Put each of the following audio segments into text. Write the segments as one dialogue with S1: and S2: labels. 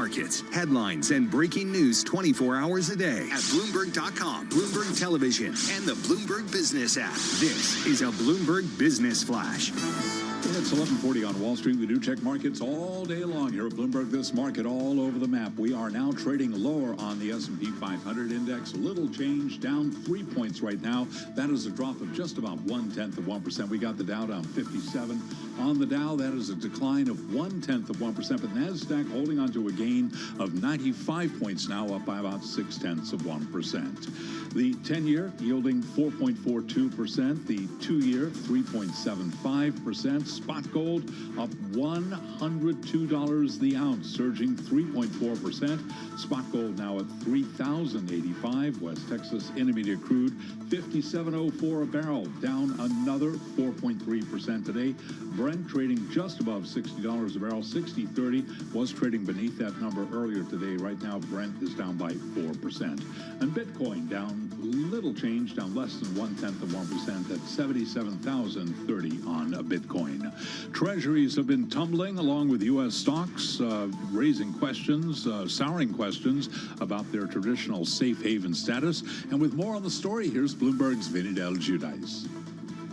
S1: markets, headlines, and breaking news 24 hours a day at Bloomberg.com, Bloomberg Television, and the Bloomberg Business app. This is a Bloomberg Business Flash.
S2: It's 11:40 on Wall Street. We do check markets all day long here at Bloomberg. This market all over the map. We are now trading lower on the S&P 500 index. Little change, down 3 points right now. That is a drop of just about 0.1%. We got the Dow down 57. On the Dow, that is a decline of 0.1%. But NASDAQ holding on to a gain of 95 points now, up by about 0.6%. The 10-year yielding 4.42%. The 2-year 3.75%. Spot gold up $102 the ounce, surging 3.4%. Spot gold now at $3,085. West Texas Intermediate crude 57.04 a barrel, down another 4.3% today. Brent trading just above $60 a barrel, 60.30. Was trading beneath that number earlier today. Right now, Brent is down by 4%. And Bitcoin down little change, down less than 0.1% at 77,030 on Bitcoin. Treasuries have been tumbling along with U.S. stocks, raising questions, souring questions about their traditional safe haven status. And with more on the story, here's Bloomberg's Vinny Del Giudice.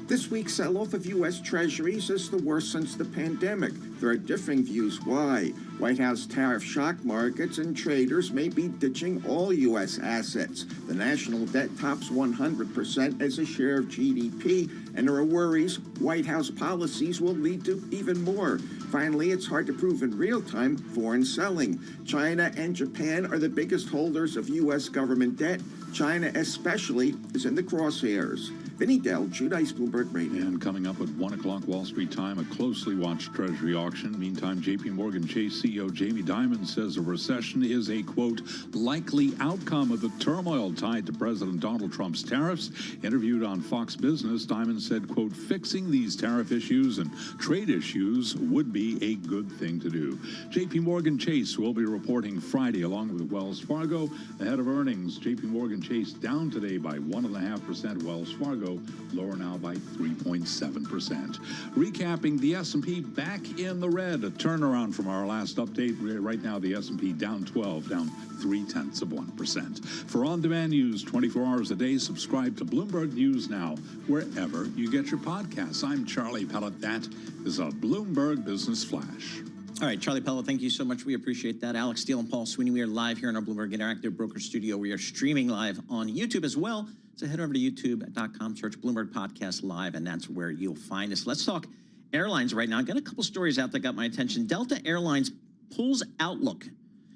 S3: This week's sell-off of U.S. Treasuries is the worst since the pandemic. There are differing views why. White House tariff shock markets and traders may be ditching all U.S. assets. The national debt tops 100% as a share of GDP, and there are worries White House policies will lead to even more. Finally, it's hard to prove in real time foreign selling. China and Japan are the biggest holders of U.S. government debt. China especially is in the crosshairs. Vinny Del Giudice, Bloomberg Radio.
S2: And coming up at 1 o'clock Wall Street time, a closely watched Treasury auction. Meantime, J.P. Morgan Chase CEO Jamie Dimon says a recession is a, quote, likely outcome of the turmoil tied to President Donald Trump's tariffs. Interviewed on Fox Business, Dimon said, quote, fixing these tariff issues and trade issues would be a good thing to do. J.P. Morgan Chase will be reporting Friday along with Wells Fargo. Ahead of earnings, J.P. Morgan Chase down today by 1.5%. Wells Fargo lower now by 3.7%. Recapping the S&P back in the red, a turnaround from our last update. Right now, the S&P down 12, down 0.3%. For on-demand news 24 hours a day, subscribe to Bloomberg News Now, wherever you get your podcasts. I'm Charlie Pellet. That is a Bloomberg Business Flash.
S4: All right, Charlie Pellet, thank you so much. We appreciate that. Alex Steele and Paul Sweeney, we are live here in our Bloomberg Interactive Broker Studio. We are streaming live on YouTube as well. So head over to youtube.com, search Bloomberg Podcast Live, and that's where you'll find us. Let's talk airlines right now. I got a couple stories out that got my attention. Delta Airlines pulls outlook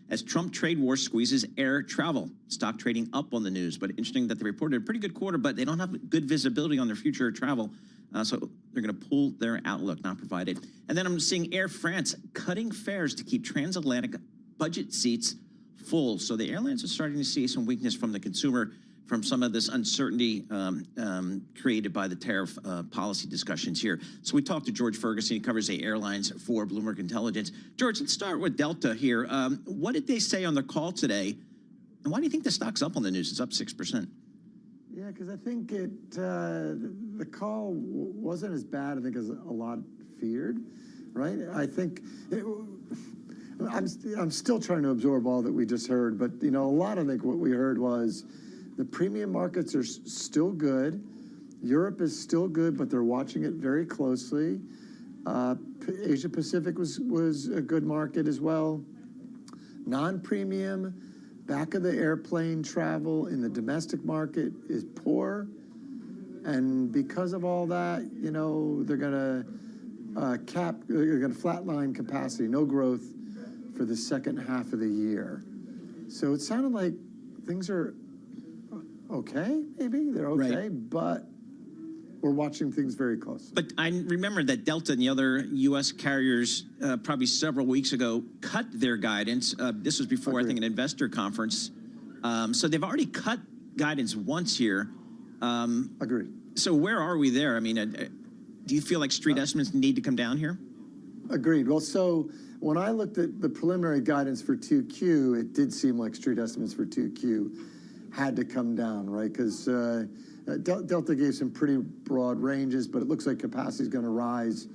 S4: as Trump trade war squeezes air travel. Stock trading up on the news, but interesting that they reported a pretty good quarter, but they don't have good visibility on their future travel. So they're going to pull their outlook, not provided. And then I'm seeing Air France cutting fares to keep transatlantic budget seats full. So the airlines are starting to see some weakness from the consumer from some of this uncertainty created by the tariff policy discussions here. So we talked to George Ferguson. He covers the airlines for Bloomberg Intelligence. George, let's start with Delta here. What did they say on the call today? And why do you think the stock's up on the news? It's up 6%.
S5: Yeah, because I think the call wasn't as bad, I think, as a lot feared, right? I think I'm still trying to absorb all that we just heard, but a lot of what we heard was the premium markets are still good. Europe is still good, but they're watching it very closely. Asia Pacific was a good market as well. Non-premium, back of the airplane travel in the domestic market is poor. And because of all that, they're going to flatline capacity, no growth for the second half of the year. So it sounded like things are okay, maybe they're okay, right. But we're watching things very close.
S4: But I remember that Delta and the other U.S. carriers probably several weeks ago cut their guidance. This was before, I think, an investor conference. So they've already cut guidance once here.
S5: Agreed.
S4: So where are we there? I mean, do you feel like street estimates need to come down here?
S5: Agreed. Well, so when I looked at the preliminary guidance for 2Q, it did seem like street estimates for 2Q had to come down, right? Because Delta gave some pretty broad ranges, but it looks like capacity is going to rise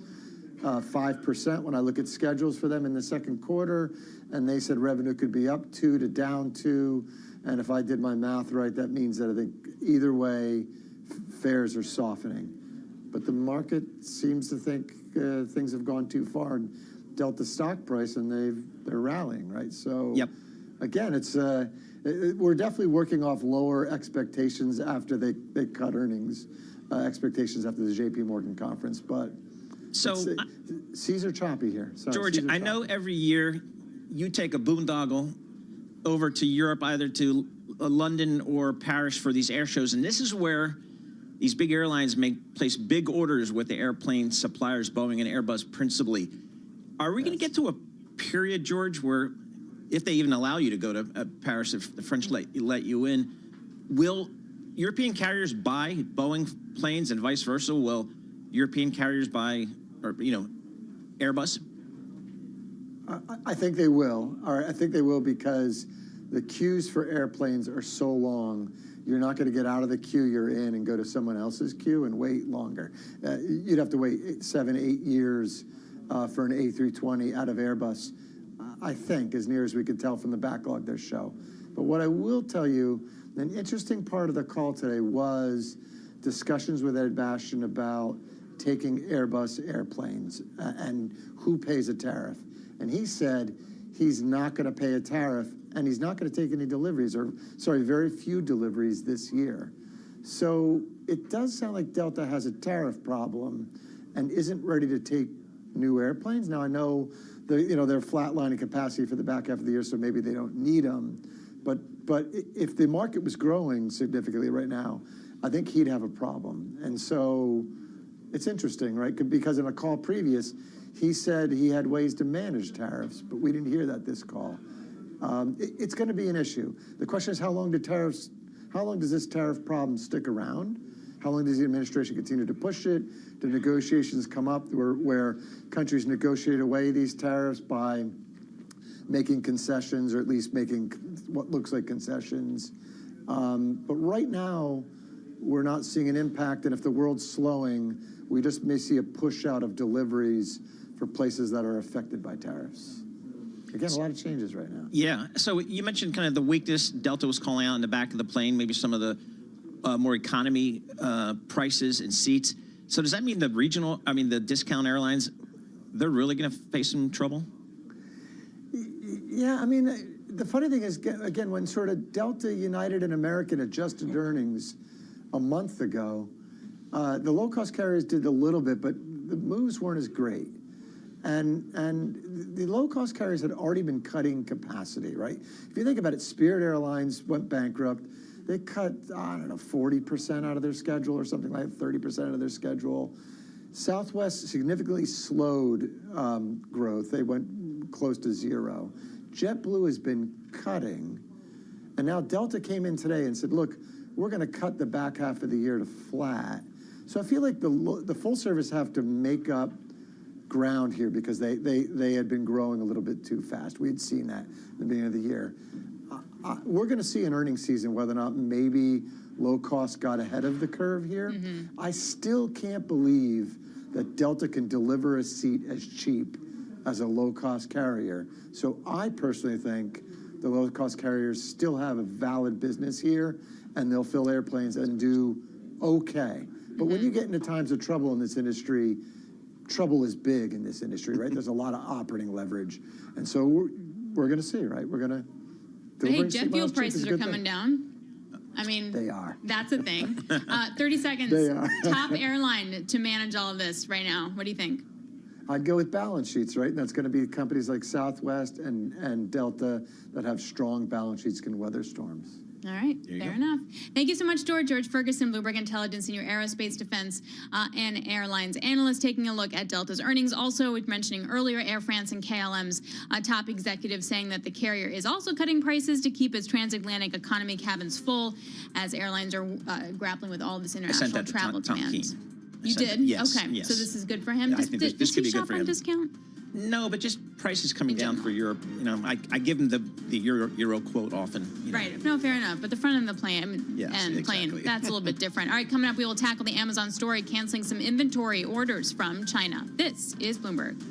S5: 5% when I look at schedules for them in the second quarter, and they said revenue could be up 2 to down 2. And if I did my math right, that means that I think either way, fares are softening. But the market seems to think things have gone too far and Delta stock price, and they're rallying, right? So
S4: yep.
S5: Again, we're definitely working off lower expectations after they cut earnings, expectations after the JP Morgan conference. But
S4: so
S5: seas are choppy here. Sorry,
S4: George, I know every year you take a boondoggle over to Europe, either to London or Paris for these air shows, and this is where these big airlines place big orders with the airplane suppliers, Boeing and Airbus principally. Are we going to get to a period, George, where if they even allow you to go to Paris, if the French let you in, will European carriers buy Boeing planes and vice versa? Will European carriers buy, Airbus?
S5: I think they will. I think they will because the queues for airplanes are so long. You're not going to get out of the queue you're in and go to someone else's queue and wait longer. You'd have to wait 7, 8 years for an A320 out of Airbus, I think, as near as we could tell from the backlog they show. But what I will tell you, an interesting part of the call today was discussions with Ed Bastian about taking Airbus airplanes and who pays a tariff. And he said he's not going to pay a tariff and he's not going to take any deliveries, very few deliveries this year. So it does sound like Delta has a tariff problem and isn't ready to take new airplanes. Now I know they're flatlining capacity for the back half of the year, so maybe they don't need them. But if the market was growing significantly right now, I think he'd have a problem. And so it's interesting, right? Because in a call previous, he said he had ways to manage tariffs, but we didn't hear that this call. It's going to be an issue. The question is, how long does this tariff problem stick around? How long does the administration continue to push it? Do negotiations come up where countries negotiate away these tariffs by making concessions, or at least making what looks like concessions? But right now, we're not seeing an impact, and if the world's slowing, we just may see a push out of deliveries for places that are affected by tariffs. Again, a lot of changes right now.
S4: Yeah. So you mentioned kind of the weakness Delta was calling out in the back of the plane, maybe some of the more economy prices and seats. So does that mean the discount airlines, they're really going to face some trouble?
S5: Yeah, the funny thing is, again, when sort of Delta, United, and American adjusted earnings a month ago, the low-cost carriers did a little bit, but the moves weren't as great. And the low-cost carriers had already been cutting capacity, right? If you think about it, Spirit Airlines went bankrupt. They cut, 40% out of their schedule or something like 30% of their schedule. Southwest significantly slowed growth. They went close to zero. JetBlue has been cutting. And now Delta came in today and said, look, we're going to cut the back half of the year to flat. So I feel like the full service have to make up ground here because they had been growing a little bit too fast. We had seen that at the beginning of the year. We're going to see an earnings season whether or not maybe low cost got ahead of the curve here. Mm-hmm. I still can't believe that Delta can deliver a seat as cheap as a low cost carrier. So I personally think the low cost carriers still have a valid business here and they'll fill airplanes and do okay. But when you get into times of trouble in this industry, trouble is big in this industry, right? There's a lot of operating leverage. And so we're going to see, right? We're going to...
S6: Hey, jet fuel prices are coming down.
S5: They are.
S6: That's a thing. 30 seconds.
S5: They are.
S6: Top airline to manage all of this right now. What do you think?
S5: I'd go with balance sheets, right? And that's going to be companies like Southwest and Delta that have strong balance sheets can weather storms.
S6: All right, fair enough. Thank you so much, George Ferguson, Bloomberg Intelligence, Senior Aerospace, Defense, and Airlines Analyst, taking a look at Delta's earnings. Also, we were mentioning earlier, Air France and KLM's top executives saying that the carrier is also cutting prices to keep its transatlantic economy cabins full as airlines are grappling with all this international travel demand. You did?
S4: Yes.
S6: Okay,
S4: yes.
S6: so this is good for him.
S4: Yeah, I think this could be good for him.
S6: Discount?
S4: No, but just prices coming down for Europe. You know, I give them the euro quote often. You know.
S6: Right. No, fair enough. But the front end of the plane, plane, that's a little bit different. All right, coming up, we will tackle the Amazon story canceling some inventory orders from China. This is Bloomberg.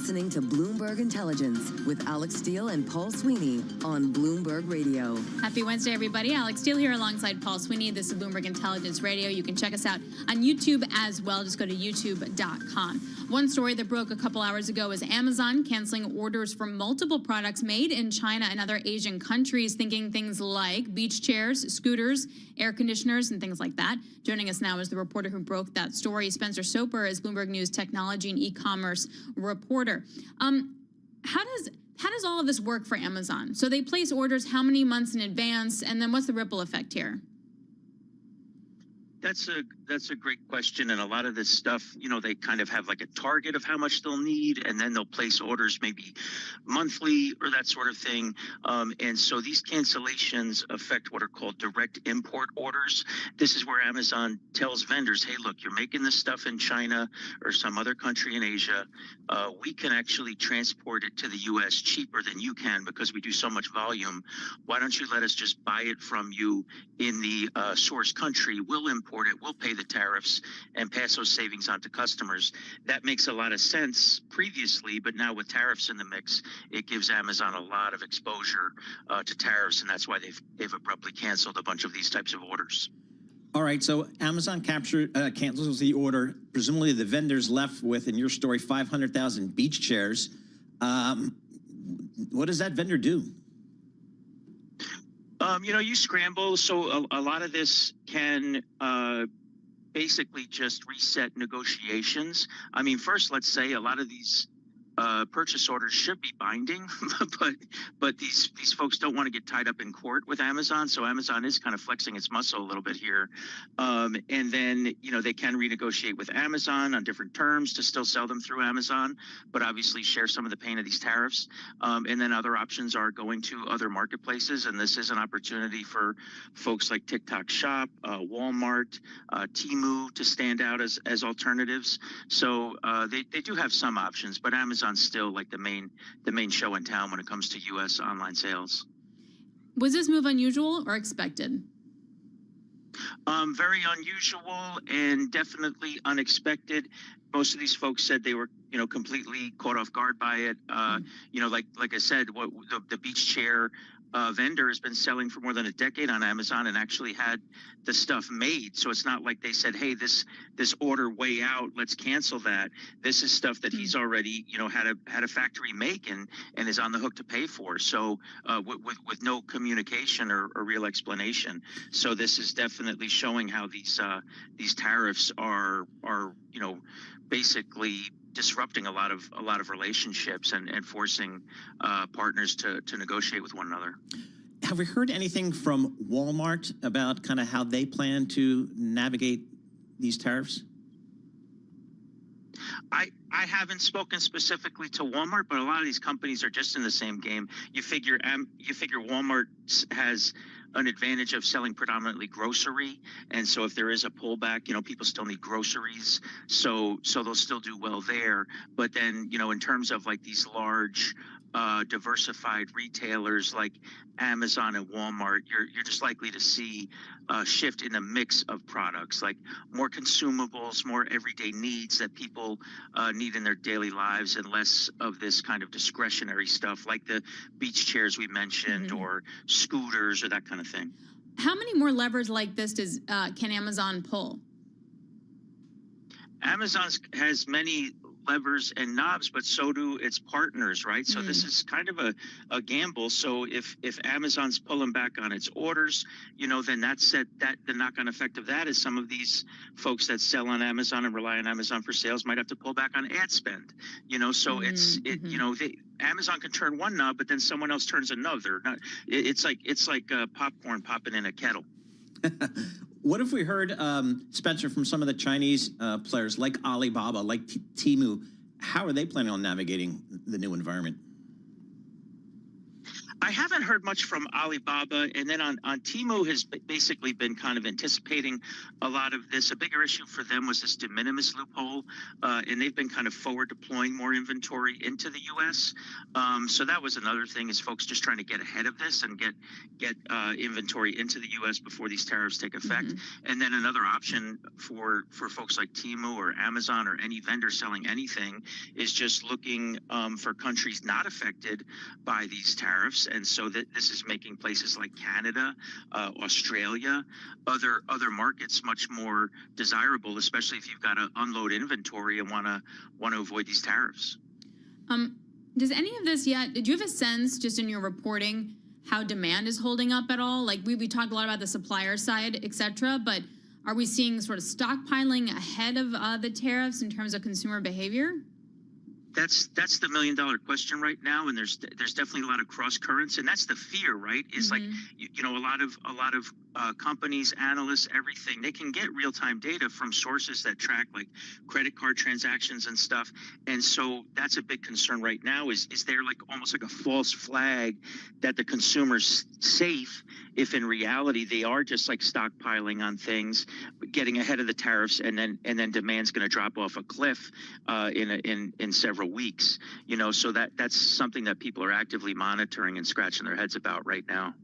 S7: listening to Bloomberg Intelligence with Alex Steele and Paul Sweeney on Bloomberg Radio.
S6: Happy Wednesday, everybody. Alex Steele here alongside Paul Sweeney. This is Bloomberg Intelligence Radio. You can check us out on YouTube as well. Just go to youtube.com. One story that broke a couple hours ago is Amazon canceling orders for multiple products made in China and other Asian countries, thinking things like beach chairs, scooters, air conditioners, and things like that. Joining us now is the reporter who broke that story. Spencer Soper is Bloomberg News technology and e-commerce reporter. How does all of this work for Amazon? So they place orders how many months in advance, and then what's the ripple effect here?
S8: That's a great question, and a lot of this stuff, you know, they kind of have like a target of how much they'll need, and then they'll place orders maybe monthly or that sort of thing. And so these cancellations affect what are called direct import orders. This is where Amazon tells vendors, hey, look, you're making this stuff in China or some other country in Asia. We can actually transport it to the U.S. cheaper than you can because we do so much volume. Why don't you let us just buy it from you in the source country? We'll import it, we'll pay the tariffs and pass those savings on to customers. That makes a lot of sense previously, but now with tariffs in the mix, it gives Amazon a lot of exposure to tariffs, and that's why they've abruptly canceled a bunch of these types of orders.
S4: All right, so Amazon cancels the order. Presumably the vendors left with, in your story, 500,000 beach chairs. What does that vendor do?
S8: You know, you scramble. So a lot of this can basically just reset negotiations. I mean, first, let's say a lot of these purchase orders should be binding, but these folks don't want to get tied up in court with Amazon. So Amazon is kind of flexing its muscle a little bit here, and then they can renegotiate with Amazon on different terms to still sell them through Amazon, but obviously share some of the pain of these tariffs. And then other options are going to other marketplaces, and this is an opportunity for folks like TikTok Shop, Walmart, Temu to stand out as alternatives. So they do have some options, but Amazon's still like the main show in town when it comes to U.S. online sales.
S6: Was this move unusual or expected?
S8: Very unusual and definitely unexpected. Most of these folks said they were, completely caught off guard by it. Like I said, what the beach chair vendor has been selling for more than a decade on Amazon and actually had the stuff made. So it's not like they said, hey, this order way out, let's cancel that. This is stuff that he's already, had a factory make and is on the hook to pay for. So with no communication or real explanation. So this is definitely showing how these tariffs are basically disrupting a lot of relationships and forcing partners to negotiate with one another.
S4: Have we heard anything from Walmart about kind of how they plan to navigate these tariffs?
S8: I haven't spoken specifically to Walmart, but a lot of these companies are just in the same game. You figure Walmart has an advantage of selling predominantly grocery, and so if there is a pullback, people still need groceries, so they'll still do well there. But then, in terms of like these large diversified retailers like Amazon and Walmart, you're just likely to see a shift in the mix of products, like more consumables, more everyday needs that people need in their daily lives, and less of this kind of discretionary stuff like the beach chairs we mentioned, or scooters or that kind of thing.
S6: How many more levers like this can Amazon pull?
S8: Amazon has many levers and knobs, but so do its partners, right? So this is kind of a gamble. So if Amazon's pulling back on its orders, then that's that the knock-on effect of that is some of these folks that sell on Amazon and rely on Amazon for sales might have to pull back on ad spend. So Amazon can turn one knob, but then someone else turns another. It's like popcorn popping in a kettle.
S4: What if we heard, Spencer, from some of the Chinese players like Alibaba, like Temu? How are they planning on navigating the new environment?
S8: I haven't heard much from Alibaba, and then on Temu has basically been kind of anticipating a lot of this. A bigger issue for them was this de minimis loophole, and they've been kind of forward deploying more inventory into the U.S. So that was another thing, is folks just trying to get ahead of this and get inventory into the U.S. before these tariffs take effect. And then another option for folks like Temu or Amazon or any vendor selling anything is just looking for countries not affected by these tariffs. And so this is making places like Canada, Australia, other markets much more desirable, especially if you've got to unload inventory and want to avoid these tariffs.
S6: Does any of this yet? Do you have a sense, just in your reporting, how demand is holding up at all? Like we talked a lot about the supplier side, et cetera, but are we seeing sort of stockpiling ahead of the tariffs in terms of consumer behavior?
S8: That's the $1 million question right now, and there's definitely a lot of cross currents, and that's the fear, right? Is like a lot of companies, analysts, everything, they can get real time data from sources that track like credit card transactions and stuff, and so that's a big concern right now. Is there like almost like a false flag that the consumer's safe, if in reality they are just like stockpiling on things, getting ahead of the tariffs, and then demand's going to drop off a cliff in several weeks. So that's something that people are actively monitoring and scratching their heads about right now.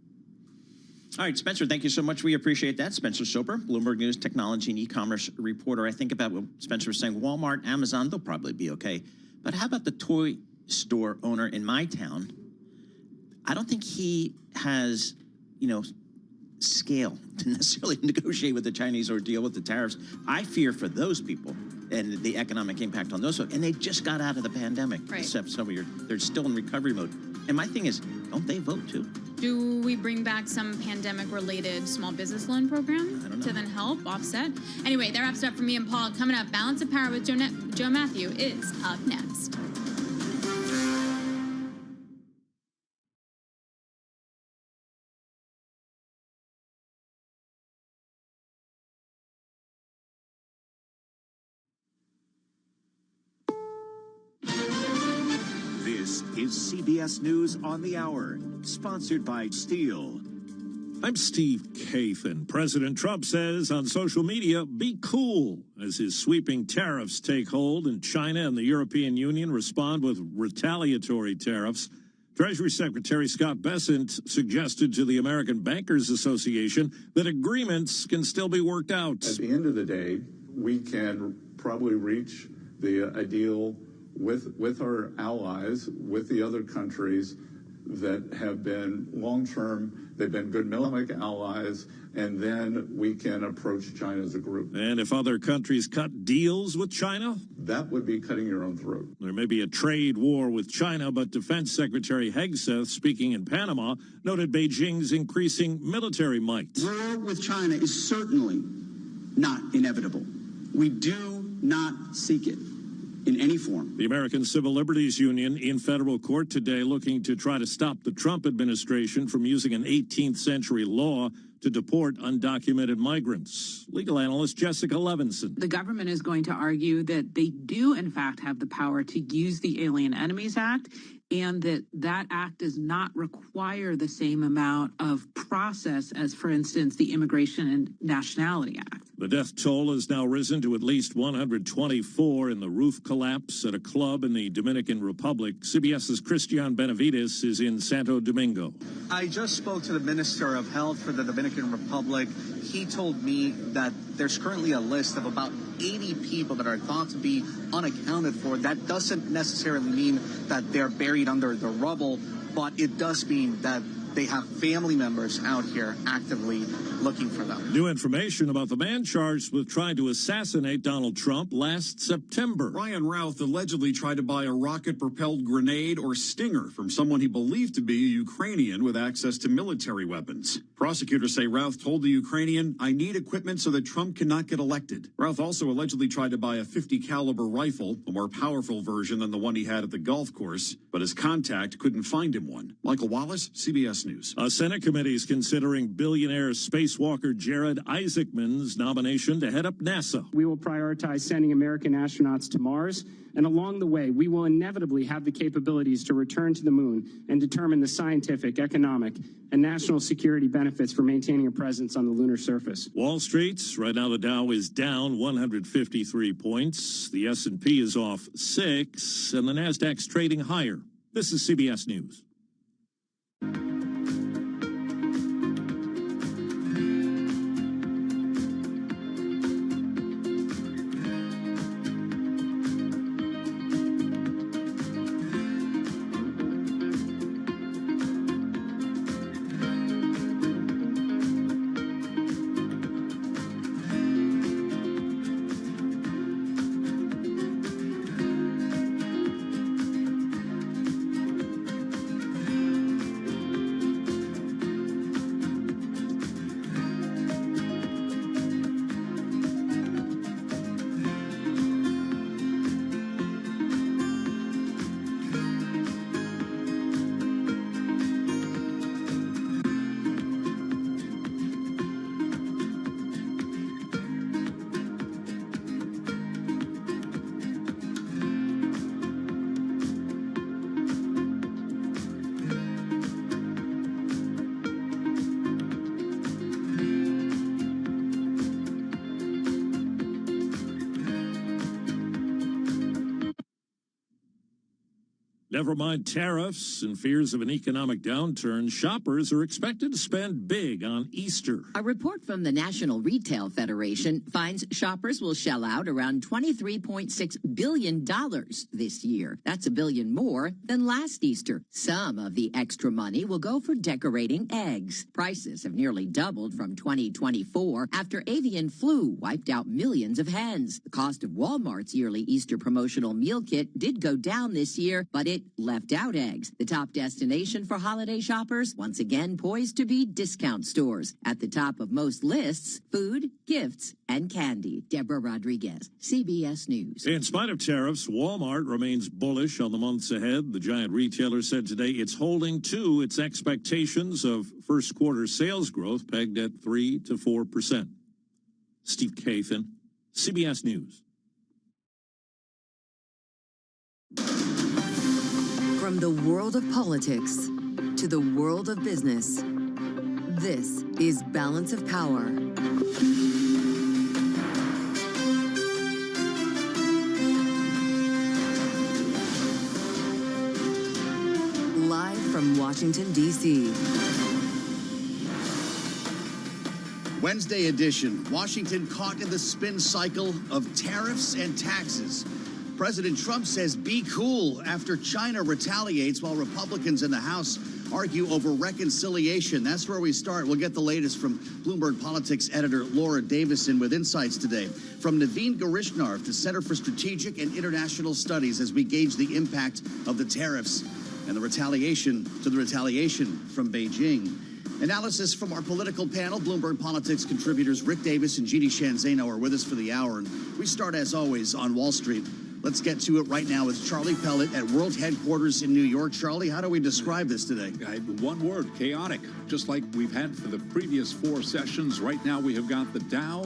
S4: All right, Spencer, thank you so much. We appreciate that. Spencer Soper, Bloomberg News technology and e-commerce reporter. I think about what Spencer was saying. Walmart, Amazon, they'll probably be okay. But how about the toy store owner in my town? I don't think he has, scale to necessarily negotiate with the Chinese or deal with the tariffs. I fear for those people. and the economic impact on those folks. And they just got out of the pandemic,
S6: Right.
S4: except they're still in recovery mode. And my thing is, don't they vote too?
S6: Do we bring back some pandemic-related small business loan program
S4: I don't know.
S6: to then help offset? Anyway, that wraps it up for me and Paul. Coming up, Balance of Power with Joe Matthew is up next.
S1: This is CBS News on the Hour, sponsored by Steel.
S2: I'm Steve Kathan. President Trump says on social media, be cool, as his sweeping tariffs take hold and China and the European Union respond with retaliatory tariffs. Treasury Secretary Scott Bessent suggested to the American Bankers Association that agreements can still be worked out.
S9: At the end of the day, we can probably reach the ideal with our allies, with the other countries that have been long-term, they've been good military allies, and then we can approach China as a group.
S2: And if other countries cut deals with China,
S9: That would be cutting your own throat.
S2: there may be a trade war with China, but Defense Secretary Hegseth, speaking in Panama, noted Beijing's increasing military might.
S10: War with China is certainly not inevitable. We do not seek it in any form.
S2: The American Civil Liberties Union in federal court today looking to try to stop the Trump administration from using an 18th century law to deport undocumented migrants. Legal analyst Jessica Levinson.
S11: The government is going to argue that they do, in fact, have the power to use the Alien Enemies Act, and that act does not require the same amount of process as, for instance, the Immigration and Nationality Act.
S2: The death toll has now risen to at least 124 in the roof collapse at a club in the Dominican Republic. CBS's Christian Benavides is in Santo Domingo.
S12: I just spoke to the Minister of Health for the Dominican Republic. He told me that there's currently a list of about 80 people that are thought to be unaccounted for. That doesn't necessarily mean that they're buried under the rubble, but it does mean that they have family members out here actively looking for them.
S2: New information about the man charged with trying to assassinate Donald Trump last September.
S13: Ryan Routh allegedly tried to buy a rocket-propelled grenade or stinger from someone he believed to be a Ukrainian with access to military weapons. Prosecutors say Routh told the Ukrainian, "I need equipment so that Trump cannot get elected." Routh also allegedly tried to buy a .50 caliber rifle, a more powerful version than the one he had at the golf course, but his contact couldn't find him one. Michael Wallace, CBS News.
S2: A Senate committee is considering billionaire spacewalker Jared Isaacman's nomination to head up NASA.
S14: We will prioritize sending American astronauts to Mars, and along the way, we will inevitably have the capabilities to return to the moon and determine the scientific, economic, and national security benefits for maintaining a presence on the lunar surface.
S2: Wall Street, right now the Dow is down 153 points. The S&P is off 6, and the Nasdaq's trading higher. This is CBS News.
S15: Never mind tariffs and fears of an economic downturn, shoppers are expected to spend big on Easter.
S16: A report from the National Retail Federation finds shoppers will shell out around $23.6 billion this year. That's $1 billion more than last Easter. Some of the extra money will go for decorating eggs. Prices have nearly doubled from 2024 after avian flu wiped out millions of hens. The cost of Walmart's yearly Easter promotional meal kit did go down this year, but it left out eggs. The top destination for holiday shoppers, once again poised to be discount stores. At the top of most lists, food, gifts, and candy. Deborah Rodriguez, CBS News.
S15: In spite of tariffs, Walmart remains bullish on the months ahead. The giant retailer said today it's holding to its expectations of first quarter sales growth pegged at 3 to 4%. Steve Kathan, CBS News.
S7: From the world of politics to the world of business, this is Balance of Power. Live from Washington, D.C.
S17: Wednesday edition, Washington caught in the spin cycle of tariffs and taxes. President Trump says be cool after China retaliates while Republicans in the House argue over reconciliation. That's where we start. We'll get the latest from Bloomberg Politics editor Laura Davison with insights today. From Naveen Garishnar of the Center for Strategic and International Studies as we gauge the impact of the tariffs and the retaliation from Beijing. Analysis from our political panel. Bloomberg Politics contributors Rick Davis and Jeannie Shanzano are with us for the hour. And we start, as always, on Wall Street. Let's get to it right now with Charlie Pellet at World Headquarters in New York. Charlie, how do we describe this today?
S2: One word, chaotic. Just like we've had for the previous 4 sessions. Right now we have got the Dow,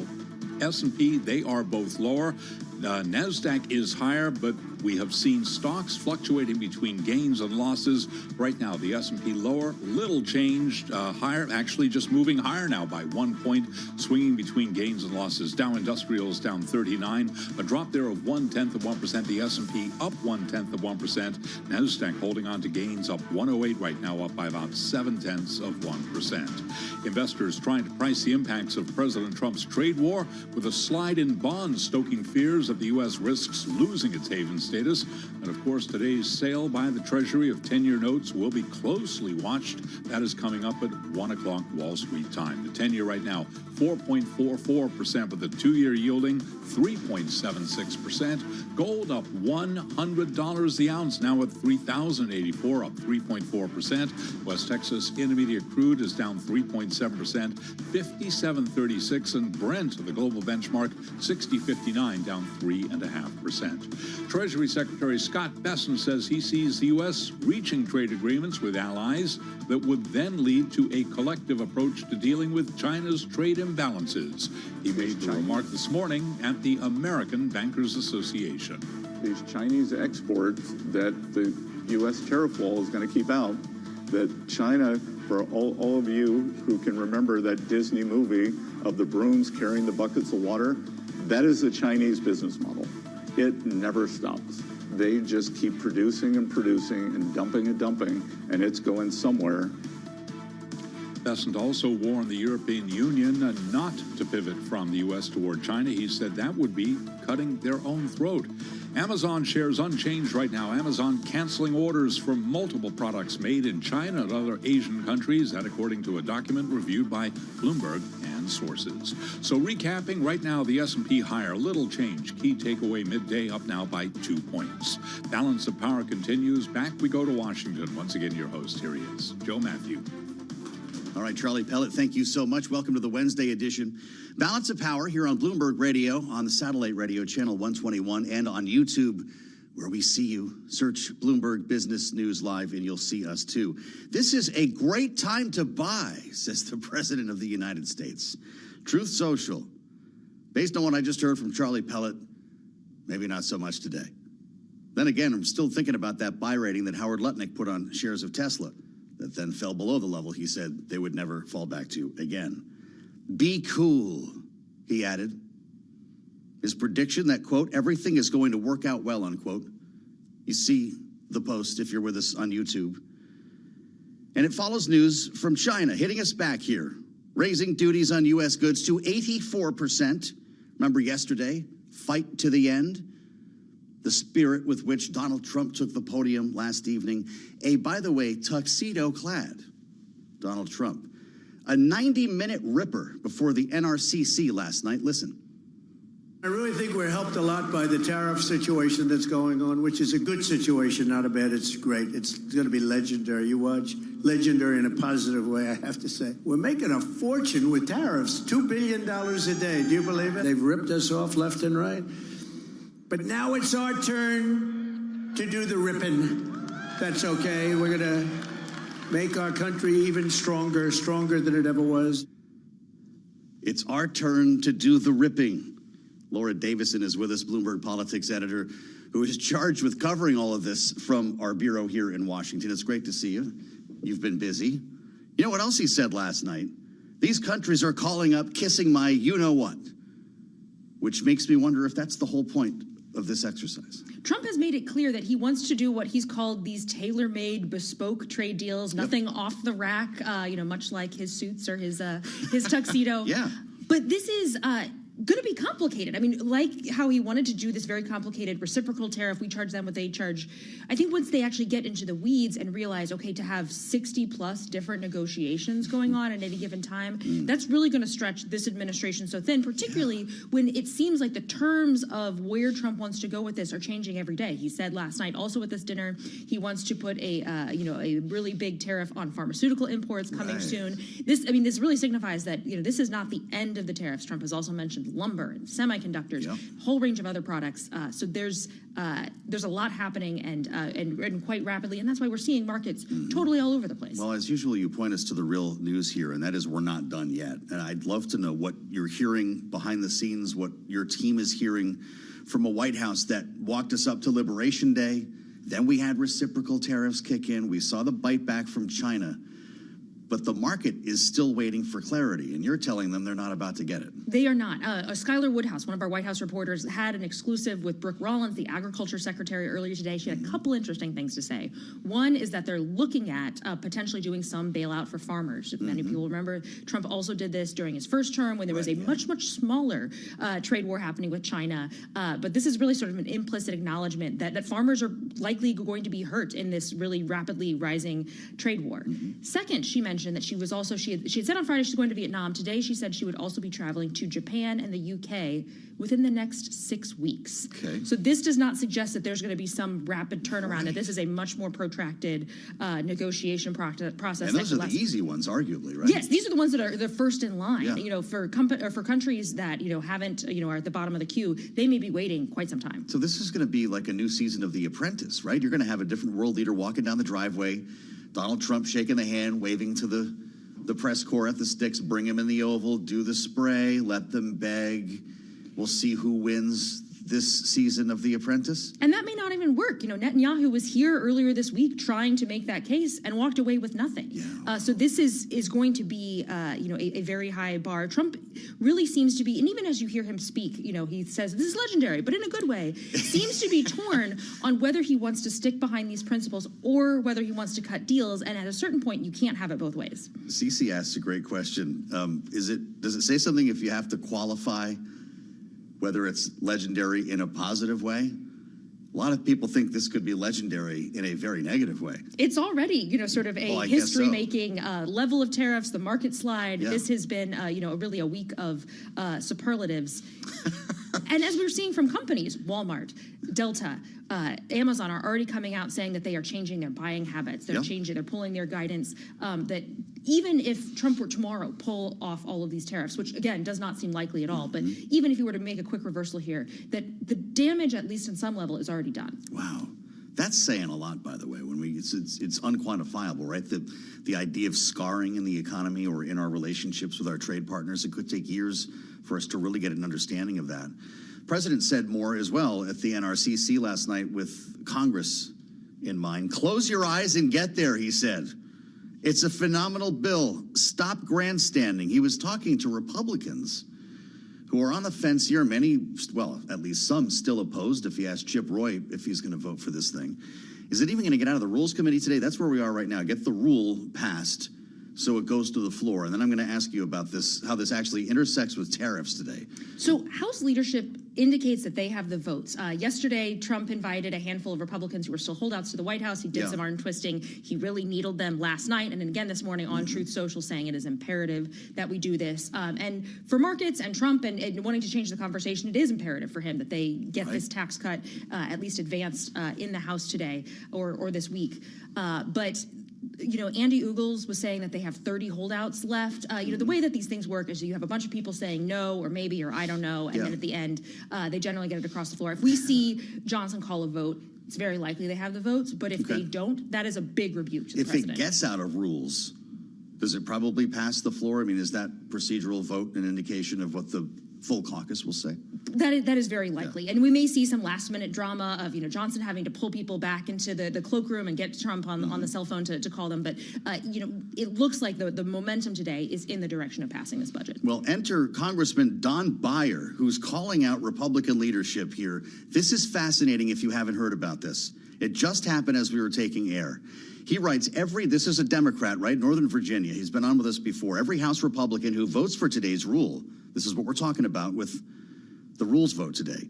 S2: S&P, they are both lower. NASDAQ is higher, but we have seen stocks fluctuating between gains and losses. Right now, the S&P lower, little changed, higher, actually just moving higher now by 1 point, swinging between gains and losses. Dow Industrials down 39, a drop there of 0.1%. The S&P up 0.1%. NASDAQ holding on to gains up 108 right now, up by about 0.7%. Investors trying to price the impacts of President Trump's trade war with a slide in bonds, stoking fears that the U.S. risks losing its haven status. And of course, today's sale by the Treasury of 10-year notes will be closely watched. That is coming up at 1 o'clock Wall Street time. The 10-year right now, 4.44%, with the 2-year yielding 3.76%. Gold up $100 the ounce, now at $3,084, up 3.4%. West Texas Intermediate crude is down 3.7%, 57.36, and Brent, the global benchmark, 60.59, down 3.5%. Treasury Secretary Scott Bessent says he sees the U.S. reaching trade agreements with allies that would then lead to a collective approach to dealing with China's trade imbalances. He made the remark this morning at the American Bankers Association.
S9: These Chinese exports that the U.S. tariff wall is going to keep out, that China, for all of you who can remember that Disney movie of the brooms carrying the buckets of water, that is the Chinese business model. It never stops. They just keep producing and producing and dumping, and it's going somewhere.
S2: Bessent also warned the European Union not to pivot from the U.S. toward China. He said that would be cutting their own throat. Amazon shares unchanged right now. Amazon canceling orders for multiple products made in China and other Asian countries, that according to a document reviewed by Bloomberg and sources. So recapping, right now the S&P higher, little change. Key takeaway midday up now by 2 points. Balance of Power continues. Back we go to Washington. Once again, your host, here he is, Joe Matthew.
S17: All right, Charlie Pellet, thank you so much. Welcome to the Wednesday edition. Balance of Power here on Bloomberg Radio, on the satellite radio channel 121, and on YouTube, where we see you. Search Bloomberg Business News Live, and you'll see us too. This is a great time to buy, says the President of the United States. Truth Social. Based on what I just heard from Charlie Pellet, maybe not so much today. Then again, I'm still thinking about that buy rating that Howard Lutnick put on shares of Tesla, that then fell below the level he said they would never fall back to again. Be cool, he added. His prediction that, quote, everything is going to work out well, unquote. You see, the post if you're with us on YouTube. And it follows news from China hitting us back here, raising duties on U.S. goods to 84%. Remember yesterday, fight to the end, the spirit with which Donald Trump took the podium last evening. By the way, tuxedo-clad Donald Trump. A 90-minute ripper before the NRCC last night. Listen.
S18: I really think we're helped a lot by the tariff situation that's going on, which is a good situation, not a bad. It's great. It's going to be legendary. You watch, legendary in a positive way, I have to say. We're making a fortune with tariffs, $2 billion a day. Do you believe it? They've ripped us off left and right. But now it's our turn to do the ripping. That's okay. We're going to make our country even stronger, stronger than it ever was.
S17: It's our turn to do the ripping. Laura Davison is with us, Bloomberg Politics editor, who is charged with covering all of this from our bureau here in Washington. It's great to see you. You've been busy. You know what else he said last night? These countries are calling up, kissing my you-know-what, which makes me wonder if that's the whole point of this exercise.
S19: Trump has made it clear that he wants to do what he's called these tailor-made, bespoke trade deals, nothing off the rack, much like his suits or his tuxedo.
S17: Yeah.
S19: But this is going to be complicated. I mean, like how he wanted to do this very complicated reciprocal tariff, we charge them what they charge. I think once they actually get into the weeds and realize, okay, to have 60 plus different negotiations going on at any given time, that's really going to stretch this administration so thin, particularly when it seems like the terms of where Trump wants to go with this are changing every day. He said last night, also at this dinner, he wants to put a really big tariff on pharmaceutical imports coming soon. This really signifies that, this is not the end of the tariffs. Trump has also mentioned lumber and semiconductors, a whole range of other products. So there's a lot happening and quite rapidly, and that's why we're seeing markets totally all over the place.
S17: Well, as usual, you point us to the real news here, and that is we're not done yet. And I'd love to know what you're hearing behind the scenes, what your team is hearing from a White House that walked us up to Liberation Day. Then we had reciprocal tariffs kick in. We saw the bite back from China. But the market is still waiting for clarity, and you're telling them they're not about to get it.
S19: They are not. Skylar Woodhouse, one of our White House reporters, had an exclusive with Brooke Rollins, the Agriculture Secretary, earlier today. She had a couple interesting things to say. One is that they're looking at potentially doing some bailout for farmers. Many people remember Trump also did this during his first term when there was a much smaller trade war happening with China. But this is really sort of an implicit acknowledgement that farmers are likely going to be hurt in this really rapidly rising trade war. Second, she mentioned that she had said on Friday she's going to Vietnam. Today she said she would also be traveling to Japan and the UK within the next 6 weeks.
S17: Okay.
S19: So this does not suggest that there's going to be some rapid turnaround. That this is a much more protracted negotiation process.
S17: And those are the easy ones, arguably, right?
S19: Yes, these are the ones that are the first in line.
S17: Yeah.
S19: For countries that haven't are at the bottom of the queue, they may be waiting quite some time.
S17: So this is going to be like a new season of The Apprentice, right? You're going to have a different world leader walking down the driveway, Donald Trump shaking the hand, waving to the press corps at the sticks, bring him in the Oval, do the spray, let them beg. We'll see who wins this season of The Apprentice.
S19: And that may not even work. Netanyahu was here earlier this week trying to make that case and walked away with nothing. Yeah. So this is going to be, a very high bar. Trump really seems to be, and even as you hear him speak, he says, this is legendary, but in a good way, seems to be torn on whether he wants to stick behind these principles or whether he wants to cut deals. And at a certain point, you can't have it both ways.
S17: Cece asks a great question. Does it say something if you have to qualify whether it's legendary in a positive way? A lot of people think this could be legendary in a very negative way.
S19: It's already, sort of a history-making level of tariffs, the market slide. Yeah. This has been, really a week of superlatives. And as we're seeing from companies, Walmart, Delta, Amazon are already coming out saying that they are changing their buying habits. They're they're pulling their guidance, that even if Trump were tomorrow pull off all of these tariffs, which again does not seem likely at all, but even if he were to make a quick reversal here, that the damage, at least in some level, is already done.
S17: Wow. That's saying a lot, by the way. It's unquantifiable, right? The idea of scarring in the economy or in our relationships with our trade partners, it could take years for us to really get an understanding of that. President said more as well at the NRCC last night with Congress in mind. Close your eyes and get there, he said. It's a phenomenal bill. Stop grandstanding. He was talking to Republicans who are on the fence here. Many, well, at least some still opposed if you ask Chip Roy if he's going to vote for this thing. Is it even going to get out of the Rules Committee today? That's where we are right now. Get the rule passed so it goes to the floor. And then I'm going to ask you about this, how this actually intersects with tariffs today.
S19: So House leadership indicates that they have the votes. Yesterday, Trump invited a handful of Republicans who were still holdouts to the White House. He did some arm twisting. He really needled them last night and then again this morning on Truth Social, saying it is imperative that we do this. And for markets and Trump and wanting to change the conversation, it is imperative for him that they get this tax cut at least advanced in the House today or this week. But you know, Andy Ugles was saying that they have 30 holdouts left. You know, the way that these things work is you have a bunch of people saying no or maybe or I don't know, and then at the end, they generally get it across the floor. If we see Johnson call a vote, it's very likely they have the votes. But if they don't, that is a big rebuke to the president.
S17: If it gets out of rules, does it probably pass the floor? I mean, is that procedural vote an indication of what the full caucus will say?
S19: That is very likely. And we may see some last-minute drama of, you know, Johnson having to pull people back into the cloakroom and get Trump on the cell phone to call them. But, you know, it looks like the momentum today is in the direction of passing this budget.
S17: Well, enter Congressman Don Beyer, who's calling out Republican leadership here. This is fascinating if you haven't heard about this. It just happened as we were taking air. He writes, this is a Democrat, right? Northern Virginia. He's been on with us before. Every House Republican who votes for today's rule, this is what we're talking about with the rules vote today,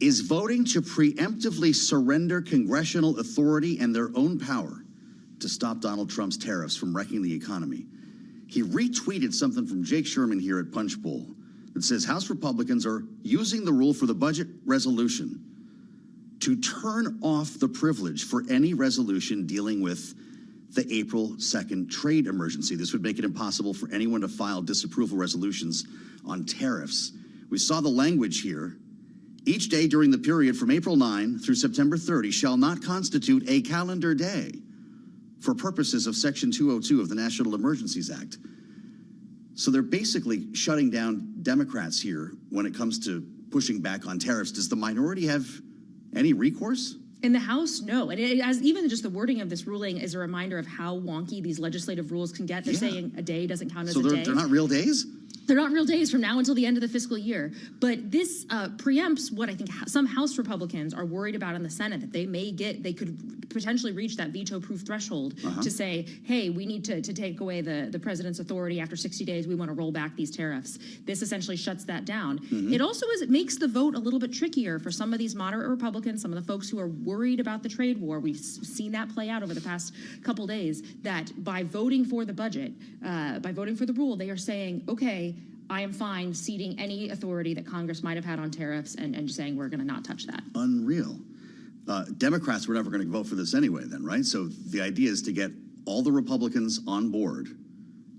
S17: is voting to preemptively surrender congressional authority and their own power to stop Donald Trump's tariffs from wrecking the economy. He retweeted something from Jake Sherman here at Punchbowl that says House Republicans are using the rule for the budget resolution to turn off the privilege for any resolution dealing with the April 2nd trade emergency. This would make it impossible for anyone to file disapproval resolutions on tariffs. We saw the language here. Each day during the period from April 9 through September 30 shall not constitute a calendar day for purposes of Section 202 of the National Emergencies Act. So they're basically shutting down Democrats here when it comes to pushing back on tariffs. Does the minority have any recourse?
S19: In the House, no. And even just the wording of this ruling is a reminder of how wonky these legislative rules can get. They're saying a day doesn't count as a day.
S17: So they're not real days?
S19: They're not real days from now until the end of the fiscal year. But this preempts what I think some House Republicans are worried about in the Senate, that they could potentially reach that veto-proof threshold to say, hey, we need to take away the president's authority after 60 days. We want to roll back these tariffs. This essentially shuts that down. It also it makes the vote a little bit trickier for some of these moderate Republicans, some of the folks who are worried about the trade war. We've seen that play out over the past couple days, that by voting for the budget, by voting for the rule, they are saying, okay, I am fine ceding any authority that Congress might have had on tariffs and just saying we're going to not touch that.
S17: Unreal. Democrats were never going to vote for this anyway then, right? So the idea is to get all the Republicans on board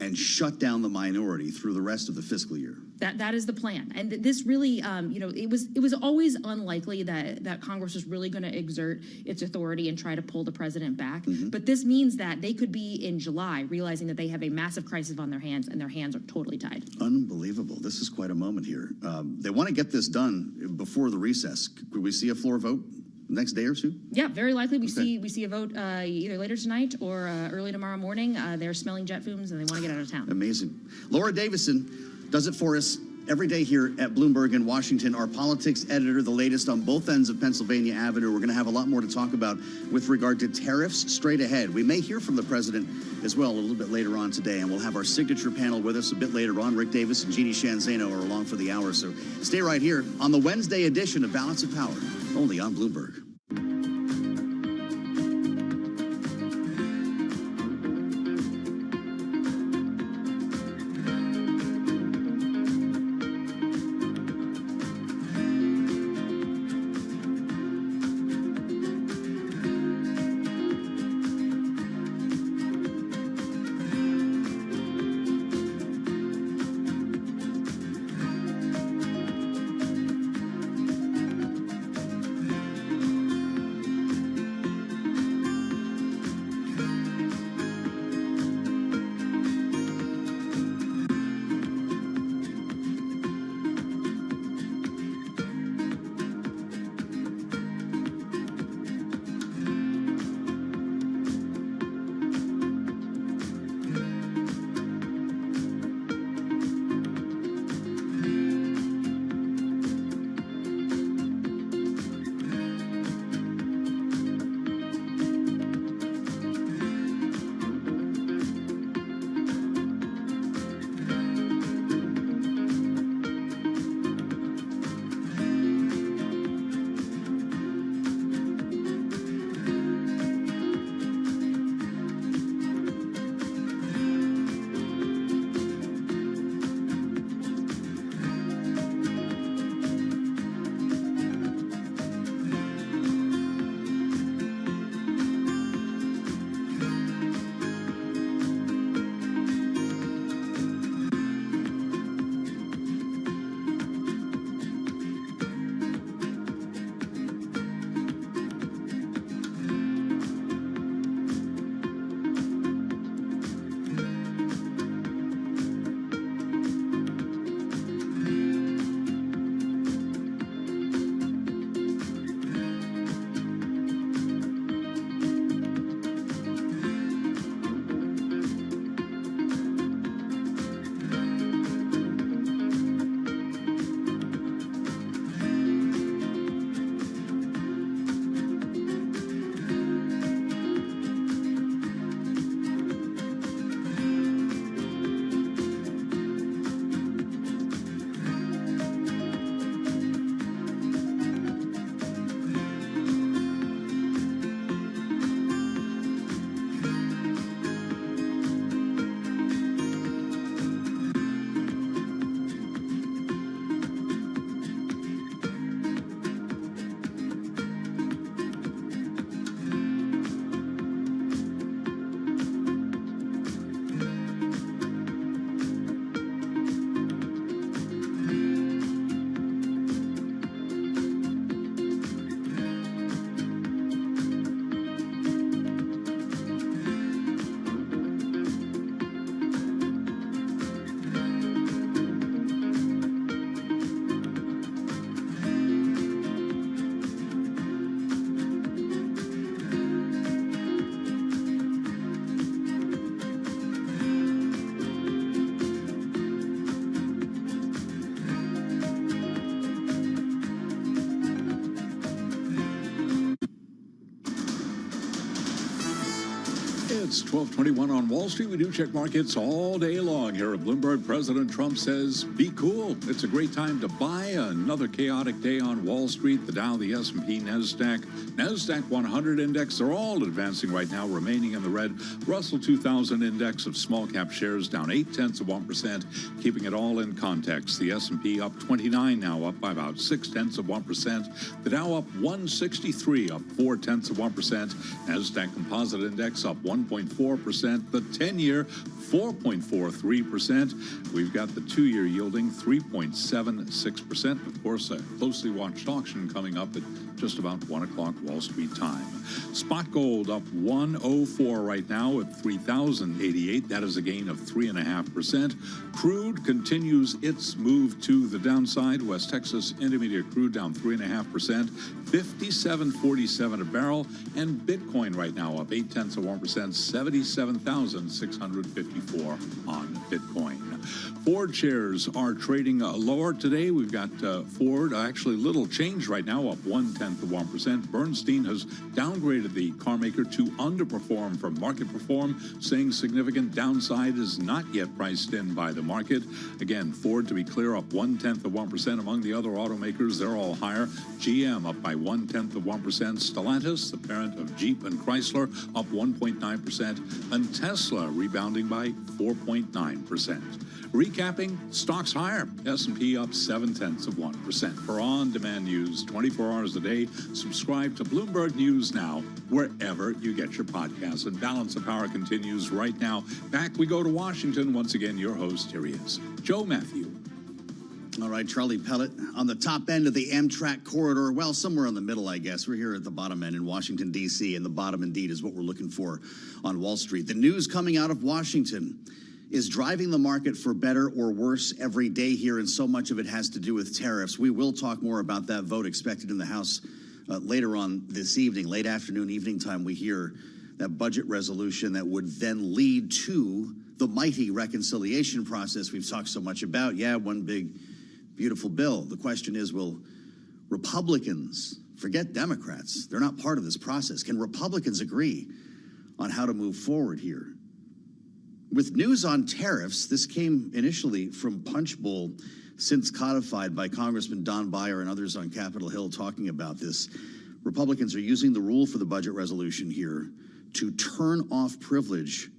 S17: and shut down the minority through the rest of the fiscal year.
S19: That is the plan. And this really, you know, it was always unlikely that Congress was really going to exert its authority and try to pull the president back. But this means that they could be in July realizing that they have a massive crisis on their hands, and their hands are totally tied.
S17: Unbelievable. This is quite a moment here. They want to get this done before the recess. Could we see a floor vote next day or two?
S19: Yeah, very likely. We see a vote either later tonight or early tomorrow morning. They're smelling jet fumes and they want to get out of town.
S17: Amazing. Laura Davison does it for us every day here at Bloomberg in Washington. Our politics editor, the latest on both ends of Pennsylvania Avenue. We're going to have a lot more to talk about with regard to tariffs straight ahead. We may hear from the president as well a little bit later on today, and we'll have our signature panel with us a bit later on. Rick Davis and Jeannie Shanzano are along for the hour, so stay right here on the Wednesday edition of Balance of Power, only on Bloomberg.
S2: It's 12:21 on Wall Street. We do check markets all day long here at Bloomberg. President Trump says, be cool. It's a great time to buy. Another chaotic day on Wall Street. The Dow, the S&P, NASDAQ 100 index, they're all advancing right now, remaining in the red. Russell 2000 index of small cap shares down 0.8%, keeping it all in context. The S&P up 29 now, up by about 0.6%. The Dow up 163, up 0.4%. NASDAQ Composite Index up 1.4%. The 10-year 4.43%. We've got the 2-year yielding 3.76%. Of course, a closely watched auction coming up at just about 1 o'clock Wall Street time. Spot gold up 104 right now at 3,088. That is a gain of 3.5%. Crude continues its move to the downside. West Texas Intermediate crude down 3.5%, 57.47 a barrel. And Bitcoin right now up 0.8%, 77,654 on Bitcoin. Ford shares are trading lower today. We've got Ford actually little change right now, up 0.1%. Bernstein has downgraded the car maker to underperform from market perform, saying significant downside is not yet priced in by the market. Again, Ford, to be clear, up 0.1%. Among the other automakers, they're all higher. GM up by 0.1%. Stellantis, the parent of Jeep and Chrysler, up 1.9%. And Tesla rebounding by 4.9%. Recapping, stocks higher. S&P up 0.7%. For on-demand news 24 hours a day, subscribe to Bloomberg News Now wherever you get your podcasts. And Balance of Power continues right now. Back we go to Washington. Once again, your host, here he is, Joe Matthew.
S17: All right, Charlie Pellet on the top end of the Amtrak corridor. Well, somewhere in the middle, I guess. We're here at the bottom end in Washington, D.C., and the bottom, indeed, is what we're looking for on Wall Street. The news coming out of Washington is driving the market for better or worse every day here, and so much of it has to do with tariffs. We will talk more about that vote expected in the House later on this evening, late afternoon, evening time. We hear that budget resolution that would then lead to the mighty reconciliation process we've talked so much about. Yeah, one big, beautiful bill. The question is, will Republicans, forget Democrats, they're not part of this process. Can Republicans agree on how to move forward here? With news on tariffs, this came initially from Punchbowl, since codified by Congressman Don Beyer and others on Capitol Hill talking about this. Republicans are using the rule for the budget resolution here to turn off privilege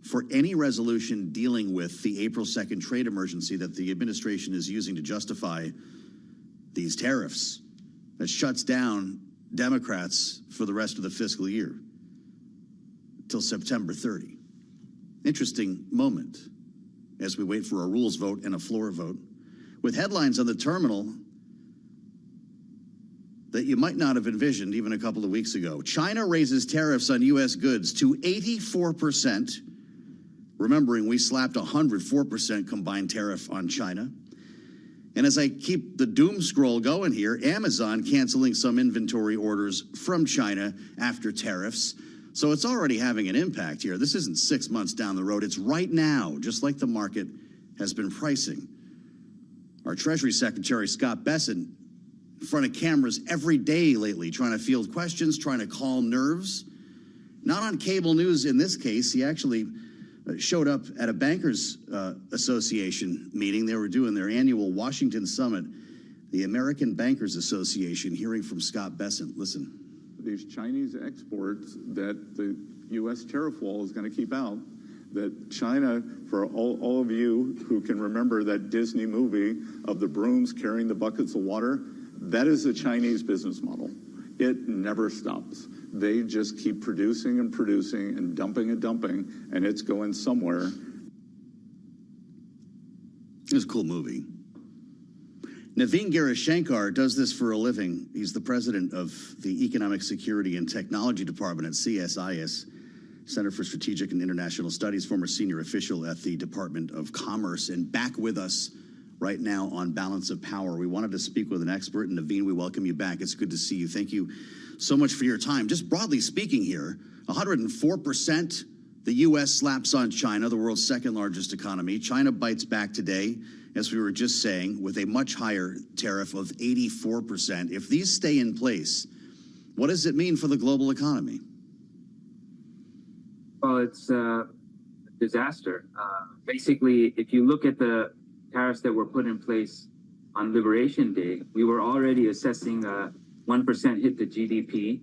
S17: for any resolution dealing with the April 2nd trade emergency that the administration is using to justify these tariffs. That shuts down Democrats for the rest of the fiscal year till September 30. Interesting moment as we wait for a rules vote and a floor vote, with headlines on the terminal that you might not have envisioned even a couple of weeks ago. China raises tariffs on U.S. goods to 84%. Remembering we slapped 104% combined tariff on China. And as I keep the doom scroll going here, Amazon canceling some inventory orders from China after tariffs. So it's already having an impact here. This isn't 6 months down the road. It's right now, just like the market has been pricing. Our Treasury Secretary, Scott Bessent, in front of cameras every day lately, trying to field questions, trying to calm nerves. Not on cable news in this case. He actually showed up at a Bankers Association meeting. They were doing their annual Washington Summit. The American Bankers Association, hearing from Scott Bessent. Listen.
S9: These Chinese exports that the U.S. tariff wall is going to keep out, that China, for all of you who can remember that Disney movie of the brooms carrying the buckets of water, that is a Chinese business model. It never stops. They just keep producing and producing and dumping, and it's going somewhere.
S17: It was a cool movie. Naveen Garashankar does this for a living. He's the president of the Economic Security and Technology Department at CSIS, Center for Strategic and International Studies, former senior official at the Department of Commerce, and back with us right now on Balance of Power. We wanted to speak with an expert, and Naveen, we welcome you back. It's good to see you. Thank you so much for your time. Just broadly speaking here, 104% the U.S. slaps on China, the world's second largest economy. China bites back today, as we were just saying, with a much higher tariff of 84%. If these stay in place, what does it mean for the global economy?
S20: Well, it's a disaster. Basically, if you look at the tariffs that were put in place on Liberation Day, we were already assessing a 1% hit to GDP,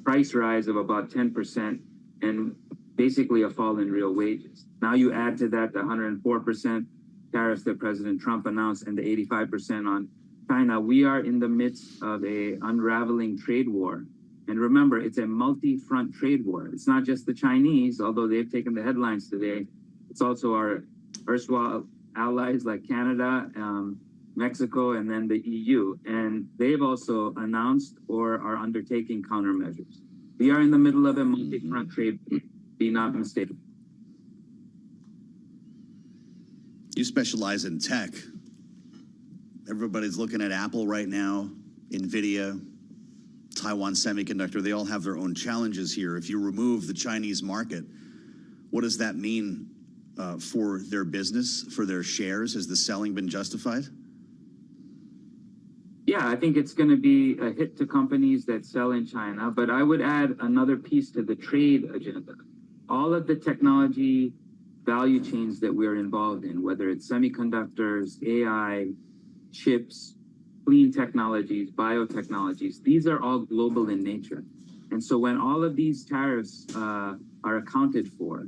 S20: price rise of about 10%, and basically a fall in real wages. Now you add to that the 104% tariffs that President Trump announced and the 85% on China. We are in the midst of a unraveling trade war. And remember, it's a multi-front trade war. It's not just the Chinese, although they've taken the headlines today. It's also our erstwhile allies like Canada, Mexico, and then the EU. And they've also announced or are undertaking countermeasures. We are in the middle of a multi-front trade war. Be not mistaken.
S17: You specialize in tech. Everybody's looking at Apple right now, NVIDIA, Taiwan Semiconductor. They all have their own challenges here. If you remove the Chinese market, what does that mean for their business, for their shares? Has the selling been justified?
S20: Yeah, I think it's going to be a hit to companies that sell in China, but I would add another piece to the trade agenda. All of the technology value chains that we're involved in, whether it's semiconductors, AI, chips, clean technologies, biotechnologies, these are all global in nature. And so when all of these tariffs are accounted for,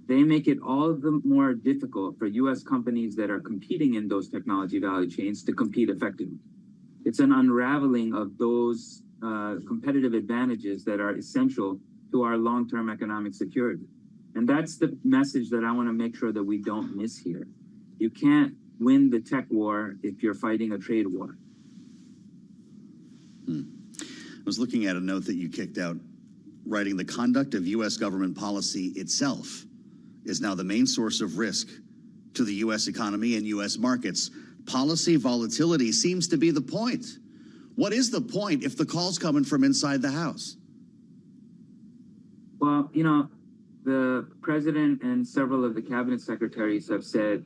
S20: they make it all the more difficult for U.S. companies that are competing in those technology value chains to compete effectively. It's an unraveling of those competitive advantages that are essential to our long-term economic security. And that's the message that I want to make sure that we don't miss here. You can't win the tech war if you're fighting a trade war.
S17: I was looking at a note that you kicked out, writing the conduct of U.S. government policy itself is now the main source of risk to the U.S. economy and U.S. markets. Policy volatility seems to be the point. What is the point if the call's coming from inside the House?
S20: Well, you know, the president and several of the cabinet secretaries have said,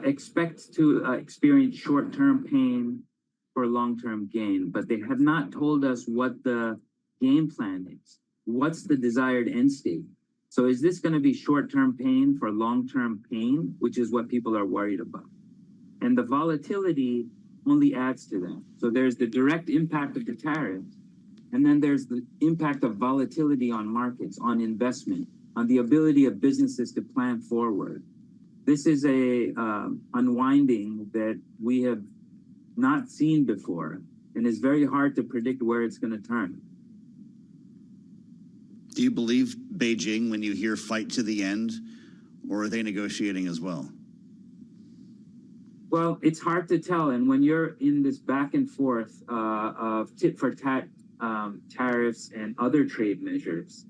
S20: expect to experience short-term pain for long-term gain, but they have not told us what the game plan is. What's the desired end state? So is this going to be short-term pain for long-term pain, which is what people are worried about? And the volatility only adds to that. So there's the direct impact of the tariffs, and then there's the impact of volatility on markets, on investment, on the ability of businesses to plan forward. This is a unwinding that we have not seen before, and it's very hard to predict where it's going to turn.
S17: Do you believe Beijing when you hear fight to the end, or are they negotiating as well?
S20: Well, it's hard to tell. And when you're in this back and forth of tit-for-tat tariffs and other trade measures,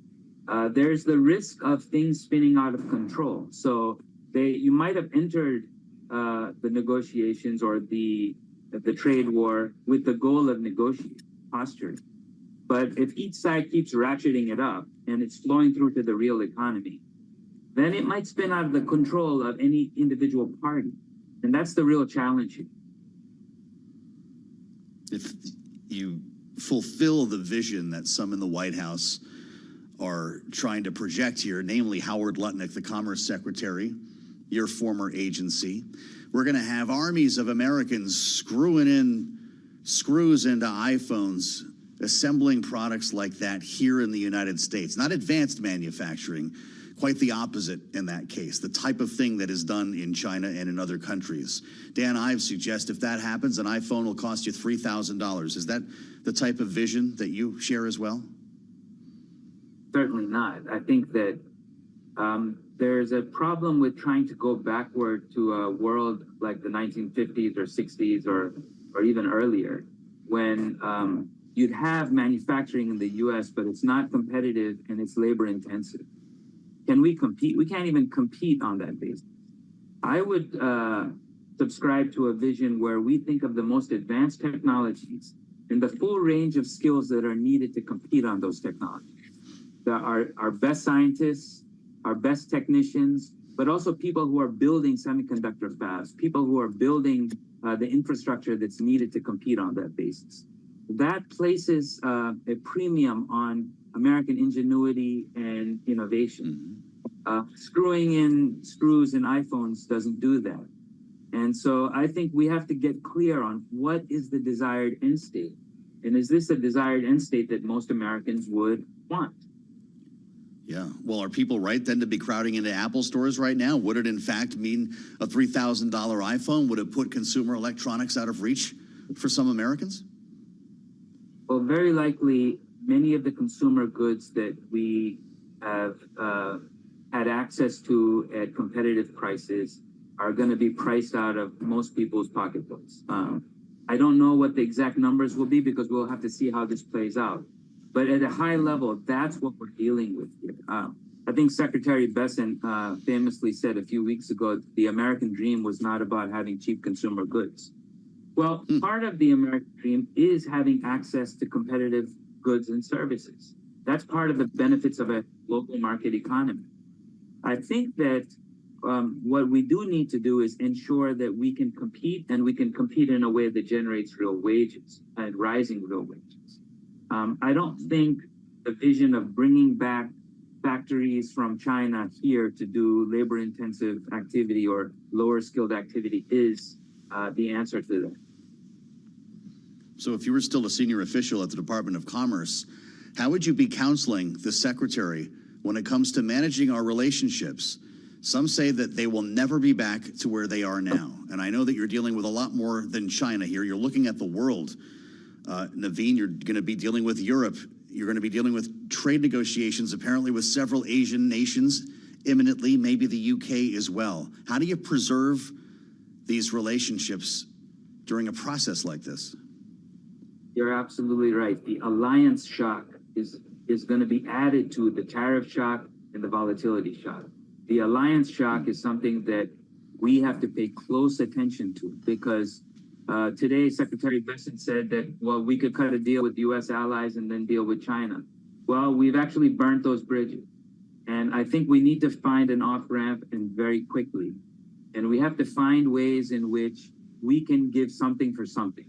S20: there's the risk of things spinning out of control. So you might have entered the negotiations or the trade war with the goal of negotiating, posturing. But if each side keeps ratcheting it up and it's flowing through to the real economy, then it might spin out of the control of any individual party. And that's the real challenge here.
S17: If you fulfill the vision that some in the White House are trying to project here, namely Howard Lutnick, the Commerce Secretary, your former agency, we're going to have armies of Americans screwing in screws into iPhones, assembling products like that here in the United States. Not advanced manufacturing, quite the opposite in that case, the type of thing that is done in China and in other countries. Dan Ives suggests if that happens, an iPhone will cost you $3,000. Is that the type of vision that you share as well?
S20: Certainly not. I think that there's a problem with trying to go backward to a world like the 1950s or 60s or even earlier, when you'd have manufacturing in the U.S., but it's not competitive and it's labor intensive. Can we compete? We can't even compete on that basis. I would subscribe to a vision where we think of the most advanced technologies and the full range of skills that are needed to compete on those technologies. Our best scientists, our best technicians, but also people who are building semiconductor fabs, people who are building the infrastructure that's needed to compete on that basis. That places a premium on American ingenuity and innovation. Screwing in screws in iPhones doesn't do that. And so I think we have to get clear on what is the desired end state. And is this a desired end state that most Americans would want?
S17: Yeah. Well, are people right then to be crowding into Apple stores right now? Would it in fact mean a $3,000 iPhone? Would it put consumer electronics out of reach for some Americans?
S20: Well, very likely many of the consumer goods that we have had access to at competitive prices are going to be priced out of most people's pocketbooks. I don't know what the exact numbers will be because we'll have to see how this plays out. But at a high level, that's what we're dealing with here. I think Secretary Bessent famously said a few weeks ago, the American dream was not about having cheap consumer goods. Well, part of the American dream is having access to competitive goods and services. That's part of the benefits of a local market economy. I think that what we do need to do is ensure that we can compete, and we can compete in a way that generates real wages and rising real wages. I don't think the vision of bringing back factories from China here to do labor-intensive activity or lower-skilled activity is the answer to that.
S17: So if you were still a senior official at the Department of Commerce, how would you be counseling the secretary when it comes to managing our relationships? Some say that they will never be back to where they are now. And I know that you're dealing with a lot more than China here. You're looking at the world. Naveen, you're going to be dealing with Europe. You're going to be dealing with trade negotiations, apparently with several Asian nations imminently, maybe the UK as well. How do you preserve these relationships during a process like this?
S20: You're absolutely right. The alliance shock is going to be added to the tariff shock and the volatility shock. The alliance shock is something that we have to pay close attention to because today Secretary Bessent said that, well, we could cut a deal with U.S. allies and then deal with China. Well, we've actually burnt those bridges. And I think we need to find an off-ramp and very quickly. And we have to find ways in which we can give something for something.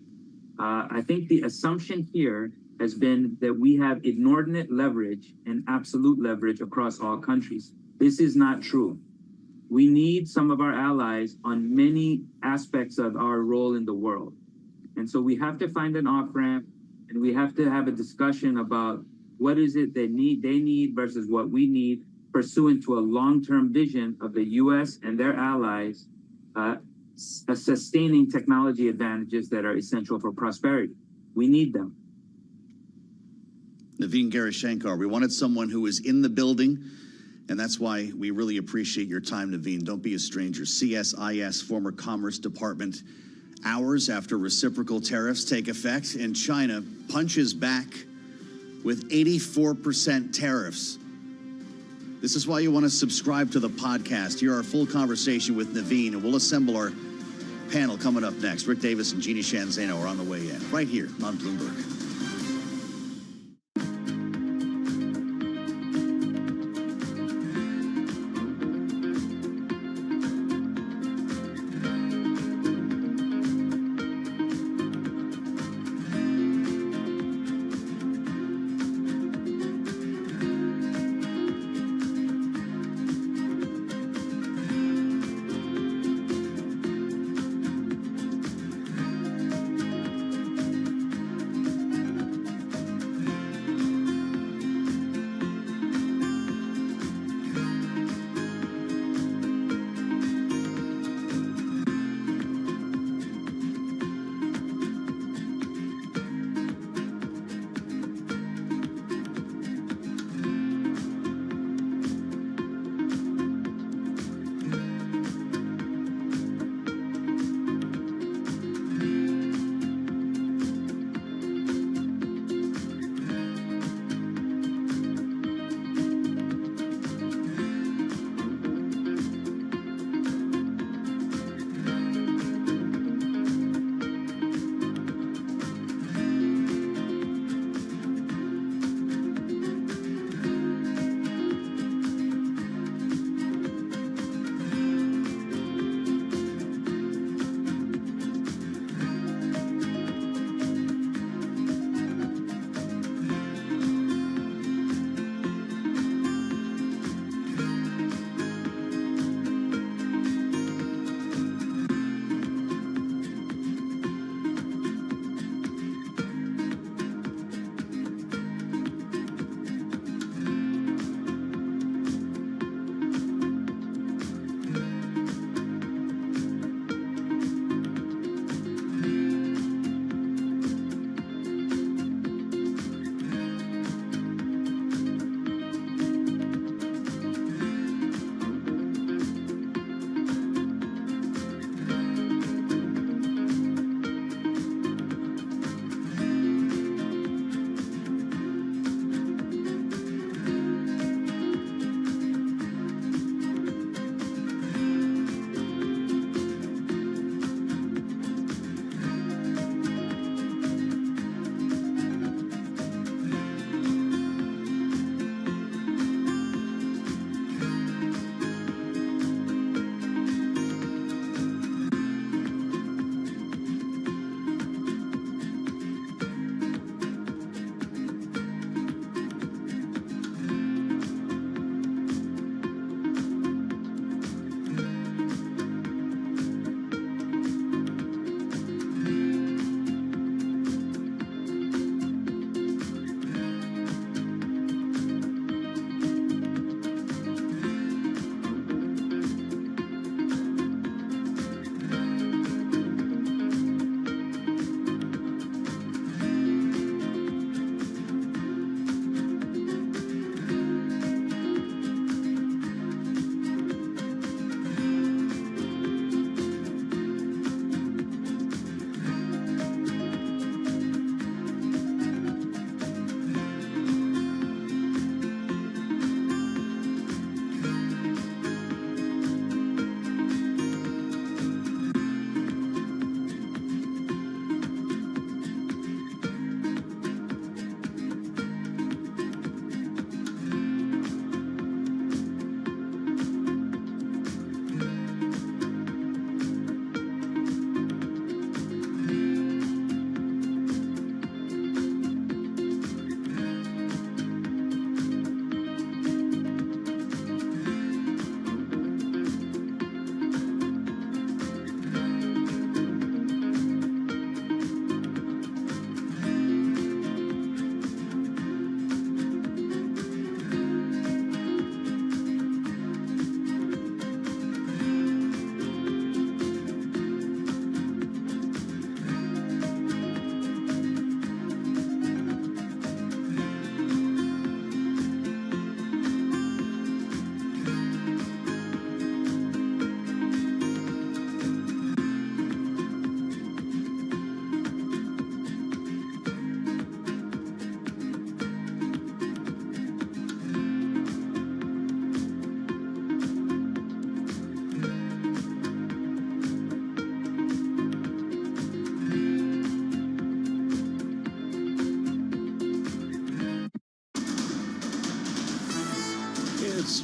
S20: I think the assumption here has been that we have inordinate leverage and absolute leverage across all countries. This is not true. We need some of our allies on many aspects of our role in the world. And so we have to find an off-ramp, and we have to have a discussion about what is it they need versus what we need, pursuant to a long-term vision of the U.S. and their allies sustaining technology advantages that are essential for prosperity. We need them.
S17: Naveen Garishankar, we wanted someone who was in the building, and that's why we really appreciate your time, Naveen. Don't be a stranger. CSIS, former Commerce Department, hours after reciprocal tariffs take effect, and China punches back with 84% tariffs. This is why you want to subscribe to the podcast. Hear our full conversation with Naveen, and we'll assemble our panel coming up next. Rick Davis and Jeannie Shanzano are on the way in, right here on Bloomberg.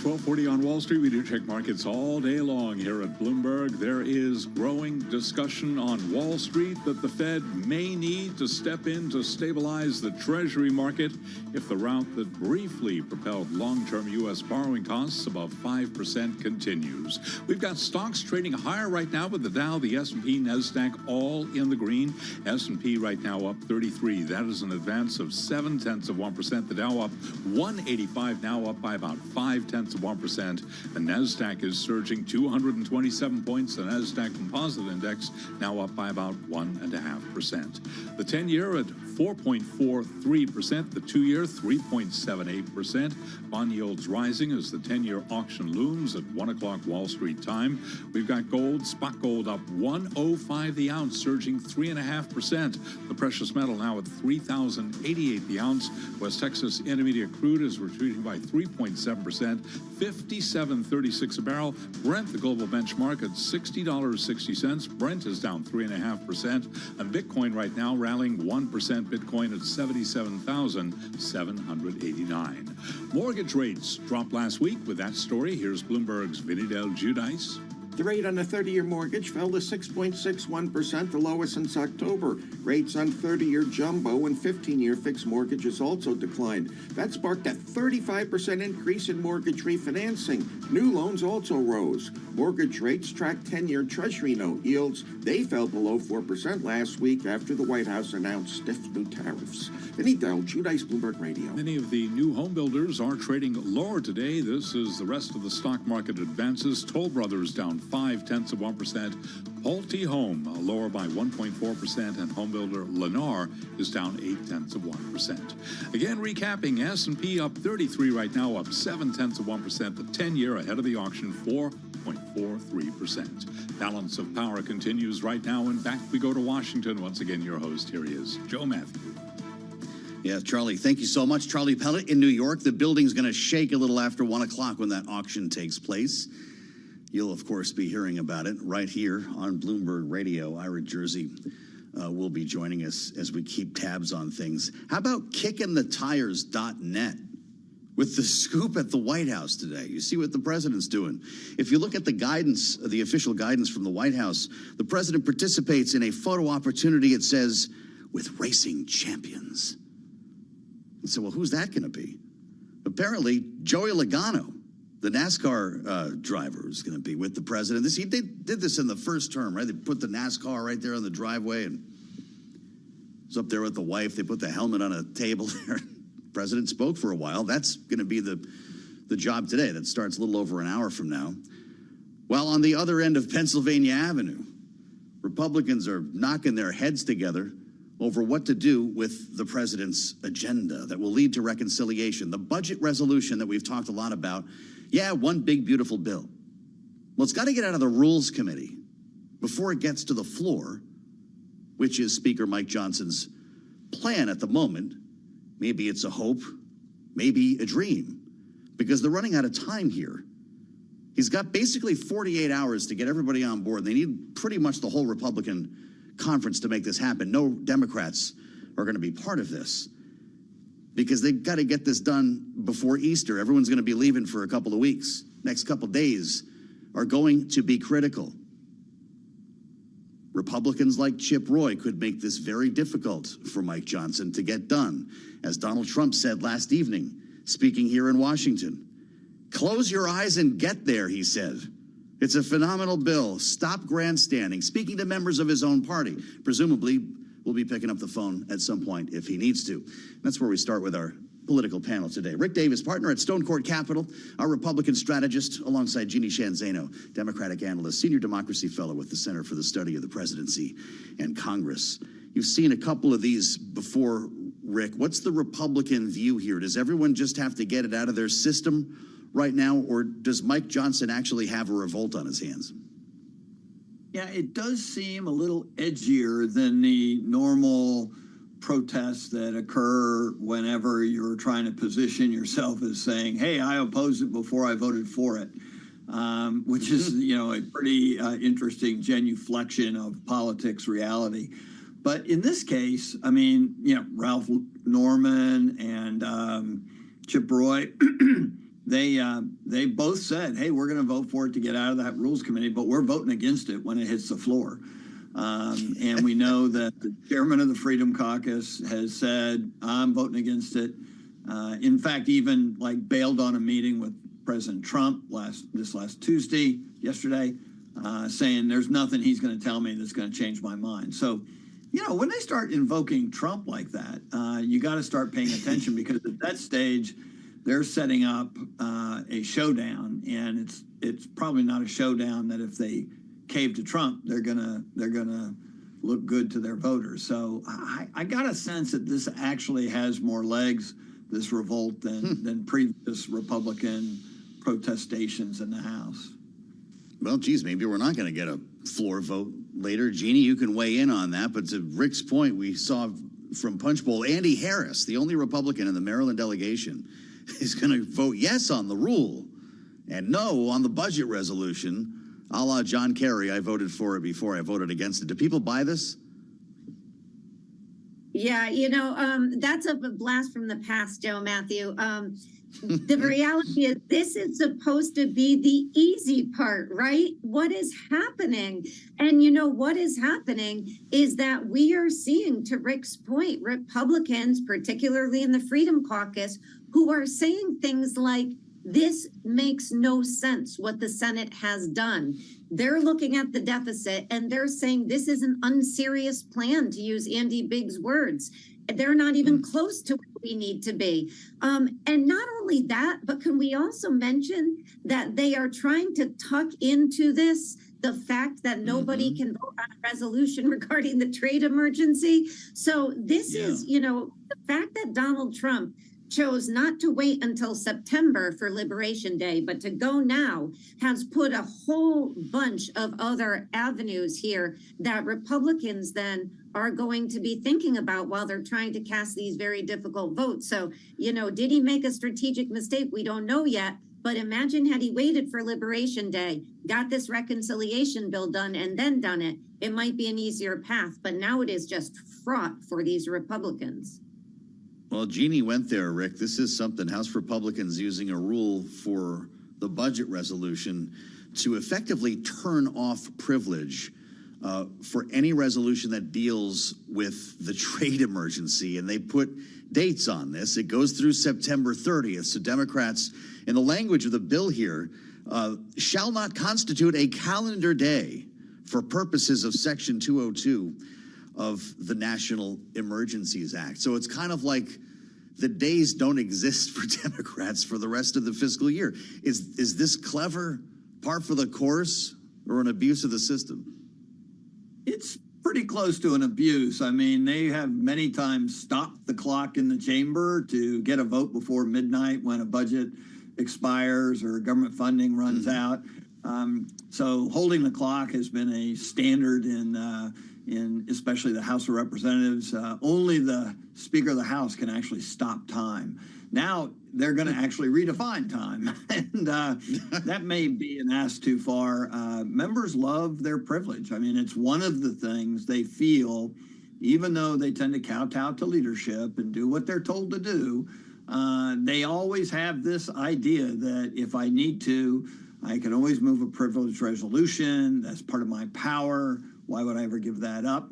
S2: 1240 on Wall Street. We do check markets all day long here at Bloomberg. There is growing discussion on Wall Street that the Fed may need to step in to stabilize the Treasury market if the route that briefly propelled long-term U.S. borrowing costs above 5% continues. We've got stocks trading higher right now with the Dow, the S&P, NASDAQ all in the green. S&P right now up 33. That is an advance of 0.7%. The Dow up 185, now up by about 0.5%. The NASDAQ is surging 227 points. The NASDAQ Composite Index now up by about 1.5%. The 10-year at 4.43%. The 2-year 3.78%. Bond yields rising as the 10-year auction looms at 1 o'clock Wall Street time. We've got gold, spot gold up 105 the ounce, surging 3.5%. The precious metal now at $3,088 the ounce. West Texas Intermediate crude is retreating by 3.7%. 57.36 a barrel. Brent, the global benchmark, at $60.60. Brent is down 3.5%. And Bitcoin right now rallying 1%. Bitcoin at 77,789. Mortgage rates dropped last week. With that story, here's Bloomberg's Vinny Del Giudice.
S3: The rate on a 30-year mortgage fell to 6.61%, the lowest since October. Rates on 30-year jumbo and 15-year fixed mortgages also declined. That sparked a 35% increase in mortgage refinancing. New loans also rose. Mortgage rates tracked 10-year Treasury note yields. They fell below 4% last week after the White House announced stiff new tariffs. Vinny Del Giudice, Bloomberg Radio.
S2: Many of the new home builders are trading lower today. This is the rest of the stock market advances. Toll Brothers down 0.5%. Pulte Home lower by 1.4%, and homebuilder Lennar is down 0.8%. Again, recapping, S&P up 33 right now, up 0.7%. The 10-year ahead of the auction, 4.43%. Balance of power continues right now. In fact, we go to Washington. Once again, your host, here he is, Joe Matthew.
S17: Yeah, Charlie, thank you so much. Charlie Pellet in New York. The building's going to shake a little after 1 o'clock when that auction takes place. You'll, of course, be hearing about it right here on Bloomberg Radio. Ira Jersey will be joining us as we keep tabs on things. How about kickingthetires.net with the scoop at the White House today? You see what the president's doing. If you look at the guidance, the official guidance from the White House, the president participates in a photo opportunity, it says, with racing champions. And so, well, who's that going to be? Apparently, Joey Logano, the NASCAR driver, is going to be with the president. He did this in the first term, right? They put the NASCAR right there on the driveway, and was up there with the wife. They put the helmet on a table there. The president spoke for a while. That's going to be the job today. That starts a little over an hour from now. While on the other end of Pennsylvania Avenue, Republicans are knocking their heads together over what to do with the president's agenda that will lead to reconciliation. The budget resolution that we've talked a lot about. Yeah, one big, beautiful bill. Well, it's got to get out of the Rules Committee before it gets to the floor, which is Speaker Mike Johnson's plan at the moment. Maybe it's a hope, maybe a dream, because they're running out of time here. He's got basically 48 hours to get everybody on board. They need pretty much the whole Republican conference to make this happen. No Democrats are going to be part of this because they've got to get this done before Easter. Everyone's going to be leaving for a couple of weeks. Next couple of days are going to be critical. Republicans like Chip Roy could make this very difficult for Mike Johnson to get done. As Donald Trump said last evening, speaking here in Washington, close your eyes and get there, he said. It's a phenomenal bill. Stop grandstanding. Speaking to members of his own party, presumably will be picking up the phone at some point if he needs to. That's where we start with our political panel today. Rick Davis, partner at Stone Court Capital, our Republican strategist, alongside Jeannie Shanzano, Democratic analyst, senior democracy fellow with the Center for the Study of the Presidency and Congress. You've seen a couple of these before, Rick. What's the Republican view here? Does everyone just have to get it out of their system right now, or does Mike Johnson actually have a revolt on his hands?
S21: Yeah, it does seem a little edgier than the normal protests that occur whenever you're trying to position yourself as saying, hey, I opposed it before I voted for it, which is, a pretty interesting genuflection of politics reality. But in this case, I mean, Ralph Norman and Chip Roy, they both said, hey, we're going to vote for it to get out of that Rules Committee, but we're voting against it when it hits the floor. And we know that the chairman of the Freedom Caucus has said, I'm voting against it. In fact, even like bailed on a meeting with President Trump this last Tuesday, yesterday, saying there's nothing he's going to tell me that's going to change my mind. So, when they start invoking Trump like that, you got to start paying attention, because at that stage, they're setting up a showdown, and it's probably not a showdown that if they cave to Trump, they're gonna look good to their voters. So I got a sense that this actually has more legs, this revolt, than previous Republican protestations in the House.
S17: Well, geez, maybe we're not going to get a floor vote later. Jeannie, you can weigh in on that. But to Rick's point, we saw from Punch Bowl, Andy Harris, the only Republican in the Maryland delegation, is going to vote yes on the rule and no on the budget resolution. A la John Kerry, I voted for it before I voted against it. Do people buy this?
S5: Yeah, that's a blast from the past, Joe Matthew. The reality is this is supposed to be the easy part, right? What is happening? And what is happening is that we are seeing, to Rick's point, Republicans, particularly in the Freedom Caucus, who are saying things like, this makes no sense what the Senate has done. They're looking at the deficit and they're saying this is an unserious plan, to use Andy Bigg's words. They're not even close to where we need to be. And not only that, but can we also mention that they are trying to tuck into this the fact that nobody can vote on a resolution regarding the trade emergency? So this is, the fact that Donald Trump chose not to wait until September for Liberation Day, but to go now, has put a whole bunch of other avenues here that Republicans then are going to be thinking about while they're trying to cast these very difficult votes. So, did he make a strategic mistake? We don't know yet. But imagine had he waited for Liberation Day, got this reconciliation bill done, and then done it, it might be an easier path. But now it is just fraught for these Republicans.
S17: Well, Jeannie went there, Rick. This is something. House Republicans using a rule for the budget resolution to effectively turn off privilege for any resolution that deals with the trade emergency. And they put dates on this. It goes through September 30th. So Democrats, in the language of the bill here, shall not constitute a calendar day for purposes of Section 202 of the National Emergencies Act. So it's kind of like the days don't exist for Democrats for the rest of the fiscal year. Is this clever, par for the course, or an abuse of the system?
S21: It's pretty close to an abuse. I mean, they have many times stopped the clock in the chamber to get a vote before midnight when a budget expires or government funding runs out. So holding the clock has been a standard in especially the House of Representatives. Only the Speaker of the House can actually stop time. Now they're going to actually redefine time, and that may be an ask too far. Members love their privilege. I mean, it's one of the things they feel, even though they tend to kowtow to leadership and do what they're told to do, they always have this idea that if I need to, I can always move a privileged resolution. That's part of my power. Why would I ever give that up?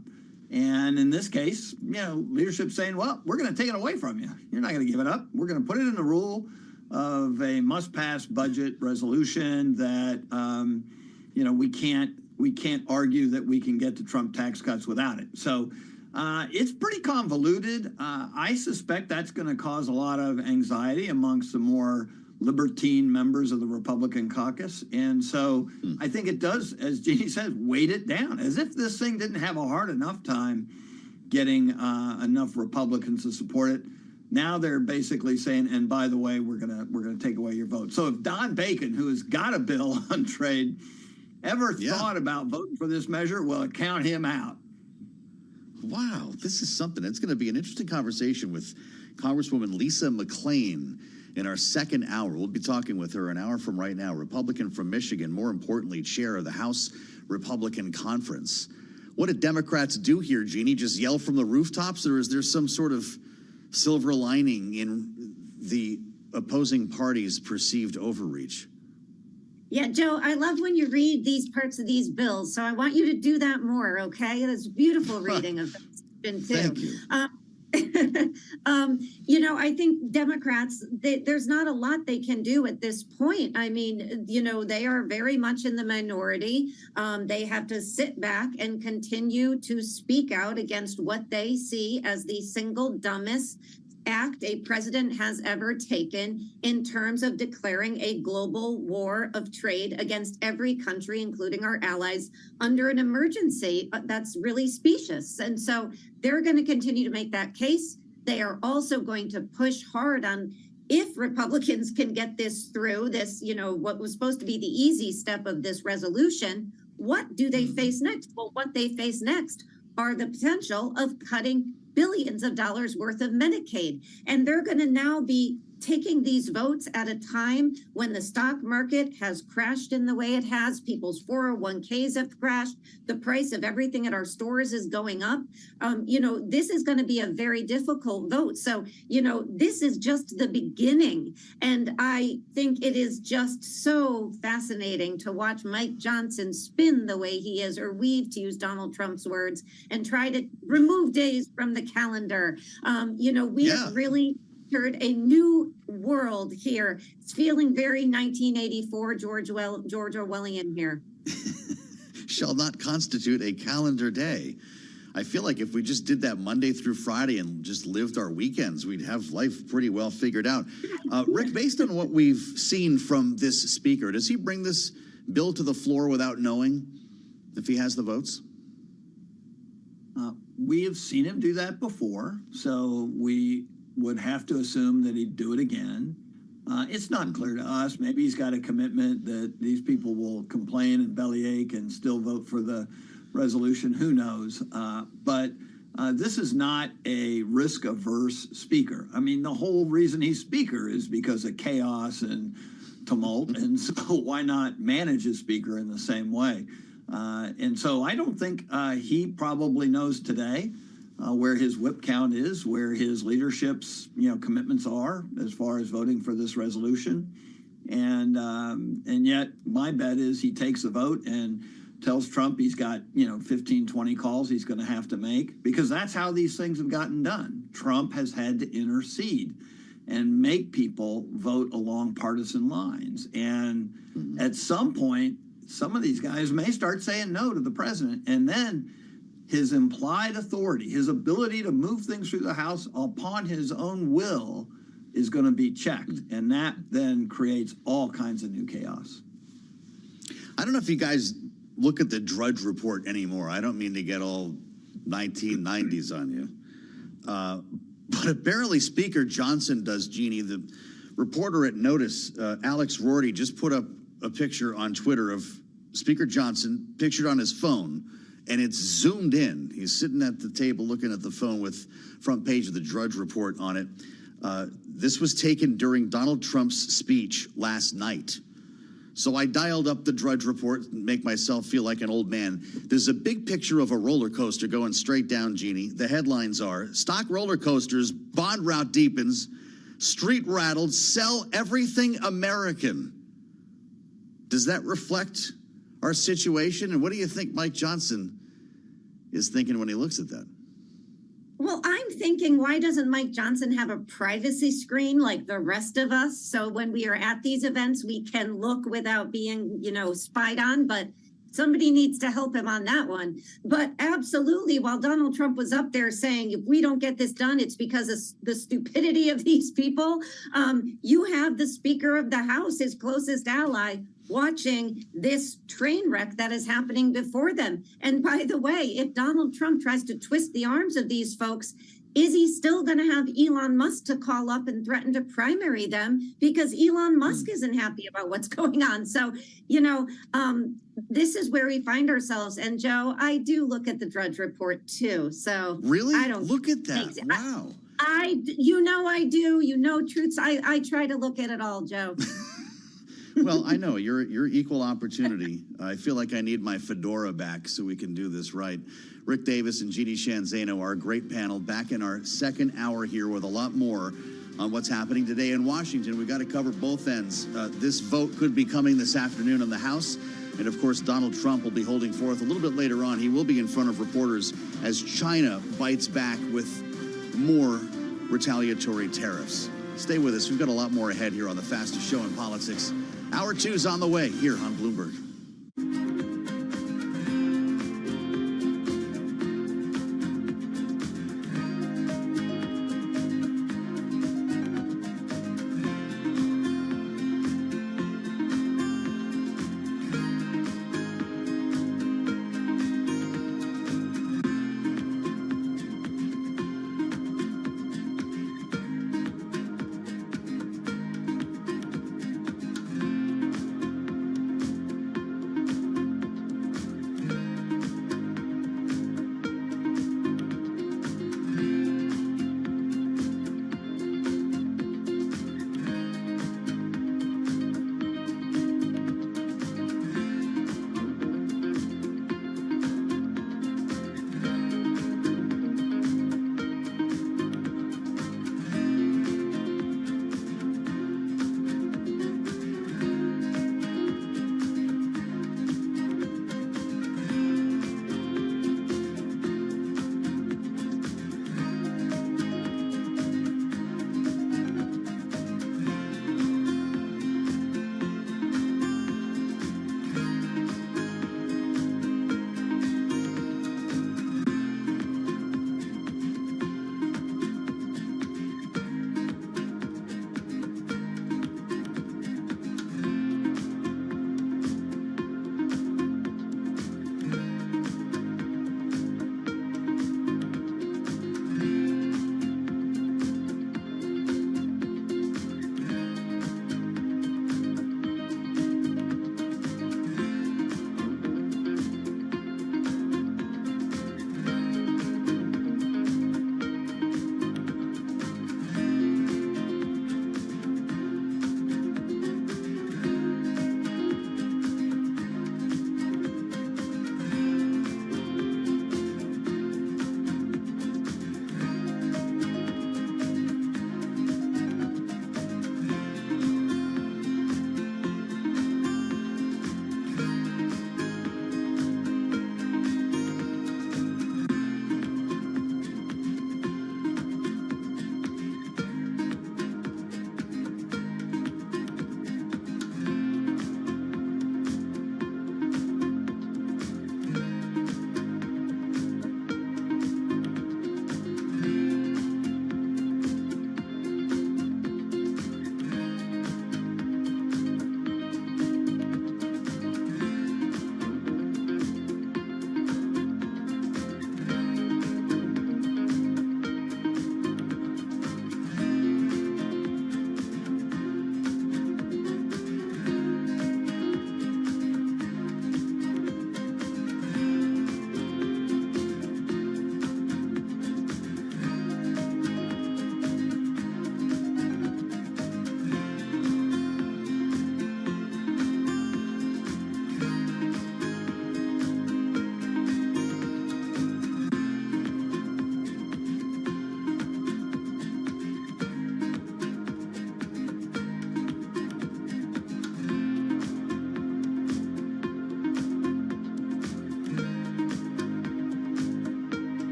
S21: And in this case, leadership's saying, well, we're going to take it away from you. You're not going to give it up. We're going to put it in the rule of a must-pass budget resolution that, we can't argue that we can get to Trump tax cuts without it. So it's pretty convoluted. I suspect that's going to cause a lot of anxiety amongst the more libertine members of the Republican caucus. And so I think it does, as Jeannie says, weight it down, as if this thing didn't have a hard enough time getting enough Republicans to support it. Now they're basically saying, and by the way, we're gonna take away your vote. So if Don Bacon, who has got a bill on trade, ever thought about voting for this measure, well, count him out.
S17: Wow, this is something. It's going to be an interesting conversation with Congresswoman Lisa McClain in our second hour. We'll be talking with her an hour from right now, Republican from Michigan, more importantly, chair of the House Republican Conference. What did Democrats do here, Jeannie? Just yell from the rooftops, or is there some sort of silver lining in the opposing parties' perceived overreach.
S5: Yeah, Joe, I love when you read these parts of these bills, so I want you to do that more, okay? It's beautiful reading of this too.
S17: Thank you.
S5: I think Democrats, there's not a lot they can do at this point. I mean, they are very much in the minority. They have to sit back and continue to speak out against what they see as the single dumbest act a president has ever taken in terms of declaring a global war of trade against every country, including our allies, under an emergency. That's really specious. And so they're going to continue to make that case. They are also going to push hard on, if Republicans can get this through, this, what was supposed to be the easy step of this resolution, what do they face next? Well, what they face next are the potential of cutting billions of dollars worth of Medicaid. And they're going to now be taking these votes at a time when the stock market has crashed in the way it has. People's 401ks have crashed. The price of everything at our stores is going up. This is going to be a very difficult vote. So, this is just the beginning. And I think it is just so fascinating to watch Mike Johnson spin the way he is, or weave, to use Donald Trump's words, and try to remove days from the calendar. We have really entered a new world here. It's feeling very 1984 George Orwellian here.
S17: Shall not constitute a calendar day. I feel like if we just did that Monday through Friday and just lived our weekends, we'd have life pretty well figured out. Rick, based on what we've seen from this speaker, does he bring this bill to the floor without knowing if he has the votes?
S21: We have seen him do that before, so we would have to assume that he'd do it again. It's not clear to us. Maybe he's got a commitment that these people will complain and bellyache and still vote for the resolution. Who knows? But this is not a risk-averse speaker. I mean, the whole reason he's speaker is because of chaos and tumult, and so why not manage a speaker in the same way? And so I don't think he probably knows today where his whip count is, where his leadership's commitments are as far as voting for this resolution, and yet my bet is he takes a vote and tells Trump he's got 15, 20 calls he's going to have to make, because that's how these things have gotten done. Trump has had to intercede and make people vote along partisan lines, and at some point, some of these guys may start saying no to the president, and then his implied authority, his ability to move things through the House upon his own will, is going to be checked. And that then creates all kinds of new chaos.
S17: I don't know if you guys look at the Drudge Report anymore. I don't mean to get all 1990s on you. But apparently Speaker Johnson does, Jeannie. The reporter at Notice, Alex Rorty, just put up a picture on Twitter of Speaker Johnson pictured on his phone, and it's zoomed in. He's sitting at the table looking at the phone with front page of the Drudge Report on it. This was taken during Donald Trump's speech last night. So I dialed up the Drudge Report and make myself feel like an old man. There's a big picture of a roller coaster going straight down, Jeannie. The headlines are, stock roller coasters, bond rout deepens, street rattled, sell everything American. Does that reflect our situation? And what do you think Mike Johnson is thinking when he looks at that?
S5: Well, I'm thinking, why doesn't Mike Johnson have a privacy screen like the rest of us? So when we are at these events, we can look without being, spied on. But somebody needs to help him on that one. But absolutely, while Donald Trump was up there saying, if we don't get this done, it's because of the stupidity of these people. You have the Speaker of the House, his closest ally, watching this train wreck that is happening before them. And by the way, if Donald Trump tries to twist the arms of these folks, is he still going to have Elon Musk to call up and threaten to primary them because Elon Musk isn't happy about what's going on? So, this is where we find ourselves. And Joe, I do look at the Drudge Report too. So
S17: really,
S5: I don't
S17: look at that. Wow.
S5: I do. Truths. I try to look at it all, Joe.
S17: Well, I know you're equal opportunity. I feel like I need my fedora back so we can do this right. Rick Davis and Jeannie Shanzano, our great panel, back in our second hour here with a lot more on what's happening today in Washington. We've got to cover both ends. This vote could be coming this afternoon in the House. And, of course, Donald Trump will be holding forth a little bit later on. He will be in front of reporters as China bites back with more retaliatory tariffs. Stay with us. We've got a lot more ahead here on the fastest show in politics. Hour 2 is on the way here on Bloomberg.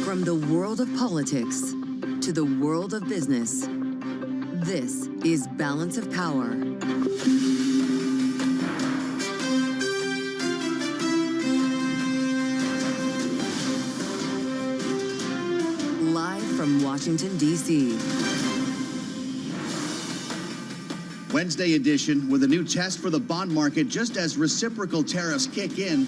S7: From the world of politics to the world of business, this is Balance of Power. Live from Washington, D.C.
S17: Wednesday edition with a new test for the bond market just as reciprocal tariffs kick in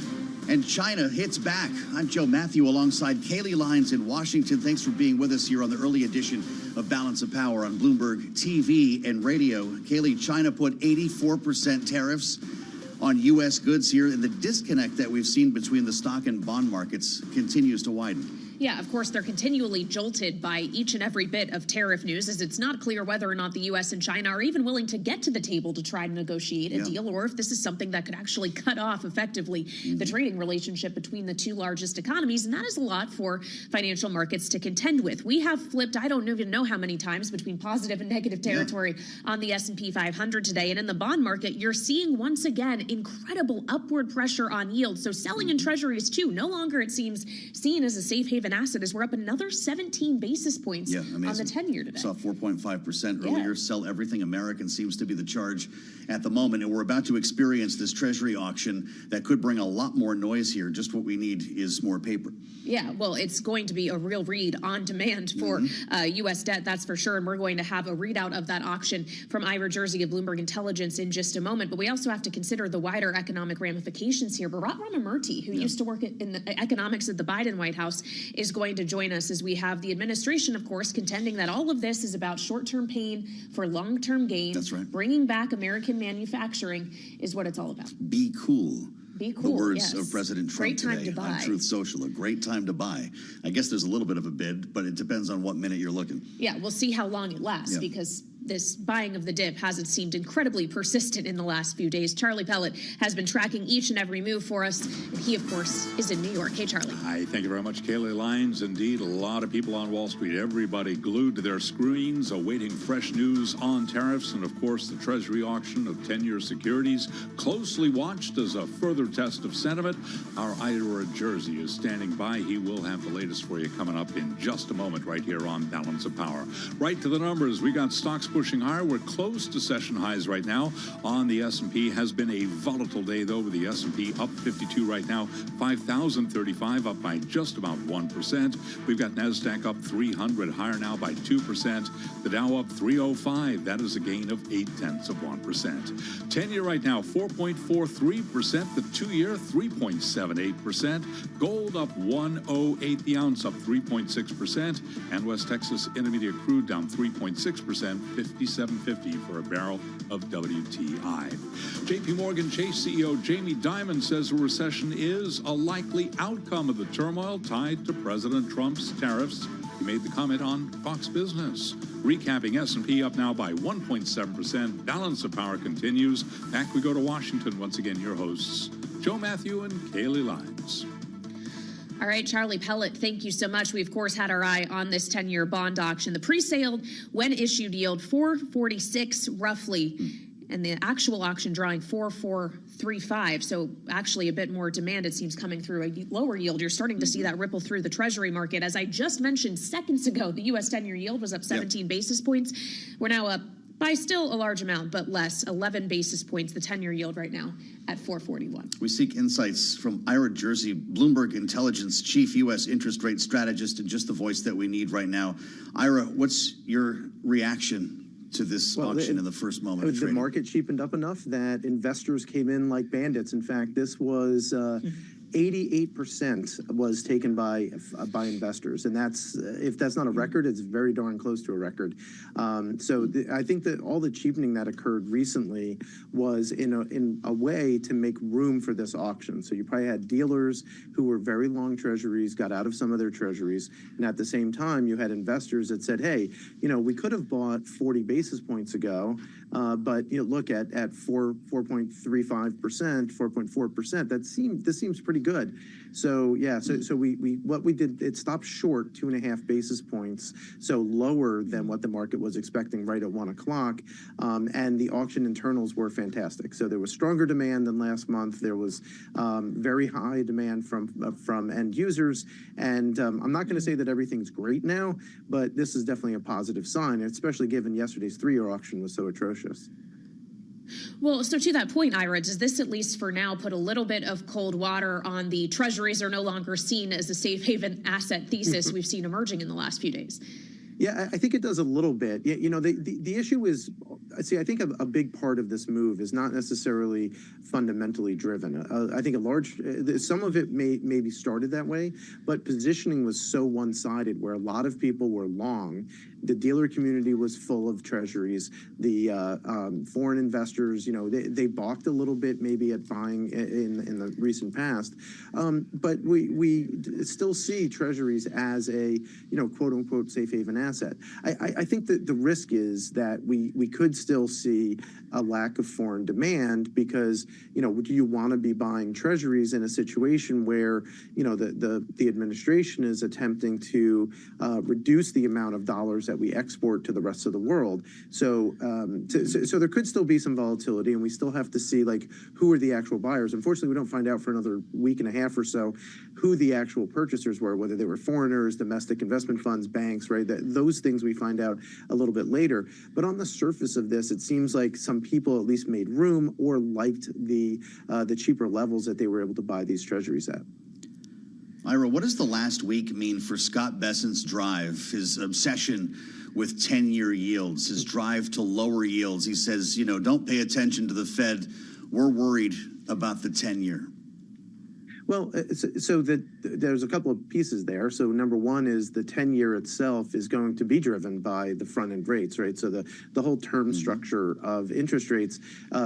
S17: and China hits back. I'm Joe Matthew alongside Kaylee Lyons in Washington. Thanks for being with us here on the early edition of Balance of Power on Bloomberg TV and radio. Kaylee, China put 84% tariffs on U.S. goods here, and the disconnect that we've seen between the stock and bond markets continues to widen.
S8: Yeah, of course, they're continually jolted by each and every bit of tariff news, as it's not clear whether or not the U.S. and China are even willing to get to the table to try to negotiate a deal, or if this is something that could actually cut off effectively the trading relationship between the two largest economies. And that is a lot for financial markets to contend with. We have flipped, I don't even know how many times, between positive and negative territory on the S&P 500 today. And in the bond market, you're seeing once again incredible upward pressure on yield. So selling in treasuries too, no longer it seems seen as a safe haven asset, as we're up another 17 basis points on the 10-year today.
S17: Saw 4.5% earlier. Sell everything American seems to be the charge at the moment. And we're about to experience this treasury auction that could bring a lot more noise here. Just what we need is more paper.
S8: Yeah, well, it's going to be a real read on demand for U.S. debt, that's for sure. And we're going to have a readout of that auction from Ira Jersey of Bloomberg Intelligence in just a moment. But we also have to consider the wider economic ramifications here. Bharat Ramamurthy, who used to work in the economics at the Biden White House, is going to join us as we have the administration, of course, contending that all of this is about short-term pain for long-term gain.
S17: That's right.
S8: Bringing back American manufacturing is what it's all about.
S17: Be cool.
S8: Be cool.
S17: The words of President Trump
S8: Great time
S17: today
S8: to buy.
S17: on Truth Social. A great time to buy. I guess there's a little bit of a bid, but it depends on what minute you're looking.
S8: Yeah, we'll see how long it lasts because this buying of the dip hasn't seemed incredibly persistent in the last few days. Charlie Pellet has been tracking each and every move for us. And he, of course, is in New York. Hey, Charlie.
S2: Hi, thank you very much, Kaylee Lyons. Indeed, a lot of people on Wall Street, everybody glued to their screens, awaiting fresh news on tariffs. And, of course, the Treasury auction of 10-year securities, closely watched as a further test of sentiment. Our Ira Jersey is standing by. He will have the latest for you coming up in just a moment right here on Balance of Power. Right to the numbers. We got stocks pushing higher. We're close to session highs right now on the S&P. Has been a volatile day, though, with the S&P up 52 right now, 5,035, up by just about 1%. We've got NASDAQ up 300, higher now by 2%. The Dow up 305. That is a gain of 0.8%. 10-year right now, 4.43%. The 2-year, 3.78%. Gold up 108 the ounce, up 3.6%. And West Texas Intermediate crude down 3.6%, 57.50 for a barrel of WTI. JP Morgan Chase CEO Jamie Dimon says a recession is a likely outcome of the turmoil tied to President Trump's tariffs. He made the comment on Fox Business. Recapping, S&P up now by 1.7%. Balance of Power continues. Back we go to Washington. Once again, your hosts, Joe Matthew and Kaylee Lyons.
S8: All right, Charlie Pellet, thank you so much. We, of course, had our eye on this 10-year bond auction. The pre-sale, when issued, yield 4.46 roughly, and the actual auction drawing 4.435. So actually a bit more demand, it seems, coming through a lower yield. You're starting to see that ripple through the Treasury market. As I just mentioned seconds ago, the U.S. 10-year yield was up 17 basis points. We're now up by still a large amount, but less, 11 basis points, the 10-year yield right now at 4.41.
S17: We seek insights from Ira Jersey, Bloomberg Intelligence Chief U.S. Interest Rate Strategist, and just the voice that we need right now. Ira, what's your reaction to this auction in the first moment of
S22: the
S17: trading?
S22: market cheapened up enough that investors came in like bandits. In fact, this was 88% was taken by investors, and that's if that's not a record, it's very darn close to a record. I think that all the cheapening that occurred recently was in a way to make room for this auction. So you probably had dealers who were very long treasuries got out of some of their treasuries, and at the same time you had investors that said, hey, we could have bought 40 basis points ago, but look at 4.35%, 4.4%. This seems pretty good. So what we did, it stopped short 2.5 basis points, so lower than what the market was expecting right at 1 o'clock. And the auction internals were fantastic. So there was stronger demand than last month. There was very high demand from end users. And I'm not going to say that everything's great now, but this is definitely a positive sign, especially given yesterday's 3-year auction was so atrocious.
S8: Well, so to that point, Ira, does this at least for now put a little bit of cold water on the treasuries are no longer seen as a safe haven asset thesis we've seen emerging in the last few days?
S22: Yeah, I think it does a little bit. The issue is see, I think a big part of this move is not necessarily fundamentally driven. I think some of it maybe started that way, but positioning was so one-sided where a lot of people were long. The dealer community was full of treasuries. The foreign investors, they balked a little bit maybe at buying in the recent past. But we still see treasuries as a, quote unquote, safe haven asset. I think that the risk is that we could still see a lack of foreign demand because, do you want to be buying treasuries in a situation where, the administration is attempting to reduce the amount of dollars that we export to the rest of the world. So there could still be some volatility, and we still have to see who are the actual buyers. Unfortunately, we don't find out for another week and a half or so who the actual purchasers were, whether they were foreigners, domestic investment funds, banks, right? Those things we find out a little bit later. But on the surface of this, it seems like some people at least made room or liked the cheaper levels that they were able to buy these treasuries at.
S17: Ira, what does the last week mean for Scott Bessent's drive, his obsession with 10-year yields, his drive to lower yields? He says, don't pay attention to the Fed. We're worried about the 10-year.
S22: Well, so there's a couple of pieces there. So number one is the 10-year itself is going to be driven by the front-end rates, right? So the whole term structure of interest rates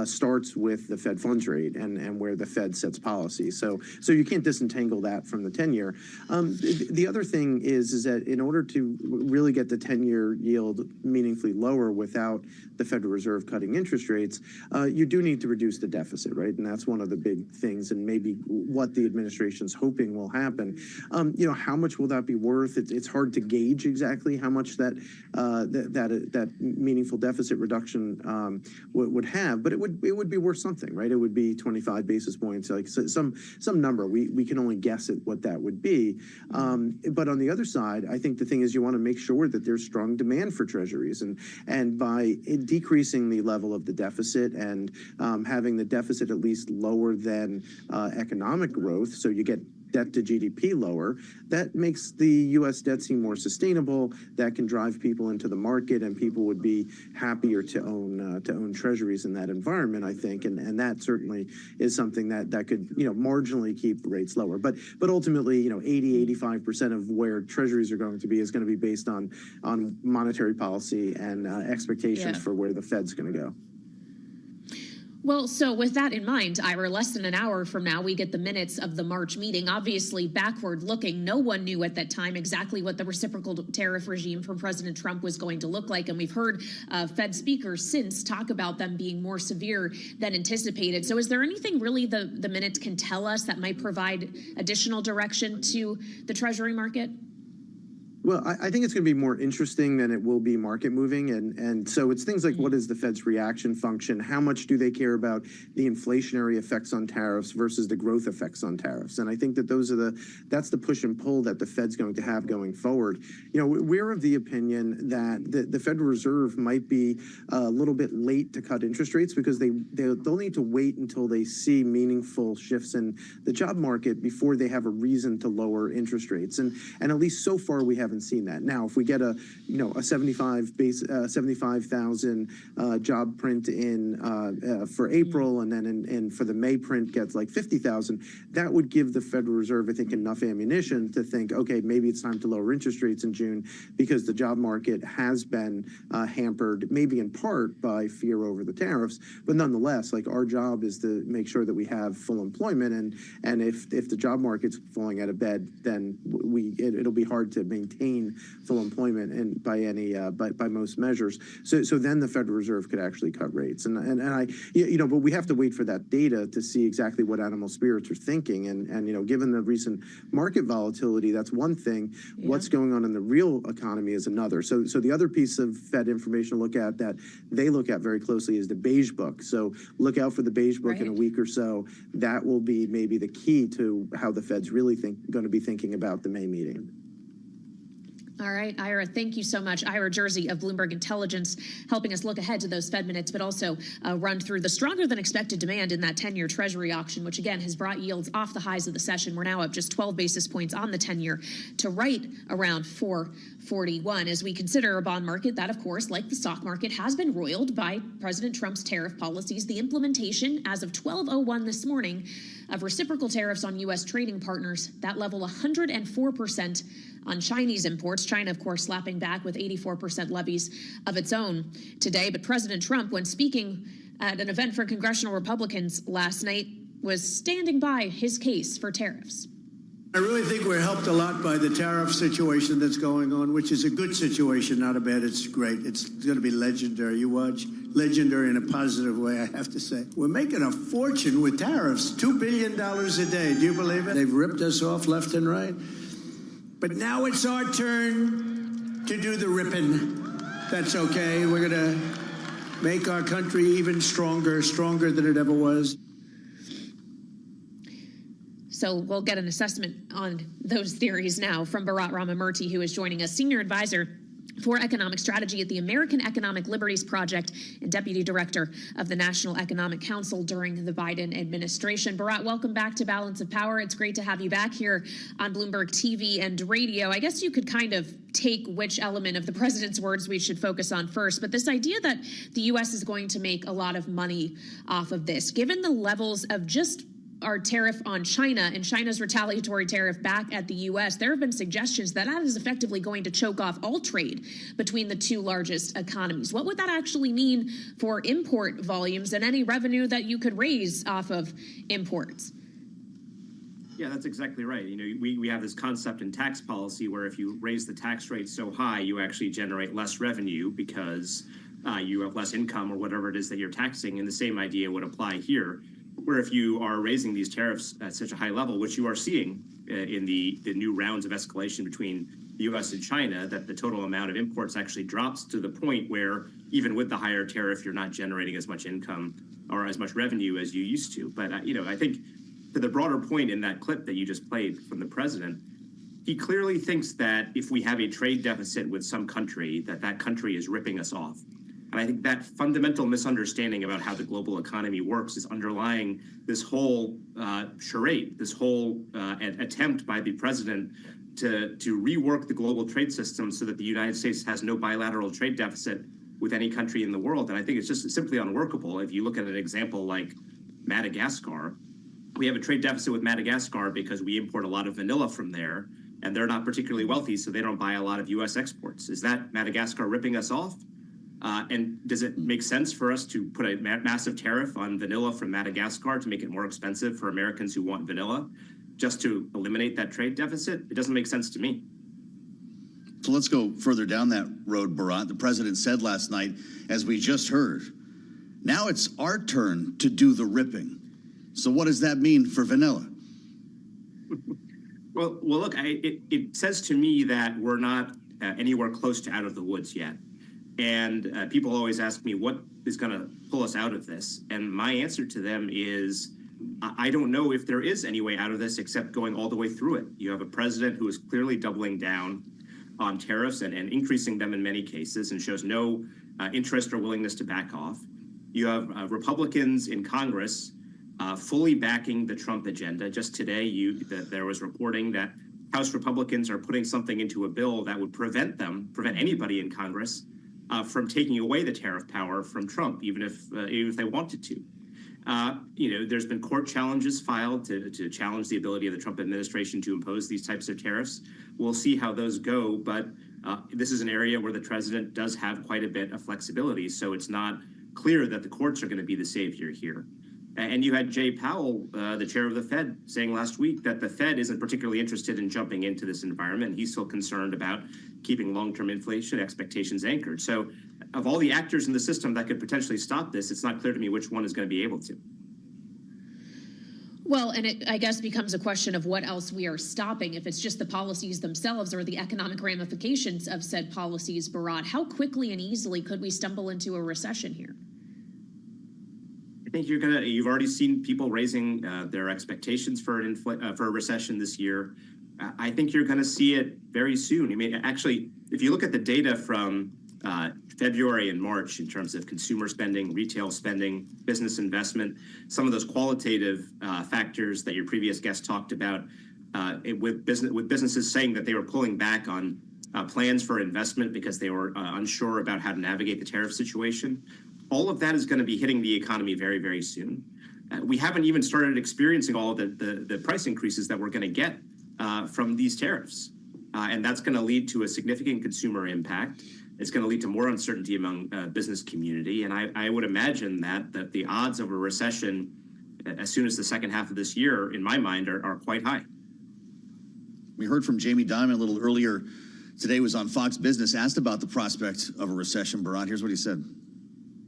S22: starts with the Fed funds rate and where the Fed sets policy. So you can't disentangle that from the 10-year. The other thing is that in order to really get the 10-year yield meaningfully lower without the Federal Reserve cutting interest rates, you do need to reduce the deficit, right? And that's one of the big things, and maybe what the administration's hoping will happen. How much will that be worth? It's hard to gauge exactly how much that meaningful deficit reduction would have, but it would be worth something, right? It would be 25 basis points, some number. We can only guess at what that would be. But on the other side, I think the thing is you want to make sure that there's strong demand for treasuries, and by decreasing the level of the deficit and having the deficit at least lower than economic growth, so you get debt to GDP lower, that makes the U.S. debt seem more sustainable. That can drive people into the market, and people would be happier to own treasuries in that environment, I think, and that certainly is something that could marginally keep rates lower. But ultimately, 80-85% of where treasuries are going to be is going to be based on monetary policy and expectations for where the Fed's going to go.
S8: Well, so with that in mind, Ira, less than an hour from now, we get the minutes of the March meeting. Obviously, backward looking, no one knew at that time exactly what the reciprocal tariff regime from President Trump was going to look like. And we've heard Fed speakers since talk about them being more severe than anticipated. So is there anything really the minutes can tell us that might provide additional direction to the Treasury market?
S22: Well, I think it's going to be more interesting than it will be market moving. And so it's things like, what is the Fed's reaction function? How much do they care about the inflationary effects on tariffs versus the growth effects on tariffs? And I think that that's the push and pull that the Fed's going to have going forward. We're of the opinion that the Federal Reserve might be a little bit late to cut interest rates because they'll need to wait until they see meaningful shifts in the job market before they have a reason to lower interest rates. And at least so far, we haven't seen that. Now, if we get a 75,000 job print in for April, and then for the May print gets like 50,000, that would give the Federal Reserve, I think, enough ammunition to think, okay, maybe it's time to lower interest rates in June because the job market has been hampered, maybe in part by fear over the tariffs, but nonetheless, our job is to make sure that we have full employment, and if the job market's falling out of bed, then it'll be hard to maintain full employment and by most measures. So then the Federal Reserve could actually cut rates, but we have to wait for that data to see exactly what animal spirits are thinking, and given the recent market volatility, that's one thing. Yeah. What's going on in the real economy is another. So the other piece of Fed information to look at that they look at very closely is the beige book. So look out for the beige book in a week or so. That will be maybe the key to how the Fed's really going to be thinking about the May meeting.
S8: All right, Ira, thank you so much. Ira Jersey of Bloomberg Intelligence helping us look ahead to those Fed minutes, but also run through the stronger than expected demand in that 10-year Treasury auction, which again has brought yields off the highs of the session. We're now up just 12 basis points on the 10-year to right around 441. As we consider a bond market that, of course, like the stock market, has been roiled by President Trump's tariff policies. The implementation as of 12:01 this morning of reciprocal tariffs on U.S. trading partners, that level 104% on Chinese imports. China, of course, slapping back with 84% levies of its own today. But President Trump, when speaking at an event for congressional Republicans last night, was standing by his case for tariffs.
S18: I really think we're helped a lot by the tariff situation that's going on, which is a good situation, not a bad. It's great. It's going to be legendary. You watch. Legendary in a positive way, I have to say. We're making a fortune with tariffs, $2 billion a day. Do you believe it? They've ripped us off left and right. But now it's our turn to do the ripping. That's okay. We're going to make our country even stronger than it ever was.
S8: So we'll get an assessment on those theories now from Bharat Ramamurthy, who is joining us, senior advisor for economic strategy at the American Economic Liberties Project and deputy director of the National Economic Council during the Biden administration. Bharat, welcome back to Balance of Power. It's great to have you back here on Bloomberg TV and radio. I guess you could kind of take which element of the president's words we should focus on first, but this idea that the U.S. is going to make a lot of money off of this, given the levels of just our tariff on China and China's retaliatory tariff back at the U.S., there have been suggestions that that is effectively going to choke off all trade between the two largest economies. What would that actually mean for import volumes and any revenue that you could raise off of imports?
S4: Yeah, that's exactly right. You know, we have this concept in tax policy where if you raise the tax rate so high, you actually generate less revenue because you have less income or whatever it is that you're taxing. And the same idea would apply here, where if you are raising these tariffs at such a high level, which you are seeing in the new rounds of escalation between the U.S. and China, that the total amount of imports actually drops to the point where even with the higher tariff, you're not generating as much income or as much revenue as you used to. But, you know, I think to the broader point in that clip that you just played from the president, he clearly thinks that if we have a trade deficit with some country, that country is ripping us off. And I think that fundamental misunderstanding about how the global economy works is underlying this whole charade, this whole attempt by the president to rework the global trade system so that the United States has no bilateral trade deficit with any country in the world. And I think it's just simply unworkable. If you look at an example like Madagascar, we have a trade deficit with Madagascar because we import a lot of vanilla from there, and they're not particularly wealthy, so they don't buy a lot of U.S. exports. Is that Madagascar ripping us off? And does it make sense for us to put a massive tariff on vanilla from Madagascar to make it more expensive for Americans who want vanilla just to eliminate that trade deficit? It doesn't make sense to me.
S17: So let's go further down that road, Bharat. The president said last night, as we just heard, now it's our turn to do the ripping. So what does that mean for vanilla?
S4: Well, look, it says to me that we're not anywhere close to out of the woods yet. And people always ask me, what is going to pull us out of this? And my answer to them is, I don't know if there is any way out of this except going all the way through it. You have a president who is clearly doubling down on tariffs and increasing them in many cases and shows no interest or willingness to back off. You have Republicans in Congress fully backing the Trump agenda. Just today, there was reporting that House Republicans are putting something into a bill that would prevent anybody in Congress from taking away the tariff power from Trump, even if they wanted to. You know, there's been court challenges filed to challenge the ability of the Trump administration to impose these types of tariffs. We'll see how those go, but this is an area where the president does have quite a bit of flexibility, so it's not clear that the courts are going to be the savior here. And you had Jay Powell, the chair of the Fed, saying last week that the Fed isn't particularly interested in jumping into this environment. He's still concerned about keeping long-term inflation expectations anchored. So of all the actors in the system that could potentially stop this, it's not clear to me which one is going to be able to.
S8: Well, and it, I guess, becomes a question of what else we are stopping, if it's just the policies themselves or the economic ramifications of said policies, Bharat. How quickly and easily could we stumble into a recession here?
S4: I think you've already seen people raising their expectations for a recession this year. I think you're going to see it very soon. I mean, actually, if you look at the data from February and March in terms of consumer spending, retail spending, business investment, some of those qualitative factors that your previous guest talked about, with businesses saying that they were pulling back on plans for investment because they were unsure about how to navigate the tariff situation. All of that is going to be hitting the economy very, very soon. We haven't even started experiencing all of the price increases that we're going to get from these tariffs. And that's going to lead to a significant consumer impact. It's going to lead to more uncertainty among business community. And I would imagine that the odds of a recession as soon as the second half of this year, in my mind, are quite high.
S17: We heard from Jamie Dimon a little earlier today, was on Fox Business, asked about the prospect of a recession, Bharat. Here's what he said.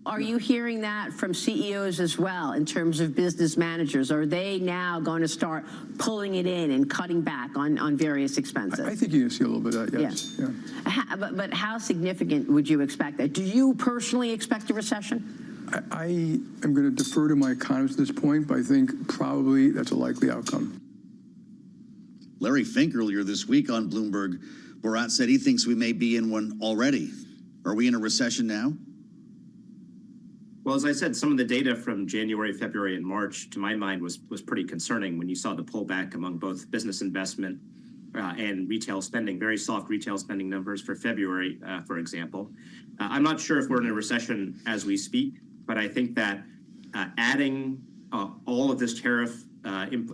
S1: Are you hearing that from CEOs as well in terms of business managers? Are they now going to start pulling it in and cutting back on various expenses?
S6: I think you see a little bit of that, yes. Yeah.
S1: But how significant would you expect that? Do you personally expect a recession?
S6: I am going to defer to my economists at this point, but I think probably that's a likely outcome.
S17: Larry Fink earlier this week on Bloomberg, Bharat said he thinks we may be in one already. Are we in a recession now?
S4: Well, as I said, some of the data from January, February, and March, to my mind, was pretty concerning when you saw the pullback among both business investment and retail spending, very soft retail spending numbers for February, for example. I'm not sure if we're in a recession as we speak, but I think that adding all of this tariff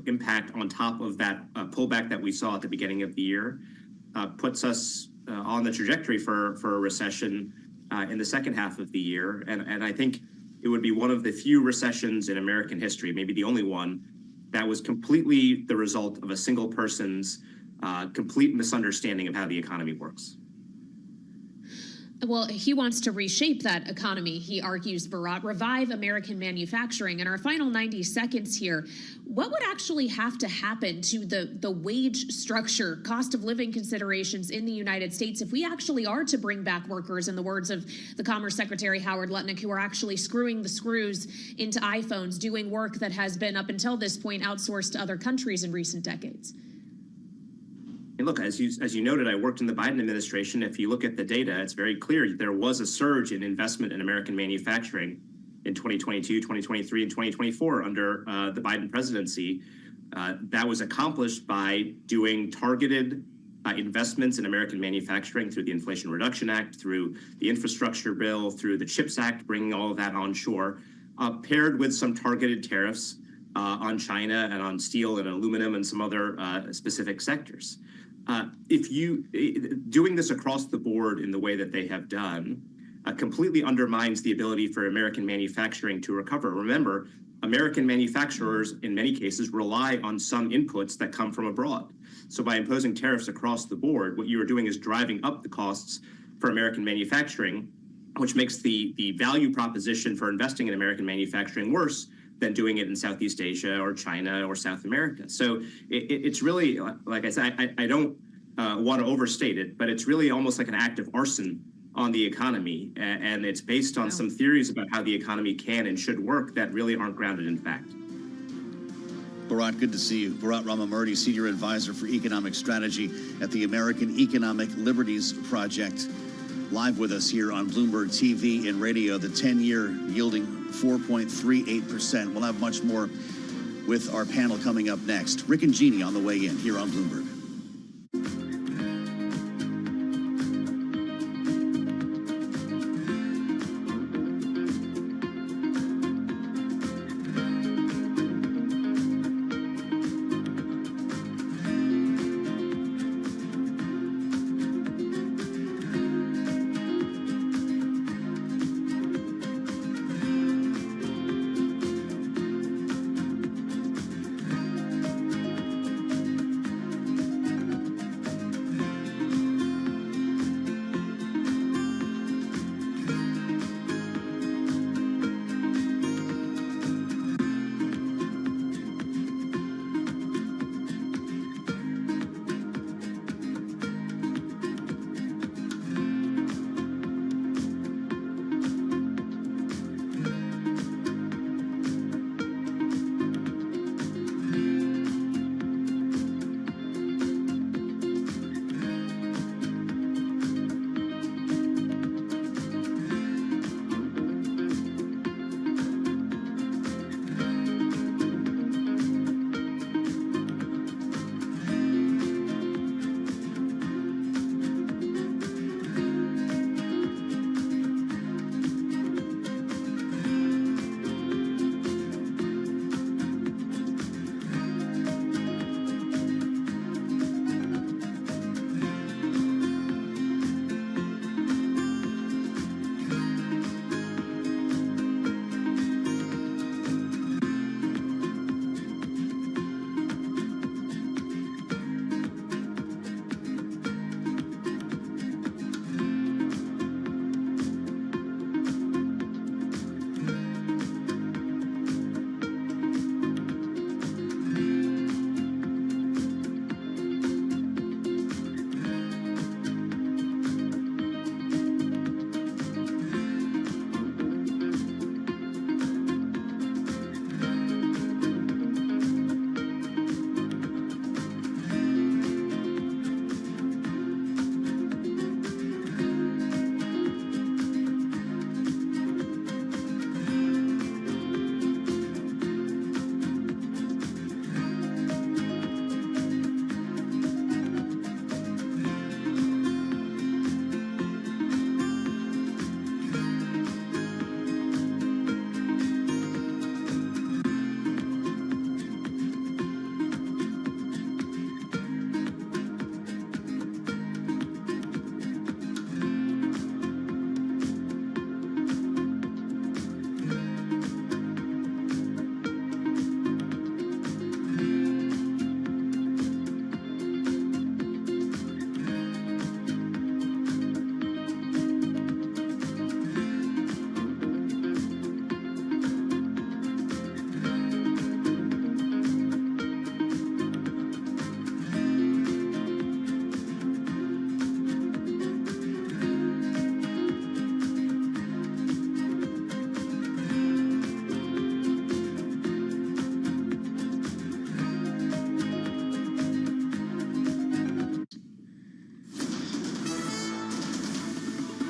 S4: impact on top of that pullback that we saw at the beginning of the year puts us on the trajectory for a recession in the second half of the year. And I think it would be one of the few recessions in American history, maybe the only one, that was completely the result of a single person's complete misunderstanding of how the economy works.
S8: Well, he wants to reshape that economy, he argues, Bharat, revive American manufacturing. In our final 90 seconds here, what would actually have to happen to the wage structure, cost of living considerations in the United States if we actually are to bring back workers, in the words of the Commerce Secretary Howard Lutnick, who are actually screwing the screws into iPhones, doing work that has been, up until this point, outsourced to other countries in recent decades?
S4: And look, as you noted, I worked in the Biden administration. If you look at the data, it's very clear there was a surge in investment in American manufacturing in 2022, 2023, and 2024 under the Biden presidency. That was accomplished by doing targeted investments in American manufacturing through the Inflation Reduction Act, through the infrastructure bill, through the CHIPS Act, bringing all of that onshore, paired with some targeted tariffs on China and on steel and aluminum and some other specific sectors. Doing this across the board in the way that they have done completely undermines the ability for American manufacturing to recover. Remember, American manufacturers, in many cases, rely on some inputs that come from abroad. So by imposing tariffs across the board, what you are doing is driving up the costs for American manufacturing, which makes the value proposition for investing in American manufacturing worse than doing it in Southeast Asia or China or South America. So it's really, like I said, I don't want to overstate it, but it's really almost like an act of arson on the economy. And it's based on some theories about how the economy can and should work that really aren't grounded in fact.
S17: Bharat, good to see you. Bharat Ramamurthy, Senior Advisor for Economic Strategy at the American Economic Liberties Project, live with us here on Bloomberg TV and radio, the 10-year yielding 4.38%. We'll have much more with our panel coming up next. Rick and Jeannie on the way in here on Bloomberg.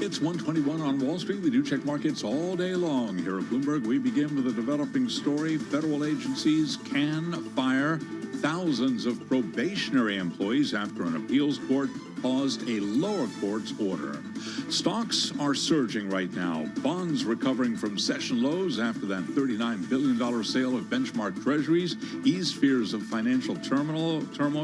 S2: It's 121 on Wall Street. We do check markets all day long. Here at Bloomberg, we begin with a developing story. Federal agencies can fire thousands of probationary employees after an appeals court paused a lower court's order. Stocks are surging right now. Bonds recovering from session lows after that $39 billion sale of benchmark treasuries eased fears of financial turmoil.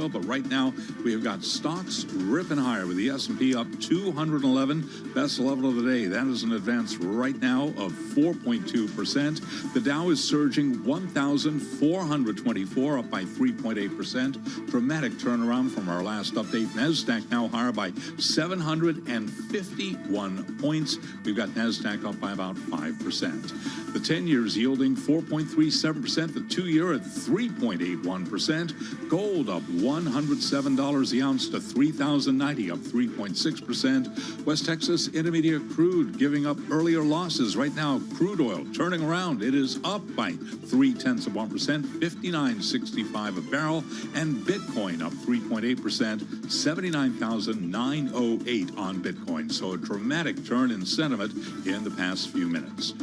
S2: But right now, we have got stocks ripping higher with the S&P up 211, best level of the day. That is an advance right now of 4.2%. The Dow is surging 1,424, up by 3.8%. Dramatic turnaround from our last update. NASDAQ now higher by 751 points. We've got NASDAQ up by about 5%. The 10 years yielding 4.37%. The 2-year at 3.81%. Gold up $107 the ounce to $3,090, up 3.6%. West Texas Intermediate crude giving up earlier losses. Right now, crude oil turning around. It is up by 0.3%, 59.65 a barrel. And Bitcoin up 3.8%, 79,908 on Bitcoin. So a dramatic turn in sentiment in the past few minutes.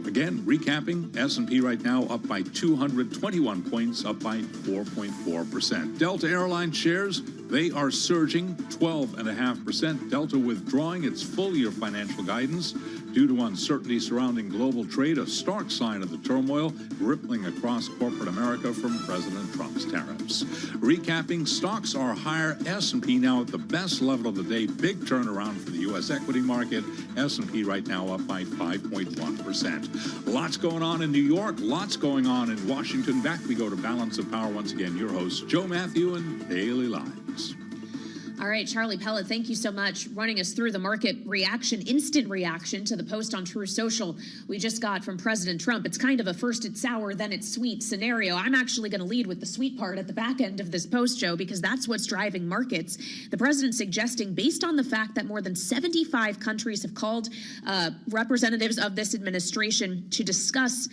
S2: Again, recapping, S&P right now up by 221 points, up by 4.4%. Delta Airlines shares, they are surging 12.5%. Delta withdrawing its full-year financial guidance due to uncertainty surrounding global trade, a stark sign of the turmoil rippling across corporate America from President Trump's tariffs. Recapping, stocks are higher. S&P now at the best level of the day. Big turnaround for the U.S. equity market. S&P right now up by 5.1%. Lots going on in New York. Lots going on in Washington. Back we go to Balance of Power once again. Your hosts, Joe Matthew and Daily Lives.
S8: All right, Charlie Pellet, thank you so much running us through the market reaction, instant reaction to the post on True Social we just got from President Trump. It's kind of a first it's sour, then it's sweet scenario. I'm actually going to lead with the sweet part at the back end of this post, Joe, because that's what's driving markets. The president suggesting, based on the fact that more than 75 countries have called representatives of this administration to discuss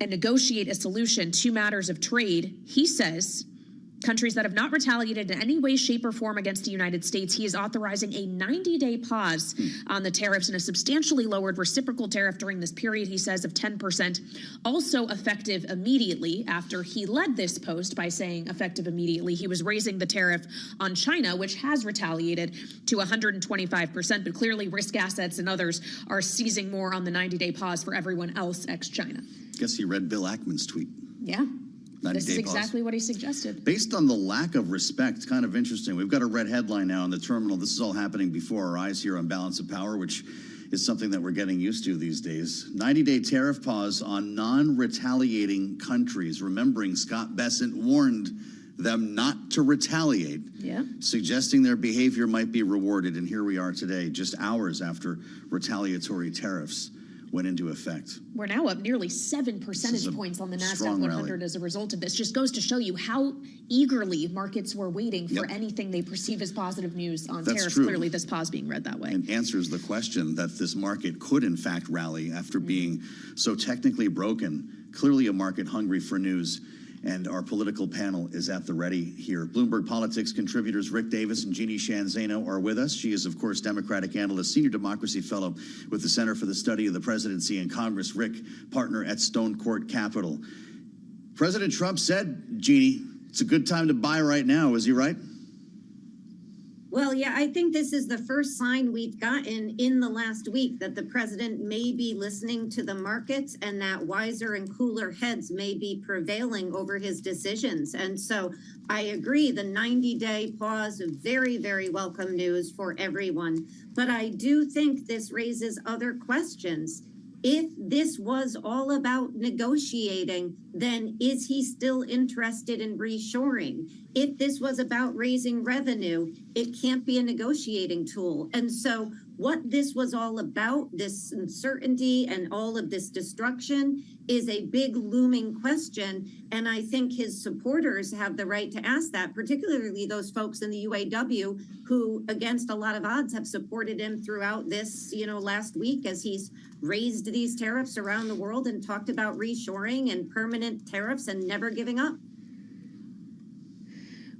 S8: and negotiate a solution to matters of trade, he says countries that have not retaliated in any way, shape, or form against the United States, he is authorizing a 90-day pause on the tariffs and a substantially lowered reciprocal tariff during this period, he says, of 10%, also effective immediately. After he led this post by saying effective immediately, he was raising the tariff on China, which has retaliated to 125%, but clearly risk assets and others are seizing more on the 90-day pause for everyone else ex-China.
S17: Guess he read Bill Ackman's tweet.
S8: Yeah. This is exactly what he suggested.
S17: Based on the lack of respect, kind of interesting. We've got a red headline now in the terminal. This is all happening before our eyes here on Balance of Power, which is something that we're getting used to these days. 90-day tariff pause on non-retaliating countries. Remembering Scott Bessent warned them not to retaliate, suggesting their behavior might be rewarded. And here we are today, just hours after retaliatory tariffs went into effect.
S8: We're now up nearly 7 percentage points on the NASDAQ 100 as a result of this. Just goes to show you how eagerly markets were waiting for anything they perceive as positive news on tariffs.
S17: True.
S8: Clearly, this pause being read that way.
S17: And answers the question that this market could, in fact, rally after being so technically broken. Clearly a market hungry for news. And our political panel is at the ready here. Bloomberg Politics contributors Rick Davis and Jeannie Shanzano are with us. She is, of course, Democratic analyst, senior democracy fellow with the Center for the Study of the Presidency and Congress. Rick, partner at Stone Court Capital. President Trump said, Jeannie, it's a good time to buy right now. Is he right?
S5: Well, yeah, I think this is the first sign we've gotten in the last week that the president may be listening to the markets and that wiser and cooler heads may be prevailing over his decisions. And so I agree, the 90-day pause, very, very welcome news for everyone. But I do think this raises other questions. If this was all about negotiating, then is he still interested in reshoring? If this was about raising revenue, it can't be a negotiating tool. And so what this was all about, this uncertainty and all of this destruction, is a big looming question. And I think his supporters have the right to ask that, particularly those folks in the UAW who, against a lot of odds, have supported him throughout this, last week as he's raised these tariffs around the world and talked about reshoring and permanent tariffs and never giving up.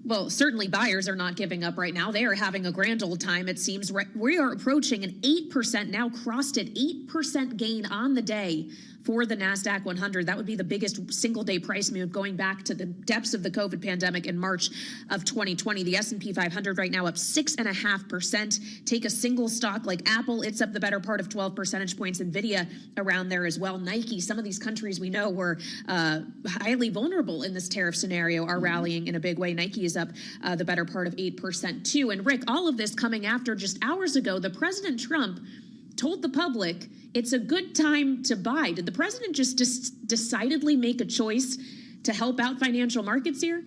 S8: Well, certainly buyers are not giving up right now. They are having a grand old time, it seems. We are approaching an 8%, now crossed an 8% gain on the day for the NASDAQ 100. That would be the biggest single-day price move going back to the depths of the COVID pandemic in March of 2020. The S&P 500 right now up 6.5%. Take a single stock like Apple, it's up the better part of 12 percentage points. NVIDIA around there as well. Nike, some of these countries we know were highly vulnerable in this tariff scenario are rallying in a big way. Nike is up the better part of 8% too. And Rick, all of this coming after just hours ago, the President Trump told the public it's a good time to buy. Did the president just decidedly make a choice to help out financial markets here?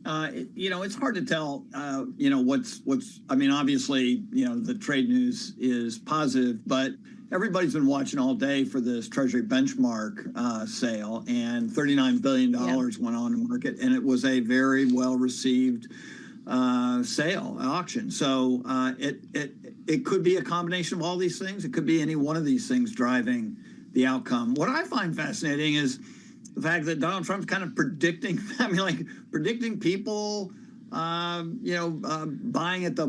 S21: It's hard to tell, I mean, obviously, the trade news is positive, but everybody's been watching all day for this Treasury benchmark sale, and $39 billion went on the market, and it was a very well-received auction. So it could be a combination of all these things. It could be any one of these things driving the outcome. What I find fascinating is the fact that Donald Trump's kind of predicting people, buying at the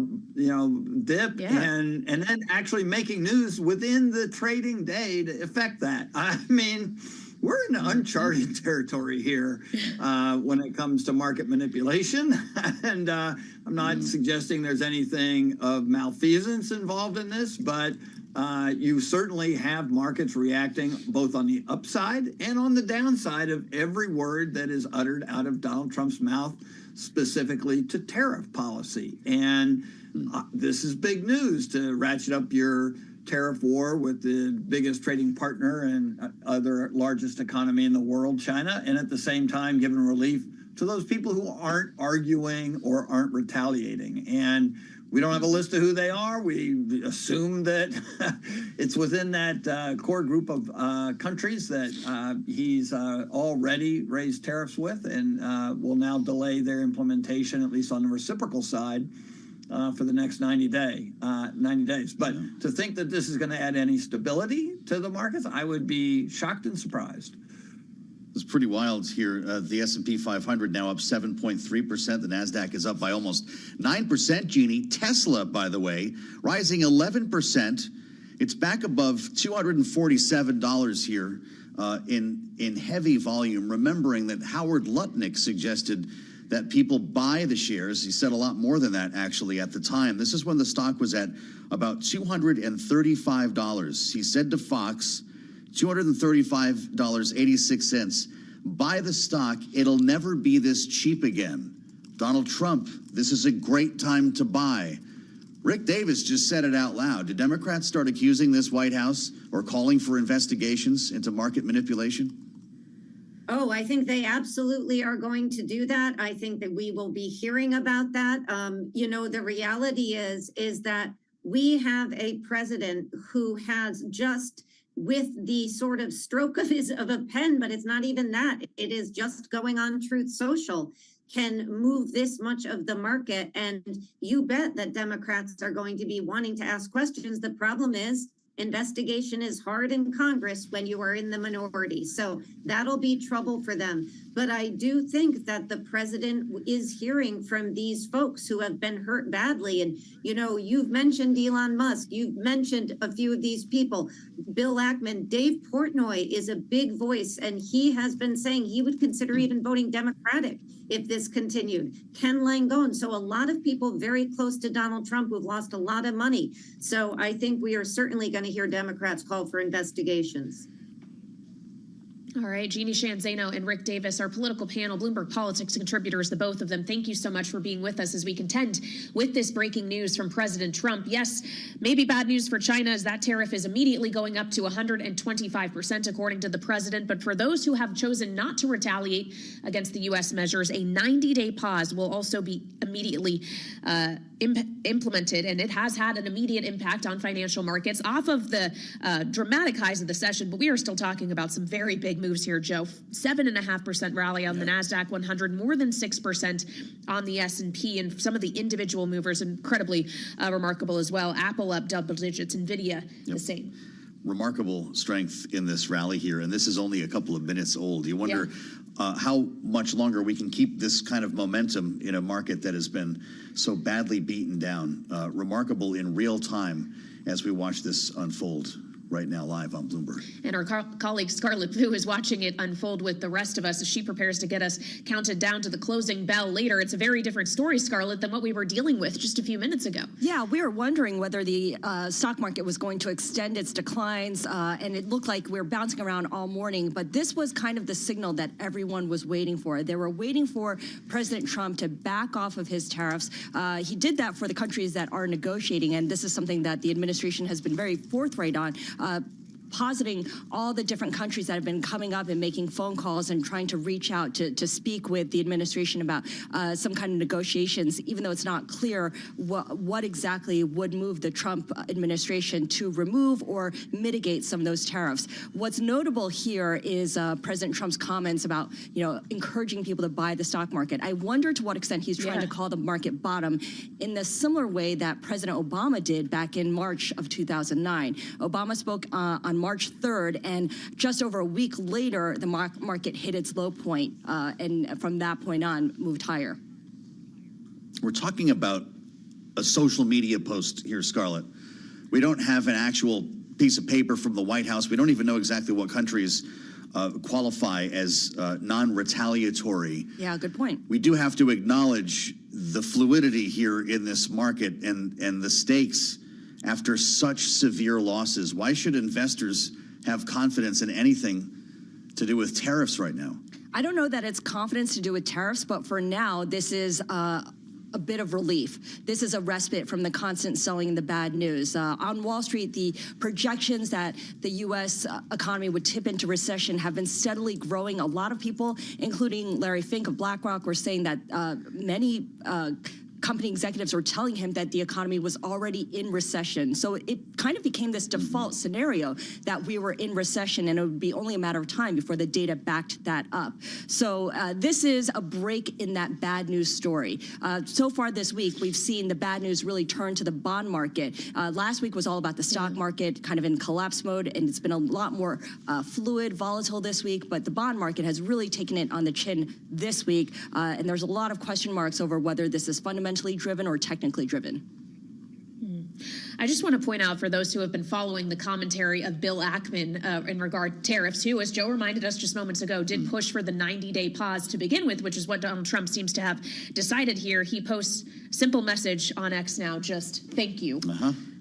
S21: dip, and then actually making news within the trading day to affect that. I mean, we're in uncharted territory here when it comes to market manipulation. And I'm not suggesting there's anything of malfeasance involved in this, but you certainly have markets reacting both on the upside and on the downside of every word that is uttered out of Donald Trump's mouth, specifically to tariff policy. And this is big news to ratchet up your tariff war with the biggest trading partner and other largest economy in the world, China, and at the same time giving relief to those people who aren't arguing or aren't retaliating. And we don't have a list of who they are. We assume that it's within that core group of countries that he's already raised tariffs with, and will now delay their implementation, at least on the reciprocal side, for the next 90 days. But to think that this is going to add any stability to the markets, I would be shocked and surprised.
S17: It's pretty wild here. The S&P 500 now up 7.3%. The NASDAQ is up by almost 9%, Jeannie. Tesla, by the way, rising 11%. It's back above $247 here in heavy volume, remembering that Howard Lutnick suggested that people buy the shares. He said a lot more than that, actually, at the time. This is when the stock was at about $235. He said to Fox, $235.86. Buy the stock. It'll never be this cheap again. Donald Trump, this is a great time to buy. Rick Davis just said it out loud. Did Democrats start accusing this White House or calling for investigations into market manipulation?
S5: Oh, I think they absolutely are going to do that. I think that we will be hearing about that. The reality is that we have a president who has just, with the sort of stroke of a pen, but it's not even that. It is just going on Truth Social, can move this much of the market. And you bet that Democrats are going to be wanting to ask questions. The problem is investigation is hard in Congress when you are in the minority. So that'll be trouble for them. But I do think that the president is hearing from these folks who have been hurt badly. And, you've mentioned Elon Musk. You've mentioned a few of these people. Bill Ackman, Dave Portnoy is a big voice, and he has been saying he would consider even voting Democratic if this continued. Ken Langone. So a lot of people very close to Donald Trump who've lost a lot of money. So I think we are certainly going to hear Democrats call for investigations.
S8: All right, Jeannie Shanzano and Rick Davis, our political panel, Bloomberg Politics contributors, the both of them. Thank you so much for being with us as we contend with this breaking news from President Trump. Yes, maybe bad news for China as that tariff is immediately going up to 125%, according to the president. But for those who have chosen not to retaliate against the U.S. measures, a 90-day pause will also be immediately implemented, and it has had an immediate impact on financial markets off of the dramatic highs of the session. But we are still talking about some very big moves here, Joe. 7.5% rally on the NASDAQ 100, more than 6% on the S&P, and some of the individual movers incredibly remarkable as well. Apple up double digits, NVIDIA the same.
S17: remarkable strength in this rally here, and this is only a couple of minutes old. You wonder how much longer we can keep this kind of momentum in a market that has been so badly beaten down. Remarkable in real time as we watch this unfold right now live on Bloomberg.
S8: And our colleague Scarlett Vu is watching it unfold with the rest of us as she prepares to get us counted down to the closing bell later. It's a very different story, Scarlett, than what we were dealing with just a few minutes ago.
S10: Yeah, we were wondering whether the stock market was going to extend its declines, and it looked like we were bouncing around all morning. But this was kind of the signal that everyone was waiting for. They were waiting for President Trump to back off of his tariffs. He did that for the countries that are negotiating, and this is something that the administration has been very forthright on. Positing all the different countries that have been coming up and making phone calls and trying to reach out to speak with the administration about some kind of negotiations, even though it's not clear what exactly would move the Trump administration to remove or mitigate some of those tariffs. What's notable here is President Trump's comments about, encouraging people to buy the stock market. I wonder to what extent he's trying to call the market bottom in the similar way that President Obama did back in March of 2009. Obama spoke on March 3rd, and just over a week later, the market hit its low point, and from that point on, moved higher.
S17: We're talking about a social media post here, Scarlett. We don't have an actual piece of paper from the White House. We don't even know exactly what countries qualify as non-retaliatory.
S10: Yeah, good point.
S17: We do have to acknowledge the fluidity here in this market and the stakes after such severe losses. Why should investors have confidence in anything to do with tariffs right now?
S10: I don't know that it's confidence to do with tariffs, but for now, this is a bit of relief. This is a respite from the constant selling and the bad news. On Wall Street, the projections that the U.S. economy would tip into recession have been steadily growing. A lot of people, including Larry Fink of BlackRock, were saying that many company executives were telling him that the economy was already in recession. So it kind of became this default scenario that we were in recession, and it would be only a matter of time before the data backed that up. So this is a break in that bad news story. So far this week, we've seen the bad news really turn to the bond market. Last week was all about the stock market kind of in collapse mode, and it's been a lot more fluid, volatile this week, but the bond market has really taken it on the chin this week, and there's a lot of question marks over whether this is fundamentally driven or technically driven.
S8: I just want to point out for those who have been following the commentary of Bill Ackman in regard to tariffs, who, as Joe reminded us just moments ago, did push for the 90-day pause to begin with, which is what Donald Trump seems to have decided here. He posts simple message on X now, just thank you.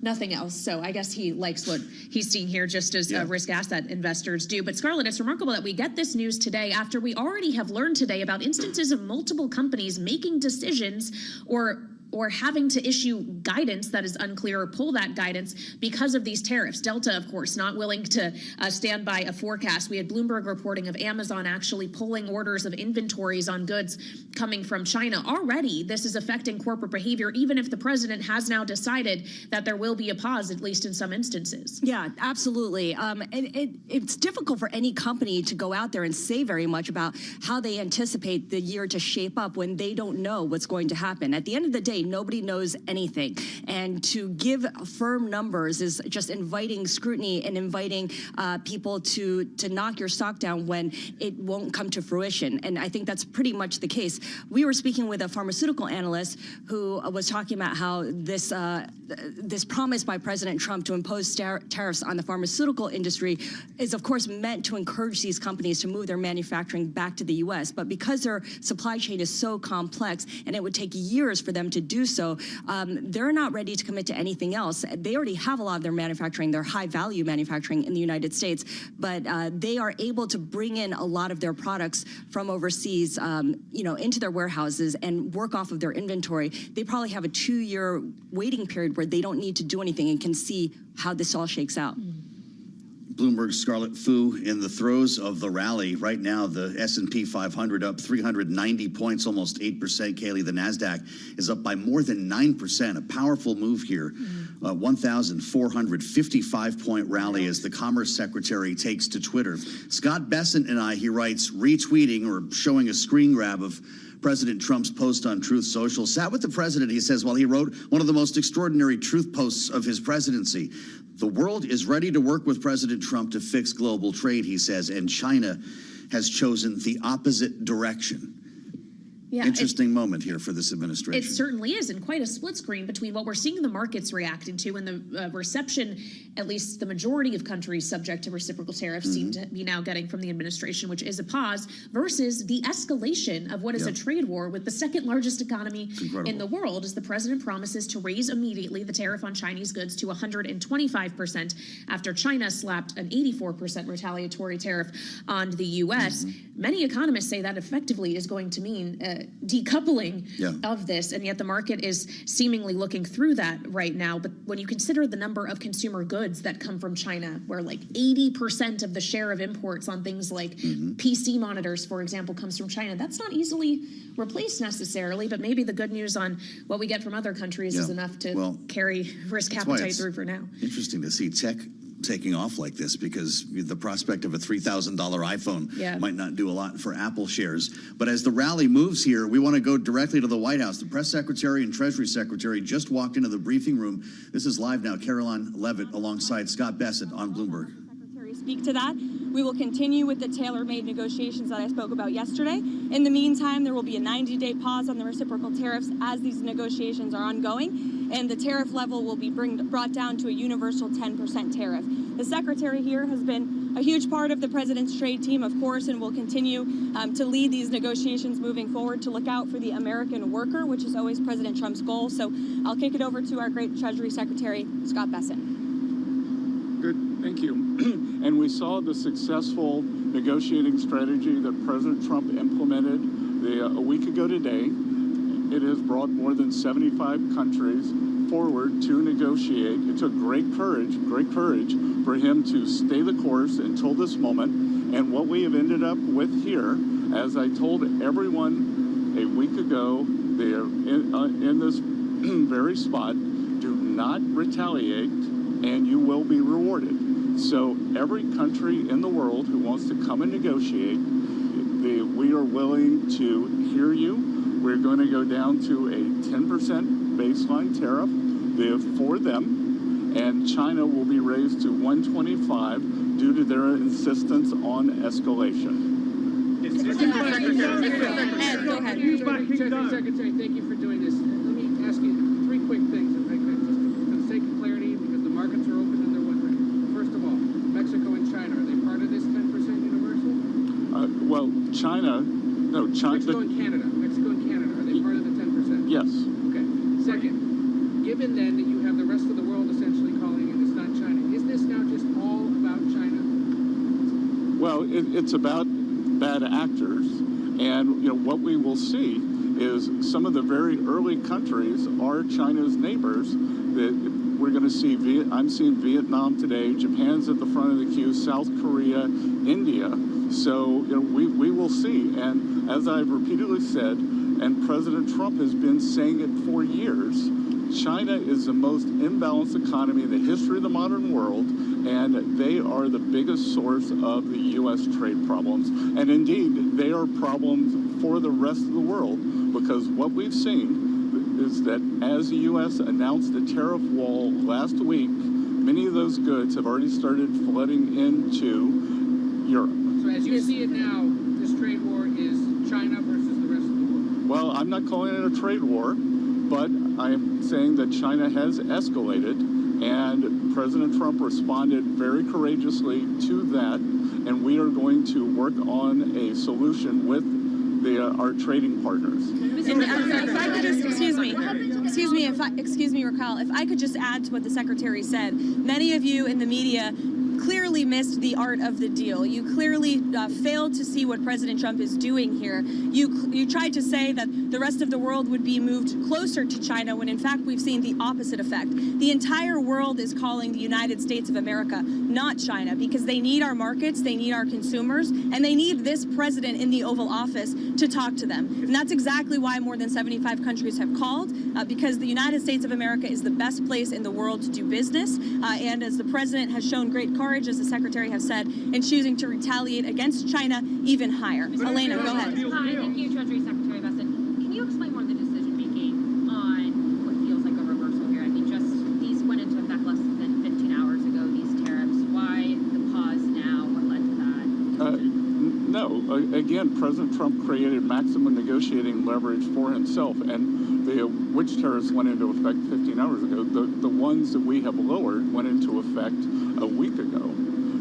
S8: Nothing else. So I guess he likes what he's seeing here, just as risk asset investors do. But Scarlett, it's remarkable that we get this news today after we already have learned today about instances of multiple companies making decisions or having to issue guidance that is unclear or pull that guidance because of these tariffs. Delta, of course, not willing to stand by a forecast. We had Bloomberg reporting of Amazon actually pulling orders of inventories on goods coming from China. Already, this is affecting corporate behavior, even if the president has now decided that there will be a pause, at least in some instances.
S10: Yeah, absolutely. It's difficult for any company to go out there and say very much about how they anticipate the year to shape up when they don't know what's going to happen. At the end of the day, nobody knows anything. And to give firm numbers is just inviting scrutiny and inviting people to knock your stock down when it won't come to fruition. And I think that's pretty much the case. We were speaking with a pharmaceutical analyst who was talking about how this promise by President Trump to impose tariffs on the pharmaceutical industry is, of course, meant to encourage these companies to move their manufacturing back to the U.S. But because their supply chain is so complex and it would take years for them to do so, they're not ready to commit to anything else. They already have a lot of their manufacturing, their high-value manufacturing in the United States, but they are able to bring in a lot of their products from overseas, into their warehouses and work off of their inventory. They probably have a 2-year waiting period where they don't need to do anything and can see how this all shakes out.
S17: Bloomberg's Scarlett Fu in the throes of the rally. Right now, the S&P 500 up 390 points, almost 8%. Kaylee, the NASDAQ is up by more than 9%. A powerful move here. 1,455-point rally as the Commerce Secretary takes to Twitter. Scott Bessent and he writes, retweeting or showing a screen grab of President Trump's post on Truth Social. Sat with the president, he says, while he wrote one of the most extraordinary truth posts of his presidency. The world is ready to work with President Trump to fix global trade, he says, and China has chosen the opposite direction.
S8: Yeah,
S17: Interesting moment here for this administration.
S8: It certainly is, and quite a split screen between what we're seeing the markets reacting to and the reception, at least the majority of countries subject to reciprocal tariffs seem to be now getting from the administration, which is a pause, versus the escalation of what is a trade war with the second largest economy in the world, as the president promises to raise immediately the tariff on Chinese goods to 125% after China slapped an 84% retaliatory tariff on the U.S. Many economists say that effectively is going to mean decoupling of this, and yet the market is seemingly looking through that right now. But when you consider the number of consumer goods that come from China, where like 80% of the share of imports on things like PC monitors, for example, comes from China, that's not easily replaced necessarily, but maybe the good news on what we get from other countries is enough to carry risk appetite through for now.
S17: Interesting to see tech taking off like this, because the prospect of a $3,000 iPhone might not do a lot for Apple shares. But as the rally moves here, we want to go directly to the White House. The press secretary and Treasury secretary just walked into the briefing room. This is live now. Caroline Levitt alongside Scott Bessent on Bloomberg.
S11: Speak to that. We will continue with the tailor-made negotiations that I spoke about yesterday. In the meantime, there will be a 90-day pause on the reciprocal tariffs as these negotiations are ongoing, and the tariff level will be brought down to a universal 10% tariff. The secretary here has been a huge part of the president's trade team, of course, and will continue to lead these negotiations moving forward, to look out for the American worker, which is always President Trump's goal. So I'll kick it over to our great Treasury Secretary, Scott Bessent.
S12: Good, thank you. And we saw the successful negotiating strategy that President Trump implemented a week ago today. It has brought more than 75 countries forward to negotiate. It took great courage for him to stay the course until this moment. And what we have ended up with here, as I told everyone a week ago, they are in this very spot. Do not retaliate, and you will be rewarded. So every country in the world who wants to come and negotiate, we are willing to hear you. We're going to go down to a 10% baseline tariff for them, and China will be raised to 125 due to their insistence on escalation.
S23: Secretary, thank you for doing this. Let me ask you three quick things, if I could, just for the sake of clarity, because the markets are open and they're wondering. First of all, Mexico and China, are they part of this 10% universal?
S12: Well,
S23: Mexico and Canada, are they part of the 10%?
S12: Yes.
S23: Okay. Second, given then that you have the rest of the world essentially calling it, it's not China, is this now just all about China?
S12: Well, it's about bad actors, and what we will see is some of the very early countries are China's neighbors. That we're going to see. I'm seeing Vietnam today. Japan's at the front of the queue. South Korea, India. So we will see. And as I've repeatedly said, and President Trump has been saying it for years, China is the most imbalanced economy in the history of the modern world, and they are the biggest source of the U.S. trade problems. And indeed, they are problems for the rest of the world, because what we've seen is that as the U.S. announced the tariff wall last week, many of those goods have already started flooding into Europe.
S23: So as you see it now, this trade war is China versus the rest of the world?
S12: Well, I'm not calling it a trade war, but I'm saying that China has escalated, and President Trump responded very courageously to that, and we are going to work on a solution with our trading partners.
S11: If I could just, excuse me, Raquel, if I could just add to what the secretary said. Many of you in the media clearly missed the art of the deal. You clearly failed to see what President Trump is doing here. You tried to say that the rest of the world would be moved closer to China, when in fact we've seen the opposite effect. The entire world is calling the United States of America, not China, because they need our markets, they need our consumers, and they need this president in the Oval Office to talk to them. And that's exactly why more than 75 countries have called, because the United States of America is the best place in the world to do business. And as the president has shown great courage, as the secretary has said, in choosing to retaliate against China even higher. Elena, go ahead.
S24: Hi, thank you, Treasury Secretary Bessent.
S13: you explain more of the decision making on what feels like a reversal here? I mean, just these went into effect less than 15 hours ago, these tariffs. Why the pause now? What led to that?
S12: No, again, President Trump created maximum negotiating leverage for himself, and which tariffs went into effect 15 hours ago? The ones that we have lowered went into effect a week ago.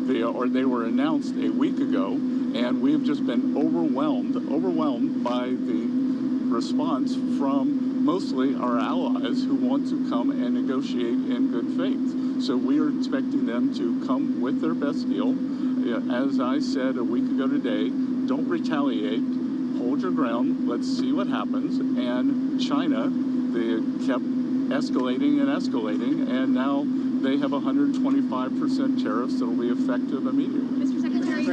S12: They were announced a week ago, and we have just been overwhelmed by the response from mostly our allies who want to come and negotiate in good faith. So we are expecting them to come with their best deal. As I said a week ago today, don't retaliate, hold your ground, let's see what happens. And China, they kept escalating, and now they have 125% tariffs that will be effective immediately.
S13: Mr. Secretary,
S11: Go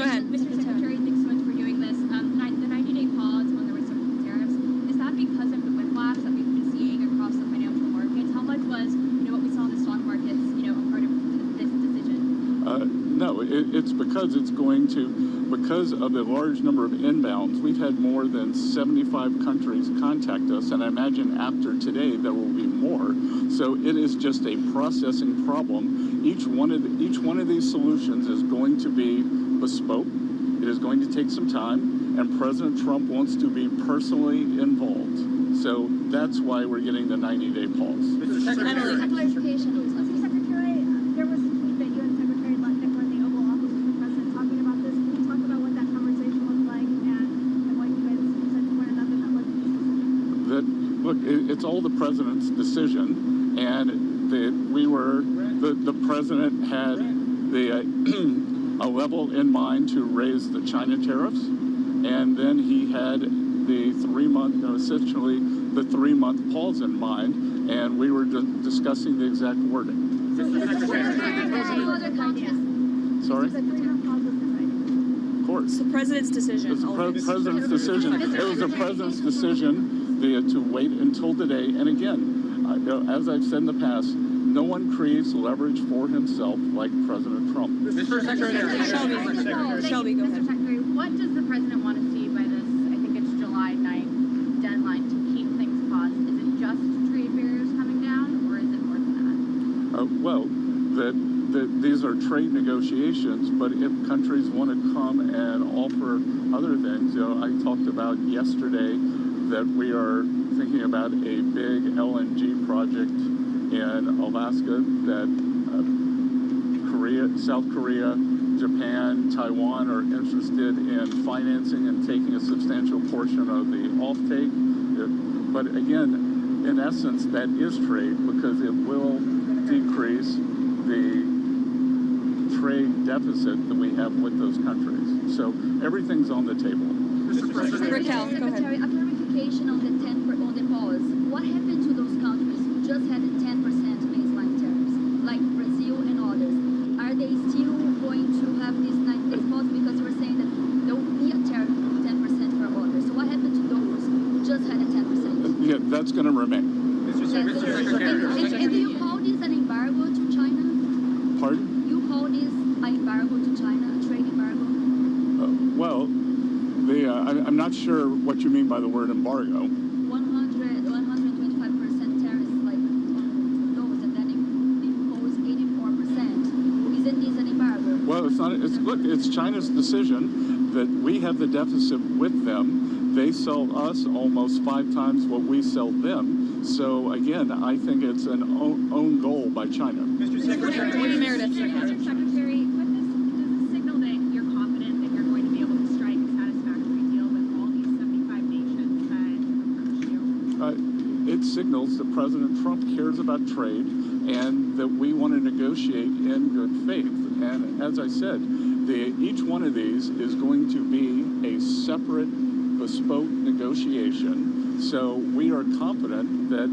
S11: ahead.
S13: Mr. Secretary, thanks so much for doing this. The 90-day pause on the reciprocal tariffs, is that because of the whiplash that we've been seeing across the financial markets? How much was, what we saw in the stock markets, a part of this decision?
S12: No, it's because because of the large number of inbounds. We've had more than 75 countries contact us, and I imagine after today there will be more. So it is just a processing problem. Each one of these solutions is going to be bespoke. It is going to take some time, and President Trump wants to be personally involved. So that's why we're getting the 90-day pause.
S13: Mr. Secretary, clarification. Mr. Secretary, there was a tweet that you and Secretary Lutnick were in the Oval Office with the president talking about this. Can you talk about what that conversation was like and what you guys said to one another that led to this decision?
S12: Look, it's all the president's decision, and the president had a level in mind to raise the China tariffs, and then he had the 3-month pause in mind, and we were discussing the exact wording. Sorry? Of course.
S11: It's the president's decision.
S12: It's the president's decision. It was the president's decision to wait until today. And again, as I've said in the past, no one creates leverage for himself like President Trump.
S13: Mr. Secretary.
S11: Shelby, go ahead.
S13: Mr. Secretary, what does the president want to see by this, I think it's July 9th deadline to keep things paused? Is it just trade barriers coming down, or is it more than
S12: that? These are trade negotiations, but if countries want to come and offer other things, I talked about yesterday that we are thinking about a big LNG project in Alaska that South Korea, Japan, Taiwan are interested in financing and taking a substantial portion of the offtake. But again, in essence, that is trade because it will decrease the trade deficit that we have with those countries. So everything's on the table.
S13: Raquel, go ahead. A clarification on the pause. What happened to those countries who just had a 10% baseline tariffs, like Brazil and others? Are they still going to have this 90-day pause? Because you were saying that there will be a tariff of 10% for others. So what happened to those who just had a 10%?
S12: Yeah, that's going to remain.
S13: And do you call this an embargo to China?
S12: Pardon?
S13: You call this an embargo to China, a trade embargo?
S12: I'm not sure what you mean by the word embargo.
S13: 125% tariffs, like on those, and then impose 84%. Isn't this an embargo?
S12: Well, it's not. It's China's decision that we have the deficit with them. They sell us almost 5 times what we sell them. So again, I think it's an own goal by China.
S13: Mr. Secretary, Mr. Secretary, does this signal that you're confident that you're going to be able to strike a satisfactory deal with all these 75 nations that approach you?
S12: It signals that President Trump cares about trade and that we want to negotiate in good faith. And as I said, each one of these is going to be a separate, bespoke negotiation. So we are confident that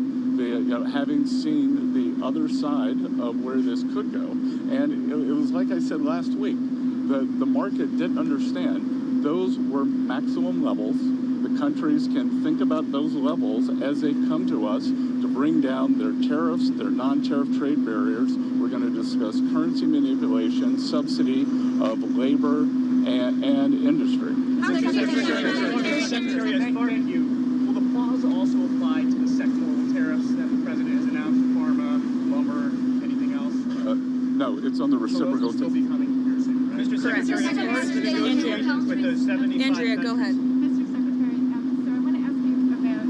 S12: having seen the other side of where this could go, and it was like I said last week, the market didn't understand. Those were maximum levels. The countries can think about those levels as they come to us to bring down their tariffs, their non-tariff trade barriers. We're going to discuss currency manipulation, subsidy of labor, and industry.
S23: Secretary, as far as you, will the
S14: those also apply to the sectoral tariffs that the president has announced, pharma, lumber, anything else?
S12: No, it's on the reciprocal.
S14: So those will still be coming here soon, right? Mr. Secretary, as far as the negotiations with those 75
S11: Andrea, go ahead.
S15: Mr. Secretary, so I want to ask you about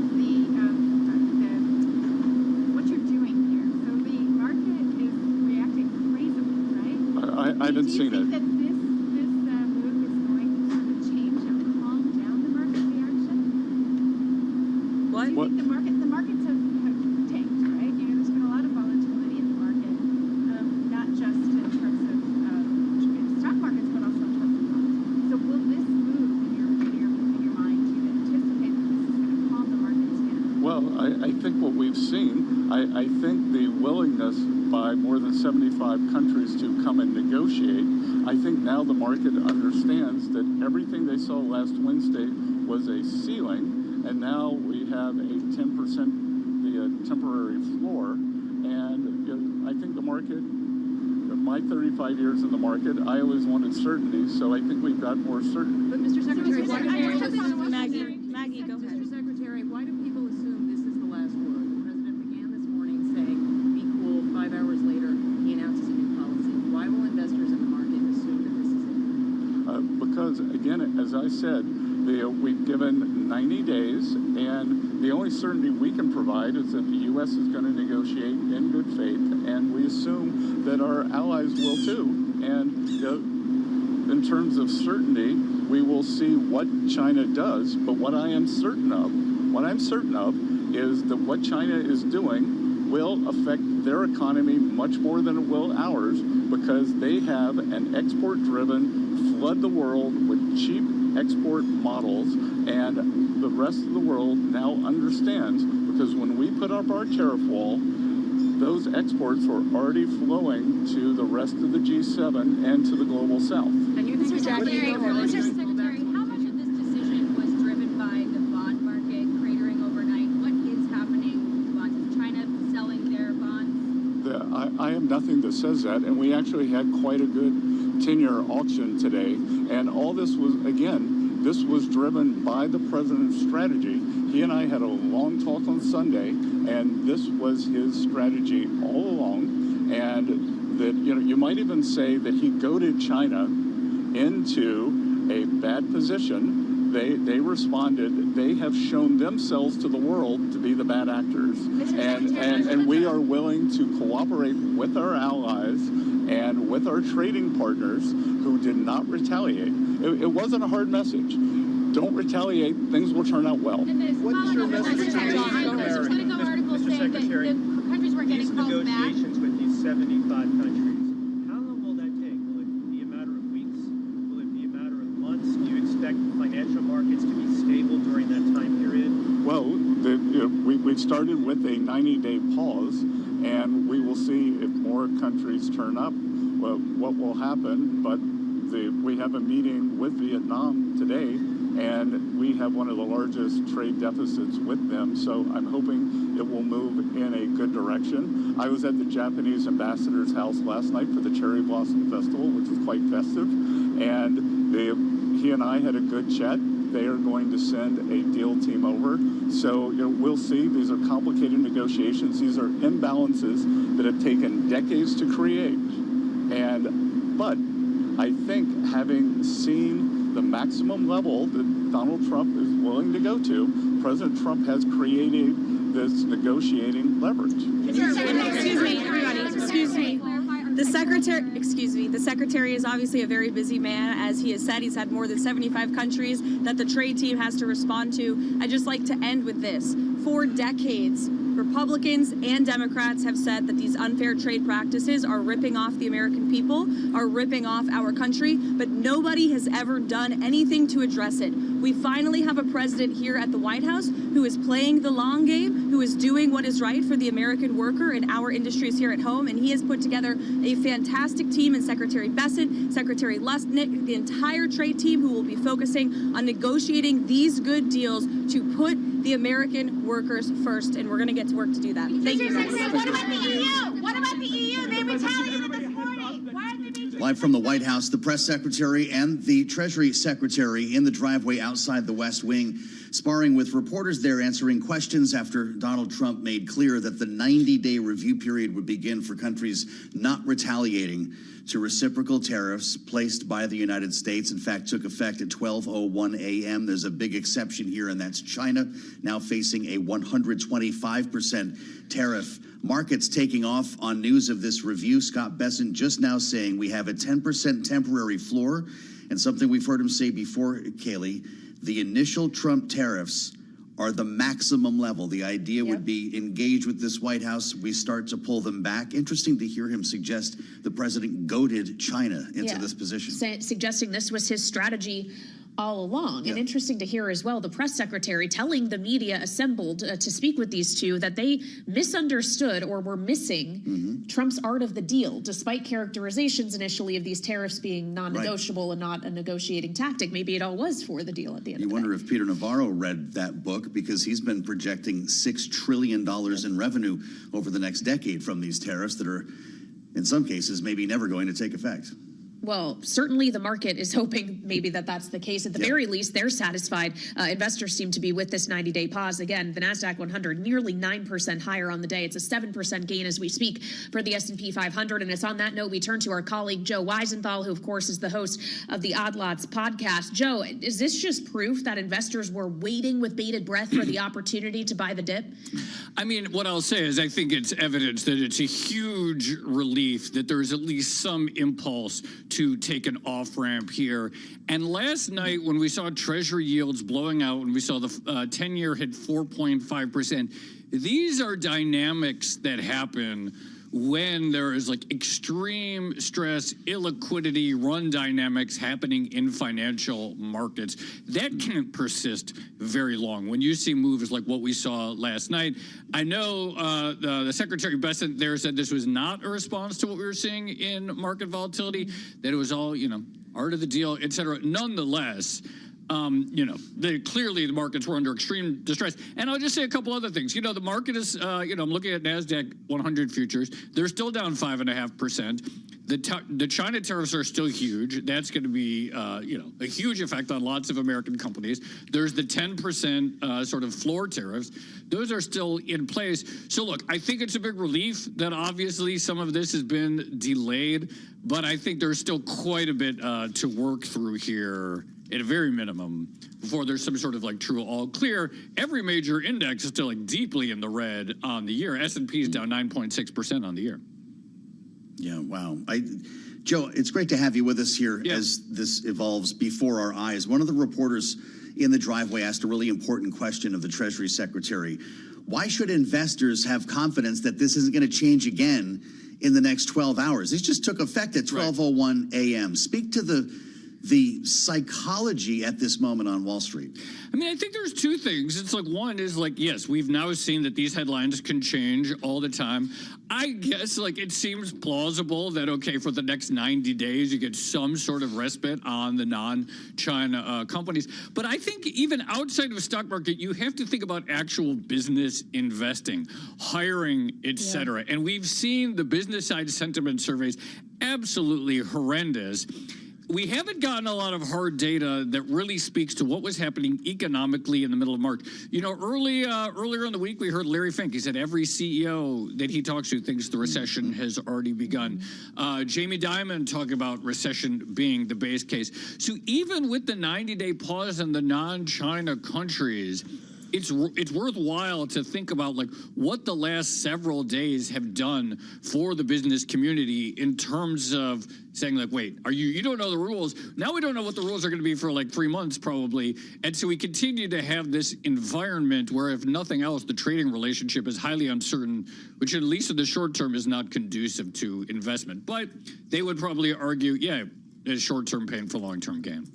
S15: what you're doing here. So the market is reacting crazily, right?
S12: I haven't seen it.
S15: Do you think that this move is going to change and calm down the market reaction?
S11: What?
S15: Do you think the markets have tanked, right? You know, there's been a lot of volatility in the market, not just in terms of stock markets, but also in terms of bonds. So will this move, in your mind, do you anticipate that this is going to calm the markets down?
S12: Well, I think what we've seen, I think the willingness by more than 75 countries to come and negotiate, I think now the market understands that everything they saw last Wednesday was a ceiling, and now we have a 10% temporary floor, and I think the market, my 35 years in the market, I always wanted certainty, so I think we've got more certainty.
S11: But Mr. Secretary, Maggie, go ahead.
S16: Mr. Secretary, why do people assume this is the last word? The president began this morning saying, be cool. 5 hours later, he announces a new policy. Why will investors in the market assume that this is it?
S12: Because, again, as I said, we've given 90 days, and the only certainty we can provide is that the U.S. is going to negotiate in good faith, and we assume that our allies will too. And in terms of certainty, we will see what China does, but what I'm certain of is that what China is doing will affect their economy much more than it will ours, because they have an export-driven, flood the world with cheap export models, and the rest of the world now understands, because when we put up our tariff wall, those exports were already flowing to the rest of the G7 and to the global south.
S16: Mr. Secretary, how much of this decision was driven by the bond market cratering overnight? What is happening with bonds? Is China selling their bonds?
S12: I have nothing that says that, and we actually had quite a good 10-year auction today, and all this was, again, this was driven by the president's strategy. He and I had a long talk on Sunday, and this was his strategy all along, and that, you might even say that he goaded China into a bad position. They responded. They have shown themselves to the world to be the bad actors, and we are willing to cooperate with our allies and with our trading partners who did not retaliate. It wasn't a hard message. Don't retaliate. Things will turn out well.
S16: What's your message to Politico article saying that the countries were getting called back?
S14: Negotiations with these 75 countries, how long will that take? Will it be a matter of weeks? Will it be a matter of months? Do you expect financial markets to be stable during that time period?
S12: Well, we've started with a 90-day pause, and we will see if more countries turn up, what will happen. But we have a meeting with Vietnam today, and we have one of the largest trade deficits with them, so I'm hoping it will move in a good direction. I was at the Japanese ambassador's house last night for the Cherry Blossom Festival, which was quite festive, and he and I had a good chat. They are going to send a deal team over, so we'll see. These are complicated negotiations. These are imbalances that have taken decades to create, but I think having seen the maximum level that Donald Trump is willing to go to, President Trump has created this negotiating leverage.
S11: Excuse me, everybody. Excuse me. The secretary is obviously a very busy man. As he has said, he's had more than 75 countries that the trade team has to respond to. I'd just like to end with this. For decades, Republicans and Democrats have said that these unfair trade practices are ripping off the American people, are ripping off our country, but nobody has ever done anything to address it. We finally have a president here at the White House who is playing the long game, who is doing what is right for the American worker and our industries here at home, and he has put together a fantastic team in Secretary Bessent, Secretary Lustnick, the entire trade team who will be focusing on negotiating these good deals to put the American workers first, and we're going to get to work to do that. Thank you.
S16: What about the EU? What about the EU? They retaliated this morning. Why are they being...
S17: Live from the White House, the press secretary and the Treasury secretary in the driveway outside the West Wing. sparring with reporters there, answering questions after Donald Trump made clear that the 90-day review period would begin for countries not retaliating to reciprocal tariffs placed by the United States. In fact, took effect at 12:01 a.m. There's a big exception here, and that's China, now facing a 125% tariff. Markets taking off on news of this review. Scott Bessent just now saying we have a 10% temporary floor, and something we've heard him say before, Kaylee, the initial Trump tariffs are the maximum level. The idea would be engage with this White House, we start to pull them back. Interesting to hear him suggest the president goaded China into this position.
S8: Suggesting this was his strategy all along. And interesting to hear as well, the press secretary telling the media assembled to speak with these two that they misunderstood or were missing Trump's art of the deal, despite characterizations initially of these tariffs being non-negotiable and not a negotiating tactic. Maybe it all was for the deal at the end of the day.
S17: You wonder if Peter Navarro read that book, because he's been projecting $6 trillion in revenue over the next decade from these tariffs that are, in some cases, maybe never going to take effect.
S8: Well, certainly the market is hoping maybe that's the case. At the very least, they're satisfied. Investors seem to be with this 90-day pause. Again, the NASDAQ 100 nearly 9% higher on the day. It's a 7% gain as we speak for the S&P 500. And it's on that note we turn to our colleague, Joe Weisenthal, who, of course, is the host of the Odd Lots podcast. Joe, is this just proof that investors were waiting with bated breath for the opportunity to buy the dip?
S9: I mean, what I'll say is I think it's evidence that it's a huge relief that there's at least some impulse to take an off-ramp here. And last night, when we saw Treasury yields blowing out, when we saw the 10-year hit 4.5%, these are dynamics that happen when there is like extreme stress, illiquidity, run dynamics happening in financial markets. That can't persist very long. When you see moves like what we saw last night, I know the Secretary Bessent there said this was not a response to what we were seeing in market volatility, that it was all, art of the deal, et cetera. Nonetheless, clearly the markets were under extreme distress. And I'll just say a couple other things. The market is, I'm looking at NASDAQ 100 futures. They're still down 5.5%. The China tariffs are still huge. That's going to be, a huge effect on lots of American companies. There's the 10% sort of floor tariffs. Those are still in place. So, look, I think it's a big relief that obviously some of this has been delayed, but I think there's still quite a bit to work through here at a very minimum before there's some sort of like true all clear. Every major index is still like deeply in the red on the year. S&P is down 9.6% on the year.
S17: Yeah, wow. Joe, it's great to have you with us here as this evolves before our eyes. One of the reporters in the driveway asked a really important question of the Treasury Secretary. Why should investors have confidence that this isn't going to change again in the next 12 hours? This just took effect at 12:01 a.m. Speak to the psychology at this moment on Wall Street.
S9: I mean, I think there's two things. It's like, one is like, yes, we've now seen that these headlines can change all the time. I guess like it seems plausible that, okay, for the next 90 days, you get some sort of respite on the non-China companies. But I think even outside of the stock market, you have to think about actual business investing, hiring, et cetera. And we've seen the business side sentiment surveys absolutely horrendous. We haven't gotten a lot of hard data that really speaks to what was happening economically in the middle of March. Earlier in the week, we heard Larry Fink. He said every CEO that he talks to thinks the recession has already begun. Jamie Dimon talking about recession being the base case. So even with the 90-day pause in the non-China countries, it's worthwhile to think about like what the last several days have done for the business community in terms of saying like, wait, you don't know the rules. Now we don't know what the rules are going to be for like 3 months probably. And so we continue to have this environment where if nothing else, the trading relationship is highly uncertain, which at least in the short term is not conducive to investment. But they would probably argue, it's short-term pain for long-term gain.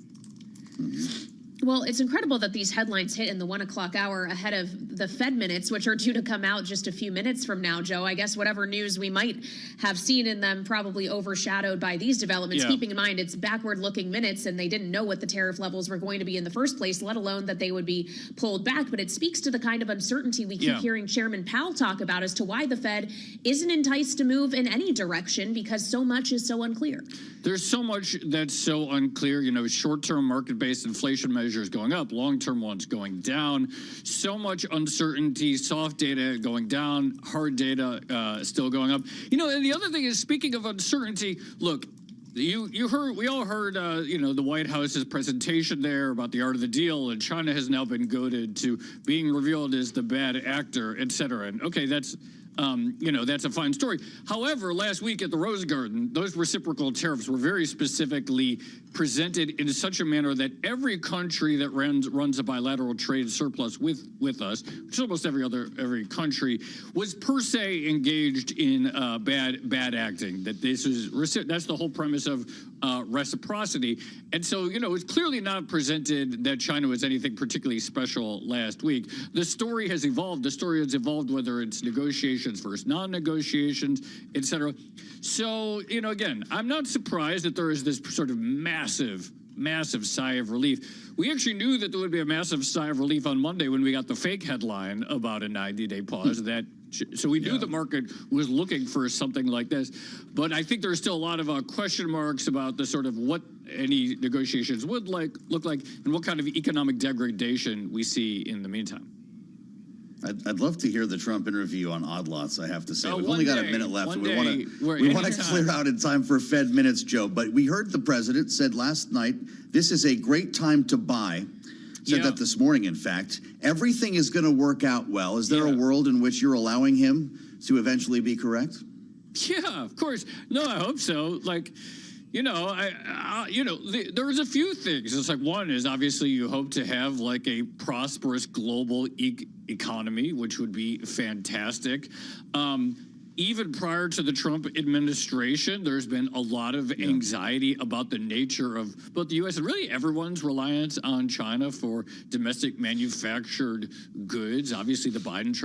S8: Well, it's incredible that these headlines hit in the 1 o'clock hour ahead of the Fed minutes, which are due to come out just a few minutes from now, Joe. I guess whatever news we might have seen in them probably overshadowed by these developments. Keeping in mind it's backward-looking minutes, and they didn't know what the tariff levels were going to be in the first place, let alone that they would be pulled back. But it speaks to the kind of uncertainty we keep hearing Chairman Powell talk about as to why the Fed isn't enticed to move in any direction, because so much is so unclear.
S9: There's so much that's so unclear. Short-term market-based inflation measures measures going up, long-term ones going down. So much uncertainty, soft data going down, hard data still going up. You know, and the other thing is, speaking of uncertainty, look, we all heard, the White House's presentation there about the art of the deal, and China has now been goaded to being revealed as the bad actor, et cetera. And okay, that's a fine story. However, last week at the Rose Garden, those reciprocal tariffs were very specifically presented in such a manner that every country that runs a bilateral trade surplus with us, which is almost every country, was per se engaged in bad acting. That that's the whole premise of reciprocity. And so, it's clearly not presented that China was anything particularly special last week. The story has evolved. The story has evolved, whether it's negotiations versus non-negotiations, et cetera. So, again, I'm not surprised that there is this sort of massive sigh of relief. We actually knew that there would be a massive sigh of relief on Monday when we got the fake headline about a 90-day pause. So we knew the market was looking for something like this. But I think there's still a lot of question marks about the sort of what any negotiations would look like and what kind of economic degradation we see in the meantime.
S17: I'd love to hear the Trump interview on odd lots, I have to say. We've only got a minute left.
S9: We
S17: want to clear out in time for Fed Minutes, Joe. But we heard the president said last night, this is a great time to buy. Said that this morning, in fact. Everything is going to work out well. Is there a world in which you're allowing him to eventually be correct?
S9: Yeah, of course. No, I hope so. There's a few things. It's like, one is obviously you hope to have like a prosperous global economy, which would be fantastic. Even prior to the Trump administration, there's been a lot of anxiety about the nature of both the U.S. and really everyone's reliance on China for domestic manufactured goods. Obviously, the Biden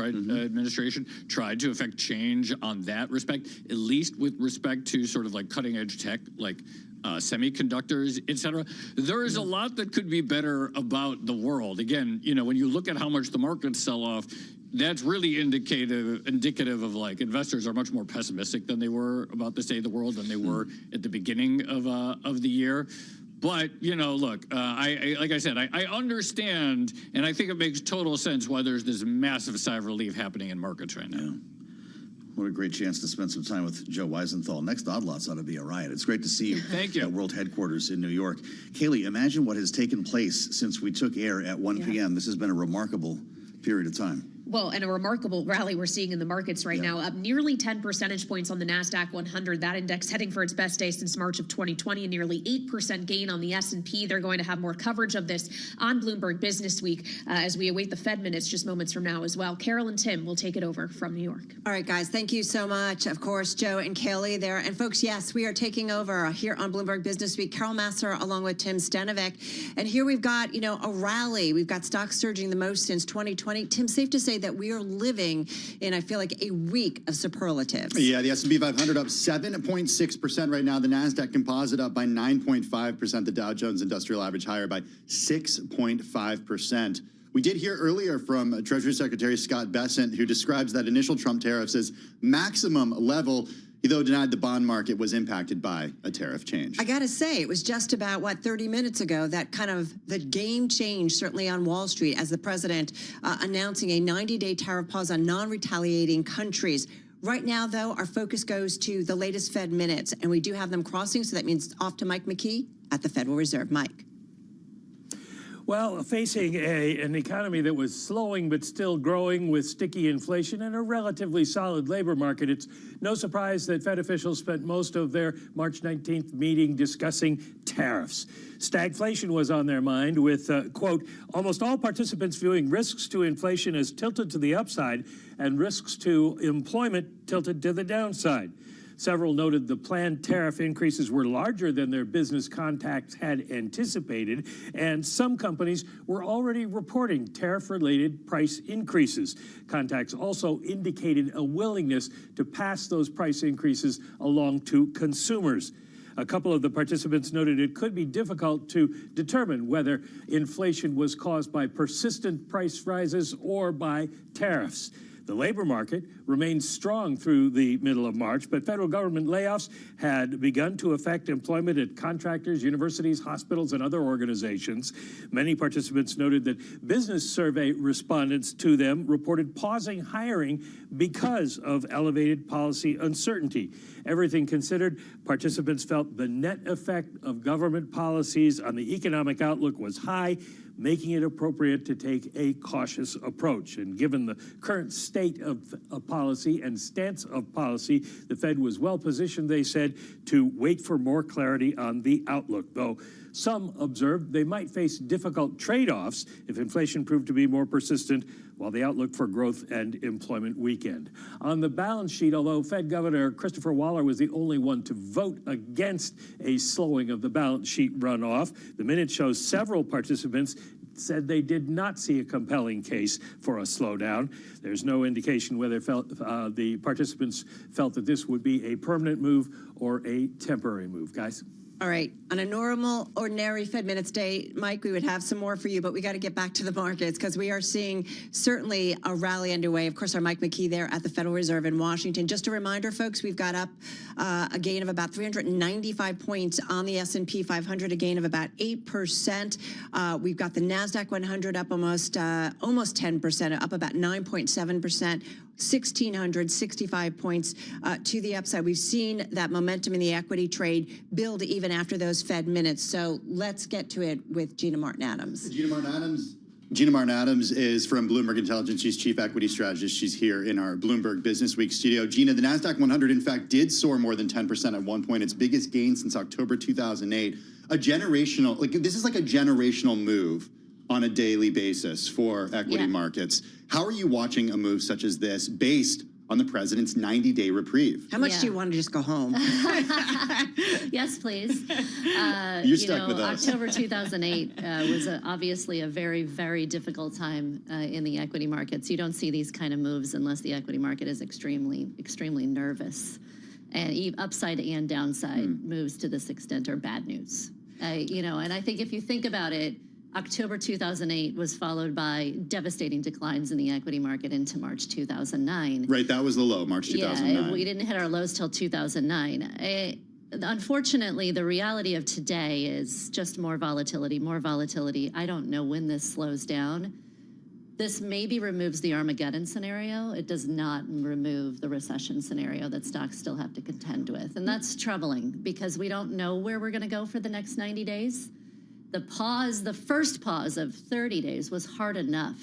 S9: administration tried to effect change on that respect, at least with respect to sort of like cutting edge tech, like semiconductors, et cetera. There is a lot that could be better about the world. Again, when you look at how much the markets sell off, that's really indicative of like investors are much more pessimistic than they were about the state of the world than they were at the beginning of the year. But look, like I said, I understand, and I think it makes total sense why there's this massive sigh of relief happening in markets right now.
S17: Yeah. What a great chance to spend some time with Joe Weisenthal. Next Odd Lots ought to be a riot. It's great to see you.
S9: Thank you.
S17: At World Headquarters in New York. Kaylee, imagine what has taken place since we took air at 1 p.m. This has been a remarkable period of time.
S8: Well, and a remarkable rally we're seeing in the markets right now, up nearly 10 percentage points on the NASDAQ 100. That index heading for its best day since March of 2020, a nearly 8% gain on the S&P. They're going to have more coverage of this on Bloomberg Business Week as we await the Fed minutes just moments from now as well. Carol and Tim will take it over from New York.
S3: All right, guys, thank you so much. Of course, Joe and Kaylee there. And folks, yes, we are taking over here on Bloomberg Business Week. Carol Massar along with Tim Stanovic. And here we've got, a rally. We've got stocks surging the most since 2020. Tim, safe to say that we are living in, I feel like, a week of superlatives.
S19: Yeah, the S&P 500 up 7.6% right now. The NASDAQ composite up by 9.5%. The Dow Jones Industrial Average higher by 6.5%. We did hear earlier from Treasury Secretary Scott Bessent, who describes that initial Trump tariffs as maximum level. He, though, denied the bond market was impacted by a tariff change.
S3: I got to say, it was just about, 30 minutes ago that kind of the game changed, certainly on Wall Street, as the president announcing a 90-day tariff pause on non-retaliating countries. Right now, though, our focus goes to the latest Fed minutes, and we do have them crossing, so that means off to Mike McKee at the Federal Reserve. Mike.
S20: Well, facing an economy that was slowing but still growing with sticky inflation and a relatively solid labor market, it's no surprise that Fed officials spent most of their March 19th meeting discussing tariffs. Stagflation was on their mind with, quote, almost all participants viewing risks to inflation as tilted to the upside and risks to employment tilted to the downside. Several noted the planned tariff increases were larger than their business contacts had anticipated, and some companies were already reporting tariff-related price increases. Contacts also indicated a willingness to pass those price increases along to consumers. A couple of the participants noted it could be difficult to determine whether inflation was caused by persistent price rises or by tariffs. The labor market remained strong through the middle of March, but federal government layoffs had begun to affect employment at contractors, universities, hospitals, and other organizations. Many participants noted that business survey respondents to them reported pausing hiring because of elevated policy uncertainty. Everything considered, participants felt the net effect of government policies on the economic outlook was high, making it appropriate to take a cautious approach. And given the current state of policy and stance of policy, the Fed was well positioned, they said, to wait for more clarity on the outlook, though some observed they might face difficult trade-offs if inflation proved to be more persistent while the outlook for growth and employment weakened. On the balance sheet, although Fed Governor Christopher Waller was the only one to vote against a slowing of the balance sheet runoff, the minute shows several participants said they did not see a compelling case for a slowdown. There's no indication whether the participants felt that this would be a permanent move or a temporary move. Guys?
S3: All right. On a normal, ordinary Fed Minutes day, Mike, we would have some more for you, but we got to get back to the markets because we are seeing certainly a rally underway. Of course, our Mike McKee there at the Federal Reserve in Washington. Just a reminder, folks, we've got up a gain of about 395 points on the S&P 500, a gain of about 8%. We've got the NASDAQ 100 up almost 10%, up about 9.7%. 1,665 points to the upside. We've seen that momentum in the equity trade build even after those Fed minutes. So let's get to it with Gina Martin Adams.
S19: Gina Martin Adams is from Bloomberg Intelligence. She's chief equity strategist. She's here in our Bloomberg Business Week studio. Gina, the NASDAQ 100, in fact, did soar more than 10% at one point. Its biggest gain since October 2008. This is like a generational move on a daily basis for equity markets. How are you watching a move such as this based on the president's 90-day reprieve?
S3: How much do you want to just go home?
S7: Yes, please.
S19: You're stuck with us.
S7: October 2008 was obviously a very, very difficult time in the equity markets. You don't see these kind of moves unless the equity market is extremely, extremely nervous. And upside and downside moves to this extent are bad news. And I think if you think about it, October 2008 was followed by devastating declines in the equity market into March 2009.
S19: Right, that was the low, March 2009.
S7: Yeah, we didn't hit our lows till 2009. Unfortunately, the reality of today is just more volatility, more volatility. I don't know when this slows down. This maybe removes the Armageddon scenario. It does not remove the recession scenario that stocks still have to contend with. And that's troubling because we don't know where we're going to go for the next 90 days. The first pause of 30 days was hard enough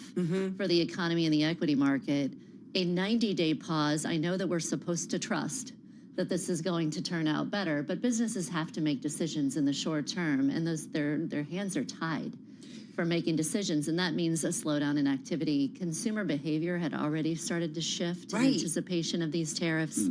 S7: for the economy and the equity market. A 90-day pause, I know that we're supposed to trust that this is going to turn out better, but businesses have to make decisions in the short term, and their hands are tied for making decisions, and that means a slowdown in activity. Consumer behavior had already started to shift in anticipation of these tariffs.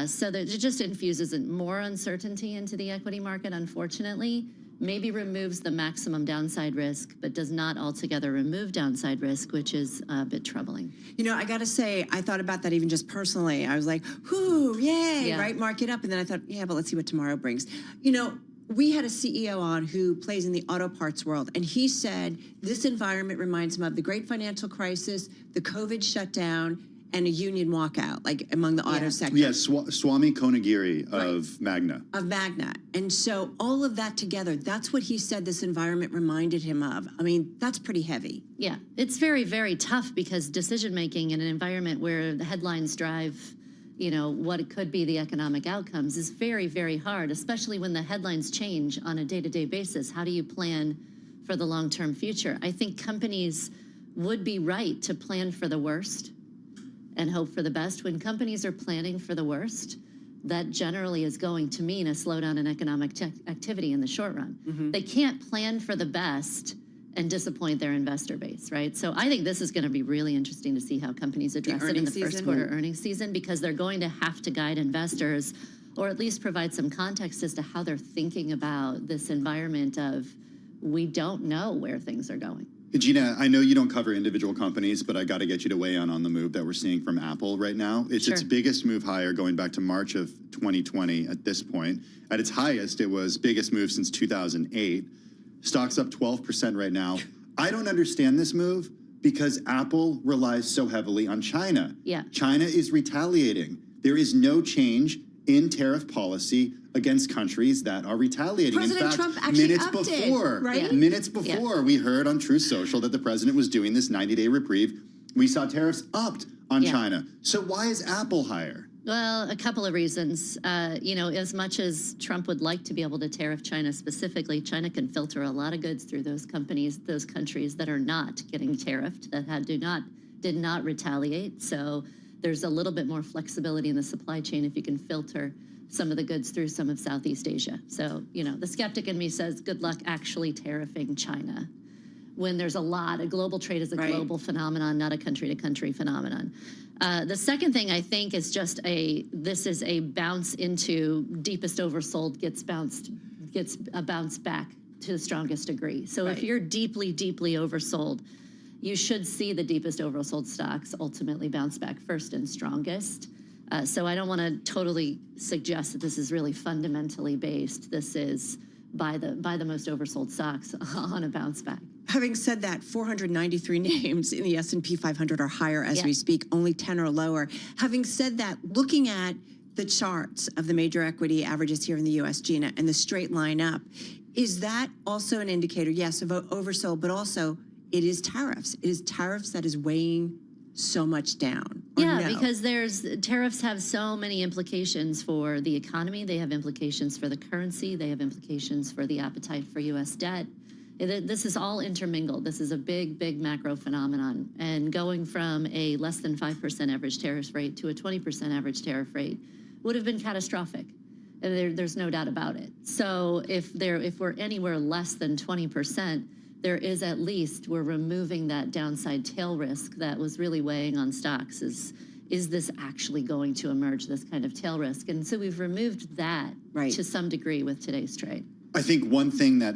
S7: So that it just infuses more uncertainty into the equity market, unfortunately. Maybe removes the maximum downside risk, but does not altogether remove downside risk, which is a bit troubling.
S3: I got to say, I thought about that even just personally. I was like, whoo, yay, right, market up. And then I thought, yeah, but let's see what tomorrow brings. We had a CEO on who plays in the auto parts world, and he said this environment reminds him of the great financial crisis, the COVID shutdown, and a union walkout, like among the auto sector.
S19: Yes, Swami Konagiri of Magna.
S3: Of Magna. And so all of that together, that's what he said this environment reminded him of. I mean, that's pretty heavy.
S7: Yeah, it's very, very tough because decision-making in an environment where the headlines drive, what it could be the economic outcomes is very, very hard, especially when the headlines change on a day-to-day basis. How do you plan for the long-term future? I think companies would be right to plan for the worst and hope for the best. When companies are planning for the worst, that generally is going to mean a slowdown in economic activity in the short run. They can't plan for the best and disappoint their investor base, right? So I think this is going to be really interesting to see how companies address it in the first quarter earnings season, because they're going to have to guide investors or at least provide some context as to how they're thinking about this environment of we don't know where things are going.
S19: Gina, I know you don't cover individual companies, but I got to get you to weigh in on the move that we're seeing from Apple right now. It's its biggest move higher going back to March of 2020 at this point. At its highest, it was biggest move since 2008. Stock's up 12% right now. I don't understand this move, because Apple relies so heavily on China.
S7: Yeah.
S19: China is retaliating. There is no change in tariff policy against countries that are retaliating.
S10: President
S19: in fact,
S10: Trump actually
S19: minutes
S10: upped it,
S19: before,
S10: right?
S19: minutes before, we heard on Truth Social that the president was doing this 90-day reprieve. We saw tariffs upped on China. So why is Apple higher?
S7: Well, a couple of reasons. You know, as much as Trump would like to be able to tariff China specifically, China can filter a lot of goods through those companies, those countries that are not getting tariffed, that did not retaliate. So there's a little bit more flexibility in the supply chain if you can filter some of the goods through some of Southeast Asia. So, you know, the skeptic in me says, good luck actually tariffing China, when there's a global trade is a global phenomenon, not a country-to-country phenomenon. The second thing I think is this is a bounce into deepest oversold gets a bounce back to the strongest degree. So if you're deeply, deeply oversold, you should see the deepest oversold stocks ultimately bounce back first and strongest. So I don't want to totally suggest that this is really fundamentally based. This is by the most oversold stocks on a bounce back.
S3: Having said that, 493 names in the S&P 500 are higher as we speak, only 10 are lower. Having said that, looking at the charts of the major equity averages here in the U.S., Gina, and the straight line up, is that also an indicator, yes, of oversold, but also it is tariffs. It is tariffs that is weighing so much down?
S7: Yeah, because tariffs have so many implications for the economy. They have implications for the currency. They have implications for the appetite for U.S. debt. This is all intermingled. This is a big, big macro phenomenon. And going from a less than 5% average tariff rate to a 20% average tariff rate would have been catastrophic. And there's no doubt about it. So if we're anywhere less than 20%, there is at least, we're removing that downside tail risk that was really weighing on stocks. Is this actually going to emerge, this kind of tail risk? And so we've removed that to some degree with today's trade.
S19: I think one thing that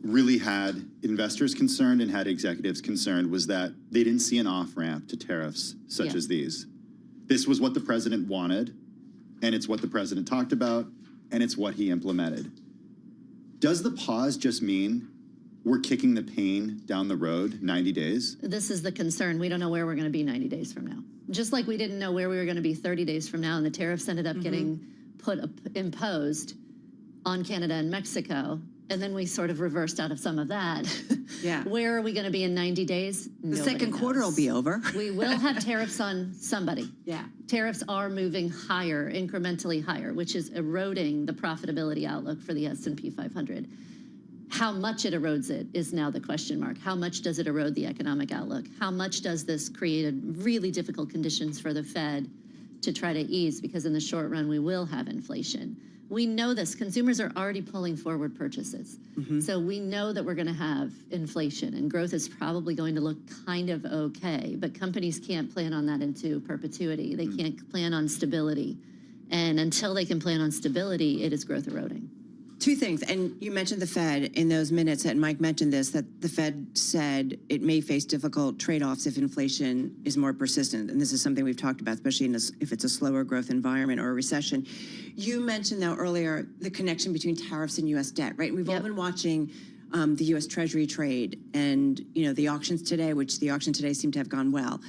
S19: really had investors concerned and had executives concerned was that they didn't see an off-ramp to tariffs such as these. This was what the president wanted, and it's what the president talked about, and it's what he implemented. Does the pause just mean we're kicking the pain down the road 90 days?
S7: This is the concern. We don't know where we're going to be 90 days from now. Just like we didn't know where we were going to be 30 days from now, and the tariffs ended up getting imposed on Canada and Mexico, and then we sort of reversed out of some of that.
S3: Yeah.
S7: Where are we going to be in 90 days?
S3: The second quarter will be over.
S7: We will have tariffs on somebody.
S3: Yeah.
S7: Tariffs are moving higher, incrementally higher, which is eroding the profitability outlook for the S&P 500. How much it erodes it is now the question mark. How much does it erode the economic outlook? How much does this create really difficult conditions for the Fed to try to ease? Because in the short run, we will have inflation. We know this. Consumers are already pulling forward purchases. So we know that we're going to have inflation, and growth is probably going to look kind of okay, but companies can't plan on that into perpetuity. They can't plan on stability. And until they can plan on stability, it is growth eroding.
S3: Two things, and you mentioned the Fed in those minutes, and Mike mentioned this, that the Fed said it may face difficult trade-offs if inflation is more persistent, and this is something we've talked about, especially if it's a slower growth environment or a recession. You mentioned, though, earlier, the connection between tariffs and U.S. debt, right? And we've all been watching the U.S. Treasury trade and, you know, the auctions today, which the auction today seemed to have gone well.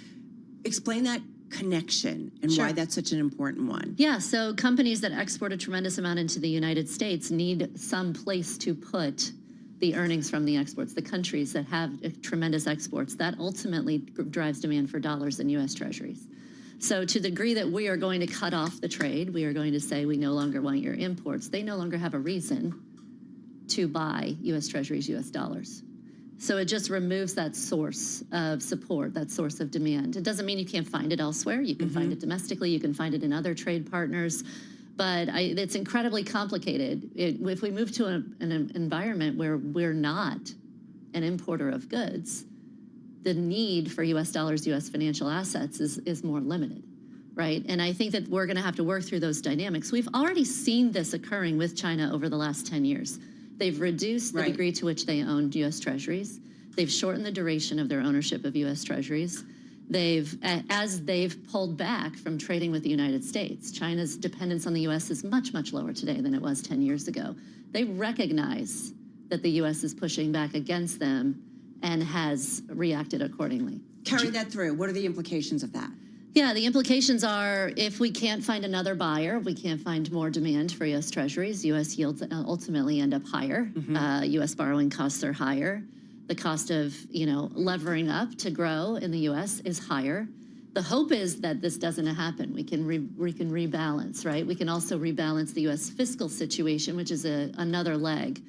S3: Explain that connection and why that's such an important one.
S7: Yeah, so companies that export a tremendous amount into the United States need some place to put the earnings from the exports. The countries that have tremendous exports, that ultimately drives demand for dollars in U.S. Treasuries. So to the degree that we are going to cut off the trade, we are going to say we no longer want your imports, they no longer have a reason to buy U.S. Treasuries, U.S. dollars. So it just removes that source of support, that source of demand. It doesn't mean you can't find it elsewhere. You can find it domestically. You can find it in other trade partners. But it's incredibly complicated. If we move to an environment where we're not an importer of goods, the need for U.S. dollars, U.S. financial assets is more limited, right? And I think that we're going to have to work through those dynamics. We've already seen this occurring with China over the last 10 years. They've reduced the degree to which they owned U.S. Treasuries. They've shortened the duration of their ownership of U.S. Treasuries. As they've pulled back from trading with the United States, China's dependence on the U.S. is much, much lower today than it was 10 years ago. They recognize that the U.S. is pushing back against them, and has reacted accordingly.
S3: Carry that through. What are the implications of that?
S7: Yeah, the implications are if we can't find another buyer, we can't find more demand for U.S. Treasuries, U.S. yields ultimately end up higher. U.S. borrowing costs are higher. The cost of, levering up to grow in the U.S. is higher. The hope is that this doesn't happen. We can rebalance, right? We can also rebalance the U.S. fiscal situation, which is another leg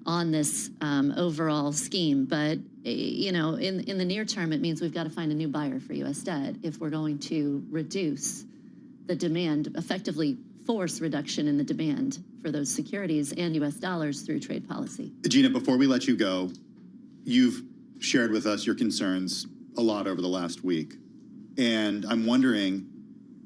S7: on this overall scheme. But in the near term, it means we've got to find a new buyer for U.S. debt if we're going to reduce the demand, effectively force reduction in the demand for those securities and U.S. dollars through trade policy.
S19: Gina, before we let you go, you've shared with us your concerns a lot over the last week. And I'm wondering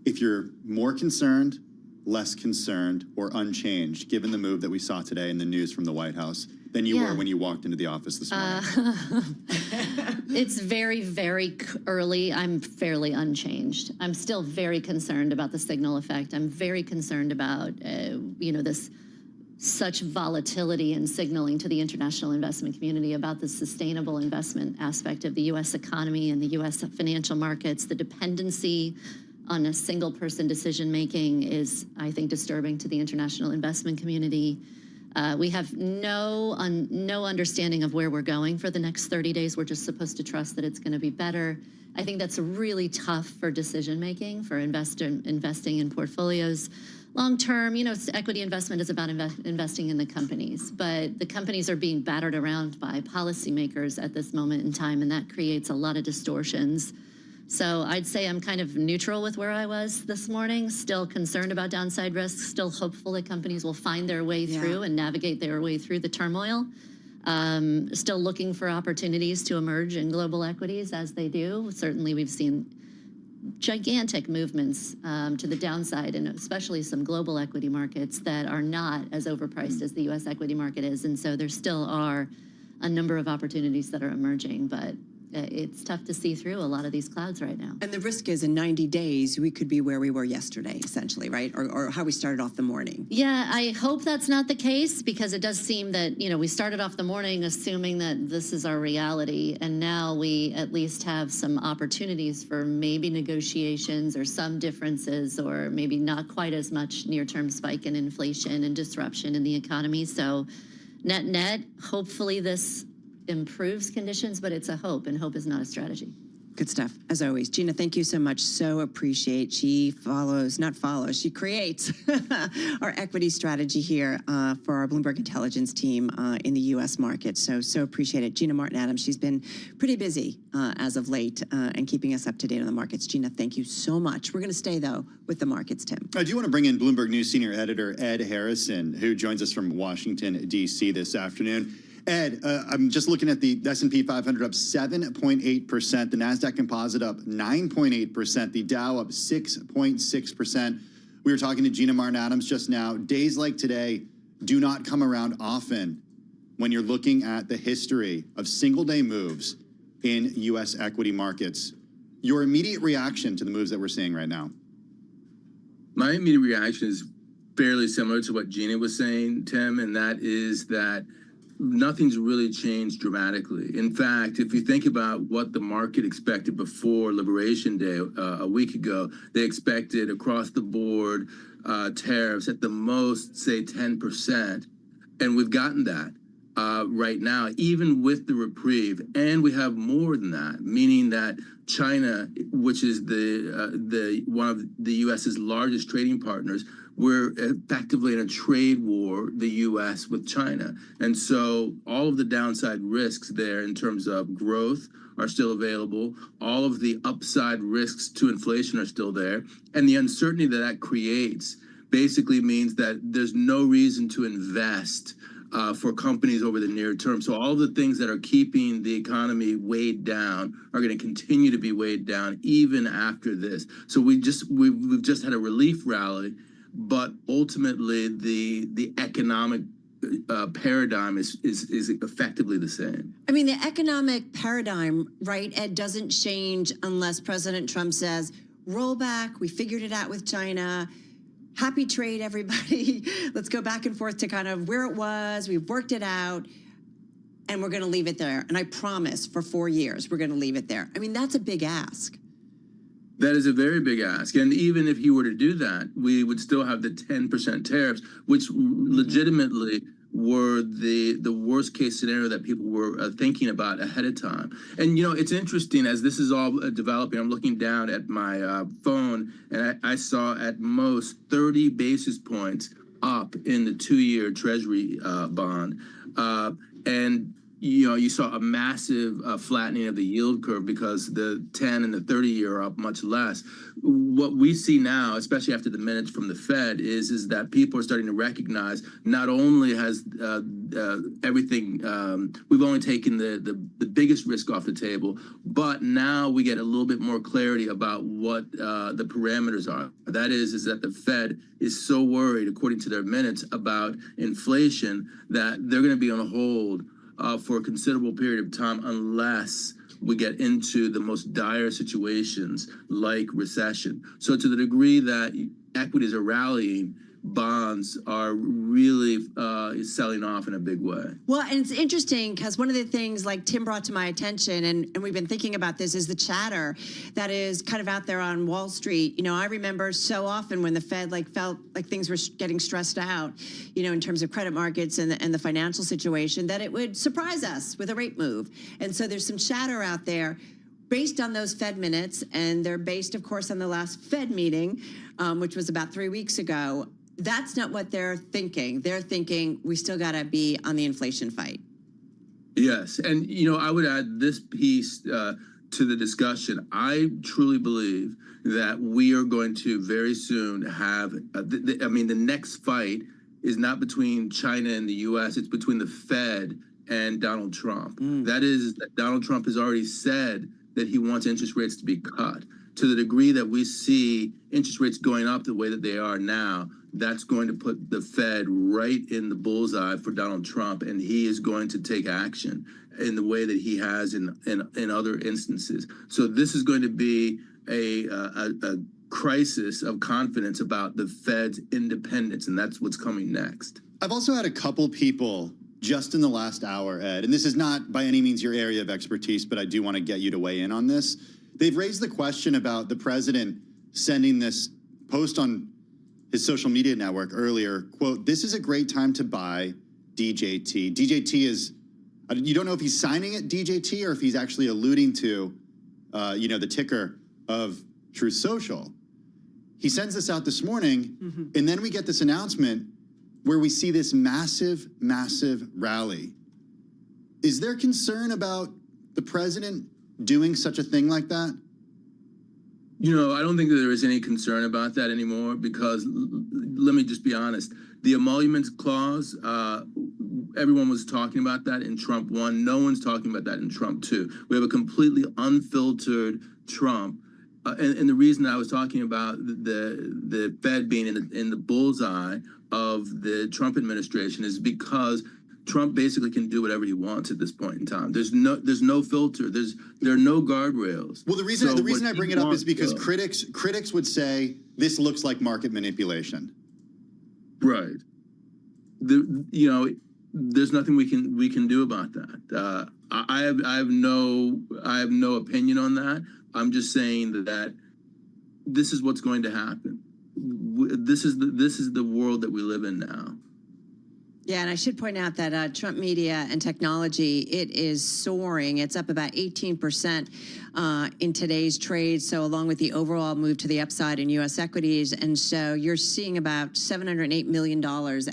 S19: if you're more concerned, less concerned, or unchanged, given the move that we saw today in the news from the White House, than you were when you walked into the office this morning.
S7: It's very, very early. I'm fairly unchanged. I'm still very concerned about the signal effect. I'm very concerned about, this such volatility and signaling to the international investment community about the sustainable investment aspect of the U.S. economy and the U.S. financial markets. The dependency on a single person decision making is, I think, disturbing to the international investment community. We have no understanding of where we're going for the next 30 days. We're just supposed to trust that it's going to be better. I think that's really tough for decision making, for investing in portfolios. Long term, equity investment is about investing in the companies, but the companies are being battered around by policymakers at this moment in time, and that creates a lot of distortions. So I'd say I'm kind of neutral with where I was this morning, still concerned about downside risks, still hopeful that companies will find their way through and navigate their way through the turmoil. Still looking for opportunities to emerge in global equities as they do. Certainly we've seen gigantic movements to the downside, and especially some global equity markets that are not as overpriced as the U.S. equity market is. And so there still are a number of opportunities that are emerging, but it's tough to see through a lot of these clouds right now.
S3: And the risk is in 90 days, we could be where we were yesterday, essentially, right? Or how we started off the morning.
S7: Yeah, I hope that's not the case, because it does seem that, we started off the morning assuming that this is our reality, and now we at least have some opportunities for maybe negotiations or some differences, or maybe not quite as much near-term spike in inflation and disruption in the economy. So net, hopefully this improves conditions, but it's a hope, and hope is not a strategy.
S3: Good stuff, as always. Gina, thank you so much. So appreciate. She she creates our equity strategy here for our Bloomberg Intelligence team in the U.S. market. So appreciate it. Gina Martin Adams, she's been pretty busy as of late and keeping us up to date on the markets. Gina, thank you so much. We're going to stay, though, with the markets, Tim.
S19: I do want to bring in Bloomberg News senior editor Ed Harrison, who joins us from Washington, D.C. this afternoon. Ed, I'm just looking at the S&P 500 up 7.8%, the NASDAQ Composite up 9.8%, the Dow up 6.6%. We were talking to Gina Martin Adams just now. Days like today do not come around often when you're looking at the history of single-day moves in U.S. equity markets. Your immediate reaction to the moves that we're seeing right now?
S1: My immediate reaction is fairly similar to what Gina was saying, Tim, and that is that nothing's really changed dramatically. In fact, if you think about what the market expected before Liberation Day a week ago, they expected across the board tariffs at the most, say 10%. And we've gotten that right now, even with the reprieve. And we have more than that, meaning that China, which is the one of the U.S.'s largest trading partners, we're effectively in a trade war, the U.S. with China. And so all of the downside risks there in terms of growth are still available. All of the upside risks to inflation are still there. And the uncertainty that creates basically means that there's no reason to invest for companies over the near term. So all the things that are keeping the economy weighed down are going to continue to be weighed down even after this. So we've just had a relief rally, but ultimately the economic paradigm is effectively the same.
S3: I mean, the economic paradigm, right, Ed, doesn't change unless President Trump says, roll back, we figured it out with China. Happy trade, everybody. Let's go back and forth to kind of where it was. We've worked it out. and we're going to leave it there. And I promise for 4 years, we're going to leave it there. I mean, that's a big ask.
S1: That is a very big ask. And even if he were to do that, we would still have the 10% tariffs, which legitimately were the worst case scenario that people were thinking about ahead of time. And, you know, it's interesting as this is all developing. I'm looking down at my phone, and I saw at most 30 basis points up in the 2-year Treasury bond. And you know, you saw a massive flattening of the yield curve because the 10 and the 30-year are up much less. What we see now, especially after the minutes from the Fed, is that people are starting to recognize not only has everything, we've only taken the biggest risk off the table, but now we get a little bit more clarity about what the parameters are. That is that the Fed is so worried, according to their minutes, about inflation that they're going to be on hold for a considerable period of time unless we get into the most dire situations like recession. So to the degree that equities are rallying, bonds are really selling off in a big way.
S3: Well, and it's interesting because one of the things like Tim brought to my attention, and we've been thinking about this, is the chatter that is kind of out there on Wall Street. You know, I remember so often when the Fed felt like things were getting stressed out, you know, in terms of credit markets and the financial situation, that it would surprise us with a rate move. And so there's some chatter out there based on those Fed minutes, and they're based, of course, on the last Fed meeting, which was about 3 weeks ago. That's not what they're thinking. They're thinking we still got to be on the inflation fight.
S1: Yes. And, you know, I would add this piece to the discussion. I truly believe that we are going to very soon have, I mean, the next fight is not between China and the U.S. It's between the Fed and Donald Trump. That is, that Donald Trump has already said that he wants interest rates to be cut. To the degree that we see interest rates going up the way that they are now, that's going to put the Fed right in the bullseye for Donald Trump, and he is going to take action in the way that he has in other instances. So this is going to be a crisis of confidence about the Fed's independence, and that's what's coming next.
S19: I've also had a couple people just in the last hour, Ed, and this is not by any means your area of expertise, but I do want to get you to weigh in on this. They've raised the question about the president sending this post on his social media network earlier, quote, "This is a great time to buy DJT." DJT is, you don't know if he's signing it DJT or if he's actually alluding to, you know, the ticker of Truth Social. He sends this out this morning, and then we get this announcement where we see this massive, massive rally. Is there concern about the president doing such a thing like that?
S1: You know, I don't think that there is any concern about that anymore because, let me just be honest, the emoluments clause, everyone was talking about that in Trump 1. No one's talking about that in Trump 2. We have a completely unfiltered Trump. And the reason I was talking about the Fed being in the bullseye of the Trump administration is because Trump basically can do whatever he wants at this point in time. There's no filter. There are no guardrails.
S19: Well, the reason I bring it up is because critics would say this looks like market manipulation.
S1: Right. You know, there's nothing we can do about that. I have no opinion on that. I'm just saying that this is what's going to happen. This is the world that we live in now.
S3: Yeah, and I should point out that Trump Media and Technology, it is soaring. It's up about 18% in today's trade, so along with the overall move to the upside in U.S. equities. And so you're seeing about $708 million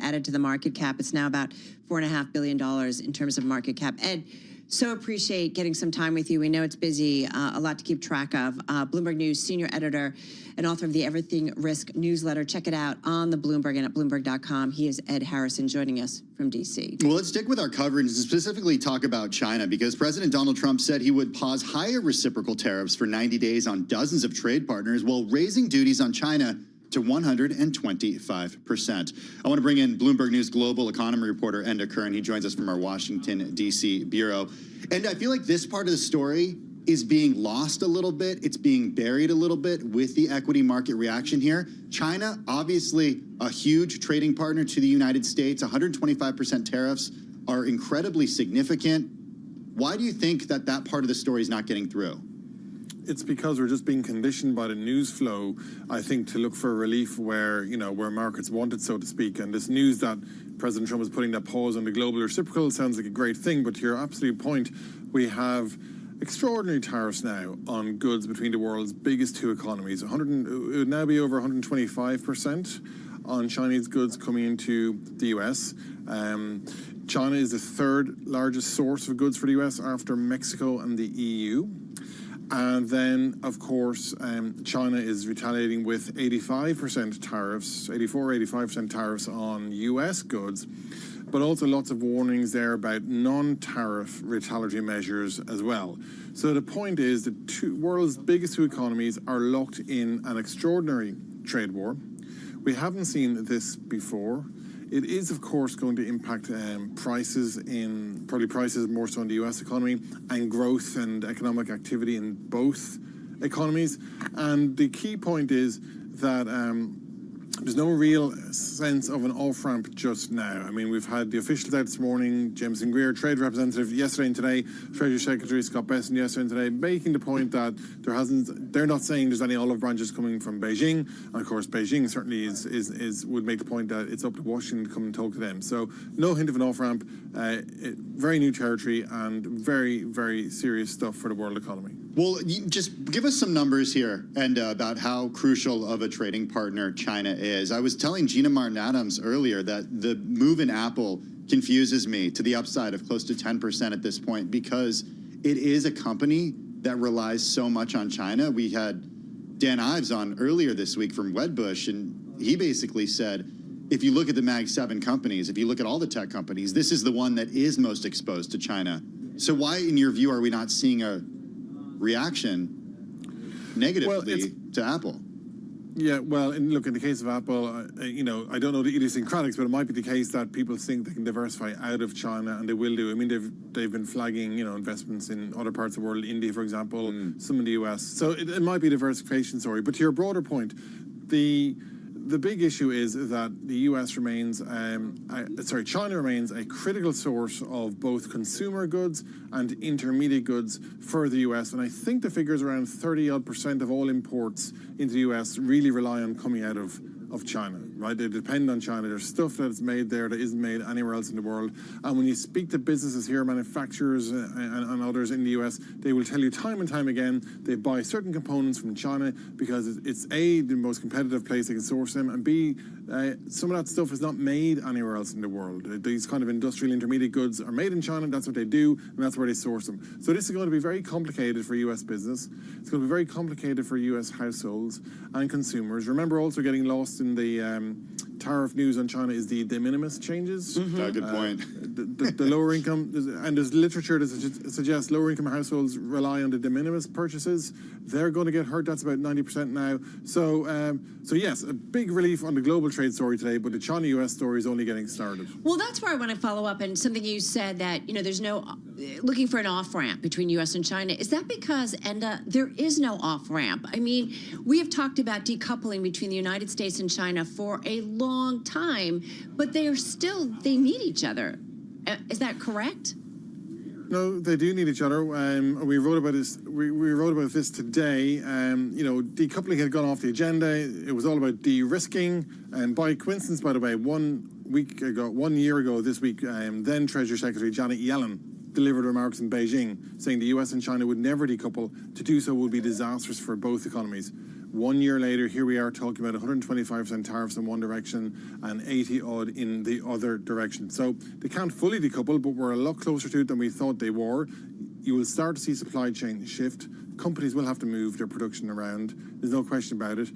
S3: added to the market cap. It's now about $4.5 billion in terms of market cap. Ed, so appreciate getting some time with you. We know it's busy, a lot to keep track of. Bloomberg News senior editor and author of the Everything Risk newsletter. Check it out on the Bloomberg and at Bloomberg.com. He is Ed Harrison joining us from D.C.
S19: Well, let's stick with our coverage and specifically talk about China because President Donald Trump said he would pause higher reciprocal tariffs for 90 days on dozens of trade partners while raising duties on China to 125%. I want to bring in Bloomberg News global economy reporter Enda Curran. He joins us from our Washington, D.C. bureau. And I feel like this part of the story is being lost a little bit. It's being buried a little bit with the equity market reaction here. China, obviously a huge trading partner to the United States, 125% tariffs are incredibly significant. Why do you think that that part of the story is not getting through?
S6: It's because we're just being conditioned by the news flow, I think, to look for relief where, where markets want it, so to speak. And this news that President Trump is putting that pause on the global reciprocal sounds like a great thing, but to your absolute point, we have extraordinary tariffs now on goods between the world's biggest two economies. It would now be over 125% on Chinese goods coming into the US. China is the third largest source of goods for the US after Mexico and the EU. And then, of course, China is retaliating with 85% tariffs, 85% tariffs on US goods, but also lots of warnings there about non-tariff retaliatory measures as well. So the point is the world's biggest two economies are locked in an extraordinary trade war. We haven't seen this before. It is, of course, going to impact prices more so in the US economy, and growth and economic activity in both economies. And the key point is that there's no real sense of an off-ramp just now. I mean, we've had the officials out this morning, Jameson Greer, trade representative yesterday and today, Treasury Secretary Scott Bessent yesterday and today, making the point that they're not saying there's any olive branches coming from Beijing. And of course, Beijing certainly would make the point that it's up to Washington to come and talk to them. So no hint of an off-ramp, very new territory and very, very serious stuff for the world economy.
S19: Well, just give us some numbers here and about how crucial of a trading partner China is. I was telling Gina Martin Adams earlier that the move in Apple confuses me to the upside of close to 10% at this point, because it is a company that relies so much on China. We had Dan Ives on earlier this week from Wedbush, and he basically said, if you look at the Mag 7 companies, if you look at all the tech companies, this is the one that is most exposed to China. So why, in your view, are we not seeing a reaction negatively to Apple?
S6: Yeah, well, look, in the case of Apple, I don't know the idiosyncratics, but it might be the case that people think they can diversify out of China, and they will do. I mean, they've been flagging, investments in other parts of the world, India, for example, some in the US. So it might be a diversification story. But to your broader point, the big issue is that the US remains, China remains a critical source of both consumer goods and intermediate goods for the US. And I think the figures around 30-odd% of all imports into the US really rely on coming out of China, right? They depend on China. There's stuff that's made there that isn't made anywhere else in the world. And when you speak to businesses here, manufacturers and others in the US, they will tell you time and time again, they buy certain components from China because it's A, the most competitive place they can source them, and B, some of that stuff is not made anywhere else in the world. These kind of industrial intermediate goods are made in China, that's what they do, and that's where they source them. So this is going to be very complicated for US business. It's going to be very complicated for US households and consumers. Remember, also getting lost in the tariff news on China is the de minimis changes.
S19: Good point.
S6: The lower income, and there's literature that suggests lower income households rely on the de minimis purchases. They're going to get hurt. That's about 90% now. So yes, a big relief on the global trade story today, but the China-US story is only getting started.
S3: Well, that's where I want to follow up, and something you said that, there's no looking for an off-ramp between U.S. and China. Is that because, Enda, there is no off-ramp? I mean, we have talked about decoupling between the United States and China for a long time, but they need each other. Is that correct?
S6: No, they do need each other. We wrote about this. We wrote about this today. Decoupling had gone off the agenda. It was all about de-risking. And by coincidence, by the way, 1 year ago this week, then Treasury Secretary Janet Yellen delivered remarks in Beijing saying the US and China would never decouple. To do so would be disastrous for both economies. 1 year later, here we are talking about 125% tariffs in one direction and 80-odd in the other direction. So they can't fully decouple, but we're a lot closer to it than we thought they were. You will start to see supply chain shift. Companies will have to move their production around. There's no question about it.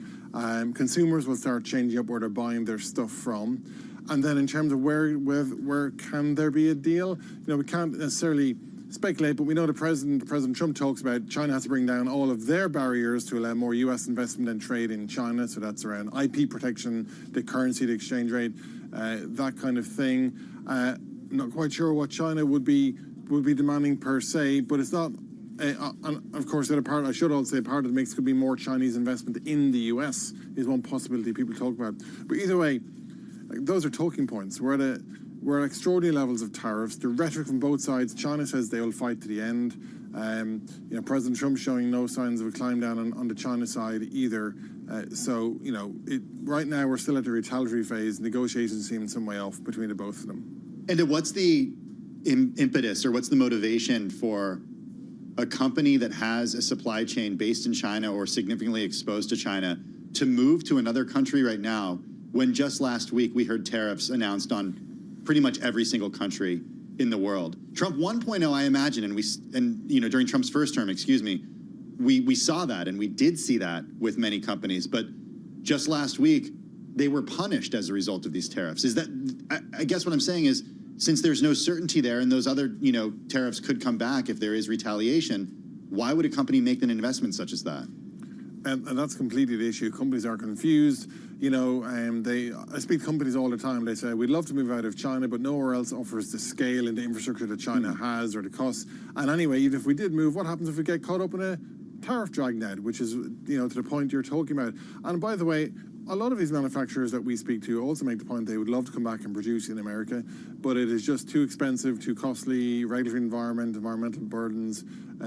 S6: Consumers will start changing up where they're buying their stuff from. And then in terms of where can there be a deal, we can't necessarily speculate, but we know President Trump talks about China has to bring down all of their barriers to allow more U.S. investment and trade in China. So that's around IP protection, the currency, the exchange rate, that kind of thing. Not quite sure what China would be demanding per se, but it's not. And of course, the other part, I should also say, part of the mix could be more Chinese investment in the U.S. is one possibility people talk about. But either way, those are talking points. We're we're at extraordinary levels of tariffs. The rhetoric from both sides, China says they will fight to the end. President Trump showing no signs of a climb down on the China side either. Right now we're still at the retaliatory phase. Negotiations seem some way off between the both of them.
S19: And what's the impetus or what's the motivation for a company that has a supply chain based in China or significantly exposed to China to move to another country right now when just last week we heard tariffs announced on pretty much every single country in the world? Trump 1.0, I imagine, and during Trump's first term, we saw that, and we did see that with many companies. But just last week, they were punished as a result of these tariffs. I guess what I'm saying is, since there's no certainty there, and those other tariffs could come back if there is retaliation, why would a company make an investment such as that?
S6: And that's completely the issue. Companies are confused. I speak to companies all the time. They say, we'd love to move out of China, but nowhere else offers the scale and the infrastructure that China has or the costs. And anyway, even if we did move, what happens if we get caught up in a tariff dragnet, which is, to the point you're talking about? And by the way, a lot of these manufacturers that we speak to also make the point they would love to come back and produce in America, but it is just too expensive, too costly, regulatory environment, environmental burdens,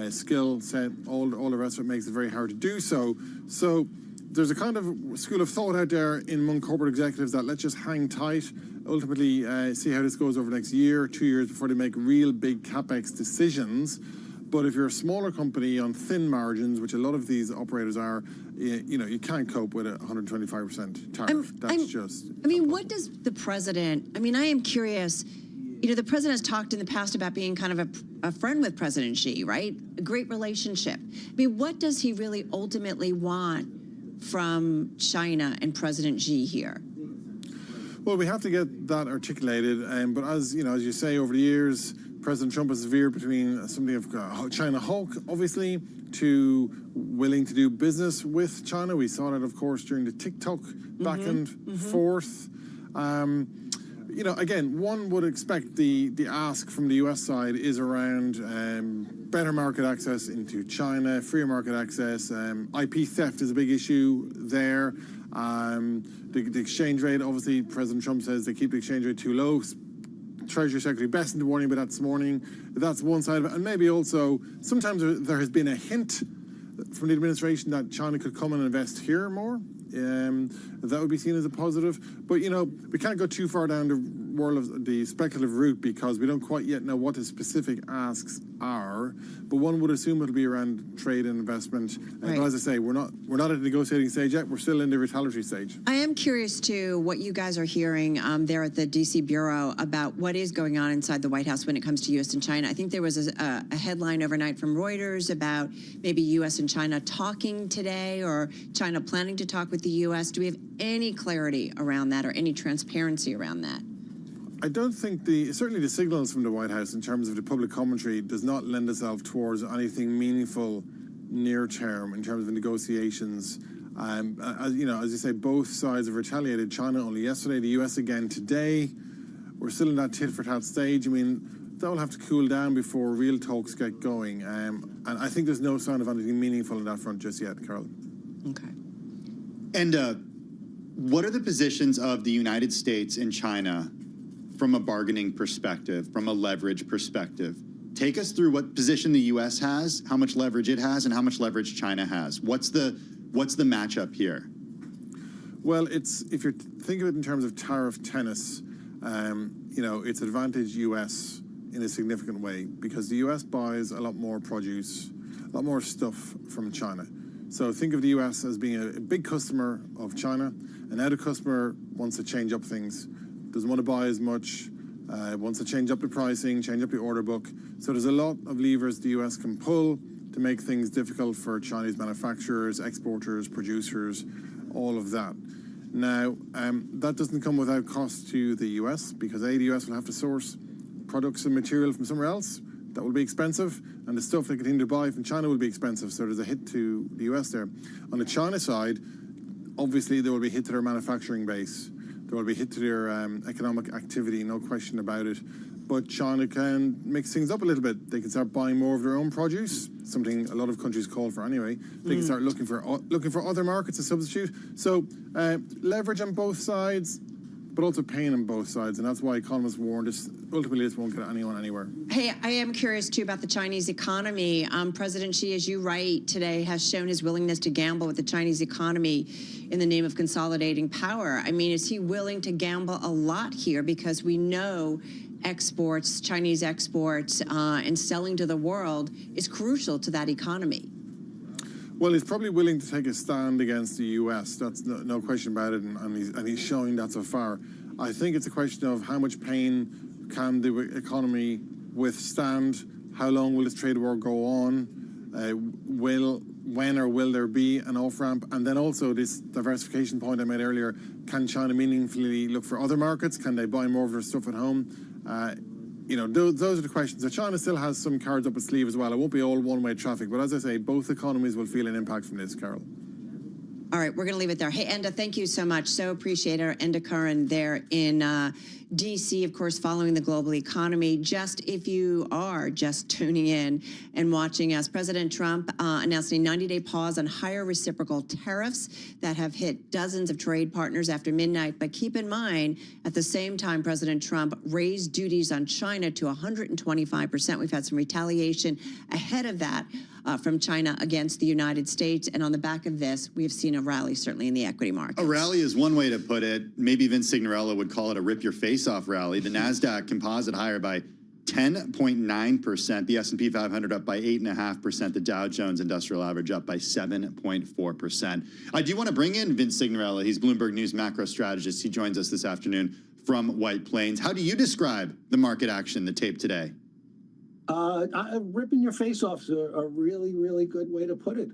S6: skill set, all the rest of it makes it very hard to do so. So there's a kind of school of thought out there among corporate executives that let's just hang tight, ultimately see how this goes over the next year or 2 years before they make real big capex decisions. But if you're a smaller company on thin margins, which a lot of these operators are, you can't cope with a 125% tariff.
S3: What does the president, I am curious, the president has talked in the past about being kind of a friend with President Xi, right? A great relationship. What does he really ultimately want from China and President Xi here?
S6: Well, we have to get that articulated. But as you say, over the years, President Trump has veered between something of China Hulk, obviously, to willing to do business with China. We saw that, of course, during the TikTok back and forth. Again, one would expect the ask from the U.S. side is around better market access into China, freer market access. IP theft is a big issue there. The exchange rate, obviously, President Trump says they keep the exchange rate too low. Treasury Secretary Bessent warning about that this morning. That's one side of it. And maybe also, sometimes there has been a hint from the administration that China could come and invest here more. That would be seen as a positive. But, we can't go too far down the world of the speculative route because we don't quite yet know what the specific asks are. But one would assume it'll be around trade and investment. But as I say, we're not at the negotiating stage yet. We're still in the retaliatory stage.
S3: I am curious, too, what you guys are hearing there at the D.C. Bureau about what is going on inside the White House when it comes to U.S. and China. I think there was a headline overnight from Reuters about maybe U.S. and China talking today or China planning to talk with the U.S. Do we have any clarity around that or any transparency around that?
S6: I don't think certainly the signals from the White House in terms of the public commentary does not lend itself towards anything meaningful near term in terms of negotiations. As you say, both sides have retaliated. China only yesterday, the US again today. We're still in that tit for tat stage. That will have to cool down before real talks get going. And I think there's no sign of anything meaningful on that front just yet, Carol.
S3: Okay.
S19: And what are the positions of the United States and China from a bargaining perspective, from a leverage perspective? Take us through what position the U.S. has, how much leverage it has, and how much leverage China has. What's the matchup here?
S6: Well, if you think of it in terms of tariff tennis, it's advantage U.S. in a significant way because the U.S. buys a lot more produce, a lot more stuff from China. So think of the U.S. as being a big customer of China, and now the customer wants to change up things, doesn't want to buy as much, wants to change up the pricing, change up the order book. So there's a lot of levers the U.S. can pull to make things difficult for Chinese manufacturers, exporters, producers, all of that. Now, that doesn't come without cost to the U.S. because the U.S. will have to source products and material from somewhere else. That will be expensive, and the stuff they continue to buy from China will be expensive, so there's a hit to the US there. On the China side, obviously there will be a hit to their manufacturing base. There will be a hit to their economic activity, no question about it. But China can mix things up a little bit. They can start buying more of their own produce, something a lot of countries call for anyway. They can start looking for other markets to substitute. So leverage on both sides, but also pain on both sides. And that's why economists warn ultimately this won't get anyone anywhere.
S3: Hey, I am curious too about the Chinese economy. President Xi, as you write today, has shown his willingness to gamble with the Chinese economy in the name of consolidating power. I mean, is he willing to gamble a lot here? Because we know exports, Chinese exports, and selling to the world is crucial to that economy.
S6: Well, he's probably willing to take a stand against the U.S. That's no question about it, and he's showing that so far. I think it's a question of how much pain can the economy withstand, how long will this trade war go on, when or will there be an off-ramp, and then also this diversification point I made earlier, can China meaningfully look for other markets? Can they buy more of their stuff at home? Those are the questions. So China still has some cards up its sleeve as well. It won't be all one-way traffic, but as I say, both economies will feel an impact from this, Carol.
S3: All right, we're going to leave it there. Hey, Enda, thank you so much. So appreciate our Enda Curran there in D.C., of course, following the global economy. Just if you are just tuning in and watching us, President Trump announced a 90-day pause on higher reciprocal tariffs that have hit dozens of trade partners after midnight. But keep in mind, at the same time, President Trump raised duties on China to 125%. We've had some retaliation ahead of that from China against the United States. And on the back of this, we have seen a rally, certainly in the equity market.
S19: A rally is one way to put it. Maybe Vince Signorella would call it a rip-your-face-off rally. The NASDAQ composite higher by 10.9%. The S&P 500 up by 8.5%. The Dow Jones Industrial Average up by 7.4%. I do want to bring in Vince Signorella. He's Bloomberg News macro strategist. He joins us this afternoon from White Plains. How do you describe the market action, the tape today?
S4: Ripping your face off is a really, really good way to put it,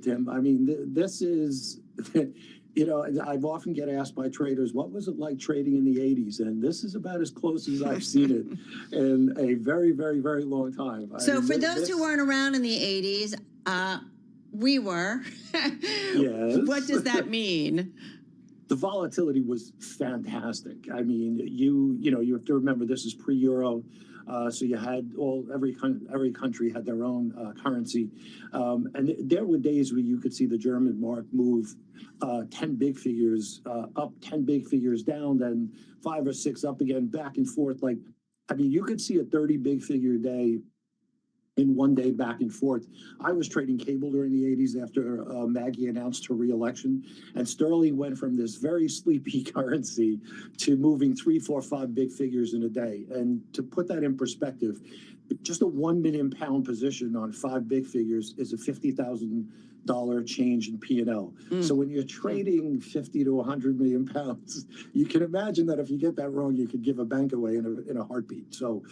S4: Tim. I mean, this is, I've often get asked by traders, what was it like trading in the 80s? And this is about as close as I've seen it in a very, very, very long time.
S3: So for those who weren't around in the 80s, we were.
S4: Yes.
S3: What does that mean?
S4: The volatility was fantastic. I mean, you have to remember this is pre-Euro. So you had every country had their own currency, and there were days where you could see the German mark move 10 big figures up, 10 big figures down, then 5 or 6 up again, back and forth. You could see a 30 big figure day in one day back and forth. I was trading cable during the 80s after Maggie announced her re-election, and sterling went from this very sleepy currency to moving 3, 4, 5 big figures in a day. And to put that in perspective, just a £1 million position on 5 big figures is a $50,000 change in P&L. So when you're trading 50 to 100 million pounds, you can imagine that if you get that wrong, you could give a bank away in a heartbeat. So,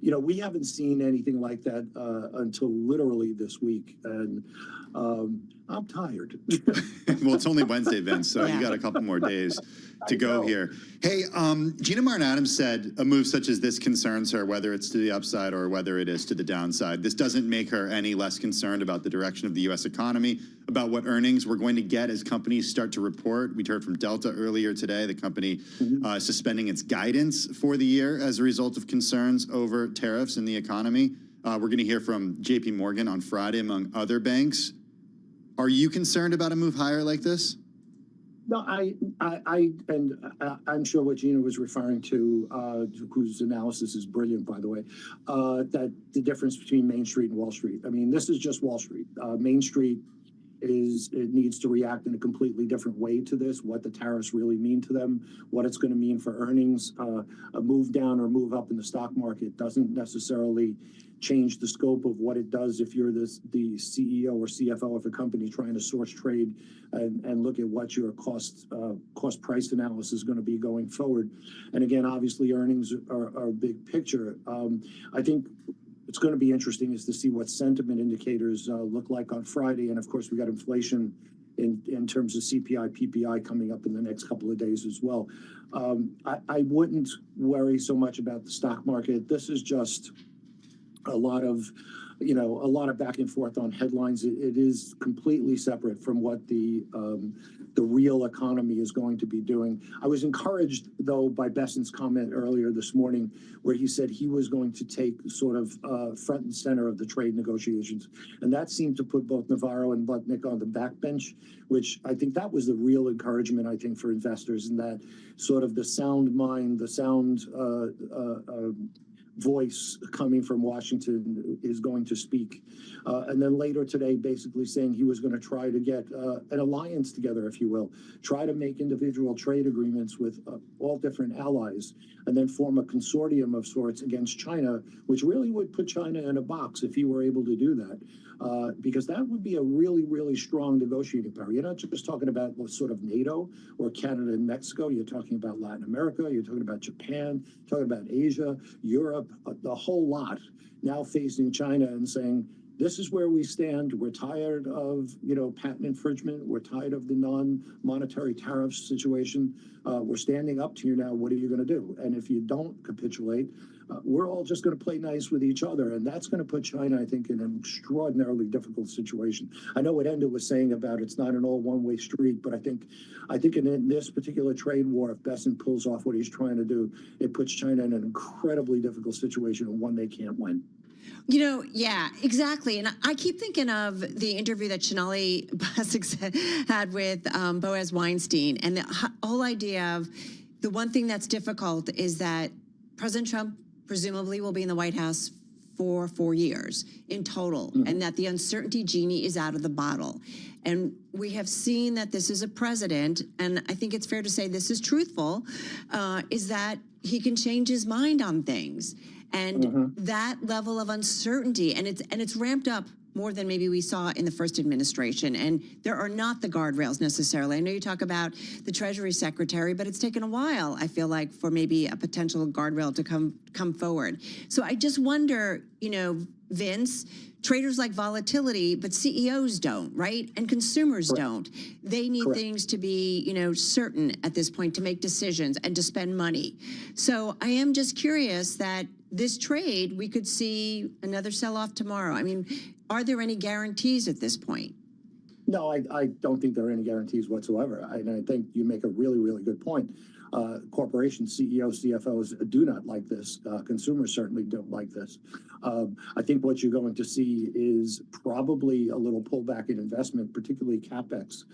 S4: we haven't seen anything like that until literally this week. And I'm tired.
S19: Well, it's only Wednesday, Vince, so you got a couple more days to go here. Hey, Gina Martin-Adams said a move such as this concerns her, whether it's to the upside or whether it is to the downside. This doesn't make her any less concerned about the direction of the U.S. economy, about what earnings we're going to get as companies start to report. We heard from Delta earlier today, the company suspending its guidance for the year as a result of concerns over tariffs in the economy. We're going to hear from J.P. Morgan on Friday, among other banks. Are you concerned about a move higher like this?
S4: No, I'm sure what Gina was referring to, whose analysis is brilliant, by the way, that the difference between Main Street and Wall Street. I mean, this is just Wall Street. Main Street it needs to react in a completely different way to this, what the tariffs really mean to them, what it's going to mean for earnings. A move down or move up in the stock market doesn't necessarily change the scope of what it does if you're the CEO or CFO of a company trying to source trade and look at what your cost price analysis is going to be going forward. And again, obviously earnings are a big picture. I think it's going to be interesting is to see what sentiment indicators look like on Friday. And of course, we got inflation in terms of CPI, PPI coming up in the next couple of days as well. I wouldn't worry so much about the stock market. This is just a lot of you know, a lot of back and forth on headlines. It is completely separate from what the real economy is going to be doing. I was encouraged, though, by Besson's comment earlier this morning, where he said he was going to take sort of front and center of the trade negotiations. And that seemed to put both Navarro and Lutnick on the backbench, which I think that was the real encouragement, I think, for investors, in that sort of the sound mind, the sound voice coming from Washington is going to speak. And then later today, basically saying he was going to try to get an alliance together, if you will, try to make individual trade agreements with all different allies, and then form a consortium of sorts against China, which really would put China in a box if he were able to do that. Because that would be a really, really strong negotiating power. You're not just talking about sort of NATO or Canada and Mexico. You're talking about Latin America. You're talking about Japan, talking about Asia, Europe, the whole lot now facing China and saying, this is where we stand. We're tired of, you know, patent infringement. We're tired of the non-monetary tariff situation. We're standing up to you now. What are you going to do? And if you don't capitulate, we're all just going to play nice with each other. And that's going to put China, I think, in an extraordinarily difficult situation. I know what Enda was saying about it's not an all one-way street, but I think in this particular trade war, if Besson pulls off what he's trying to do, it puts China in an incredibly difficult situation and one they can't win.
S3: You know, yeah, exactly. And I keep thinking of the interview that Sonali Basak had with Boaz Weinstein, and the whole idea of the one thing that's difficult is that President Trump presumably will be in the White House for 4 years in total, and that the uncertainty genie is out of the bottle. And we have seen that this is a president, and I think it's fair to say this is truthful, is that he can change his mind on things. And that level of uncertainty, and it's ramped up more than maybe we saw in the first administration. And there are not the guardrails necessarily. I know you talk about the Treasury Secretary, but it's taken a while, I feel like, for maybe a potential guardrail to come forward. So I just wonder, you know, Vince, traders like volatility, but CEOs don't, right? And consumers don't. They need things to be, you know, certain at this point to make decisions and to spend money. So I am just curious that this trade, we could see another sell-off tomorrow. I mean, are there any guarantees at this point?
S4: No, I don't think there are any guarantees whatsoever. I think you make a really, really good point. Corporation CEOs, CFOs do not like this. Consumers certainly don't like this. I think what you're going to see is probably a little pullback in investment, particularly CapEx,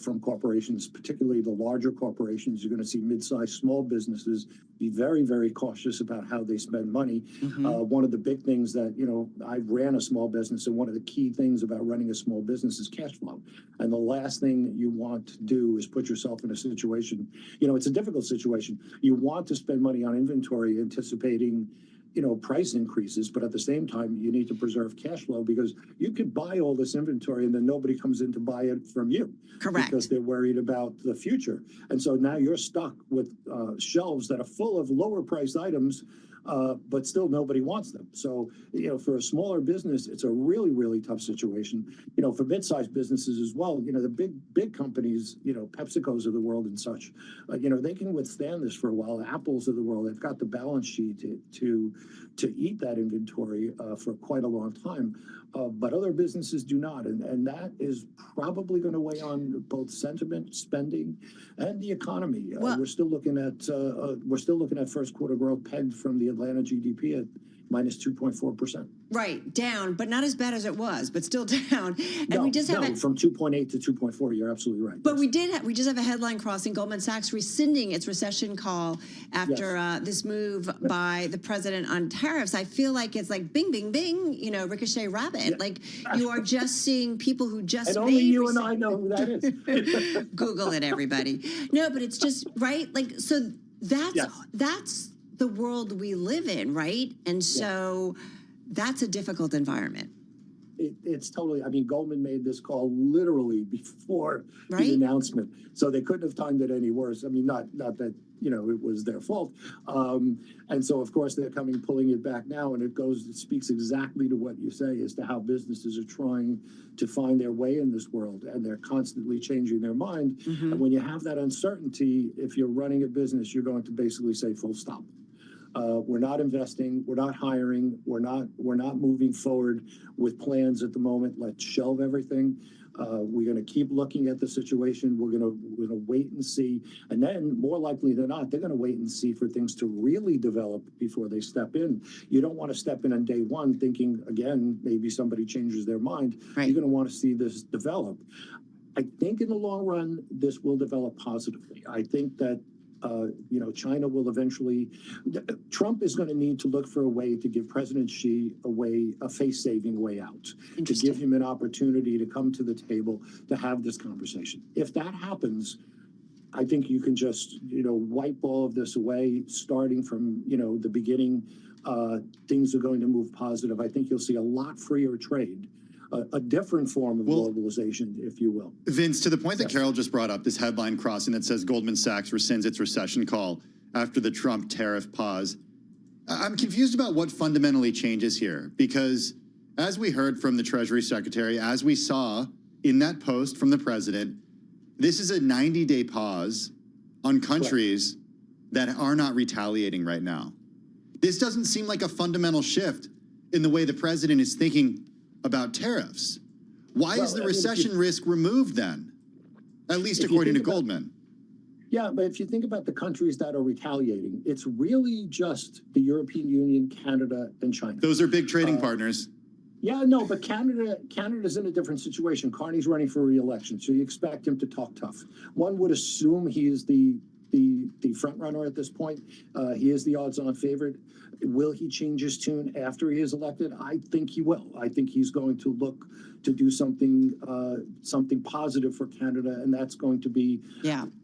S4: from corporations, particularly the larger corporations. You're going to see mid-sized small businesses be very, very cautious about how they spend money. One of the big things that, you know, I ran a small business, and one of the key things about running a small business is cash flow. And the last thing you want to do is put yourself in a situation, you know, it's a difficult situation. You want to spend money on inventory anticipating, you know, price increases, but at the same time, you need to preserve cash flow, because you could buy all this inventory and then nobody comes in to buy it from you.
S3: Correct.
S4: Because they're worried about the future. And so now you're stuck with shelves that are full of lower priced items, but still nobody wants them. So, you know, for a smaller business, it's a really, really tough situation. You know, for mid-sized businesses as well, you know, the big companies, you know, PepsiCo's of the world and such, you know, they can withstand this for a while. Apple's of the world, they've got the balance sheet to eat that inventory for quite a long time. But other businesses do not. And that is probably going to weigh on both sentiment, spending, and the economy. We're still looking at first quarter growth pegged from the Atlanta GDP at minus 2.4%.
S3: Right, down, but not as bad as it was, but still down. And we just have
S4: from 2.8 to 2.4. You're absolutely right.
S3: But we just have a headline crossing: Goldman Sachs rescinding its recession call after this move by the president on tariffs. I feel like it's like bing, bing, bing, you know, ricochet rabbit. Like you are just seeing people who just
S4: and only you and I know who that is.
S3: Google it, everybody. No, but it's just right. Like so, that's the world we live in, right? And so that's a difficult environment.
S4: It's totally, I mean, Goldman made this call literally before the announcement. So they couldn't have timed it any worse. I mean, not that, you know, it was their fault. And so, of course, they're pulling it back now. And it speaks exactly to what you say as to how businesses are trying to find their way in this world. And they're constantly changing their mind. And when you have that uncertainty, if you're running a business, you're going to basically say full stop. We're not investing. We're not hiring. We're not moving forward with plans at the moment. Let's shelve everything. We're going to keep looking at the situation. We're going to wait and see. And then, more likely than not, they're going to wait and see for things to really develop before they step in. You don't want to step in on day one thinking, again, maybe somebody changes their mind. Right. You're going to want to see this develop. I think in the long run, this will develop positively. I think that China will eventually. Trump is going to need to look for a way to give President Xi a face-saving way out, to give him an opportunity to come to the table to have this conversation. If that happens, I think you can just wipe all of this away, starting from the beginning. Things are going to move positive. I think you'll see a lot freer trade. A different form of globalization, if you will.
S19: Vince, to the point that Carol just brought up, this headline crossing that says Goldman Sachs rescinds its recession call after the Trump tariff pause. I'm confused about what fundamentally changes here, because as we heard from the Treasury Secretary, as we saw in that post from the president, this is a 90-day pause on countries that are not retaliating right now. This doesn't seem like a fundamental shift in the way the president is thinking about tariffs. Why is the recession risk removed then? At least according to Goldman.
S4: Yeah, but if you think about the countries that are retaliating, it's really just the European Union, Canada, and China.
S19: Those are big trading partners.
S4: Yeah, no, but Canada's in a different situation. Carney's running for re-election, so you expect him to talk tough. One would assume he is the front runner at this point. He is the odds-on favorite. Will he change his tune after he is elected? I think he will. I think he's going to look to do something positive for Canada, and that's going to be,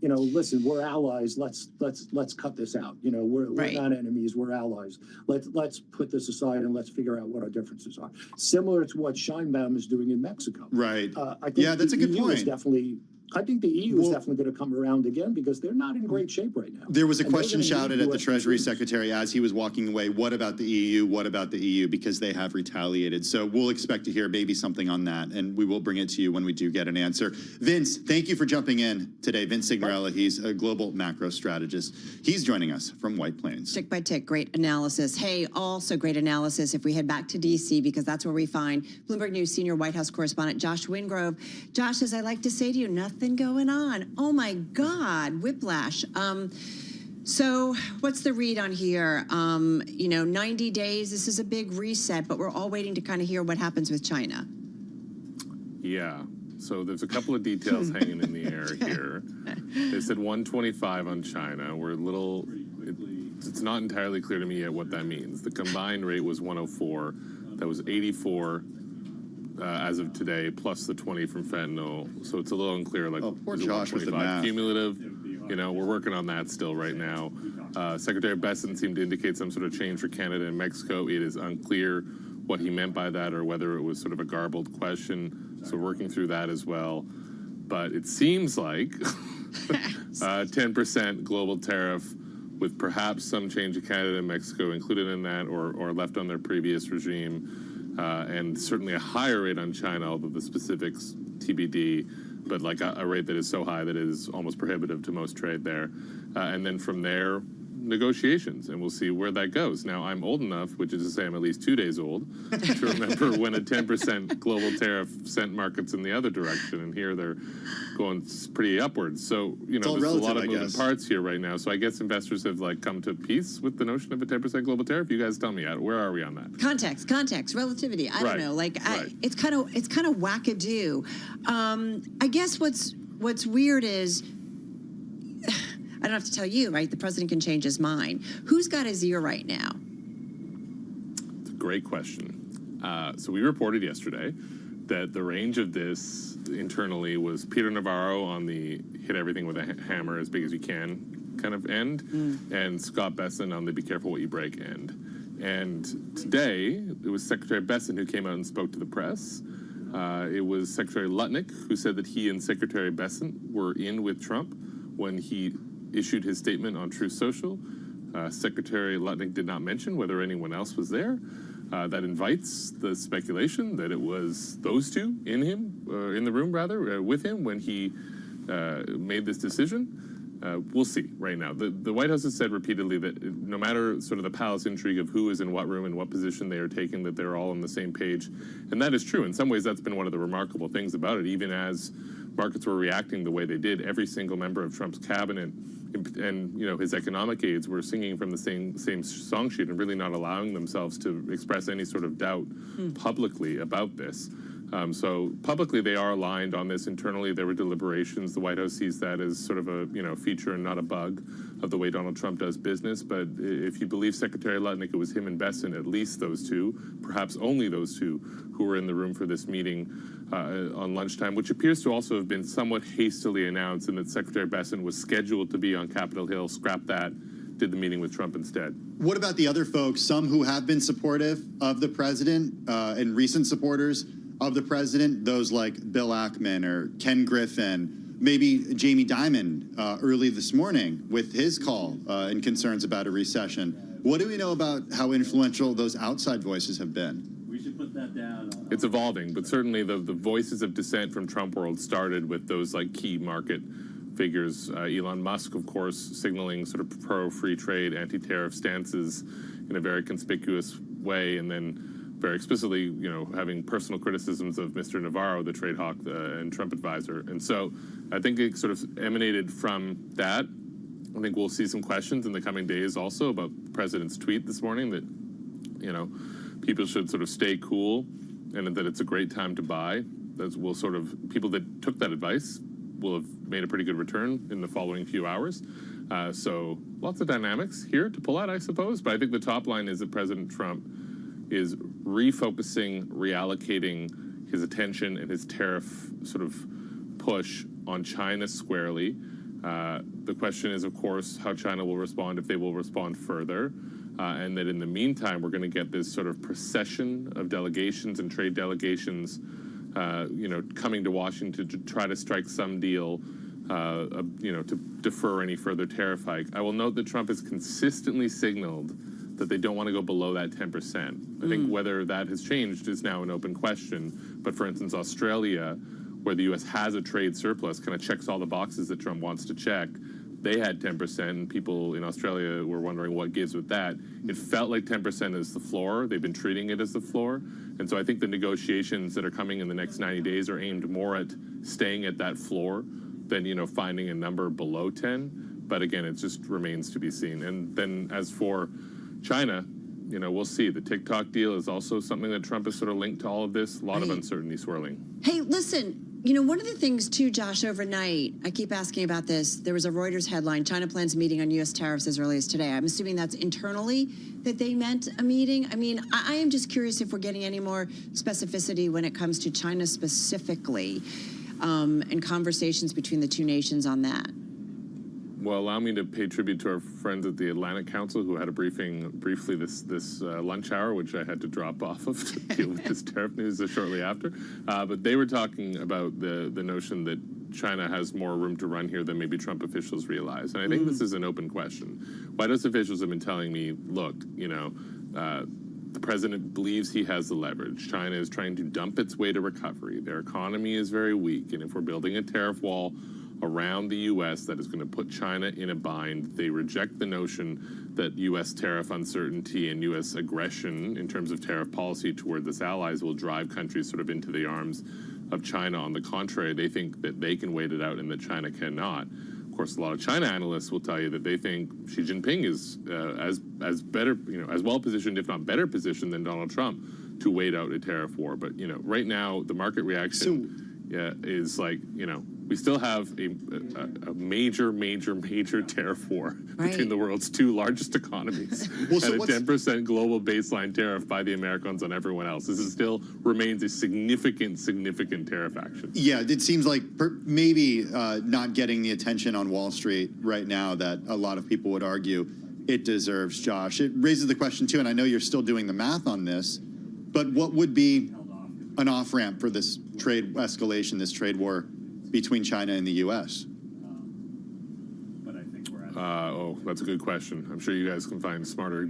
S4: listen, we're allies. Let's cut this out. We're not enemies. We're allies. Let's put this aside and let's figure out what our differences are. Similar to what Scheinbaum is doing in Mexico.
S19: Right.
S4: I think
S19: that's a good point.
S4: I think the EU is definitely going to come around again because they're not in great shape right now.
S19: There was a question shouted at the Treasury Secretary as he was walking away. What about the EU? What about the EU? Because they have retaliated. So we'll expect to hear maybe something on that, and we will bring it to you when we do get an answer. Vince, thank you for jumping in today. Vince Signorella, he's a global macro strategist. He's joining us from White Plains.
S3: Tick by tick, great analysis. Hey, also great analysis if we head back to D.C. because that's where we find Bloomberg News senior White House correspondent Josh Wingrove. Josh, as I like to say to you, nothing going on. Oh my God, whiplash. So what's the read on here? 90 days, this is a big reset, but we're all waiting to kind of hear what happens with China.
S2: Yeah, so there's a couple of details hanging in the air here. They said 125 on China. It's not entirely clear to me yet what that means. The combined rate was 104. That was 84 as of today, plus the 20 from fentanyl. So it's a little unclear. Like,
S19: poor Josh with the math.
S2: Cumulative. We're working on that still right now. Secretary Besson seemed to indicate some sort of change for Canada and Mexico. It is unclear what he meant by that or whether it was sort of a garbled question. So we're working through that as well. But it seems like 10% global tariff with perhaps some change of Canada and Mexico included in that or left on their previous regime. And certainly a higher rate on China, although the specifics TBD, but like a rate that is so high that it is almost prohibitive to most trade there. And then from there, negotiations, and we'll see where that goes. Now, I'm old enough, which is to say I'm at least 2 days old, to remember when a 10% global tariff sent markets in the other direction, and here they're going pretty upwards. So, there's a lot of moving parts here right now. So I guess investors have come to peace with the notion of a 10% global tariff. You guys tell me, where are we on that?
S3: Context, relativity. I don't know. It's kind of wackadoo. I guess what's weird is, I don't have to tell you, right? The president can change his mind. Who's got his ear right now?
S2: It's a great question. So we reported yesterday that the range of this internally was Peter Navarro on the hit everything with a hammer as big as you can kind of end, and Scott Besson on the be careful what you break end. And today, it was Secretary Besson who came out and spoke to the press. It was Secretary Lutnick who said that he and Secretary Besson were in with Trump when he issued his statement on Truth Social. Secretary Lutnick did not mention whether anyone else was there. That invites the speculation that it was those two in the room with him when he made this decision. We'll see right now. The White House has said repeatedly that no matter sort of the palace intrigue of who is in what room and what position they are taking, that they're all on the same page. And that is true. In some ways, that's been one of the remarkable things about it. Even as markets were reacting the way they did, every single member of Trump's cabinet and his economic aides were singing from the same song sheet and really not allowing themselves to express any sort of doubt publicly about this. So publicly, they are aligned on this. Internally, there were deliberations. The White House sees that as sort of a feature and not a bug of the way Donald Trump does business. But if you believe Secretary Lutnick, it was him and Besson, at least those two, perhaps only those two, who were in the room for this meeting on lunchtime, which appears to also have been somewhat hastily announced, and that Secretary Besson was scheduled to be on Capitol Hill, scrapped that, did the meeting with Trump instead.
S19: What about the other folks, some who have been supportive of the president and recent supporters of the president, those like Bill Ackman or Ken Griffin, maybe Jamie Dimon early this morning with his call and concerns about a recession? What do we know about how influential those outside voices have been?
S18: We should put that down.
S2: It's evolving, but certainly the voices of dissent from Trump world started with those like key market figures. Elon Musk, of course, signaling sort of pro-free trade, anti-tariff stances in a very conspicuous way, and then very explicitly, having personal criticisms of Mr. Navarro, the trade hawk and Trump advisor. And so I think it sort of emanated from that. I think we'll see some questions in the coming days also about the president's tweet this morning that, people should sort of stay cool and that it's a great time to buy. People that took that advice will have made a pretty good return in the following few hours. So lots of dynamics here to pull out, I suppose. But I think the top line is that President Trump is refocusing, reallocating his attention and his tariff sort of push on China squarely. The question is, of course, how China will respond, if they will respond further. And that in the meantime, we're going to get this sort of procession of delegations and trade delegations, coming to Washington to try to strike some deal, to defer any further tariff hike. I will note that Trump has consistently signaled that they don't want to go below that 10%. I think whether that has changed is now an open question. But for instance, Australia, where the U.S. has a trade surplus, kind of checks all the boxes that Trump wants to check. They had 10%, and people in Australia were wondering what gives with that. It felt like 10% is the floor. They've been treating it as the floor. And so I think the negotiations that are coming in the next 90 days are aimed more at staying at that floor than, finding a number below 10. But again, it just remains to be seen. And then as for China, we'll see. The TikTok deal is also something that Trump has sort of linked to all of this. A lot of uncertainty swirling.
S3: Hey, listen, one of the things too, Josh, overnight, I keep asking about this. There was a Reuters headline, China plans a meeting on U.S. tariffs as early as today. I'm assuming that's internally that they meant a meeting. I mean, I am just curious if we're getting any more specificity when it comes to China specifically, and conversations between the two nations on that.
S2: Well, allow me to pay tribute to our friends at the Atlantic Council who had a briefing briefly this lunch hour, which I had to drop off of to deal with this tariff news shortly after. But they were talking about the notion that China has more room to run here than maybe Trump officials realize. And I think this is an open question. White House officials have been telling me, look, the president believes he has the leverage. China is trying to dump its way to recovery. Their economy is very weak. And if we're building a tariff wall around the U.S. that is going to put China in a bind, they reject the notion that U.S. tariff uncertainty and U.S. aggression in terms of tariff policy toward its allies will drive countries sort of into the arms of China. On the contrary, they think that they can wait it out and that China cannot. Of course, a lot of China analysts will tell you that they think Xi Jinping is as better, as well positioned, if not better positioned, than Donald Trump to wait out a tariff war. But right now the market reaction is like we still have a major tariff war between the world's two largest economies and a 10% global baseline tariff by the Americans on everyone else. This is still remains a significant tariff action.
S19: Yeah, it seems like maybe not getting the attention on Wall Street right now that a lot of people would argue it deserves, Josh. It raises the question, too, and I know you're still doing the math on this, but what would be an off-ramp for this trade escalation, this trade war between China and the U.S.?
S2: That's a good question. I'm sure you guys can find smarter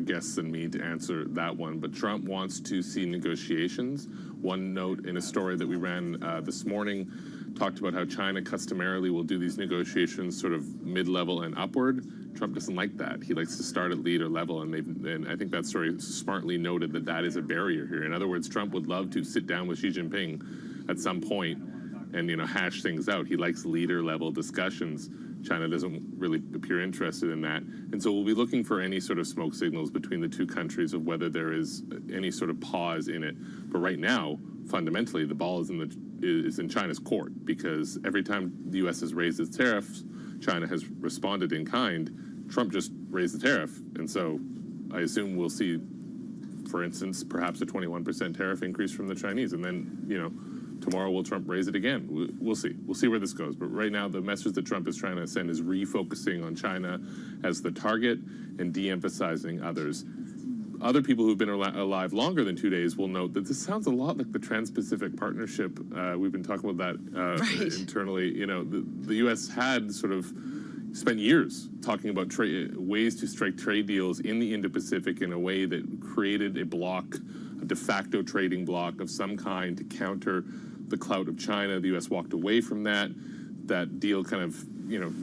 S2: guests than me to answer that one. But Trump wants to see negotiations. One note in a story that we ran this morning talked about how China customarily will do these negotiations sort of mid-level and upward. Trump doesn't like that. He likes to start at leader level, and I think that story smartly noted that that is a barrier here. In other words, Trump would love to sit down with Xi Jinping at some point and hash things out. He likes leader level discussions. China doesn't really appear interested in that, and so we'll be looking for any sort of smoke signals between the two countries of whether there is any sort of pause in it. But right now, fundamentally, the ball is in China's court, because every time the U.S. has raised its tariffs, China has responded in kind. Trump just raised the tariff, and so I assume we'll see, for instance, perhaps a 21% tariff increase from the Chinese, and then tomorrow will Trump raise it again? We'll see. We'll see where this goes. But right now, the message that Trump is trying to send is refocusing on China as the target and de-emphasizing others. Other people who've been alive longer than 2 days will note that this sounds a lot like the Trans-Pacific Partnership. We've been talking about that internally. The U.S. had sort of spent years talking about ways to strike trade deals in the Indo-Pacific in a way that created a bloc, a de facto trading bloc of some kind to counter the clout of China. The U.S. walked away from that. That deal kind of,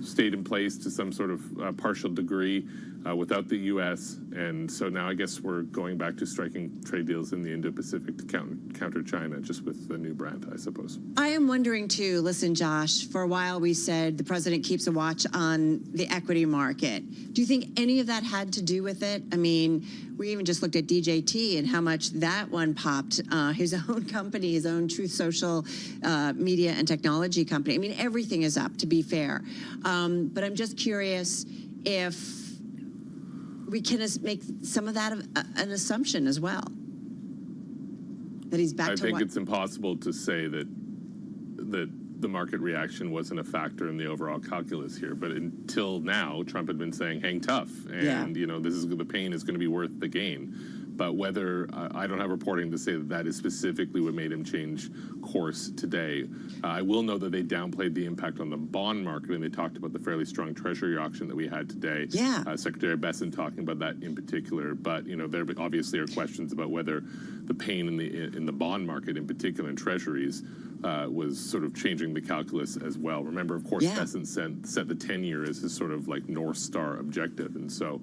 S2: stayed in place to some sort of partial degree without the U.S. And so now I guess we're going back to striking trade deals in the Indo-Pacific to counter China, just with the new brand, I suppose.
S3: I am wondering too, listen, Josh, for a while we said the president keeps a watch on the equity market. Do you think any of that had to do with it? I mean, we even just looked at DJT and how much that one popped, his own company, his own Truth Social media and technology company. I mean, everything is up, to be fair. But I'm just curious if we can make some of that an assumption as well. That he's back to what?
S2: I think it's impossible to say that the market reaction wasn't a factor in the overall calculus here. But until now, Trump had been saying, hang tough. And, the pain is going to be worth the gain. But whether, I don't have reporting to say that is specifically what made him change course today. I will know that they downplayed the impact on the bond market, and they talked about the fairly strong Treasury auction that we had today.
S3: Yeah.
S2: Secretary Besson talking about that in particular. But, there obviously are questions about whether the pain in the bond market, in particular in Treasuries, was sort of changing the calculus as well. Remember, of course, Besson set the 10-year as his sort of like North Star objective. And so,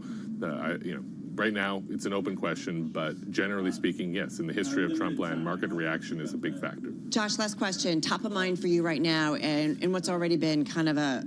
S2: right now, it's an open question, but generally speaking, yes, in the history of Trumpland, market reaction is a big factor.
S3: Josh, last question, top of mind for you right now, and what's already been kind of a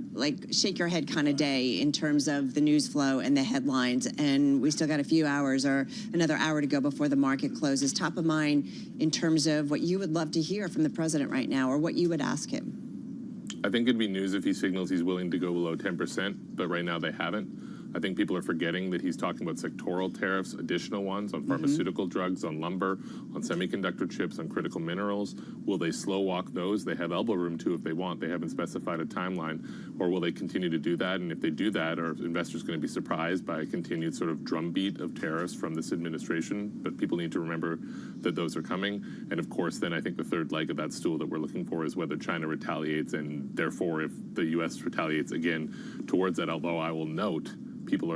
S3: shake your head kind of day in terms of the news flow and the headlines, and we still got a few hours or another hour to go before the market closes. Top of mind in terms of what you would love to hear from the president right now, or what you would ask him?
S2: I think it'd be news if he signals he's willing to go below 10%, but right now they haven't. I think people are forgetting that he's talking about sectoral tariffs, additional ones on pharmaceutical drugs, on lumber, on semiconductor chips, on critical minerals. Will they slow walk those? They have elbow room to if they want. They haven't specified a timeline. Or will they continue to do that? And if they do that, are investors going to be surprised by a continued sort of drumbeat of tariffs from this administration? But people need to remember that those are coming. And of course, then I think the third leg of that stool that we're looking for is whether China retaliates, and therefore if the U.S. retaliates again towards that, although I will note, people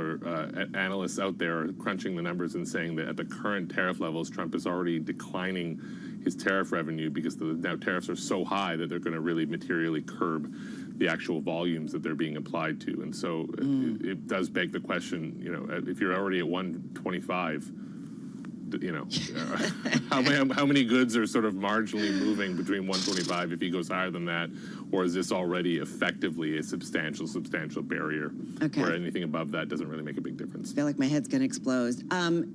S2: analysts out there are crunching the numbers and saying that at the current tariff levels, Trump is already declining his tariff revenue because now tariffs are so high that they're going to really materially curb the actual volumes that they're being applied to. And so it does beg the question, if you're already at 125, how many goods are sort of marginally moving between 125 if he goes higher than that, or is this already effectively a substantial barrier where anything above that doesn't really make a big difference?
S3: I feel like my head's going to explode.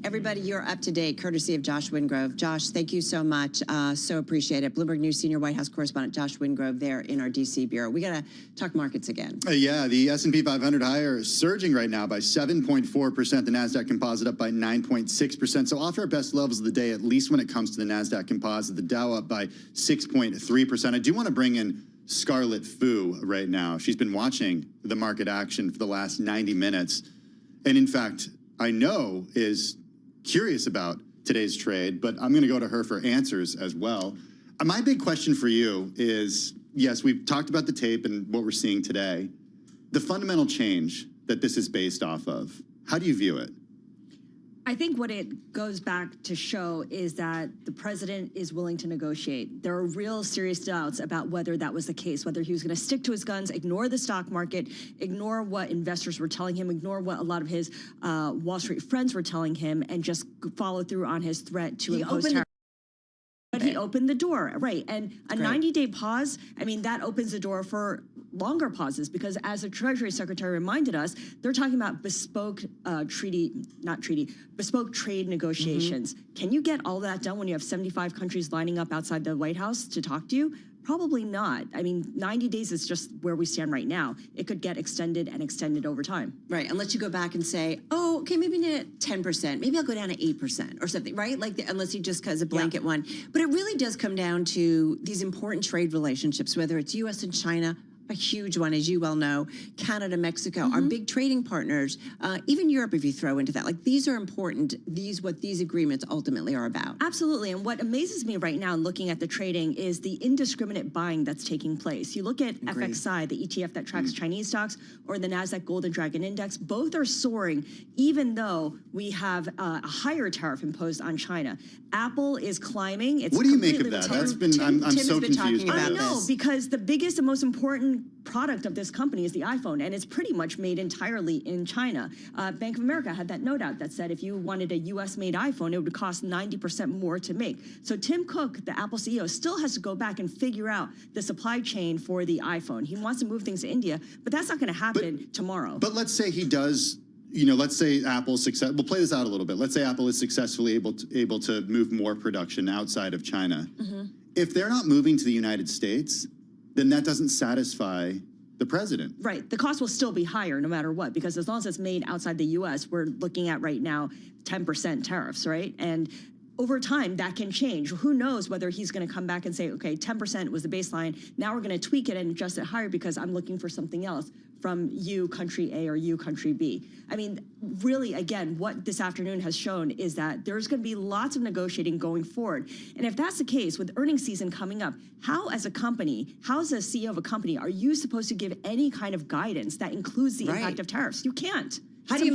S3: Everybody, you're up to date, courtesy of Josh Wingrove. Josh, thank you so much. So appreciate it. Bloomberg News senior White House correspondent Josh Wingrove there in our D.C. bureau. We got to talk markets again.
S19: Yeah, the S&P 500 higher surging right now by 7.4%. The NASDAQ composite up by 9.6%. So off our best levels of the day, at least when it comes to the NASDAQ composite. The Dow up by 6.3%. I do want to bring in Scarlet Fu right now. She's been watching the market action for the last 90 minutes. And in fact, I know is curious about today's trade, but I'm going to go to her for answers as well. My big question for you is, yes, we've talked about the tape and what we're seeing today. The fundamental change that this is based off of, how do you view it?
S10: I think what it goes back to show is that the president is willing to negotiate. There are real serious doubts about whether that was the case, whether he was going to stick to his guns, ignore the stock market, ignore what investors were telling him, ignore what a lot of his Wall Street friends were telling him, and just follow through on his threat to impose tariffs. But he opened the door, right? And a 90-day pause, I mean, that opens the door for longer pauses, because as the Treasury Secretary reminded us, they're talking about bespoke bespoke trade negotiations. Can you get all that done when you have 75 countries lining up outside the White House to talk to you? Probably not. I mean, 90 days is just where we stand right now. It could get extended and extended over time.
S3: Right, unless you go back and say, oh, okay, maybe not 10%, maybe I'll go down to 8% or something, right? Like, unless you just cause a blanket one. But it really does come down to these important trade relationships, whether it's U.S. and China, a huge one, as you well know, Canada, Mexico, our big trading partners, even Europe, if you throw into that. Like, these are important, what these agreements ultimately are about.
S10: Absolutely, and what amazes me right now looking at the trading is the indiscriminate buying that's taking place. You look at FXI, the ETF that tracks Chinese stocks, or the NASDAQ Golden Dragon Index, both are soaring, even though we have a higher tariff imposed on China. Apple is climbing. It's
S19: what do you make of that? That's been, I'm so confused about
S10: this. I know, because the biggest and most important product of this company is the iPhone, and it's pretty much made entirely in China. Bank of America had that note out that said if you wanted a U.S.-made iPhone, it would cost 90% more to make. So Tim Cook, the Apple CEO, still has to go back and figure out the supply chain for the iPhone. He wants to move things to India, but that's not going to happen tomorrow.
S19: But let's say he does. You know, let's say Apple's success. We'll play this out a little bit. Let's say Apple is successfully able to move more production outside of China. If they're not moving to the United States, then that doesn't satisfy the president.
S10: Right. The cost will still be higher no matter what, because as long as it's made outside the U.S., we're looking at right now 10% tariffs, right? And over time, that can change. Who knows whether he's going to come back and say, okay, 10% was the baseline. Now we're going to tweak it and adjust it higher because I'm looking for something else from you, country A, or you, country B. I mean, really, again, what this afternoon has shown is that there's going to be lots of negotiating going forward. And if that's the case, with earnings season coming up, how as a company, how as a CEO of a company, are you supposed to give any kind of guidance that includes the impact of tariffs? You can't.
S3: How do you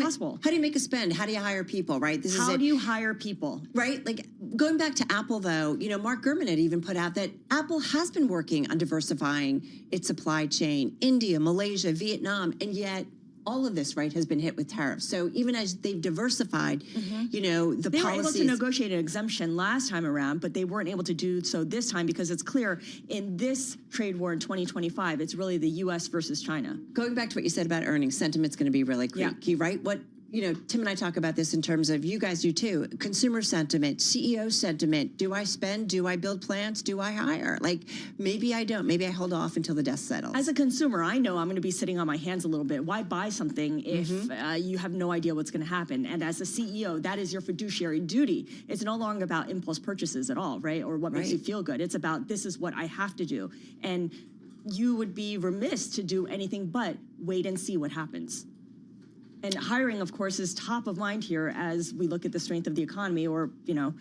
S3: make a spend? How do you hire people, right?
S10: How do you hire people?
S3: Right? Like, going back to Apple, though, you know, Mark Gurman had even put out that Apple has been working on diversifying its supply chain, India, Malaysia, Vietnam, and yet all of this, right, has been hit with tariffs. So even as they've diversified, you know,
S10: they were able to negotiate an exemption last time around, but they weren't able to do so this time because it's clear in this trade war in 2025, it's really the U.S. versus China.
S3: Going back to what you said about earnings, sentiment's going to be really key, right? What, you know, Tim and I talk about this in terms of, you guys do too, consumer sentiment, CEO sentiment. Do I spend? Do I build plants? Do I hire? Like, maybe I don't. Maybe I hold off until the dust settles.
S10: As a consumer, I know I'm going to be sitting on my hands a little bit. Why buy something if you have no idea what's going to happen? And as a CEO, that is your fiduciary duty. It's no longer about impulse purchases at all, right? Or what makes you feel good. It's about, this is what I have to do. And you would be remiss to do anything but wait and see what happens. And hiring, of course, is top of mind here as we look at the strength of the economy, or, you know,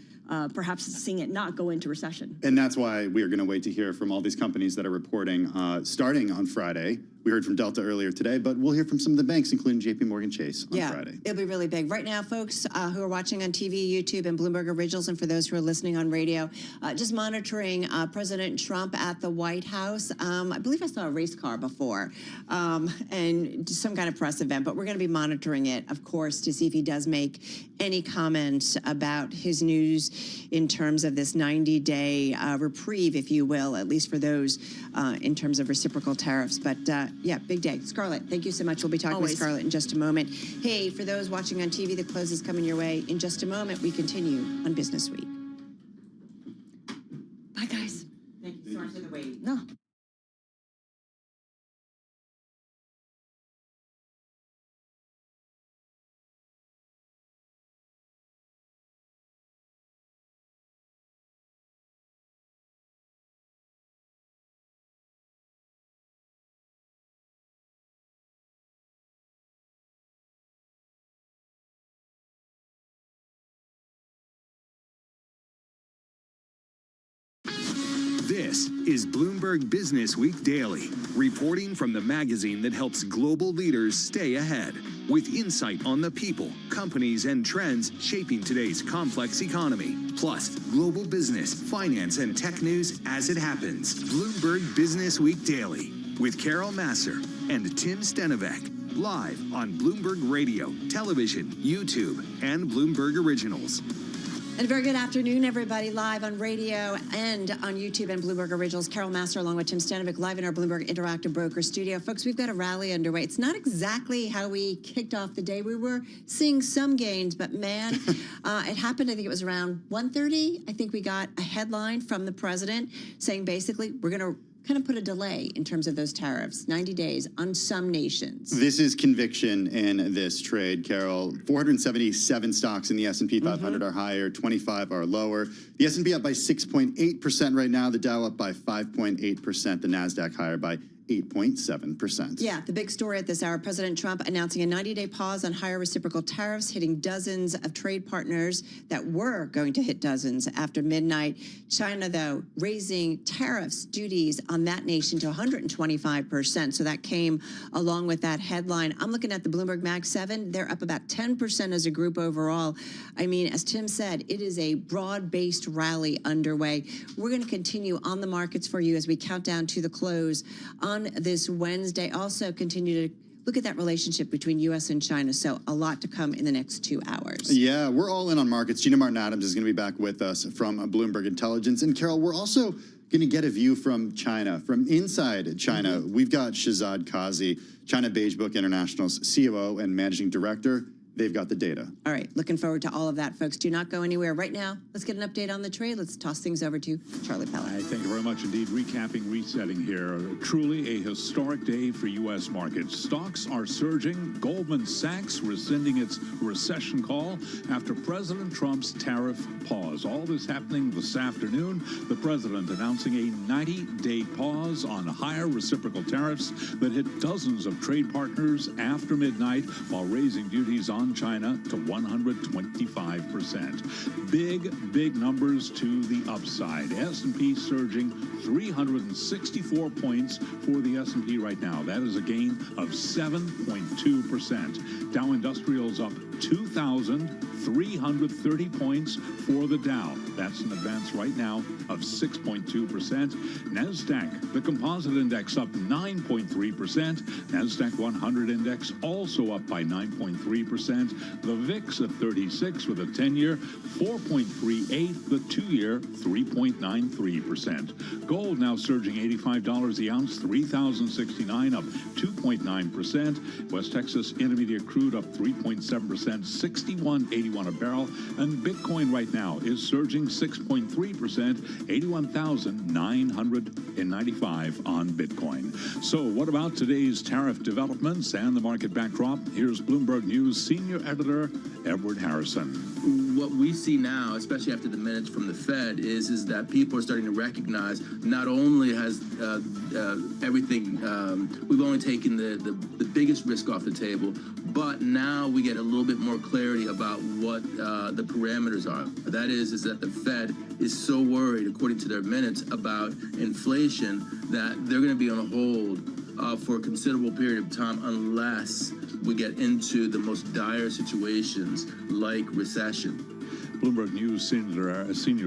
S10: perhaps seeing it not go into recession.
S19: And that's why we are going to wait to hear from all these companies that are reporting starting on Friday. We heard from Delta earlier today, but we'll hear from some of the banks, including JP Morgan Chase on Friday.
S3: It'll be really big. Right now, folks who are watching on TV, YouTube, and Bloomberg Originals, and for those who are listening on radio, just monitoring President Trump at the White House. I believe I saw a race car before, and just some kind of press event, but we're going to be monitoring it, of course, to see if he does make any comments about his news in terms of this 90-day reprieve, if you will, at least for those in terms of reciprocal tariffs. But yeah, big day. Scarlett, thank you so much. We'll be talking with Scarlett in just a moment. Hey, for those watching on TV, the close is coming your way. In just a moment, we continue on Business Week.
S10: Bye, guys.
S3: Thank you so much for the wait.
S10: No.
S18: This is Bloomberg Business Week Daily, reporting from the magazine that helps global leaders stay ahead.
S5: with insight on the people, companies, and trends shaping today's complex economy. Plus, global business, finance, and tech news as it happens. Bloomberg Business Week Daily with Carol Masser and Tim Stenovec. Live on Bloomberg Radio, television, YouTube, and Bloomberg Originals.
S3: And a very good afternoon, everybody, live on radio and on YouTube and Bloomberg Originals. Carol Master along with Tim Stanovic live in our Bloomberg Interactive Broker studio. Folks, we've got a rally underway. It's not exactly how we kicked off the day. We were seeing some gains, but man, it happened, I think it was around 1:30. I think we got a headline from the president saying basically we're going to kind of put a delay in terms of those tariffs, 90 days on some nations.
S19: This is conviction in this trade, Carol. 477 stocks in the S&P 500 are higher, 25 are lower. The S&P up by 6.8% right now, the Dow up by 5.8%, the NASDAQ higher by 8.7%.
S3: Yeah, the big story at this hour, President Trump announcing a 90-day pause on higher reciprocal tariffs, hitting dozens of trade partners that were going to hit dozens after midnight. China, though, raising tariffs, duties on that nation to 125%. So that came along with that headline. I'm looking at the Bloomberg Mag 7. They're up about 10% as a group overall. I mean, as Tim said, it is a broad-based rally underway. We're going to continue on the markets for you as we count down to the close on this Wednesday. Also continue to look at that relationship between U.S. and China. So a lot to come in the next 2 hours.
S19: Yeah, we're all in on markets. Gina Martin Adams is going to be back with us from Bloomberg Intelligence. And Carol, we're also going to get a view from China, from inside China. We've got Shahzad Kazi, China Beige Book International's COO and Managing Director. They've got the data.
S3: All right, looking forward to all of that, folks. Do not go anywhere. Right now, let's get an update on the trade. Let's toss things over to Charlie Pellet.
S21: Thank you very much indeed. Recapping, resetting here. Truly a historic day for U.S. markets. Stocks are surging. Goldman Sachs rescinding its recession call after President Trump's tariff pause. All this happening this afternoon. The president announcing a 90-day pause on higher reciprocal tariffs that hit dozens of trade partners after midnight while raising duties on China to 125%. Big numbers to the upside. S&P surging 364 points for the S&P right now. That is a gain of 7.2%. Dow Industrials up 2,330 points for the Dow. That's an advance right now of 6.2%. NASDAQ, the composite index, up 9.3%. NASDAQ 100 index also up by 9.3%. The VIX at 36 with a 10-year, 4.38. The 2-year, 3.93%. Gold now surging $85 the ounce, $3,069, up 2.9%. West Texas Intermediate crude up 3.7%, $61.81 a barrel. And Bitcoin right now is surging 6.3%, $81,995 on Bitcoin. So what about today's tariff developments and the market backdrop? Here's Bloomberg News Senior Editor Edward Harrison.
S1: What we see now, especially after the minutes from the Fed, is that people are starting to recognize not only has everything, we've only taken the biggest risk off the table, but now we get a little bit more clarity about what the parameters are. That is that the Fed is so worried, according to their minutes, about inflation that they're going to be on hold for a considerable period of time unless we get into the most dire situations like recession.
S21: Bloomberg News Senior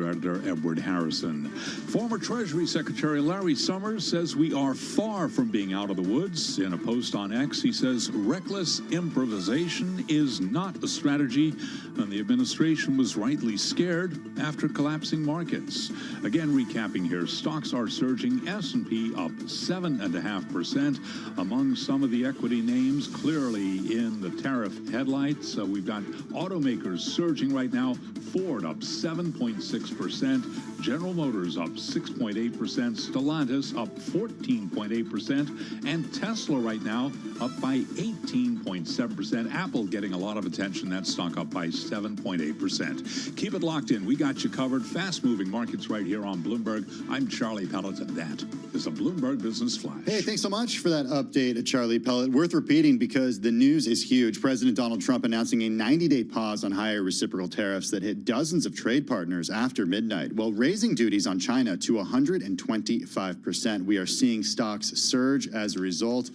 S21: Editor Edward Harrison. Former Treasury Secretary Larry Summers says we are far from being out of the woods. In a post on X, he says reckless improvisation is not a strategy, and the administration was rightly scared after collapsing markets. Again, recapping here, stocks are surging. S&P up 7.5%. Among some of the equity names clearly in the tariff headlights, we've got automakers surging right now. Ford up 7.6%, General Motors up 6.8%, Stellantis up 14.8%, and Tesla right now up by 18.7%. Apple getting a lot of attention. That stock up by 7.8%. Keep it locked in. We got you covered. Fast-moving markets right here on Bloomberg. I'm Charlie Pellet, and that is a Bloomberg Business Flash.
S19: Hey, thanks so much for that update, Charlie Pellet. Worth repeating because the news is huge. President Donald Trump announcing a 90-day pause on higher reciprocal tariffs that hit dozens of trade partners after midnight, while raising duties on China to 125%. We are seeing stocks surge as a result.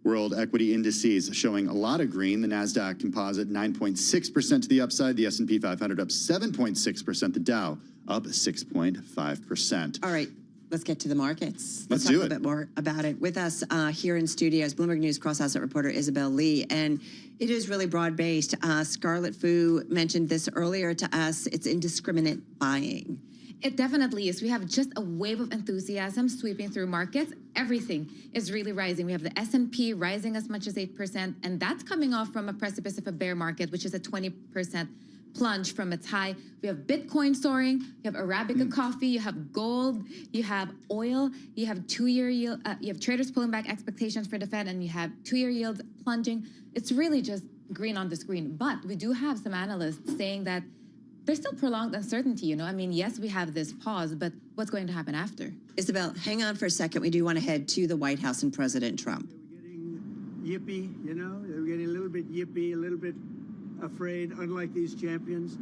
S19: World equity indices showing a lot of green. The NASDAQ composite 9.6% to the upside. The S&P 500 up 7.6%. The Dow up 6.5%.
S3: All right. Let's get to the markets.
S19: Let's
S3: talk
S19: do
S3: a
S19: it.
S3: bit more about it. With us here in studios, Bloomberg News cross-asset reporter Isabel Lee. And it is really broad-based. Scarlett Fu mentioned this earlier to us. It's indiscriminate buying.
S13: It definitely is. We have just a wave of enthusiasm sweeping through markets. Everything is really rising. We have the S&P rising as much as 8%, and that's coming off from a precipice of a bear market, which is a 20% plunge from its high. We have Bitcoin soaring, you have Arabica coffee, you have gold, you have oil, you have two-year yield, you have traders pulling back expectations for the Fed, and you have two-year yields plunging. It's really just green on the screen. But we do have some analysts saying that there's still prolonged uncertainty, you know? I mean, yes, we have this pause, but what's going to happen after?
S3: Isabel, hang on for a second. We do want to head to the White House and President Trump.
S22: Yippee, you know? They were getting a little bit yippee, a little bit afraid, unlike these champions,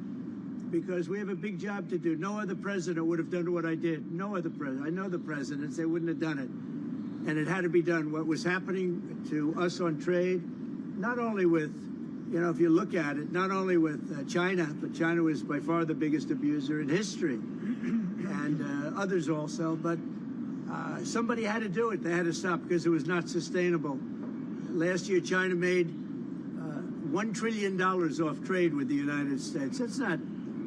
S22: because we have a big job to do. No other president would have done what I did. No other president. I know the presidents, they wouldn't have done it. And it had to be done. What was happening to us on trade, not only with, you know, if you look at it, not only with China, but China was by far the biggest abuser in history, and others also, but somebody had to do it. They had to stop because it was not sustainable. Last year, China made $1 trillion off trade with the United States. That's not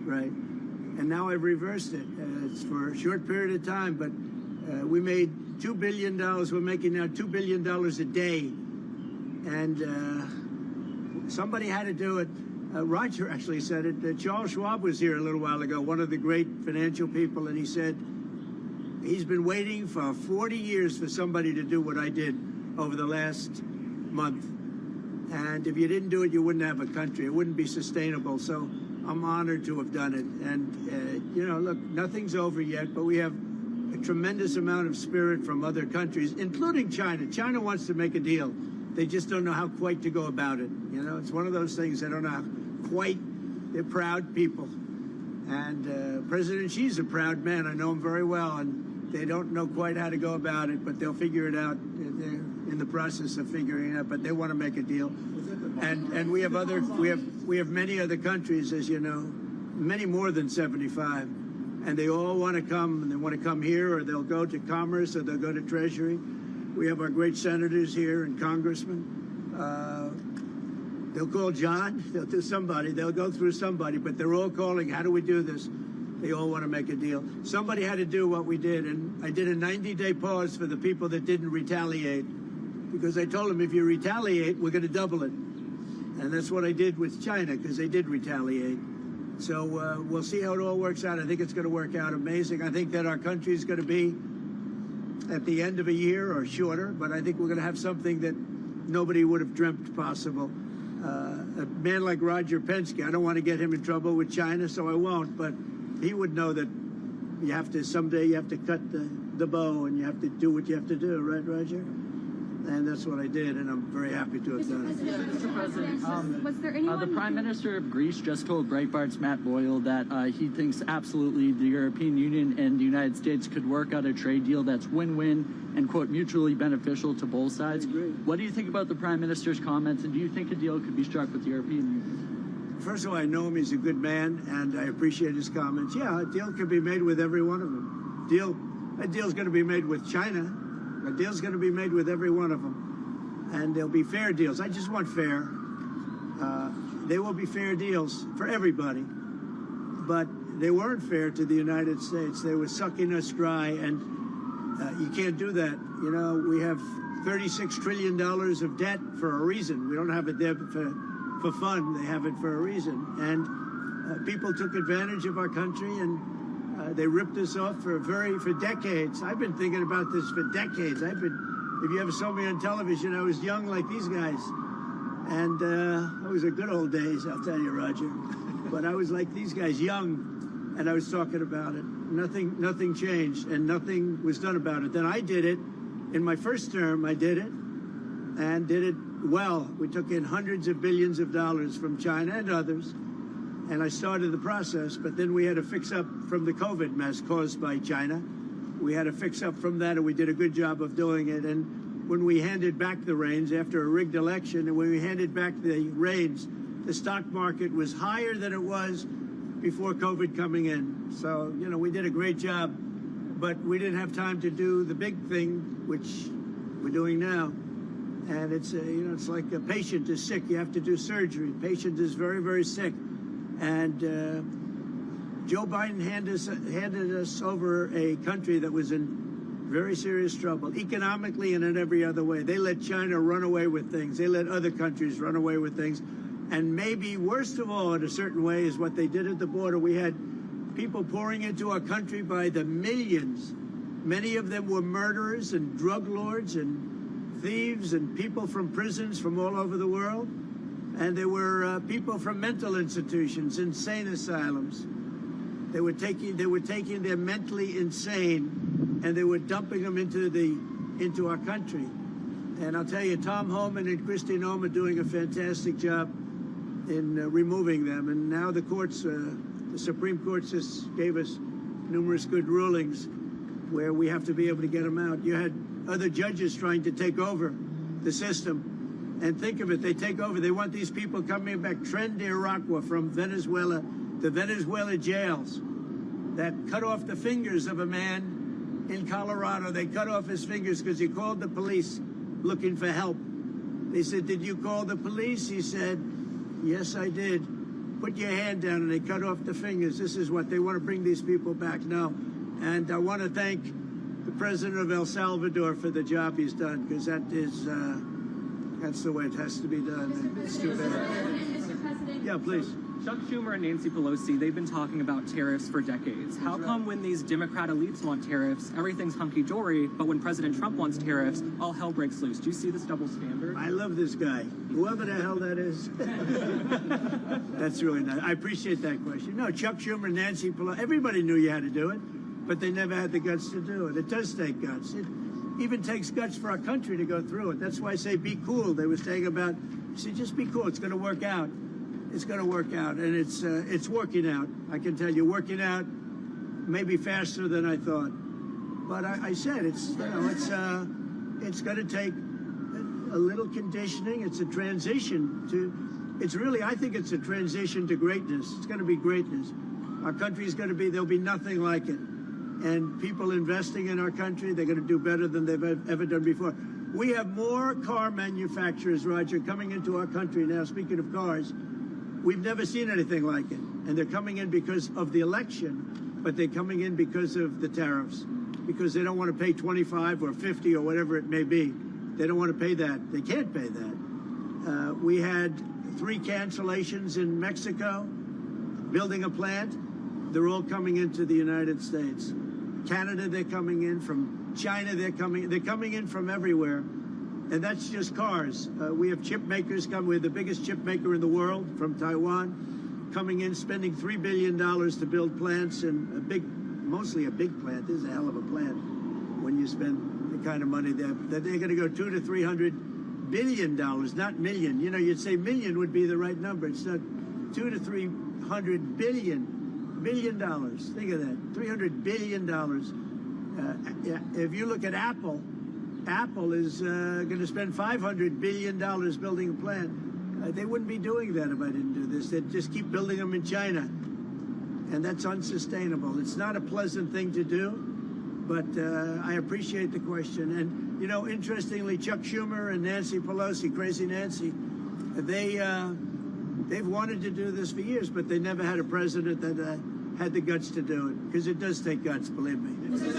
S22: right. And now I've reversed it. It's for a short period of time, but we made $2 billion. We're making now $2 billion a day. And somebody had to do it. Roger actually said it. Charles Schwab was here a little while ago, one of the great financial people, and he said he's been waiting for 40 years for somebody to do what I did over the last month. And if you didn't do it, you wouldn't have a country. It wouldn't be sustainable. So I'm honored to have done it. And, you know, look, nothing's over yet, but we have a tremendous amount of spirit from other countries, including China. China wants to make a deal. They just don't know how quite to go about it. You know, it's one of those things they don't know how quite. They're proud people. And President Xi's a proud man. I know him very well. And they don't know quite how to go about it, but they'll figure it out. They're in the process of figuring it out, but they want to make a deal. And we have many other countries, as you know, many more than 75, and they all want to come, and they want to come here, or they'll go to Commerce, or they'll go to Treasury. We have our great senators here and congressmen. They'll call John, they'll do somebody, they'll go through somebody, but they're all calling, how do we do this? They all want to make a deal. Somebody had to do what we did, and I did a 90-day pause for the people that didn't retaliate, because I told them, if you retaliate, we're going to double it. And that's what I did with China, because they did retaliate. So we'll see how it all works out. I think it's going to work out amazing. I think that our country is going to be at the end of a year or shorter, but I think we're going to have something that nobody would have dreamt possible. A man like Roger Penske, I don't want to get him in trouble with China, so I won't, but he would know that you have to, someday you have to cut the bow and you have to do what you have to do, right, Roger? And that's what I did, and I'm very happy to have done it.
S23: Mr. President,
S15: was there anyone?
S23: the Prime Minister of Greece just told Breitbart's Matt Boyle that he thinks absolutely the European Union and the United States could work out a trade deal that's win-win and, quote, mutually beneficial to both sides. What do you think about the Prime Minister's comments, and do you think a deal could be struck with the European Union?
S22: First of all, I know him. He's a good man, and I appreciate his comments. Yeah, a deal can be made with every one of them. A deal's going to be made with China. A deal's going to be made with every one of them, and there'll be fair deals. I just want fair. They will be fair deals for everybody, but they weren't fair to the United States. They were sucking us dry, and you can't do that. You know, we have $36 trillion of debt for a reason. We don't have it there for fun. They have it for a reason, and people took advantage of our country, and they ripped us off for decades. I've been thinking about this for decades. If you ever saw me on television, I was young like these guys. And it was a good old days, I'll tell you, Roger. But I was like these guys, young, and I was talking about it. Nothing changed, and nothing was done about it. Then I did it. In my first term, I did it, and did it well. We took in hundreds of billions of dollars from China and others. And I started the process, but then we had to fix up from the COVID mess caused by China. We had to fix up from that, and we did a good job of doing it. And when we handed back the reins after a rigged election, and when we handed back the reins, the stock market was higher than it was before COVID coming in. So, you know, we did a great job, but we didn't have time to do the big thing, which we're doing now. And it's, you know, it's like a patient is sick, you have to do surgery. Patient is very, very sick. And Joe Biden handed us over a country that was in very serious trouble, economically and in every other way. They let China run away with things. They let other countries run away with things. And maybe worst of all, in a certain way, is what they did at the border. We had people pouring into our country by the millions. Many of them were murderers and drug lords and thieves and people from prisons from all over the world. And there were people from mental institutions, insane asylums. They were taking their mentally insane and they were dumping them into our country. And I'll tell you, Tom Homan and Kristi Noem are doing a fantastic job in removing them. And now the courts, the Supreme Court just gave us numerous good rulings where we have to be able to get them out. You had other judges trying to take over the system. And think of it, they take over, they want these people coming back. Tren de Aragua from Venezuela, the Venezuela jails that cut off the fingers of a man in Colorado. They cut off his fingers because he called the police looking for help. They said, "Did you call the police?" He said, "Yes, I did." "Put your hand down," and they cut off the fingers. This is what they want to bring these people back now. And I want to thank the president of El Salvador for the job he's done, because that is, that's the way it has to be done. It's too bad.
S11: Mr. President.
S22: Yeah, please.
S11: Chuck Schumer and Nancy Pelosi, they've been talking about tariffs for decades. How come when these Democrat elites want tariffs, everything's hunky-dory, but when President Trump wants tariffs, all hell breaks loose? Do you see this double standard?
S22: I love this guy, whoever the hell that is. That's really nice. I appreciate that question. No, Chuck Schumer, Nancy Pelosi, everybody knew you had to do it, but they never had the guts to do it. It does take guts. It even takes guts for our country to go through it. That's why I say be cool. They were saying about, see, just be cool. It's going to work out. It's going to work out, and it's working out. I can tell you, working out maybe faster than I thought. But I said it's, you know, it's going to take a little conditioning. It's a transition to. It's really, I think, it's a transition to greatness. It's going to be greatness. Our country is going to be. There'll be nothing like it, and people investing in our country, they're going to do better than they've ever done before. We have more car manufacturers, Roger, coming into our country now. Speaking of cars. We've never seen anything like it. And they're coming in because of the election, but they're coming in because of the tariffs, because they don't want to pay 25 or 50 or whatever it may be. They don't want to pay that. They can't pay that. We had 3 cancellations in Mexico, building a plant. They're all coming into the United States. Canada, they're coming in. From China, they're coming in from everywhere. And that's just cars. We have chip makers coming. We're the biggest chip maker in the world from Taiwan, coming in, spending $3 billion to build plants, and mostly a big plant. This is a hell of a plant when you spend the kind of money there. That they're going to go $200 to $300 billion, not million. You know, you'd say million would be the right number. It's not $200 to $300 billion. Think of that, $300 billion. If you look at Apple is going to spend $500 billion building a plant. They wouldn't be doing that if I didn't do this. They'd just keep building them in China. And that's unsustainable. It's not a pleasant thing to do, but I appreciate the question. And, you know, interestingly, Chuck Schumer and Nancy Pelosi, Crazy Nancy, they've wanted to do this for years, but they never had a president that had the guts to do it, because it does take guts, believe me.
S11: Was it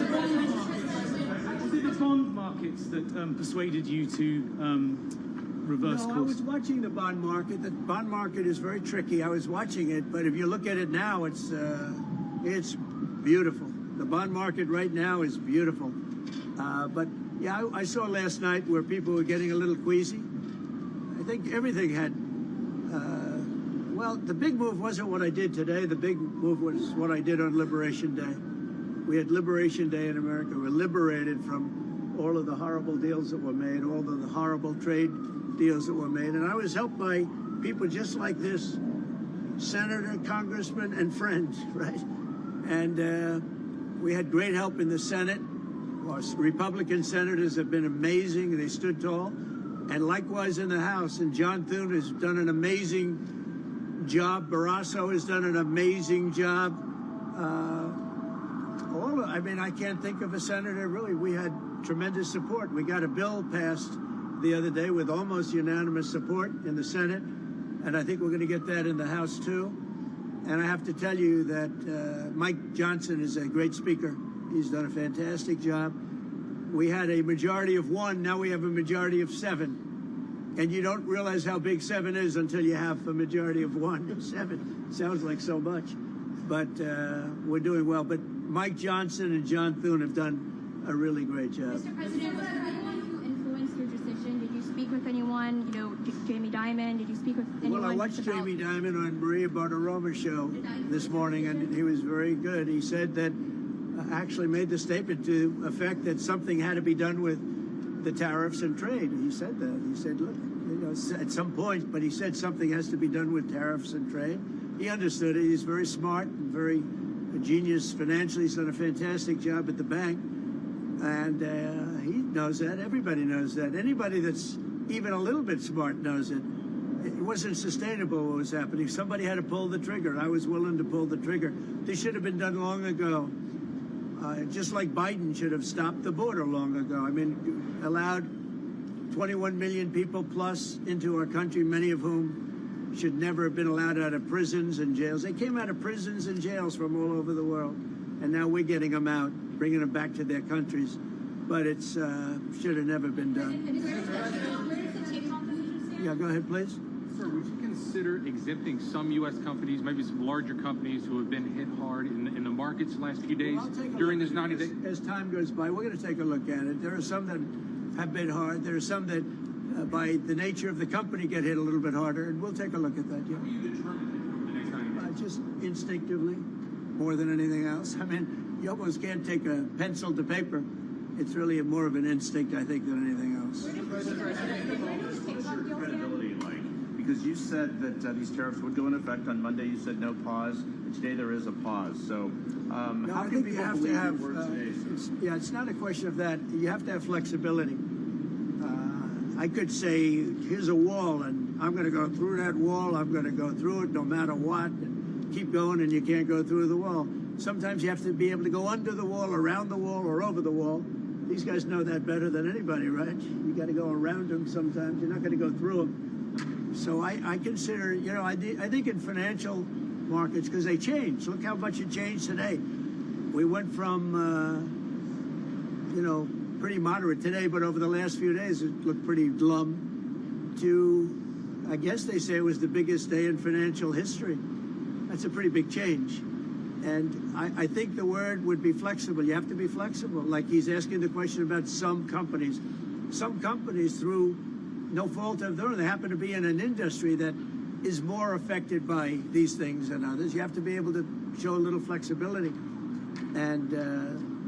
S11: the bond markets that persuaded you to reverse course?
S22: I was watching the bond market. The bond market is very tricky. I was watching it, but if you look at it now, it's beautiful. The bond market right now is beautiful. But yeah, I saw last night where people were getting a little queasy. I think everything had. Well, the big move wasn't what I did today. The big move was what I did on Liberation Day. We had Liberation Day in America. We were liberated from all of the horrible deals that were made, all of the horrible trade deals that were made. And I was helped by people just like this, senator, congressman, and friends, right? And we had great help in the Senate. Our Republican senators have been amazing. They stood tall. And likewise in the House. And John Thune has done an amazing job. Barrasso has done an amazing job. I mean, I can't think of a senator, really. We had tremendous support. We got a bill passed the other day with almost unanimous support in the Senate. And I think we're going to get that in the House, too. And I have to tell you that Mike Johnson is a great speaker. He's done a fantastic job. We had a majority of 1. Now we have a majority of 7. And you don't realize how big 7 is until you have a majority of 1. 7 sounds like so much. But we're doing well. But Mike Johnson and John Thune have done a really great job.
S15: Mr. President, was there anyone who influenced your decision? Did you speak with anyone, Jamie Dimon? Did you speak with anyone?
S22: Well, I watched Jamie Dimon on Maria Bartiromo's show this morning, and he was very good. He said that, actually made the statement to effect that something had to be done with the tariffs and trade. He said that. He said, look, at some point, but he said something has to be done with tariffs and trade. He understood it. He's very smart and very a genius financially. He's done a fantastic job at the bank. And he knows that. Everybody knows that. Anybody that's even a little bit smart knows it. It wasn't sustainable what was happening. Somebody had to pull the trigger. I was willing to pull the trigger. This should have been done long ago. Just like Biden should have stopped the border long ago. I mean, allowed 21 million people plus into our country, many of whom should never have been allowed out of prisons and jails. They came out of prisons and jails from all over the world. And now we're getting them out, bringing them back to their countries. But it's should have never been done. Yeah, go ahead, please.
S12: Sir, would you consider exempting some U.S. companies, maybe some larger companies who have been hit hard in the markets the last few days during this 90 days?
S22: As time goes by, we're going to take a look at it. There are some that have been hard. There are some that, by the nature of the company, get hit a little bit harder, and we'll take a look at that. Yeah.
S12: How do you determine the next 90 days?
S22: Just instinctively, more than anything else. I mean, you almost can't take a pencil to paper. It's really more of an instinct, I think, than anything else.
S14: What's your credibility like? Because you said that these tariffs would go into effect on Monday. You said no pause. And today there is a pause. So how can people believe your words today?
S22: It's not a question of that. You have to have flexibility. I could say, here's a wall, and I'm going to go through that wall. I'm going to go through it no matter what. And keep going, and you can't go through the wall. Sometimes you have to be able to go under the wall, around the wall, or over the wall. These guys know that better than anybody, right? You got to go around them sometimes. You're not going to go through them. So I consider, I think in financial markets, because they change. Look how much it changed today. We went from, pretty moderate today, but over the last few days, it looked pretty glum, to, I guess they say it was the biggest day in financial history. That's a pretty big change. And I think the word would be flexible. You have to be flexible. Like he's asking the question about some companies. Some companies, through no fault of their own, they happen to be in an industry that is more affected by these things than others. You have to be able to show a little flexibility. And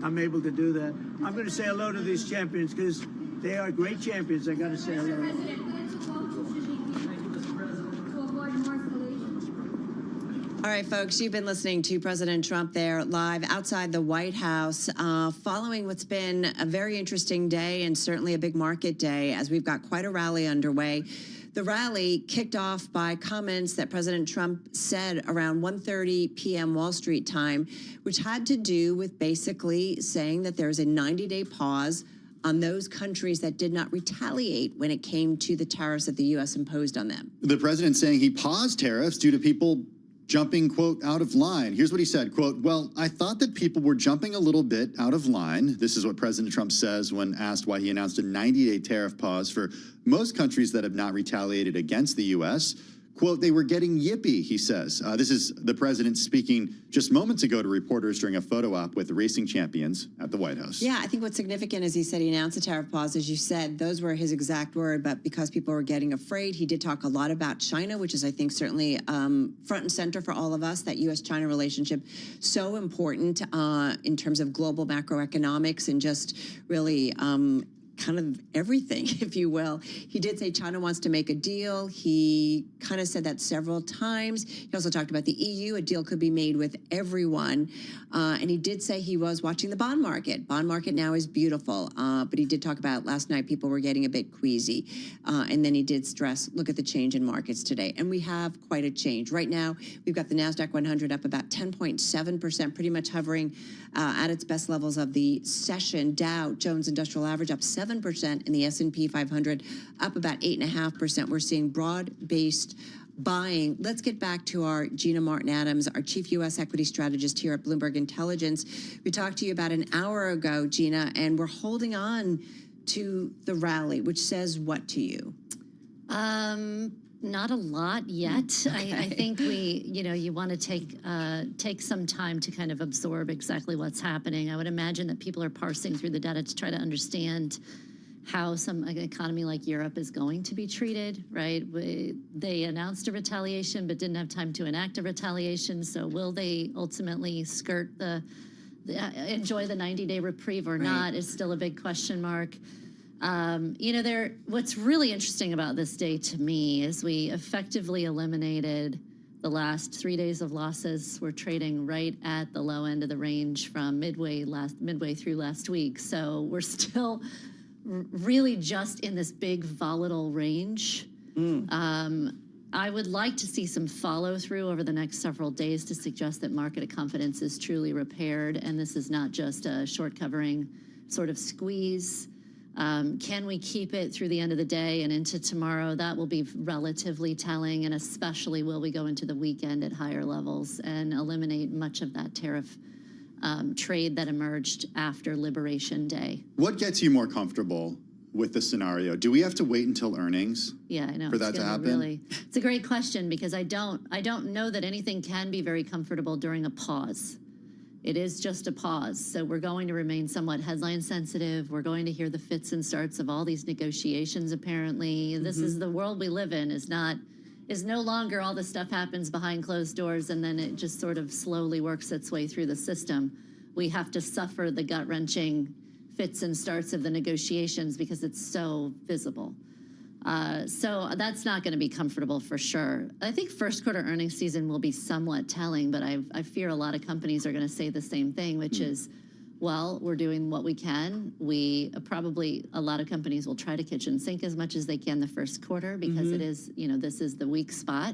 S22: I'm able to do that. I'm going to say hello to these champions because they are great champions. I got to say hello.
S3: All right, folks, you've been listening to President Trump there live outside the White House, following what's been a very interesting day and certainly a big market day as we've got quite a rally underway. The rally kicked off by comments that President Trump said around 1:30 p.m. Wall Street time, which had to do with basically saying that there's a 90-day pause on those countries that did not retaliate when it came to the tariffs that the U.S. imposed on them.
S19: The president saying he paused tariffs due to people jumping, quote, out of line. Here's what he said, quote, well, I thought that people were jumping a little bit out of line. This is what President Trump says when asked why he announced a 90-day tariff pause for most countries that have not retaliated against the U.S. Quote, they were getting yippy, he says. This is the president speaking just moments ago to reporters during a photo op with racing champions at the White House.
S3: Yeah, I think what's significant is he said he announced a tariff pause. As you said, those were his exact word, but because people were getting afraid, he did talk a lot about China, which is, I think, certainly front and center for all of us, that U.S.-China relationship, so important in terms of global macroeconomics and just really kind of everything, if you will. He did say China wants to make a deal. He kind of said that several times. He also talked about the EU. A deal could be made with everyone. And he did say he was watching the bond market. Bond market now is beautiful. But he did talk about last night people were getting a bit queasy. And then he did stress, look at the change in markets today. And we have quite a change. Right now, we've got the NASDAQ 100 up about 10.7%, pretty much hovering at its best levels of the session. Dow Jones Industrial Average up 7%, and the S&P 500 up about 8.5%. We're seeing broad-based buying. Let's get back to our Gina Martin Adams, our chief U.S. equity strategist here at Bloomberg Intelligence. We talked to you about an hour ago, Gina, and we're holding on to the rally, which says what to you?
S7: Not a lot yet. Okay. I think you want to take some time to kind of absorb exactly what's happening. I would imagine that people are parsing through the data to try to understand how an economy like Europe is going to be treated, right? They announced a retaliation but didn't have time to enact a retaliation. So will they ultimately skirt enjoy the 90-day reprieve or not is still a big question mark. What's really interesting about this day to me is we effectively eliminated the last 3 days of losses. We're trading right at the low end of the range from midway through last week. So we're still really just in this big volatile range. I would like to see some follow through over the next several days to suggest that market confidence is truly repaired and this is not just a short covering sort of squeeze. Can we keep it through the end of the day and into tomorrow? That will be relatively telling, and especially will we go into the weekend at higher levels and eliminate much of that tariff trade that emerged after Liberation Day.
S19: What gets you more comfortable with the scenario? Do we have to wait until earnings?
S7: Yeah, I know.
S19: For that to happen?
S7: It's a great question because I don't know that anything can be very comfortable during a pause. It is just a pause. So we're going to remain somewhat headline sensitive. We're going to hear the fits and starts of all these negotiations, apparently. This is the world we live in, is no longer all this stuff happens behind closed doors and then it just sort of slowly works its way through the system. We have to suffer the gut-wrenching fits and starts of the negotiations because it's so visible. So that's not going to be comfortable for sure. I think first quarter earnings season will be somewhat telling, but I fear a lot of companies are going to say the same thing, which is, well, we're doing what we can. A lot of companies will try to kitchen sink as much as they can the first quarter because it is, this is the weak spot.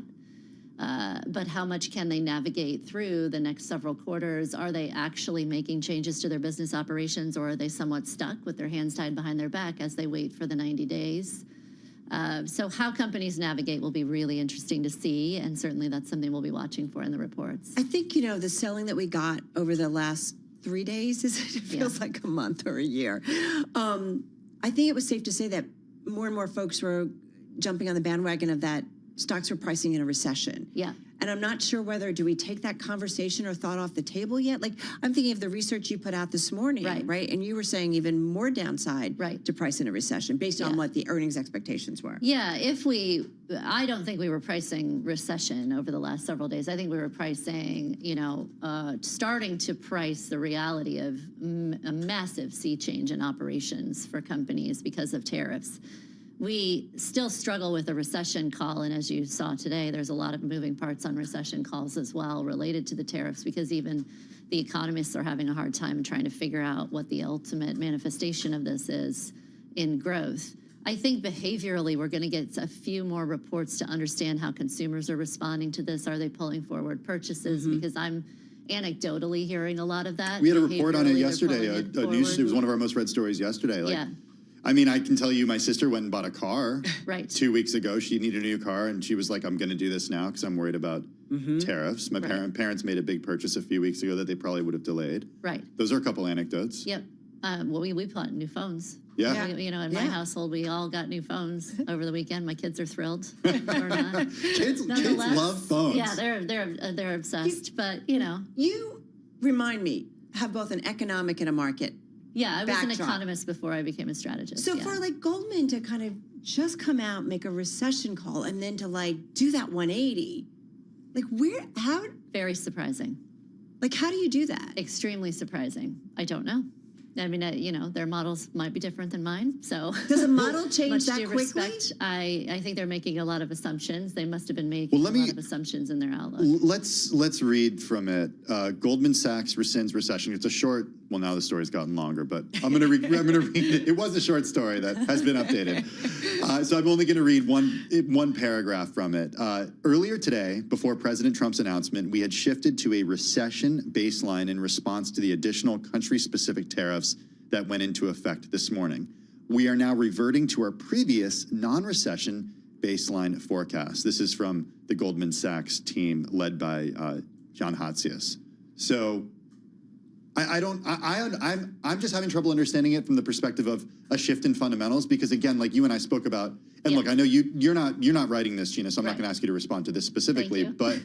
S7: But how much can they navigate through the next several quarters? Are they actually making changes to their business operations, or are they somewhat stuck with their hands tied behind their back as they wait for the 90 days? So how companies navigate will be really interesting to see, and certainly that's something we'll be watching for in the reports.
S3: I think, the selling that we got over the last 3 days, it feels like a month or a year. I think it was safe to say that more and more folks were jumping on the bandwagon of that stocks were pricing in a recession.
S7: Yeah.
S3: And I'm not sure whether, do we take that conversation or thought off the table yet? Like, I'm thinking of the research you put out this morning, right? And you were saying even more downside to price in a recession based on what the earnings expectations were.
S7: Yeah, I don't think we were pricing recession over the last several days. I think we were pricing, starting to price the reality of a massive sea change in operations for companies because of tariffs. We still struggle with a recession call, and as you saw today, there's a lot of moving parts on recession calls as well related to the tariffs because even the economists are having a hard time trying to figure out what the ultimate manifestation of this is in growth. I think behaviorally we're going to get a few more reports to understand how consumers are responding to this. Are they pulling forward purchases? Because I'm anecdotally hearing a lot of that.
S19: We had a report on it yesterday. It was one of our most read stories yesterday. I mean, I can tell you my sister went and bought a car 2 weeks ago. She needed a new car, and she was like, I'm going to do this now because I'm worried about tariffs. My parents made a big purchase a few weeks ago that they probably would have delayed. Those are a couple anecdotes.
S7: Yep. Well, we bought new phones.
S19: Yeah.
S7: In my household, we all got new phones over the weekend. My kids are thrilled. Kids
S19: love phones.
S7: Yeah, they're obsessed,
S3: You remind me, have both an economic and a market.
S7: Yeah, I was an economist before I became a strategist.
S3: So for Goldman to kind of just come out, make a recession call, and then to do that 180,
S7: Very surprising.
S3: How do you do that?
S7: Extremely surprising. I don't know. I mean, you know, their models might be different than mine. So
S3: does a model change
S7: much
S3: that
S7: due
S3: quickly?
S7: respect, I think they're making a lot of assumptions. They must have been making a lot of assumptions in their outlook.
S19: Let's read from it. Goldman Sachs rescinds recession. It's a short. Well, now the story's gotten longer, but I'm going to read it. It was a short story that has been updated, so I'm only going to read one paragraph from it. Earlier today, before President Trump's announcement, we had shifted to a recession baseline in response to the additional country-specific tariffs that went into effect this morning. We are now reverting to our previous non-recession baseline forecast. This is from the Goldman Sachs team led by John Hatzius. So I'm just having trouble understanding it from the perspective of a shift in fundamentals, because again, like you and I spoke about, and look, I know you're not writing this, Gina, so I'm not going to ask you to respond to this specifically, but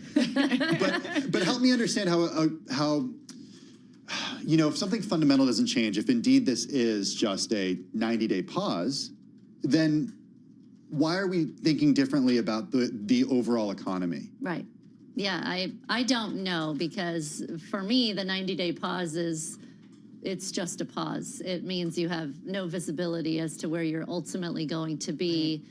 S19: help me understand how you know, if something fundamental doesn't change, if indeed this is just a 90-day pause, then why are we thinking differently about the overall economy?
S7: Right. Yeah, I don't know, because for me, the 90-day pause it's just a pause. It means you have no visibility as to where you're ultimately going to be.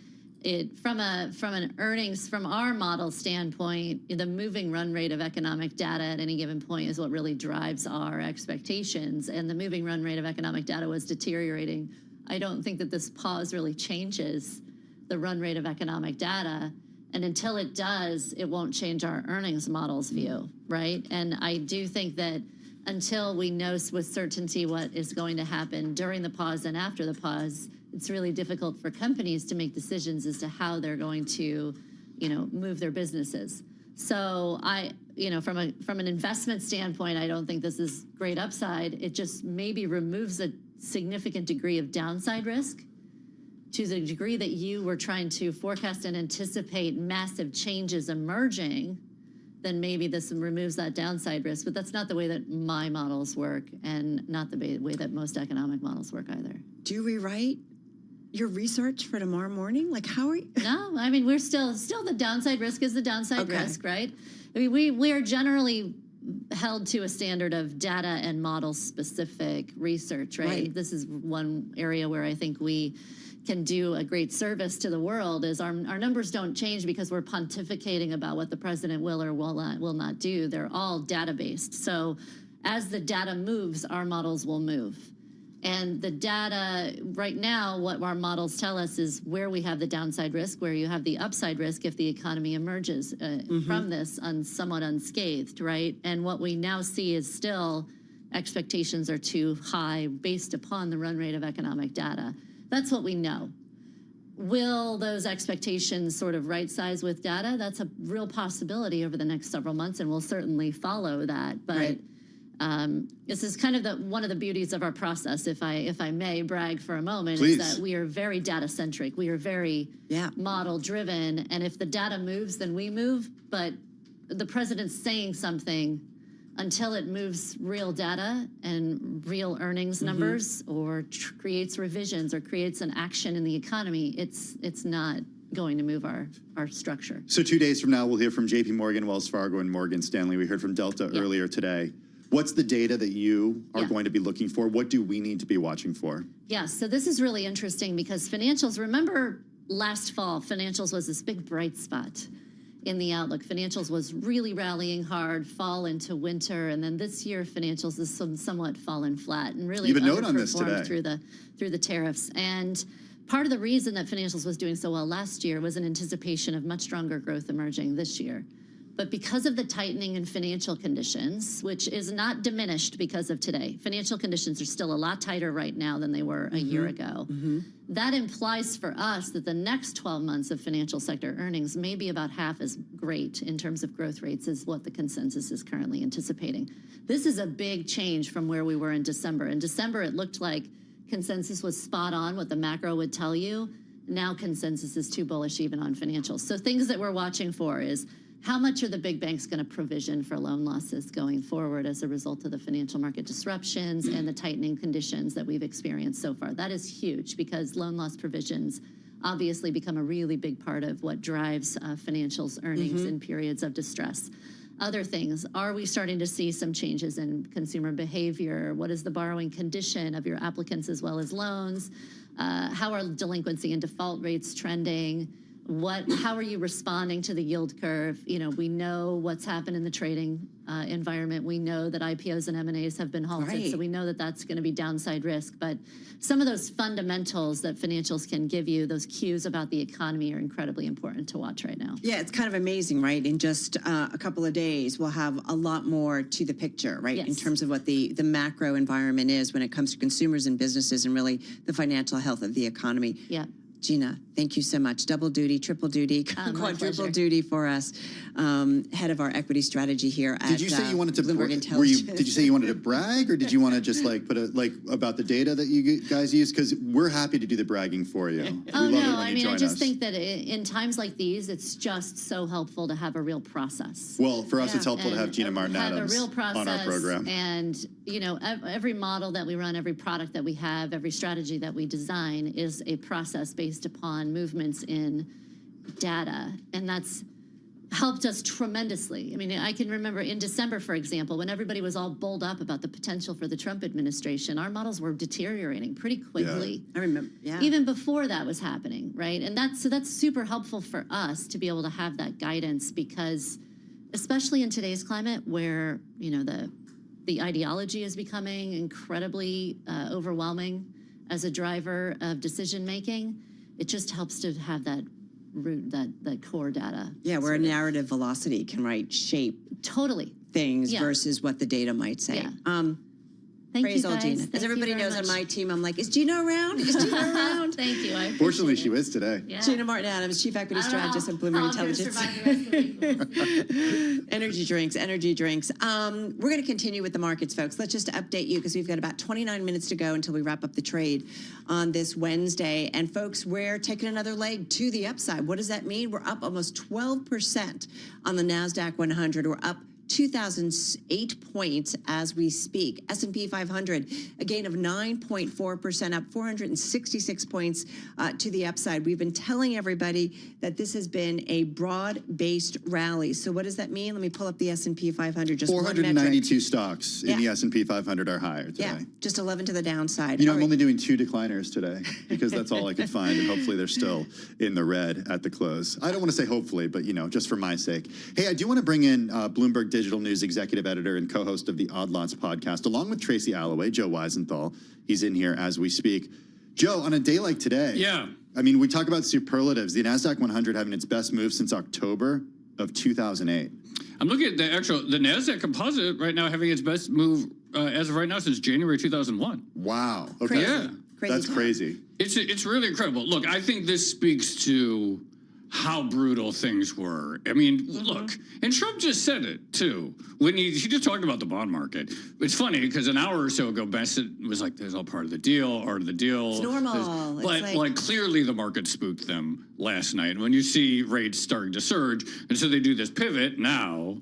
S7: From our model standpoint, the moving run rate of economic data at any given point is what really drives our expectations. And the moving run rate of economic data was deteriorating. I don't think that this pause really changes the run rate of economic data. And until it does, it won't change our earnings models view, right? And I do think that until we know with certainty what is going to happen during the pause and after the pause, it's really difficult for companies to make decisions as to how they're going to, you know, move their businesses. So from an investment standpoint, I don't think this is great upside. It just maybe removes a significant degree of downside risk. To the degree that you were trying to forecast and anticipate massive changes emerging, then maybe this removes that downside risk. But that's not the way that my models work, and not the way that most economic models work either.
S3: Do you rewrite your research for tomorrow morning? Like, how are you?
S7: No, I mean, we're still the downside risk is the downside risk, right? I mean, we are generally held to a standard of data and model specific research, right? This is one area where I think we can do a great service to the world. Is our numbers don't change because we're pontificating about what the president will or will not do. They're all data-based. So as the data moves, our models will move. And the data right now, what our models tell us is where we have the downside risk, where you have the upside risk if the economy emerges from this somewhat unscathed, right? And what we now see is still expectations are too high based upon the run rate of economic data. That's what we know. Will those expectations sort of right size with data? That's a real possibility over the next several months, and we'll certainly follow that. But this is kind of one of the beauties of our process, if I may brag for a moment, is that we are very data centric. We are very model driven, and if the data moves, then we move. But the president's saying something. Until it moves real data and real earnings numbers, or creates revisions or creates an action in the economy, it's not going to move our structure.
S19: So 2 days from now, we'll hear from JP Morgan, Wells Fargo, and Morgan Stanley. We heard from Delta earlier today. What's the data that you are going to be looking for? What do we need to be watching for?
S7: Yeah, so this is really interesting because financials, remember last fall, financials was this big bright spot in the outlook. Financials was really rallying hard, fall into winter, and then this year financials has somewhat fallen flat and really underperformed through the tariffs. And part of the reason that financials was doing so well last year was an anticipation of much stronger growth emerging this year. But because of the tightening in financial conditions, which is not diminished because of today, financial conditions are still a lot tighter right now than they were a year ago. That implies for us that the next 12 months of financial sector earnings may be about half as great in terms of growth rates as what the consensus is currently anticipating. This is a big change from where we were in December. In December, it looked like consensus was spot on, what the macro would tell you. Now consensus is too bullish even on financials. So things that we're watching for is how much are the big banks going to provision for loan losses going forward as a result of the financial market disruptions and the tightening conditions that we've experienced so far? That is huge because loan loss provisions obviously become a really big part of what drives financials earnings in periods of distress. other things. Are we starting to see some changes in consumer behavior? What is the borrowing condition of your applicants as well as loans? How are delinquency and default rates trending? How are you responding to the yield curve? You know, we know what's happened in the trading environment. We know that IPOs and M&As have been halted, so we know that that's going to be downside risk. But some of those fundamentals that financials can give you, those cues about the economy, are incredibly important to watch right now.
S3: Yeah, it's kind of amazing, right? In just a couple of days, we'll have a lot more to the picture, right?
S7: Yes.
S3: In terms of what the macro environment is when it comes to consumers and businesses and really the financial health of the economy.
S7: Yeah.
S3: Gina, thank you so much. Double duty, triple duty, quadruple duty for us. Head of our equity strategy here at
S19: Did you say you wanted to
S3: Bloomberg Intelligence.
S19: did you say you wanted to brag, or did you want to just like put about the data that you guys use? Because we're happy to do the bragging for you.
S7: Oh no, I mean, I just think that in times like these, it's just so helpful to have a real process.
S19: Well, for us, it's helpful to have Gina Martin Adams on our program.
S7: And you know, every model that we run, every product that we have, every strategy that we design is a process based upon movements in data, and that's helped us tremendously. I mean, I can remember in December, for example, when everybody was all bulled up about the potential for the Trump administration, our models were deteriorating pretty quickly.
S3: I remember,
S7: even before that was happening, right? And that's super helpful for us to be able to have that guidance, because especially in today's climate where, you know, the ideology is becoming incredibly overwhelming as a driver of decision making, it just helps to have that root, that core data.
S3: Yeah, where a narrative velocity can shape things versus what the data might say.
S7: Yeah. Thank
S3: Praise
S7: you,
S3: all
S7: guys.
S3: Gina.
S7: Thank
S3: As
S7: you
S3: everybody
S7: very
S3: knows
S7: much.
S3: on my team, I'm like, is Gina around? Is Gina around?
S7: Thank you. I
S19: Fortunately, she is today.
S7: Yeah.
S3: Gina Martin Adams, Chief Equity Strategist at Bloomberg Intelligence. Energy drinks. We're going to continue with the markets, folks. Let's just update you because we've got about 29 minutes to go until we wrap up the trade on this Wednesday. And folks, we're taking another leg to the upside. What does that mean? We're up almost 12% on the NASDAQ 100. We're up 2,008 points as we speak. S&P 500, a gain of 9.4%, up 466 points to the upside. We've been telling everybody that this has been a broad-based rally. So what does that mean? Let me pull up the S&P 500. Just
S19: 492 stocks in the S&P 500 are higher today.
S3: Yeah, just 11 to the downside.
S19: You know, I'm only doing 2 decliners today because that's all I could find, and hopefully they're still in the red at the close. I don't want to say hopefully, but, you know, just for my sake. Hey, I do want to bring in Bloomberg Digital News executive editor and co-host of the Odd Lots podcast, along with Tracy Alloway, Joe Weisenthal. He's in here as we speak. Joe, on a day like today, I mean, we talk about superlatives. The NASDAQ 100 having its best move since October of 2008.
S9: I'm looking at the NASDAQ composite right now having its best move as of right now since January 2001.
S19: Wow. Okay.
S9: Yeah.
S19: That's crazy.
S9: It's really incredible. Look, I think this speaks to how brutal things were. I mean, look, and Trump just said it too when he just talked about the bond market. It's funny because an hour or so ago, Bassett was like, "There's all part of the deal, art of the deal."
S3: It's normal.
S9: But like clearly, the market spooked them last night. And when you see rates starting to surge, and so they do this pivot now.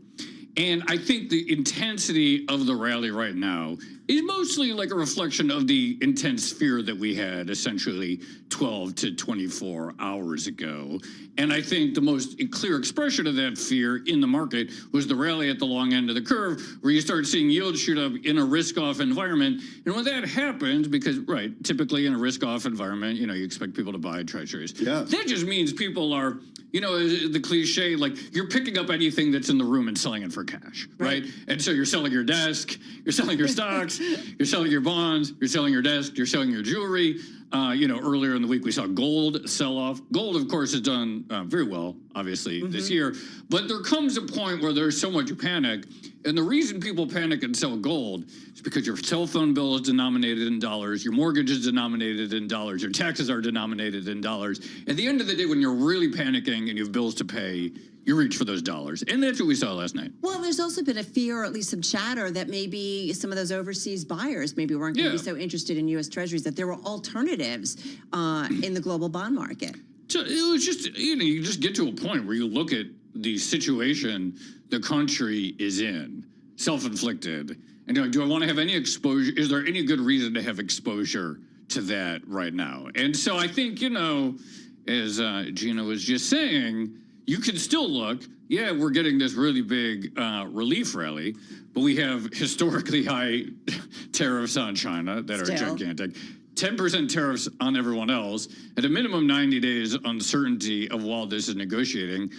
S9: And I think the intensity of the rally right now is mostly like a reflection of the intense fear that we had essentially 12 to 24 hours ago. And I think the most clear expression of that fear in the market was the rally at the long end of the curve, where you start seeing yields shoot up in a risk-off environment. And when that happens, because, typically in a risk-off environment, you know, you expect people to buy treasuries.
S19: Yeah.
S9: That just means people are, you know, the cliche, like you're picking up anything that's in the room and selling it for cash, right? And so you're selling your desk, you're selling your stocks, you're selling your bonds, you're selling your desk, you're selling your jewelry. You know, earlier in the week, we saw gold sell off. Gold, of course, has done very well, obviously, this year. But there comes a point where there's so much panic. And the reason people panic and sell gold is because your cell phone bill is denominated in dollars, your mortgage is denominated in dollars, your taxes are denominated in dollars. At the end of the day, when you're really panicking and you have bills to pay, you reach for those dollars. And that's what we saw last night.
S3: Well, there's also been a fear, or at least some chatter, that maybe some of those overseas buyers maybe weren't going to be so interested in U.S. Treasuries, that there were alternatives in the global bond market.
S9: So it was just, you know, you just get to a point where you look at the situation the country is in, self-inflicted, and you're like, do I want to have any exposure? Is there any good reason to have exposure to that right now? And so I think, you know, as Gina was just saying, you can still look, yeah, we're getting this really big relief rally, but we have historically high tariffs on China that are gigantic. 10% tariffs on everyone else, at a minimum 90 days uncertainty of while this is negotiating.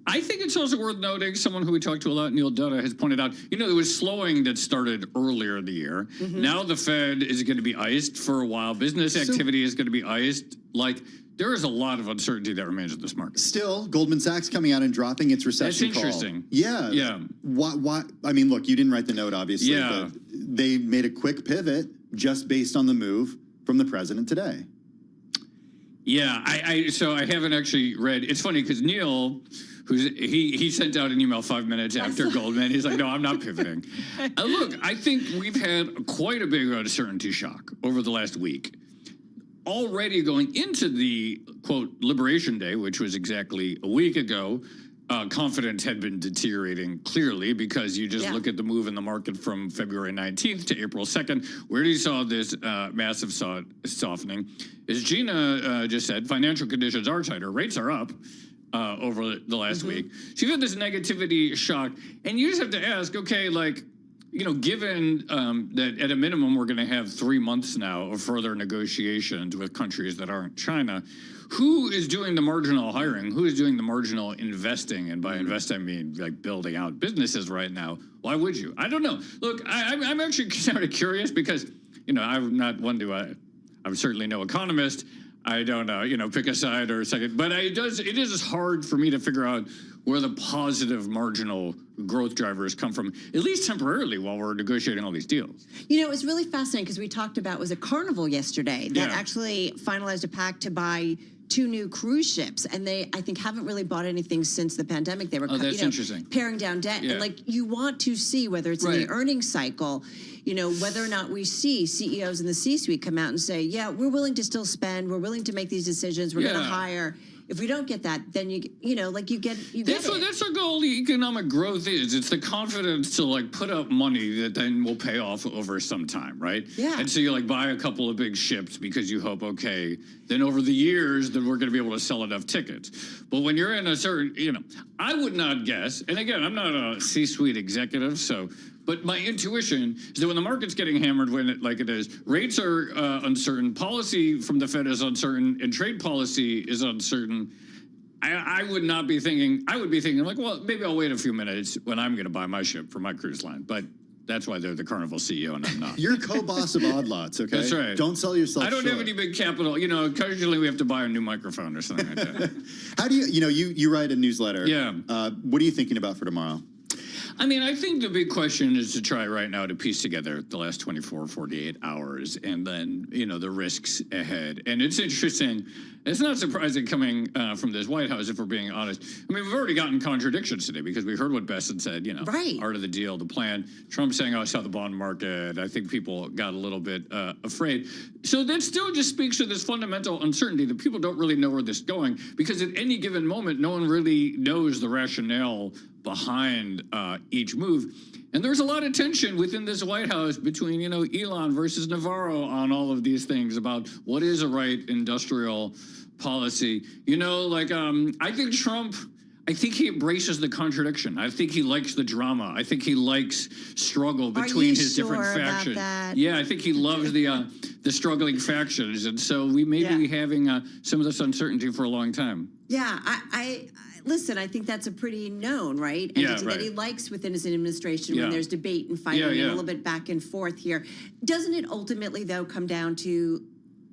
S9: I think it's also worth noting, someone who we talked to a lot, Neil Dutta, has pointed out, you know, there was slowing that started earlier in the year. Now the Fed is going to be iced for a while. Business activity is going to be iced. Like, there is a lot of uncertainty that remains in this market.
S19: Still, Goldman Sachs coming out and dropping its recession
S9: That's interesting.
S19: call. Yeah.
S9: Yeah.
S19: Why? I mean, look, you didn't write the note, obviously.
S9: Yeah.
S19: But they made a quick pivot just based on the move from the president today.
S9: Yeah, so I haven't actually read. It's funny because Neil, he sent out an email 5 minutes after Goldman. He's like, no, I'm not pivoting. Look, I think we've had quite a big uncertainty shock over the last week. Already going into the, quote, Liberation Day, which was exactly a week ago, confidence had been deteriorating clearly because you just look at the move in the market from February 19th to April 2nd, where you saw this massive softening. As Gina just said, financial conditions are tighter. Rates are up over the last week. So you've had this negativity shock, and you just have to ask, okay, like, you know, given that at a minimum we're going to have 3 months now of further negotiations with countries that aren't China, who is doing the marginal hiring? Who is doing the marginal investing? And by invest, I mean like building out businesses right now. Why would you? I don't know. Look, I'm actually kind of curious because, you know, I'm not one to, I'm certainly no economist. I don't you know, pick a side or a second, but it is hard for me to figure out where the positive marginal growth drivers come from, at least temporarily, while we're negotiating all these deals.
S3: You know, it's really fascinating because we talked about, was it Carnival yesterday that actually finalized a pact to buy 2 new cruise ships, and they, I think, haven't really bought anything since the pandemic. They were
S9: interesting.
S3: paring down debt, and like, you want to see whether it's in the earnings cycle, you know, whether or not we see CEOs in the C-suite come out and say, yeah, we're willing to still spend, we're willing to make these decisions, we're going to hire. If we don't get that, then you know, like you get
S9: that's our goal. The economic growth is it's the confidence to like put up money that then will pay off over some time, right?
S3: Yeah.
S9: And so you like buy a couple of big ships because you hope, okay, then over the years, then we're going to be able to sell enough tickets. But when you're in a certain, you know, I would not guess. And again, I'm not a C-suite executive, so. But my intuition is that when the market's getting hammered, when it is, rates are uncertain, policy from the Fed is uncertain, and trade policy is uncertain. I would not be thinking. I would be thinking like, well, maybe I'll wait a few minutes when I'm going to buy my ship for my cruise line. But that's why they're the Carnival CEO and I'm not.
S19: You're co-boss of Odd Lots, okay?
S9: That's right.
S19: Don't sell yourself
S9: I don't
S19: short.
S9: have any big capital. You know, occasionally we have to buy a new microphone or something like that.
S19: How do you write a newsletter?
S9: Yeah.
S19: What are you thinking about for tomorrow?
S9: I mean, I think the big question is to try right now to piece together the last 24, 48 hours and then, you know, the risks ahead. And it's interesting. It's not surprising coming from this White House, if we're being honest. I mean, we've already gotten contradictions today because we heard what Besson said, you know, art of the deal, the plan. Trump saying, oh, I saw the bond market. I think people got a little bit afraid. So that still just speaks to this fundamental uncertainty that people don't really know where this is going because at any given moment, no one really knows the rationale behind each move. And there's a lot of tension within this White House between, you know, Elon versus Navarro on all of these things about what is a right industrial policy. You know, like I think Trump, I think he embraces the contradiction. I think he likes the drama. I think he likes struggle between his different factions. Yeah, I think he loves the struggling factions. And so we may be having some of this uncertainty for a long time.
S3: Yeah, I listen, I think that's a pretty known, right? And that he likes within his administration when there's debate and fighting and a little bit back and forth here. Doesn't it ultimately, though, come down to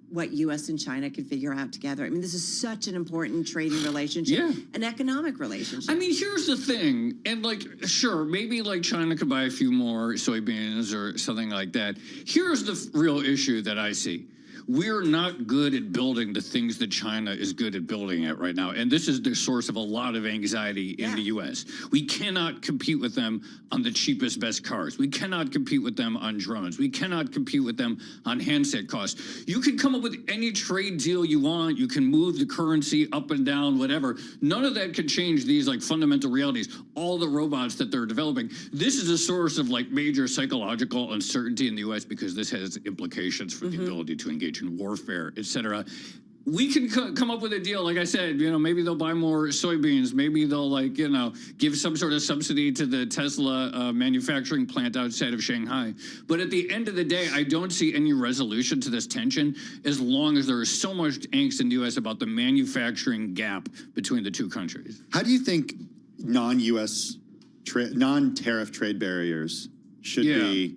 S3: what U.S. and China can figure out together? I mean, this is such an important trading relationship, an economic relationship.
S9: I mean, here's the thing. And, like, sure, maybe, like, China could buy a few more soybeans or something like that. Here's the real issue that I see. We're not good at building the things that China is good at building at right now. And this is the source of a lot of anxiety in the U.S. We cannot compete with them on the cheapest, best cars. We cannot compete with them on drones. We cannot compete with them on handset costs. You can come up with any trade deal you want. You can move the currency up and down, whatever. None of that could change these like fundamental realities. All the robots that they're developing. This is a source of like major psychological uncertainty in the U.S. because this has implications for the ability to engage in warfare, et cetera. we can come up with a deal. Like I said, maybe they'll buy more soybeans. Maybe they'll give some sort of subsidy to the Tesla manufacturing plant outside of Shanghai. But at the end of the day, I don't see any resolution to this tension as long as there is so much angst in the U.S. about the manufacturing gap between the two countries.
S19: How do you think non-tariff trade barriers should be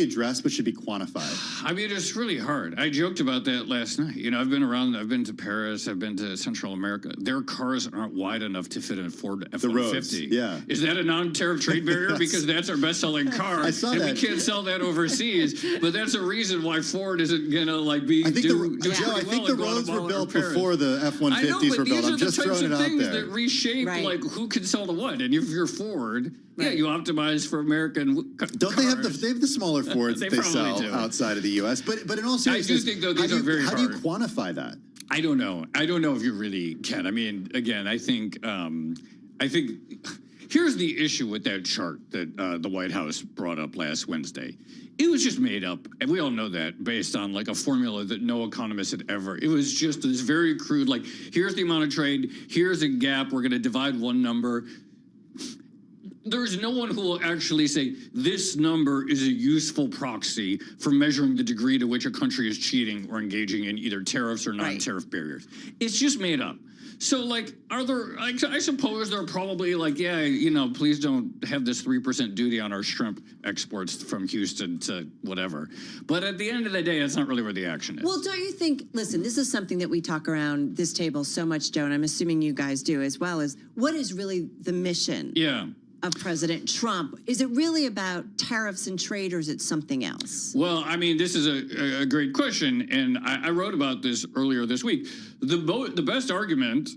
S19: addressed, but should be quantified?
S9: I mean, it's really hard. I joked about that last night. I've been around. I've been to Paris. I've been to Central America. Their cars aren't wide enough to fit in a Ford F-150.
S19: Yeah.
S9: Is that a non-tariff trade barrier?
S19: Yes.
S9: Because that's our best-selling car.
S19: I saw
S9: and
S19: that.
S9: we can't sell that overseas. But that's a reason why Ford isn't going to be.
S19: I think the roads were built before the F-150s were built. I'm just throwing it out there.
S9: These are the types of things that reshape who can sell to what. And if you're Ford, you optimize for American cars.
S19: Don't they have the smaller Fords that they sell outside of the U.S.? But in all seriousness,
S9: I do think though these are very hard.
S19: How do you quantify that?
S9: I don't know. I don't know if you really can. I mean, again, I think here's the issue with that chart that the White House brought up last Wednesday. It was just made up, and we all know that, based on a formula that no economist had ever. It was just this very crude, here's the amount of trade, here's a gap, we're going to divide one number. There's no one who will actually say this number is a useful proxy for measuring the degree to which a country is cheating or engaging in either tariffs or non-tariff barriers. It's just made up. So, are there? I suppose they're probably please don't have this 3% duty on our shrimp exports from Houston to whatever. But at the end of the day, that's not really where the action is.
S3: Well, don't you think? Listen, this is something that we talk around this table so much, Joe, and I'm assuming you guys do as well. Is what is really the mission?
S9: Yeah.
S3: Of President Trump. Is it really about tariffs and trade, or is it something else?
S9: Well, I mean, this is a great question, and I wrote about this earlier this week. The best argument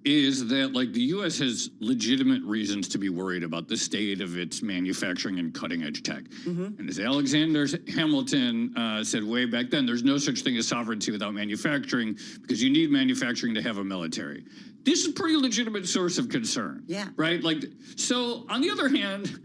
S9: is that the U.S. has legitimate reasons to be worried about the state of its manufacturing and cutting-edge tech. Mm-hmm. And as Alexander Hamilton said way back then, there's no such thing as sovereignty without manufacturing because you need manufacturing to have a military. This is a pretty legitimate source of concern.
S3: Yeah.
S9: Right? So on the other hand,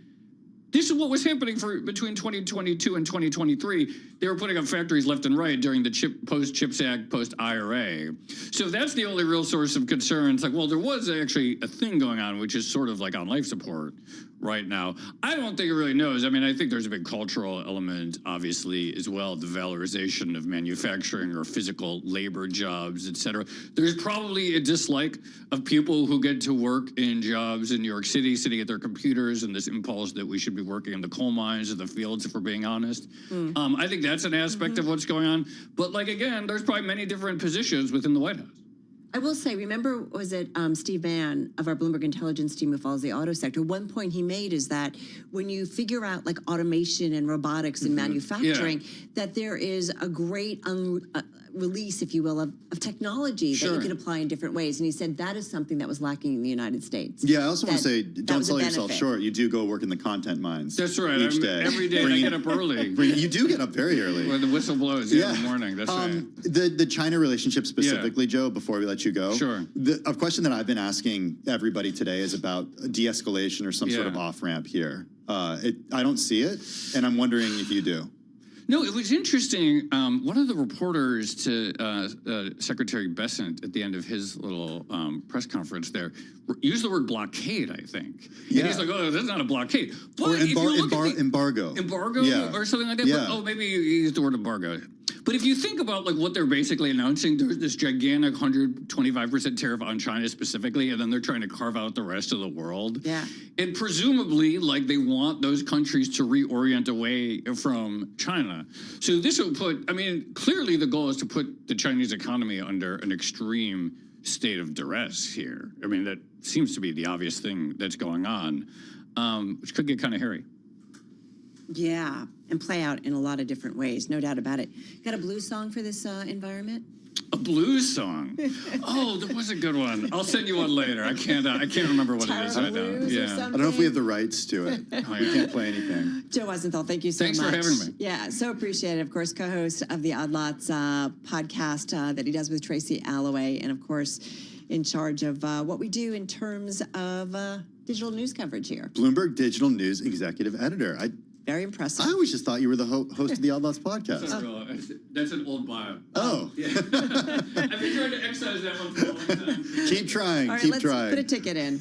S9: this is what was happening between 2022 and 2023. They were putting up factories left and right during the post-CHIPS Act, post-IRA. So that's the only real source of concern. It's there was actually a thing going on, which is sort of on life support right now. I don't think it really knows. I mean, I think there's a big cultural element, obviously, as well, the valorization of manufacturing or physical labor jobs, et cetera. There's probably a dislike of people who get to work in jobs in New York City, sitting at their computers, and this impulse that we should be working in the coal mines or the fields, if we're being honest. I think that's an aspect of what's going on. But again, there's probably many different positions within the White House.
S3: I will say, remember, was it Steve Mann of our Bloomberg Intelligence team who follows the auto sector? One point he made is that when you figure out automation and robotics and manufacturing, that there is a great release, if you will, of technology that you can apply in different ways. And he said that is something that was lacking in the United States.
S19: Yeah, I also want to say, don't sell yourself short. You do go work in the content mines.
S9: That's right.
S19: Each day.
S9: Every day I get up early.
S19: You do get up very early.
S9: When the whistle blows in the morning. That's right.
S19: The China relationship specifically, Joe, before we let you go.
S9: Sure.
S19: A question that I've been asking everybody today is about de-escalation or some sort of off-ramp here. I don't see it, and I'm wondering if you do.
S9: No, it was interesting. One of the reporters to Secretary Bessent at the end of his little press conference there used the word blockade, I think. Yeah. And he's like, oh, that's not a blockade. But
S19: or
S9: if you look at
S19: embargo.
S9: Embargo or something like that?
S19: Yeah.
S9: But, maybe you used the word embargo. But if you think about what they're basically announcing, there's this gigantic 125% tariff on China specifically, and then they're trying to carve out the rest of the world.
S3: Yeah.
S9: And presumably, they want those countries to reorient away from China. So this will clearly the goal is to put the Chinese economy under an extreme state of duress here. I mean, that seems to be the obvious thing that's going on, which could get kind of hairy.
S3: Yeah, and play out in a lot of different ways, no doubt about it. Got a blues song for this environment?
S9: A blues song? Oh, there was a good one. I'll send you one later. I can't remember what it is right now.
S3: Yeah.
S19: I don't know if we have the rights to it. We can't play anything.
S3: Joe Weisenthal, thank you so much.
S9: Thanks for having me.
S3: Yeah, so appreciated. Of course, co-host of the Odd Lots podcast that he does with Tracy Alloway, and of course, in charge of what we do in terms of digital news coverage here.
S19: Bloomberg Digital News Executive Editor.
S3: Very impressive.
S19: I always just thought you were the host of the Outlaws podcast.
S9: That's not real. That's an old bio.
S19: Oh.
S9: Yeah. I've been trying to excise that one for a long time.
S19: Keep trying.
S3: All right,
S19: keep
S3: let's
S19: trying.
S3: put a ticket in.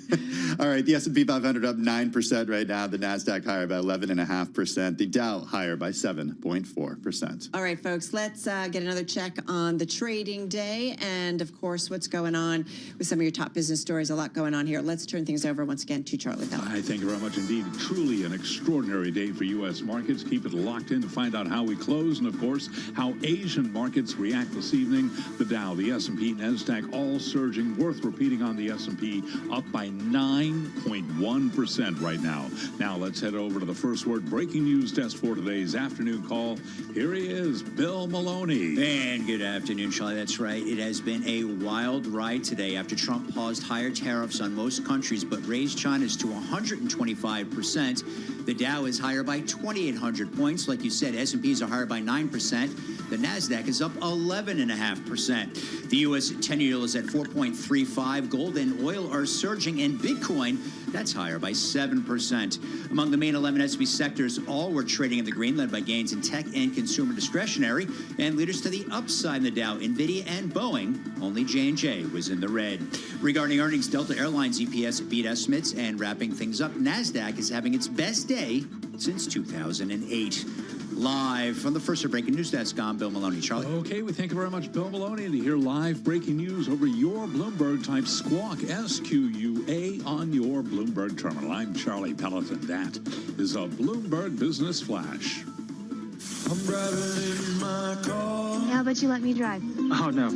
S19: All right, the S&P 500 up 9% right now. The NASDAQ higher by 11.5%. The Dow higher by 7.4%.
S3: All right, folks, let's get another check on the trading day and, of course, what's going on with some of your top business stories. A lot going on here. Let's turn things over once again to Charlie Bell.
S21: I thank you very much indeed. Truly an extraordinary day for U.S. markets. Keep it locked in to find out how we close and, of course, how Asian markets react this evening. The Dow, the S&P, NASDAQ all surging. Worth repeating on the S&P, up by 9.1% right now. Now let's head over to the first word breaking news desk for today's afternoon call. Here he is, Bill Maloney.
S8: And good afternoon, Charlie. That's right. It has been a wild ride today after Trump paused higher tariffs on most countries but raised China's to 125%. The Dow is higher by 2,800 points. Like you said, S&Ps are higher by 9%. The NASDAQ is up 11.5%. The U.S. 10-year yield is at 4.35. Gold and oil are surging, and Bitcoin, that's higher by 7%. Among the main 11 S&P sectors, all were trading in the green, led by gains in tech and consumer discretionary. And leaders to the upside in the Dow, NVIDIA and Boeing. Only J&J was in the red. Regarding earnings, Delta Airlines EPS beat estimates. And wrapping things up, NASDAQ is having its best day since 2008. Live from the first breaking news desk, I'm Bill Maloney. Charlie.
S21: Okay, we thank you very much, Bill Maloney. And to hear live breaking news over your Bloomberg, type Squawk, SQUA, on your Bloomberg terminal. I'm Charlie Pelleton. That is a Bloomberg Business Flash.
S16: I'm driving in my car.
S15: How about you let me drive?
S11: Oh, no.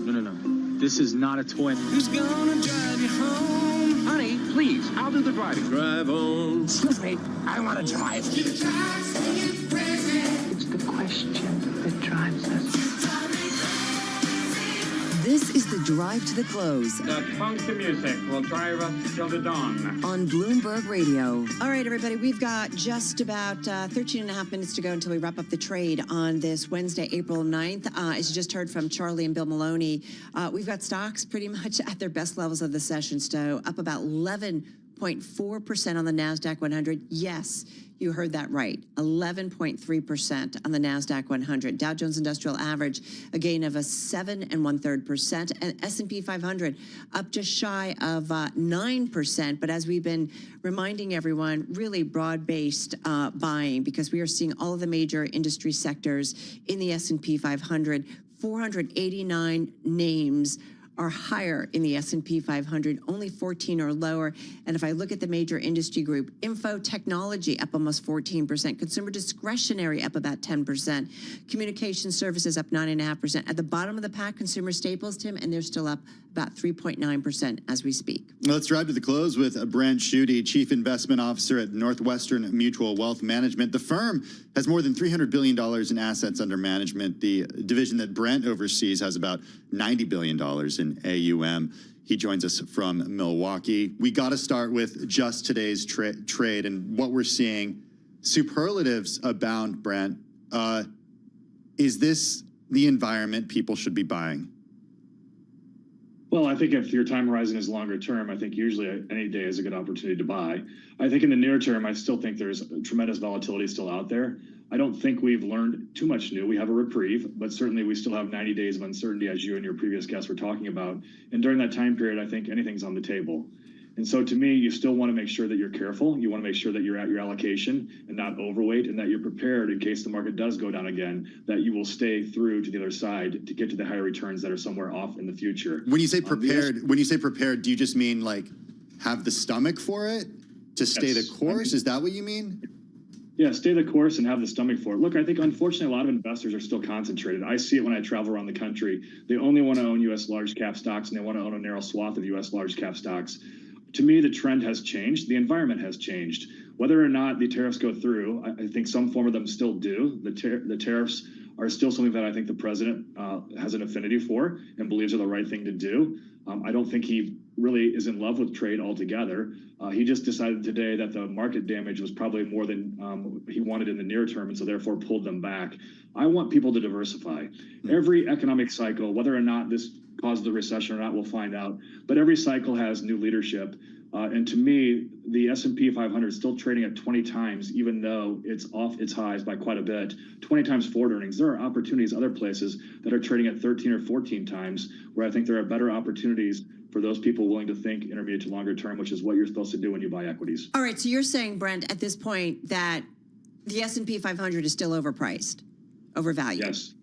S11: This is not a toy.
S16: Who's gonna drive you home?
S11: Honey, please, I'll do the driving.
S16: Drive on.
S11: Excuse me, I want to drive.
S16: It's
S17: the question that drives us.
S24: This is the drive to the close.
S25: That funky music will drive us till the dawn.
S24: On Bloomberg Radio.
S3: All right, everybody, we've got just about 13 and a half minutes to go until we wrap up the trade on this Wednesday, April 9th. As you just heard from Charlie and Bill Maloney, we've got stocks pretty much at their best levels of the session, so up about 11.4% on the NASDAQ 100. Yes, you heard that right. 11.3% on the NASDAQ 100. Dow Jones Industrial Average, a gain of 7 1/3%. And S&P 500 up just shy of 9%. But as we've been reminding everyone, really broad-based buying, because we are seeing all of the major industry sectors in the S&P 500. 489 names are higher in the S&P 500, only 14 are lower. And if I look at the major industry group, info technology up almost 14%, consumer discretionary up about 10%, communication services up 9.5%. At the bottom of the pack, consumer staples, Tim, and they're still up about 3.9% as we speak.
S19: Let's drive to the close with Brent Schutte, Chief Investment Officer at Northwestern Mutual Wealth Management. The firm has more than $300 billion in assets under management. The division that Brent oversees has about $90 billion in AUM. He joins us from Milwaukee. We got to start with just today's trade and what we're seeing. Superlatives abound, Brent. Is this the environment people should be buying?
S26: Well, I think if your time horizon is longer term, I think usually any day is a good opportunity to buy. I think in the near term, I still think there's tremendous volatility still out there. I don't think we've learned too much new. We have a reprieve, but certainly we still have 90 days of uncertainty, as you and your previous guests were talking about. And during that time period, I think anything's on the table. And so to me, you still want to make sure that you're careful. You want to make sure that you're at your allocation and not overweight, and that you're prepared in case the market does go down again, that you will stay through to the other side to get to the higher returns that are somewhere off in the future.
S19: When you say prepared, do you just mean like have the stomach for it to stay the course? Is that what you mean?
S26: Yeah, stay the course and have the stomach for it. Look, I think unfortunately a lot of investors are still concentrated. I see it when I travel around the country. They only want to own U.S. large cap stocks, and they want to own a narrow swath of U.S. large cap stocks. To me, the trend has changed. The environment has changed. Whether or not the tariffs go through, I think some form of them still do. The tariffs are still something that I think the president has an affinity for and believes are the right thing to do. I don't think he really is in love with trade altogether. He just decided today that the market damage was probably more than he wanted in the near term, and so therefore pulled them back. I want people to diversify. Every economic cycle, whether or not this caused the recession or not, we'll find out. But every cycle has new leadership. And to me, the S&P 500 is still trading at 20 times, even though it's off its highs by quite a bit. 20 times forward earnings. There are opportunities other places that are trading at 13 or 14 times, where I think there are better opportunities for those people willing to think intermediate to longer term, which is what you're supposed to do when you buy equities.
S3: All right, so you're saying, Brent, at this point that the S&P 500 is still overpriced, overvalued.
S26: Yes.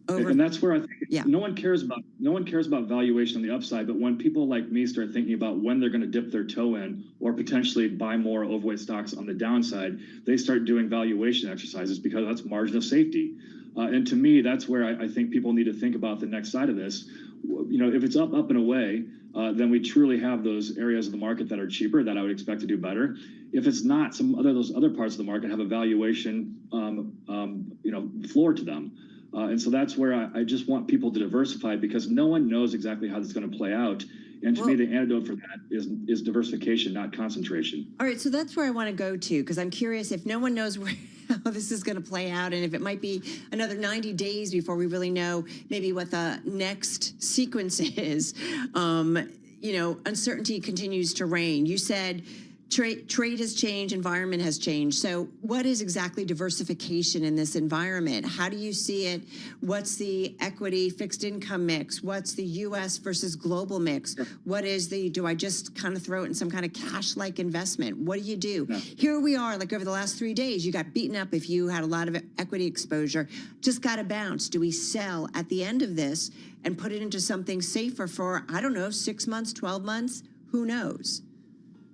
S26: And that's where I think no one cares about valuation on the upside, but when people like me start thinking about when they're going to dip their toe in or potentially buy more overweight stocks on the downside, they start doing valuation exercises because that's margin of safety. And to me, that's where I think people need to think about the next side of this. You know, if it's up and away, then we truly have those areas of the market that are cheaper that I would expect to do better. If it's not, those other parts of the market have a valuation, floor to them. And so that's where I just want people to diversify, because no one knows exactly how this is going to play out. And to me, the antidote for that is diversification, not concentration.
S3: All right, so that's where I want to go to, because I'm curious if no one knows how this is going to play out, and if it might be another 90 days before we really know maybe what the next sequence is. Uncertainty continues to reign. You said trade has changed, environment has changed. So what is exactly diversification in this environment? How do you see it? What's the equity fixed income mix? What's the U.S. versus global mix? What is do I just kind of throw it in some kind of cash-like investment? What do you do? Here we are, like over the last 3 days, you got beaten up if you had a lot of equity exposure, just got to bounce. Do we sell at the end of this and put it into something safer for, 6 months, 12 months? Who knows?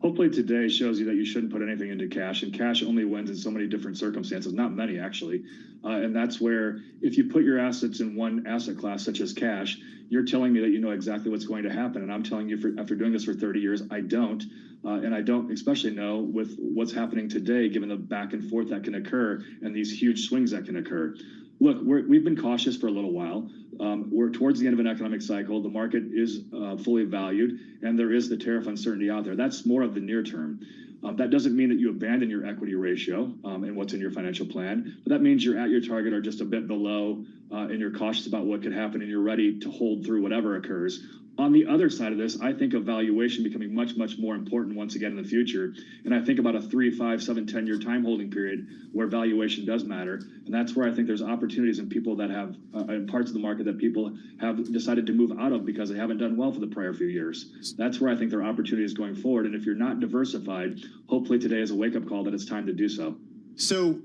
S26: Hopefully today shows you that you shouldn't put anything into cash, and cash only wins in so many different circumstances, not many actually. And that's where if you put your assets in one asset class, such as cash, you're telling me that you know exactly what's going to happen. And I'm telling you, after doing this for 30 years, I don't. And I don't especially know with what's happening today, given the back and forth that can occur and these huge swings that can occur. Look, we've been cautious for a little while. We're towards the end of an economic cycle. The market is fully valued, and there is the tariff uncertainty out there. That's more of the near term. That doesn't mean that you abandon your equity ratio and what's in your financial plan, but that means you're at your target or just a bit below, and you're cautious about what could happen, and you're ready to hold through whatever occurs. On the other side of this, I think of valuation becoming much, much more important once again in the future. And I think about a 3, 5, 7, 10-year time holding period where valuation does matter. And that's where I think there's opportunities in people that have in parts of the market that people have decided to move out of because they haven't done well for the prior few years. That's where I think there are opportunities going forward. And if you're not diversified, hopefully today is a wake-up call that it's time to do so.
S19: So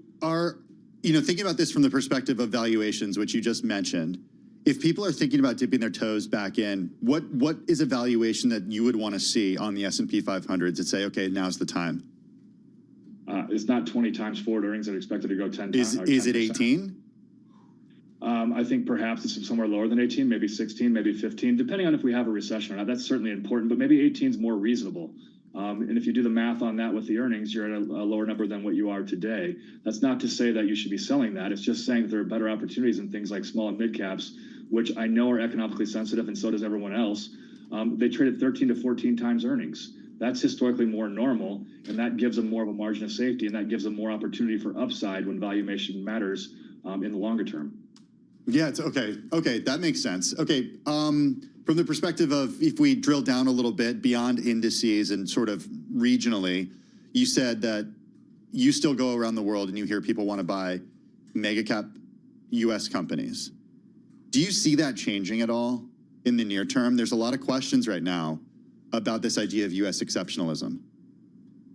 S19: thinking about this from the perspective of valuations, which you just mentioned, if people are thinking about dipping their toes back in, what is a valuation that you would want to see on the S&P 500 to say, okay, now's the time?
S26: It's not 20 times forward earnings that are expected to go 10 times.
S19: Is it 18?
S26: I think perhaps it's somewhere lower than 18, maybe 16, maybe 15, depending on if we have a recession or not. That's certainly important, but maybe 18 is more reasonable. And if you do the math on that with the earnings, you're at a lower number than what you are today. That's not to say that you should be selling that. It's just saying that there are better opportunities in things like small and mid caps, which I know are economically sensitive, and so does everyone else. They trade at 13 to 14 times earnings. That's historically more normal, and that gives them more of a margin of safety, and that gives them more opportunity for upside when valuation matters in the longer term.
S19: Yeah, it's okay. Okay, that makes sense. Okay, from the perspective of if we drill down a little bit beyond indices and sort of regionally, you said that you still go around the world and you hear people want to buy mega cap U.S. companies. Do you see that changing at all in the near term? There's a lot of questions right now about this idea of U.S. exceptionalism.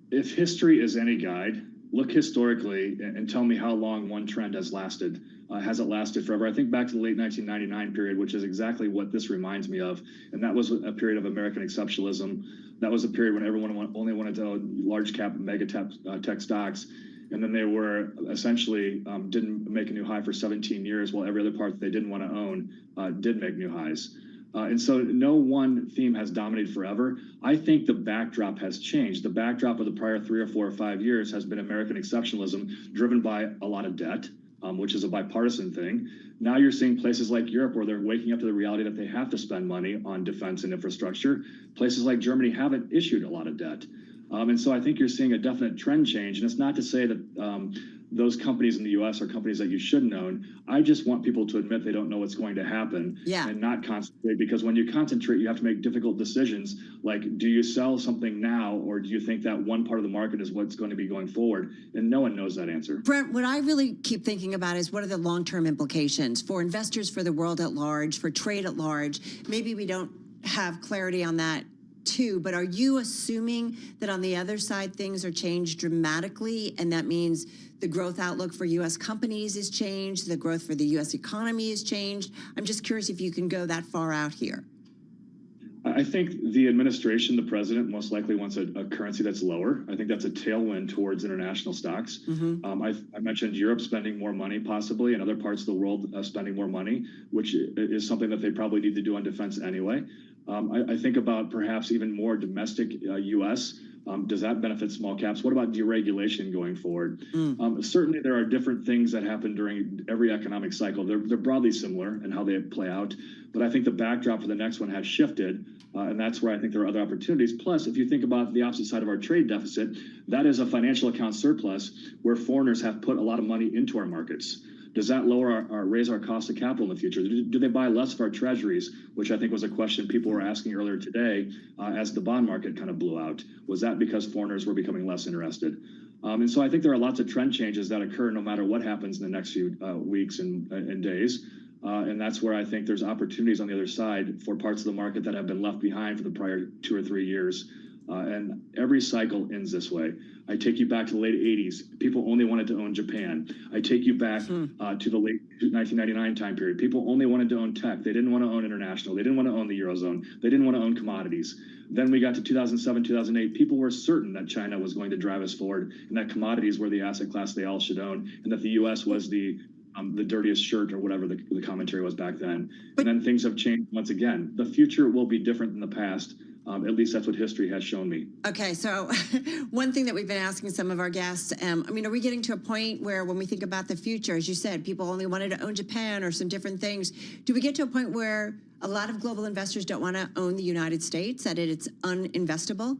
S26: If history is any guide, look historically and tell me how long one trend has lasted. Has it lasted forever? I think back to the late 1999 period, which is exactly what this reminds me of. And that was a period of American exceptionalism. That was a period when everyone only wanted to own large cap, mega tech stocks. And then they were essentially didn't make a new high for 17 years, while every other part that they didn't want to own did make new highs. And so no one theme has dominated forever. I think the backdrop has changed. The backdrop of the prior 3 or 4 or 5 years has been American exceptionalism driven by a lot of debt, which is a bipartisan thing. Now you're seeing places like Europe where they're waking up to the reality that they have to spend money on defense and infrastructure. Places like Germany haven't issued a lot of debt. And so I think you're seeing a definite trend change. And it's not to say that those companies in the U.S. are companies that you shouldn't own. I just want people to admit they don't know what's going to happen and not concentrate, because when you concentrate, you have to make difficult decisions. Like, do you sell something now, or do you think that one part of the market is what's going to be going forward? And no one knows that answer.
S3: Brent, what I really keep thinking about is what are the long-term implications for investors, for the world at large, for trade at large? Maybe we don't have clarity on that too, but are you assuming that on the other side things are changed dramatically, and that means the growth outlook for U.S. companies is changed, the growth for the U.S. economy is changed? I'm just curious if you can go that far out here.
S26: I think the administration, the president, most likely wants a currency that's lower. I think that's a tailwind towards international stocks. I mentioned Europe spending more money possibly, and other parts of the world spending more money, which is something that they probably need to do on defense anyway. I think about perhaps even more domestic U.S. Does that benefit small caps? What about deregulation going forward? Certainly, there are different things that happen during every economic cycle. They're broadly similar in how they play out, but I think the backdrop for the next one has shifted, and that's where I think there are other opportunities. Plus, if you think about the opposite side of our trade deficit, that is a financial account surplus where foreigners have put a lot of money into our markets. Does that lower raise our cost of capital in the future? Do they buy less of our treasuries, which I think was a question people were asking earlier today as the bond market kind of blew out? Was that because foreigners were becoming less interested? And so I think there are lots of trend changes that occur no matter what happens in the next few weeks and days. And that's where I think there's opportunities on the other side for parts of the market that have been left behind for the prior 2 or 3 years. And every cycle ends this way. I take you back to the late 80s. People only wanted to own Japan. I take you back to the late 1999 time period. People only wanted to own tech. They didn't want to own international. They didn't want to own the Eurozone. They didn't want to own commodities. Then we got to 2007, 2008. People were certain that China was going to drive us forward, and that commodities were the asset class they all should own, and that the U.S. was the dirtiest shirt, or whatever the commentary was back then. And then things have changed once again. The future will be different than the past. At least that's what history has shown me.
S3: Okay, so one thing that we've been asking some of our guests, are we getting to a point where when we think about the future, as you said, people only wanted to own Japan or some different things. Do we get to a point where a lot of global investors don't want to own the United States, that it's uninvestable?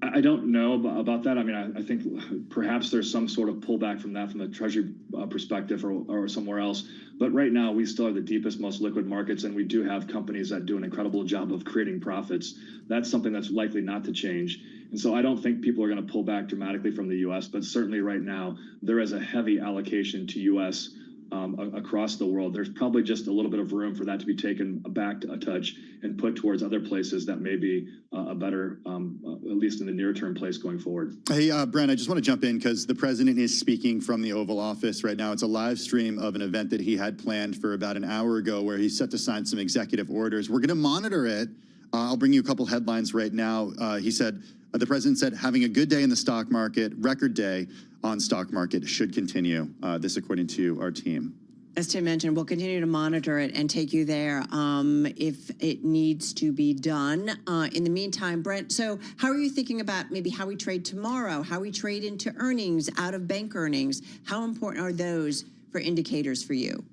S26: I don't know about that. I think perhaps there's some sort of pullback from that from the Treasury perspective or somewhere else. But right now, we still have the deepest, most liquid markets, and we do have companies that do an incredible job of creating profits. That's something that's likely not to change. And so I don't think people are going to pull back dramatically from the U.S., but certainly right now, there is a heavy allocation to U.S. Across the world. There's probably just a little bit of room for that to be taken back a touch and put towards other places that may be a better, at least in the near term, place going forward.
S19: Hey, Brent, I just want to jump in because the president is speaking from the Oval Office right now. It's a live stream of an event that he had planned for about an hour ago where he's set to sign some executive orders. We're going to monitor it. I'll bring you a couple headlines right now. He said, the president said, having a good day in the stock market, record day on stock market should continue. This according to our team.
S3: As Tim mentioned, we'll continue to monitor it and take you there if it needs to be done. In the meantime, Brent, so how are you thinking about maybe how we trade tomorrow, how we trade into earnings, out of bank earnings? How important are those for indicators for you?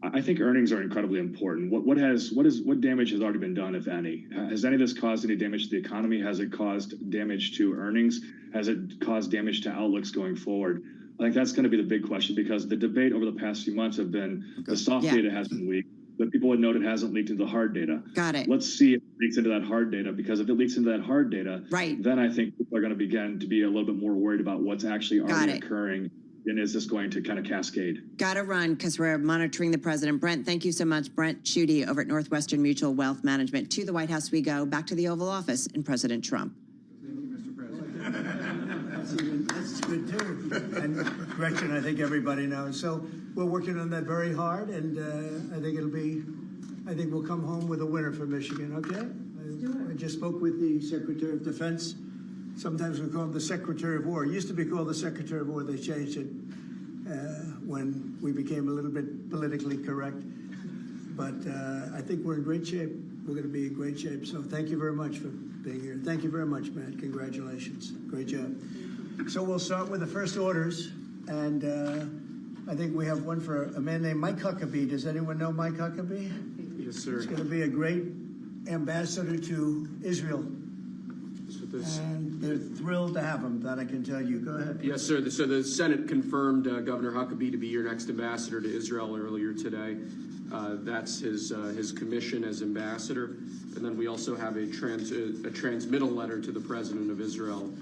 S26: I think earnings are incredibly important. What damage has already been done, if any? Has any of this caused any damage to the economy? Has it caused damage to earnings? Has it caused damage to outlooks going forward? I think that's going to be the big question, because the debate over the past few months have been the soft data has been weak, but people would note it hasn't leaked into the hard data.
S3: Got it.
S26: Let's see if it leaks into that hard data, because if it leaks into that hard data, then I think people are going to begin to be a little bit more worried about what's actually already occurring. And is this going to kind of cascade?
S3: Got to run because we're monitoring the president. Brent, thank you so much. Brent Schutte over at Northwestern Mutual Wealth Management. To the White House we go, back to the Oval Office and President Trump.
S22: Thank you, Mr. President. That's good, too. And Gretchen, I think everybody knows. So we're working on that very hard, and I think we'll come home with a winner for Michigan, okay? I just spoke with the Secretary of Defense. Sometimes we call him the Secretary of War. It used to be called the Secretary of War. They changed it when we became a little bit politically correct. But I think we're in great shape. We're going to be in great shape. So thank you very much for being here. Thank you very much, Matt. Congratulations. Great job. So we'll start with the first orders. And I think we have one for a man named Mike Huckabee. Does anyone know Mike Huckabee?
S2: Yes, sir.
S22: He's going to be a great ambassador to Israel. And they're thrilled to have him, that I can tell you. Go ahead.
S2: Yes, sir. So the Senate confirmed Governor Huckabee to be your next ambassador to Israel earlier today. That's his commission as ambassador. And then we also have a transmittal letter to the president of Israel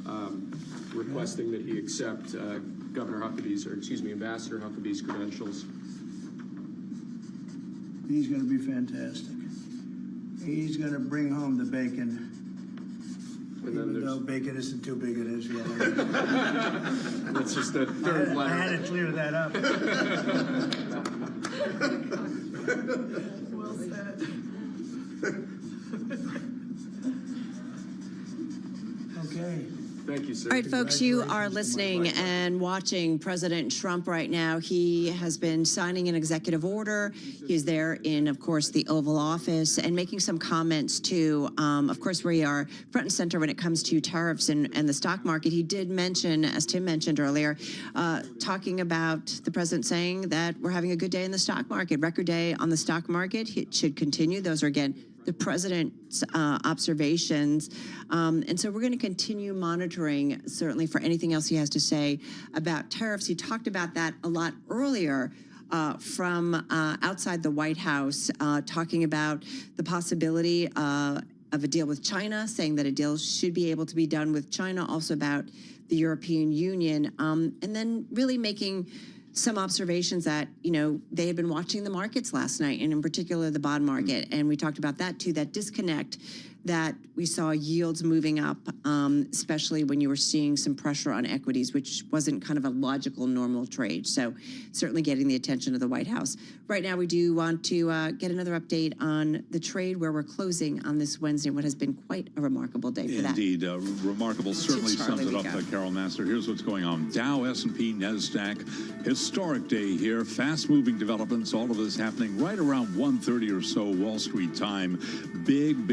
S2: requesting that he accept Ambassador Huckabee's credentials.
S22: He's going to be fantastic. He's going to bring home the bacon. Even though bacon isn't too big in Israel.
S2: That's just the third letter.
S22: I had to clear that up.
S15: Well said.
S22: Okay.
S2: Thank you, sir.
S3: All right, folks, you are listening and watching President Trump right now. He has been signing an executive order. He's there in, of course, the Oval Office and making some comments too. Of course, we are front and center when it comes to tariffs and the stock market. He did mention, as Tim mentioned earlier, talking about the president saying that we're having a good day in the stock market, record day on the stock market. It should continue. Those are, again, the president's observations. And so we're going to continue monitoring, certainly, for anything else he has to say about tariffs. He talked about that a lot earlier from outside the White House, talking about the possibility of a deal with China, saying that a deal should be able to be done with China, also about the European Union, and then really making some observations that, you know, they had been watching the markets last night, and in particular the bond market. And we talked about that too, that disconnect that we saw yields moving up, especially when you were seeing some pressure on equities, which wasn't kind of a logical, normal trade. So certainly getting the attention of the White House. Right now, we do want to get another update on the trade where we're closing on this Wednesday, what has been quite a remarkable day for that.
S21: Indeed, remarkable. Certainly sums it up, Carol Master. Here's what's going on. Dow, S&P, NASDAQ, historic day here. Fast-moving developments, all of this happening right around 1:30 or so Wall Street time. Big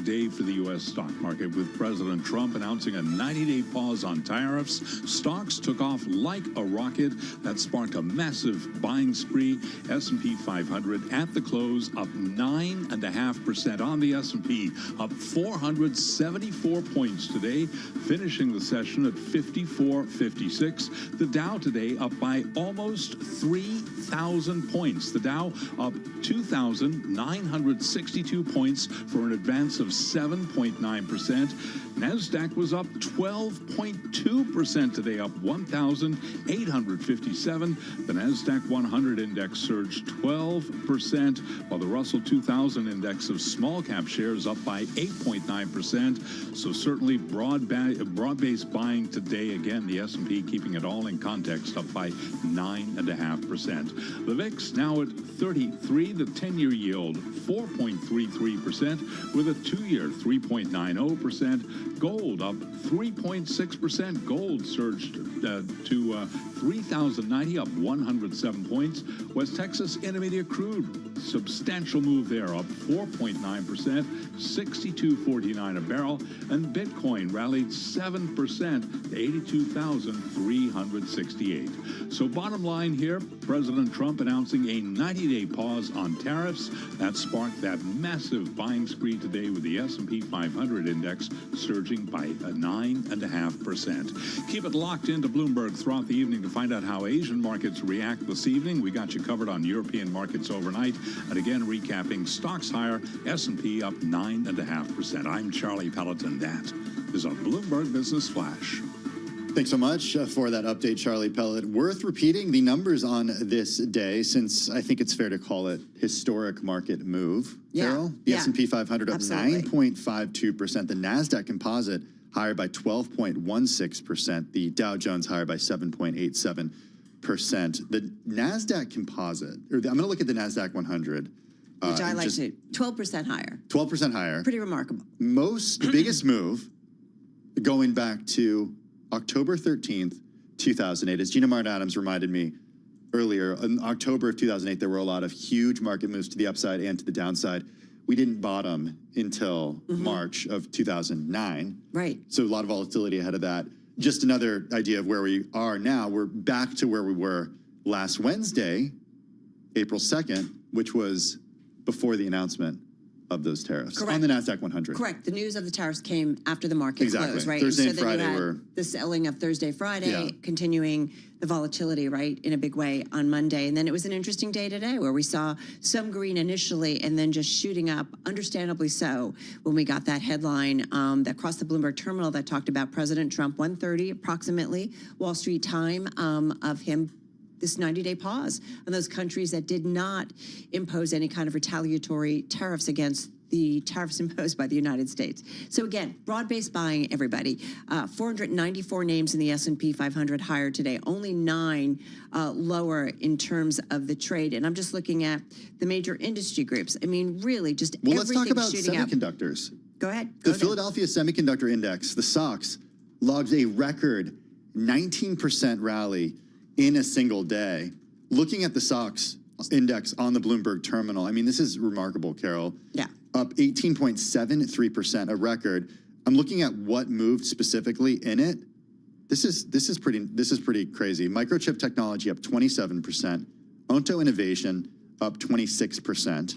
S21: day for the U.S. stock market with President Trump announcing a 90-day pause on tariffs. Stocks took off like a rocket. That sparked a massive buying spree. S&P 500 at the close up 9.5% on the S&P, up 474 points today, finishing the session at 54.56. The Dow today up by almost 3,000 points. The Dow up 2,962 points for an advance of 7.9%. NASDAQ was up 12.2% today, up 1,857. The NASDAQ 100 index surged 12%, while the Russell 2000 index of small cap shares up by 8.9%. So certainly broad-based buying today. Again, the S&P keeping it all in context, up by 9.5%. The VIX now at 33, the 10-year yield 4.33%, with a 2-year 3.90%. Gold up 3.6%. Gold surged to 3,090, up 107 points. West Texas Intermediate Crude, substantial move there, up 4.9%, 62.49 a barrel. And Bitcoin rallied 7% to 82,368. So bottom line here, President Trump announcing a 90-day pause on tariffs. That sparked that massive buying spree today with the S&P 500 index surging by 9.5%. Keep it locked into Bloomberg throughout the evening to find out how Asian markets react this evening. We got you covered on European markets overnight. And again, recapping, stocks higher, S&P up 9.5%. I'm Charlie Pelleton. That is a Bloomberg Business Flash.
S19: Thanks so much for that update, Charlie Pellet. Worth repeating the numbers on this day, since I think it's fair to call it historic market move. Carol, the S&P 500 up 9.52%. The NASDAQ Composite higher by 12.16%. The Dow Jones higher by 7.87%. The NASDAQ Composite, or I'm going to look at the NASDAQ 100.
S3: Which I like to, 12% higher.
S19: 12% higher.
S3: Pretty remarkable.
S19: The biggest move going back to October 13th, 2008. As Gina Martin Adams reminded me earlier, in October of 2008, there were a lot of huge market moves to the upside and to the downside. We didn't bottom until March of 2009.
S3: Right.
S19: So a lot of volatility ahead of that. Just another idea of where we are now. We're back to where we were last Wednesday, April 2nd, which was before the announcement of those tariffs
S3: Correct.
S19: on the NASDAQ 100.
S3: Correct. The news of the tariffs came after the market closed, right?
S19: Thursday and
S3: then
S19: Friday
S3: you had
S19: were
S3: the selling of Thursday, Friday, continuing the volatility, right, in a big way on Monday. And then it was an interesting day today where we saw some green initially and then just shooting up, understandably so, when we got that headline that crossed the Bloomberg terminal that talked about President Trump, 1:30 approximately, Wall Street time, of him this 90-day pause on those countries that did not impose any kind of retaliatory tariffs against the tariffs imposed by the United States. So again, broad-based buying, everybody. 494 names in the S&P 500 higher today, only 9 lower in terms of the trade. And I'm just looking at the major industry groups. I mean, really, just
S19: let's talk about
S3: shooting up.
S19: semiconductors.
S3: Go ahead.
S19: The Philadelphia Semiconductor Index, the SOX, logged a record 19% rally in a single day. Looking at the SOX index on the Bloomberg terminal, I mean, this is remarkable, Carol.
S3: Yeah.
S19: Up 18.73%, a record. I'm looking at what moved specifically in it. This is pretty crazy. Microchip technology up 27%. Onto Innovation up 26%.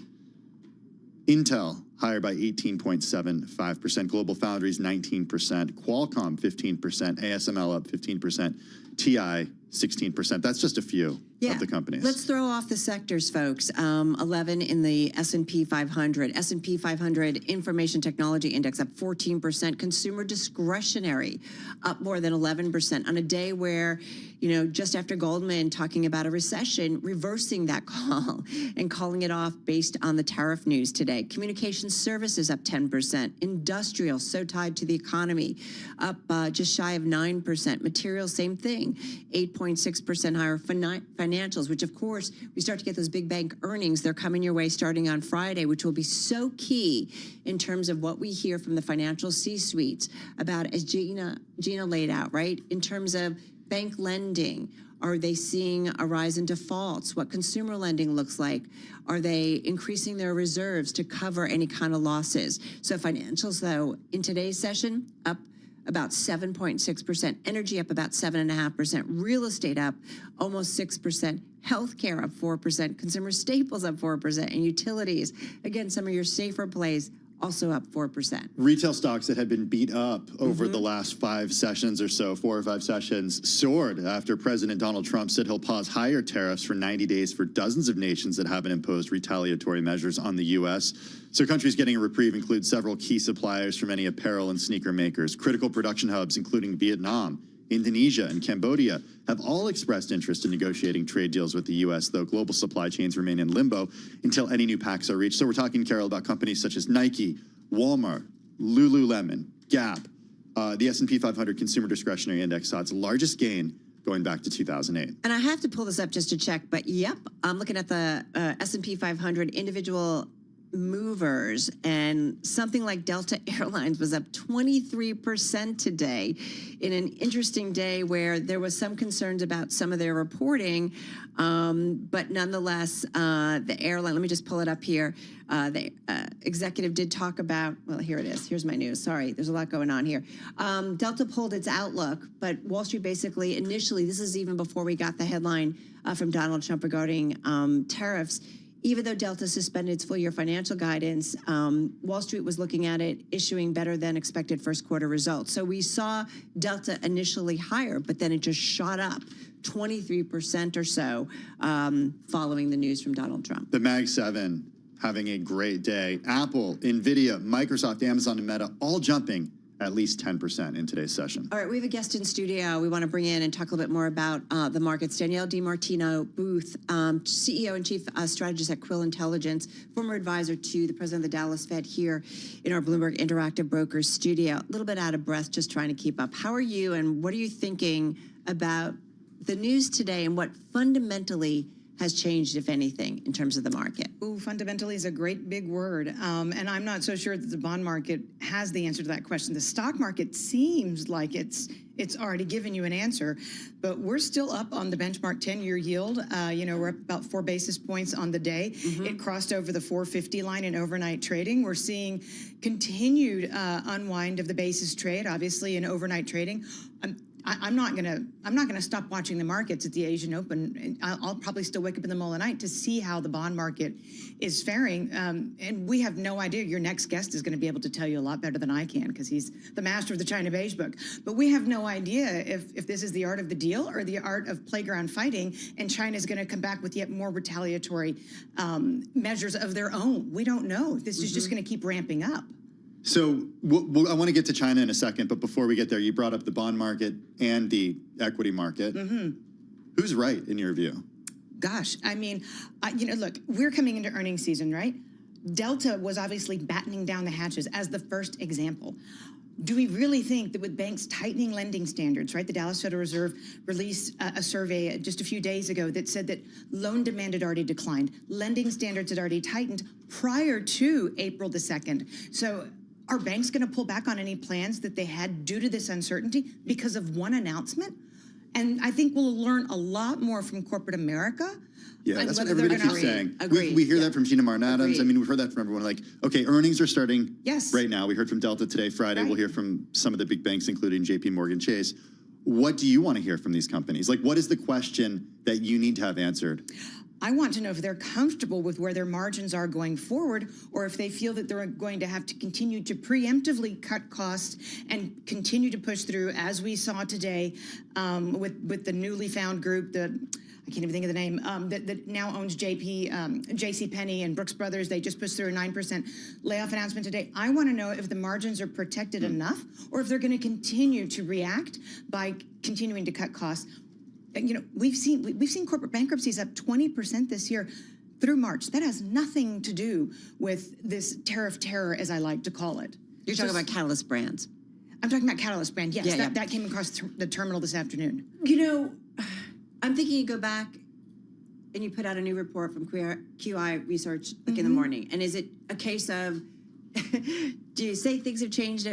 S19: Intel higher by 18.75%. Global Foundries 19%. Qualcomm 15%. ASML up 15%. TI 16%. That's just a few of the companies.
S3: Let's throw off the sectors, folks. 11 in the S&P 500. S&P 500 Information Technology Index up 14%. Consumer discretionary up more than 11% on a day where, you know, just after Goldman talking about a recession, reversing that call and calling it off based on the tariff news today. Communication services up 10%. Industrial, so tied to the economy, up just shy of 9%. Materials, same thing, 8.6% higher. Financials, which of course, we start to get those big bank earnings. They're coming your way starting on Friday, which will be so key in terms of what we hear from the financial C-suites about, as Gina laid out, right? In terms of bank lending, are they seeing a rise in defaults? What consumer lending looks like? Are they increasing their reserves to cover any kind of losses? So financials, though, in today's session, up about 7.6%, energy up about 7.5%, real estate up almost 6%, healthcare up 4%, consumer staples up 4%, and utilities, again, some of your safer plays, also up 4%.
S19: Retail stocks that had been beat up over the last 5 sessions or so, 4 or 5 sessions, soared after President Donald Trump said he'll pause higher tariffs for 90 days for dozens of nations that haven't imposed retaliatory measures on the U.S. So countries getting a reprieve include several key suppliers for many apparel and sneaker makers. Critical production hubs, including Vietnam, Indonesia, and Cambodia, have all expressed interest in negotiating trade deals with the U.S., though global supply chains remain in limbo until any new pacts are reached. So we're talking, Carol, about companies such as Nike, Walmart, Lululemon, Gap. The S&P 500 Consumer Discretionary Index saw its largest gain going back to 2008.
S3: And I have to pull this up just to check, but yep, I'm looking at the S&P 500 individual movers, and something like Delta Airlines was up 23% today in an interesting day where there was some concerns about some of their reporting, but nonetheless, the airline, let me just pull it up here. The executive did talk about, well, here it is. Here's my news. Sorry, there's a lot going on here. Delta pulled its outlook, but Wall Street basically initially, this is even before we got the headline from Donald Trump regarding tariffs. Even though Delta suspended its full-year financial guidance, Wall Street was looking at it issuing better than expected first quarter results. So we saw Delta initially higher, but then it just shot up 23% or so following the news from Donald Trump.
S19: The Mag 7 having a great day. Apple, NVIDIA, Microsoft, Amazon, and Meta all jumping at least 10% in today's session.
S3: All right, we have a guest in studio we want to bring in and talk a little bit more about the markets. Danielle DiMartino Booth, CEO and Chief Strategist at Quill Intelligence, former advisor to the president of the Dallas Fed here in our Bloomberg Interactive Brokers studio. A little bit out of breath, just trying to keep up. How are you, and what are you thinking about the news today and what fundamentally has changed, if anything, in terms of the market?
S4: Ooh, fundamentally is a great big word. And I'm not so sure that the bond market has the answer to that question. The stock market seems like it's already given you an answer, but we're still up on the benchmark 10-year yield. We're up about 4 basis points on the day. It crossed over the 450 line in overnight trading. We're seeing continued unwind of the basis trade, obviously, in overnight trading. I'm not gonna stop watching the markets at the Asian Open. I'll probably still wake up in the middle of the night to see how the bond market is faring. And we have no idea. Your next guest is going to be able to tell you a lot better than I can because he's the master of the China beige book. But we have no idea if this is the art of the deal or the art of playground fighting, and China is going to come back with yet more retaliatory measures of their own. We don't know. This is just going to keep ramping up.
S19: So I want to get to China in a second, but before we get there, you brought up the bond market and the equity market. Who's right in your view?
S4: Gosh, I mean, look, we're coming into earnings season, right? Delta was obviously battening down the hatches as the first example. Do we really think that with banks tightening lending standards, right? The Dallas Federal Reserve released a survey just a few days ago that said that loan demand had already declined. Lending standards had already tightened prior to April the 2nd. So are banks going to pull back on any plans that they had due to this uncertainty because of one announcement? And I think we'll learn a lot more from corporate America.
S19: Yeah, that's what everybody keeps saying. We hear that from Gina Martin Adams. I mean, we've heard that from everyone. Like, okay, earnings are starting right now. We heard from Delta today. Friday, we'll hear from some of the big banks, including JP Morgan Chase. What do you want to hear from these companies? Like, what is the question that you need to have answered?
S4: I want to know if they're comfortable with where their margins are going forward, or if they feel that they're going to have to continue to preemptively cut costs and continue to push through, as we saw today with the newly found group, I can't even think of the name, that now owns JCPenney and Brooks Brothers. They just pushed through a 9% layoff announcement today. I want to know if the margins are protected enough, or if they're going to continue to react by continuing to cut costs. You know, we've seen corporate bankruptcies up 20% this year through March. That has nothing to do with this tariff terror, as I like to call it.
S3: You're talking about Catalyst Brands.
S4: I'm talking about Catalyst Brand. Yes,
S3: Yeah,
S4: that came across the terminal this afternoon.
S3: You know, I'm thinking you go back and you put out a new report from QI Research like in the morning. And is it a case of, do you say things have changed,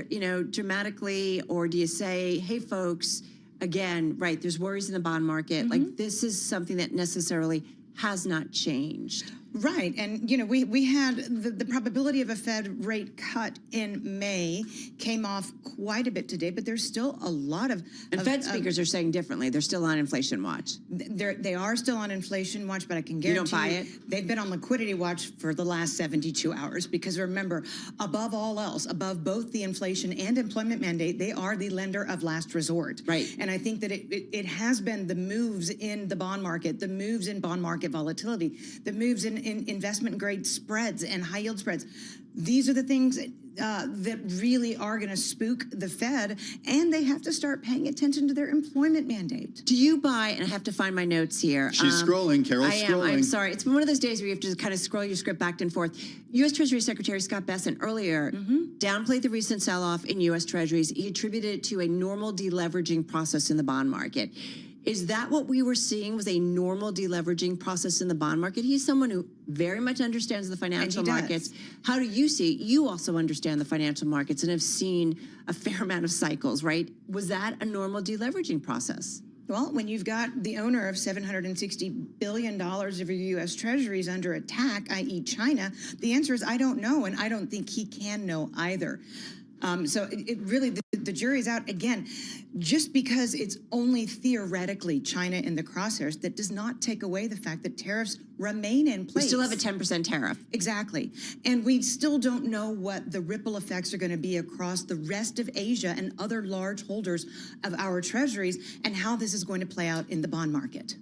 S3: dramatically, or do you say, hey, folks, again, right, there's worries in the bond market. Like, this is something that necessarily has not changed.
S4: Right, and we had the probability of a Fed rate cut in May came off quite a bit today, but there's still a lot of...
S3: And Fed speakers are saying differently. They're still on inflation watch.
S4: They are still on inflation watch, but I can guarantee
S3: you don't buy it?
S4: They've been on liquidity watch for the last 72 hours, because remember, above all else, above both the inflation and employment mandate, they are the lender of last resort.
S3: Right.
S4: And I think that it has been the moves in the bond market, the moves in bond market volatility, the moves in investment grade spreads and high yield spreads. These are the things that really are going to spook the Fed, and they have to start paying attention to their employment mandate.
S3: Do you buy, and I have to find my notes here.
S19: She's scrolling, Carol's scrolling.
S3: I'm sorry. It's been one of those days where you have to kind of scroll your script back and forth. U.S. Treasury Secretary Scott Bessent earlier downplayed the recent sell-off in U.S. Treasuries. He attributed it to a normal deleveraging process in the bond market. Is that what we were seeing, was a normal deleveraging process in the bond market? He's someone who very much understands the financial markets. How do you see? You also understand the financial markets and have seen a fair amount of cycles, right? Was that a normal deleveraging process?
S4: Well, when you've got the owner of $760 billion of your U.S. Treasuries under attack, i.e. China, the answer is I don't know, and I don't think he can know either. So it really, the jury's out. Again, just because it's only theoretically China in the crosshairs, that does not take away the fact that tariffs remain in place.
S3: We still have a 10% tariff.
S4: Exactly. And we still don't know what the ripple effects are going to be across the rest of Asia and other large holders of our treasuries, and how this is going to play out in the bond market.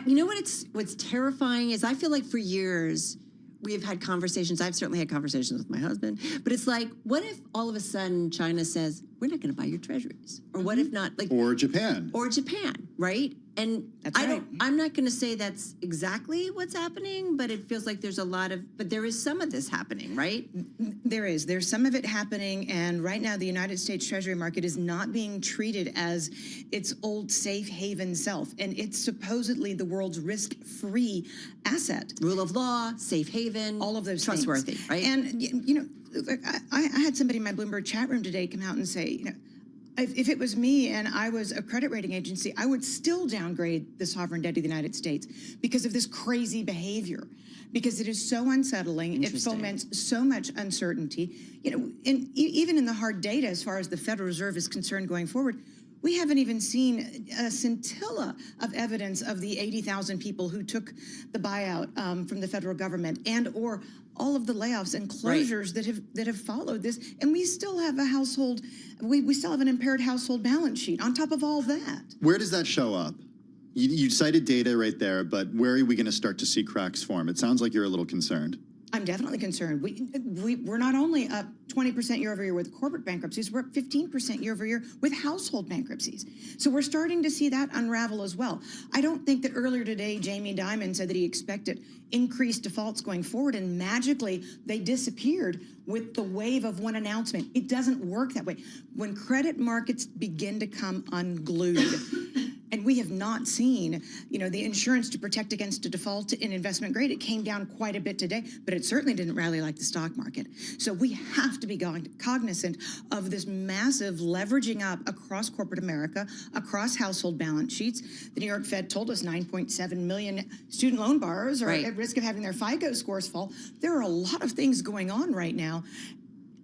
S3: You know what's terrifying is I feel like for years, we have had conversations. I've certainly had conversations with my husband, but it's like, what if all of a sudden China says, we're not going to buy your treasuries? Or what if not?
S19: Or Japan.
S3: Or Japan, right? And I'm not going to say that's exactly what's happening, but it feels like there's a lot of, but there is some of this happening, right?
S4: There's some of it happening, and right now the United States Treasury market is not being treated as its old safe haven self, and it's supposedly the world's risk-free asset.
S3: Rule of law, safe haven,
S4: all of those
S3: trustworthy,
S4: things.
S3: Right?
S4: And I had somebody in my Bloomberg chat room today come out and say, if it was me and I was a credit rating agency, I would still downgrade the sovereign debt of the United States because of this crazy behavior, because it is so unsettling. It foments so much uncertainty. And even in the hard data, as far as the Federal Reserve is concerned going forward, We haven't even seen a scintilla of evidence of the 80,000 people who took the buyout from the federal government and or all of the layoffs and closures that have followed this. And we still have a household, we still have an impaired household balance sheet on top of all that.
S19: Where does that show up? You cited data right there, but where are we going to start to see cracks form? It sounds like you're a little concerned.
S4: I'm definitely concerned. We're not only up 20% year over year with corporate bankruptcies, we're up 15% year over year with household bankruptcies. So we're starting to see that unravel as well. I don't think that earlier today, Jamie Dimon said that he expected increased defaults going forward, and magically they disappeared with the wave of one announcement. It doesn't work that way. When credit markets begin to come unglued, and we have not seen, the insurance to protect against a default in investment grade. It came down quite a bit today, but it certainly didn't rally like the stock market. So we have to be cognizant of this massive leveraging up across corporate America, across household balance sheets. The New York Fed told us 9.7 million student loan borrowers are at risk of having their FICO scores fall. There are a lot of things going on right now.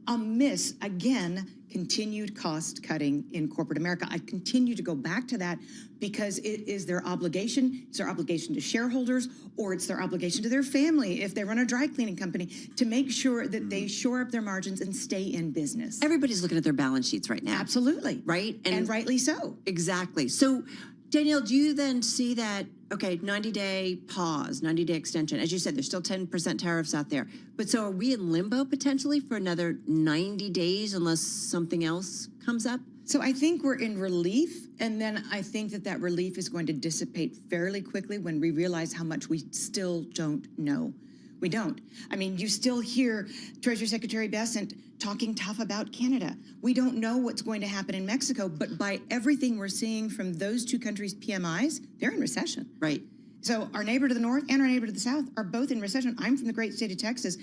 S4: Amiss, again, continued cost cutting in corporate America. I continue to go back to that because it is their obligation. It's their obligation to shareholders, or it's their obligation to their family if they run a dry cleaning company, to make sure that they shore up their margins and stay in business.
S3: Everybody's looking at their balance sheets right now.
S4: Absolutely.
S3: Right?
S4: And rightly so.
S3: Exactly. So, Danielle, do you then see that, 90-day pause, 90-day extension? As you said, there's still 10% tariffs out there. But so are we in limbo potentially for another 90 days unless something else comes up?
S4: So I think we're in relief, and then I think that relief is going to dissipate fairly quickly when we realize how much we still don't know. We don't. I mean, you still hear Treasury Secretary Bessent talking tough about Canada. We don't know what's going to happen in Mexico, but by everything we're seeing from those two countries' PMIs, they're in recession.
S3: Right.
S4: So our neighbor to the north and our neighbor to the south are both in recession. I'm from the great state of Texas.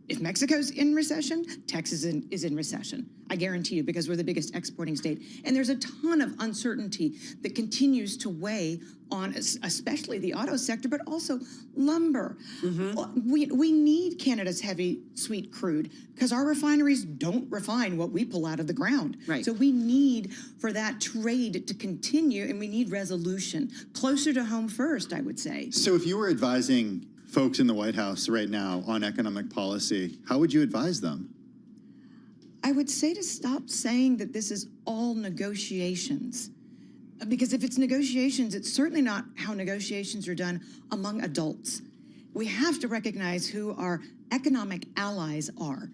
S4: If Mexico's in recession, Texas is in recession. I guarantee you, because we're the biggest exporting state. And there's a ton of uncertainty that continues to weigh on especially the auto sector, but also lumber. We need Canada's heavy sweet crude because our refineries don't refine what we pull out of the ground.
S3: Right.
S4: So we need for that trade to continue, and we need resolution closer to home first, I would say.
S19: So if you were advising folks in the White House right now on economic policy, how would you advise them?
S4: I would say to stop saying that this is all negotiations. Because if it's negotiations, it's certainly not how negotiations are done among adults. We have to recognize who our economic allies are.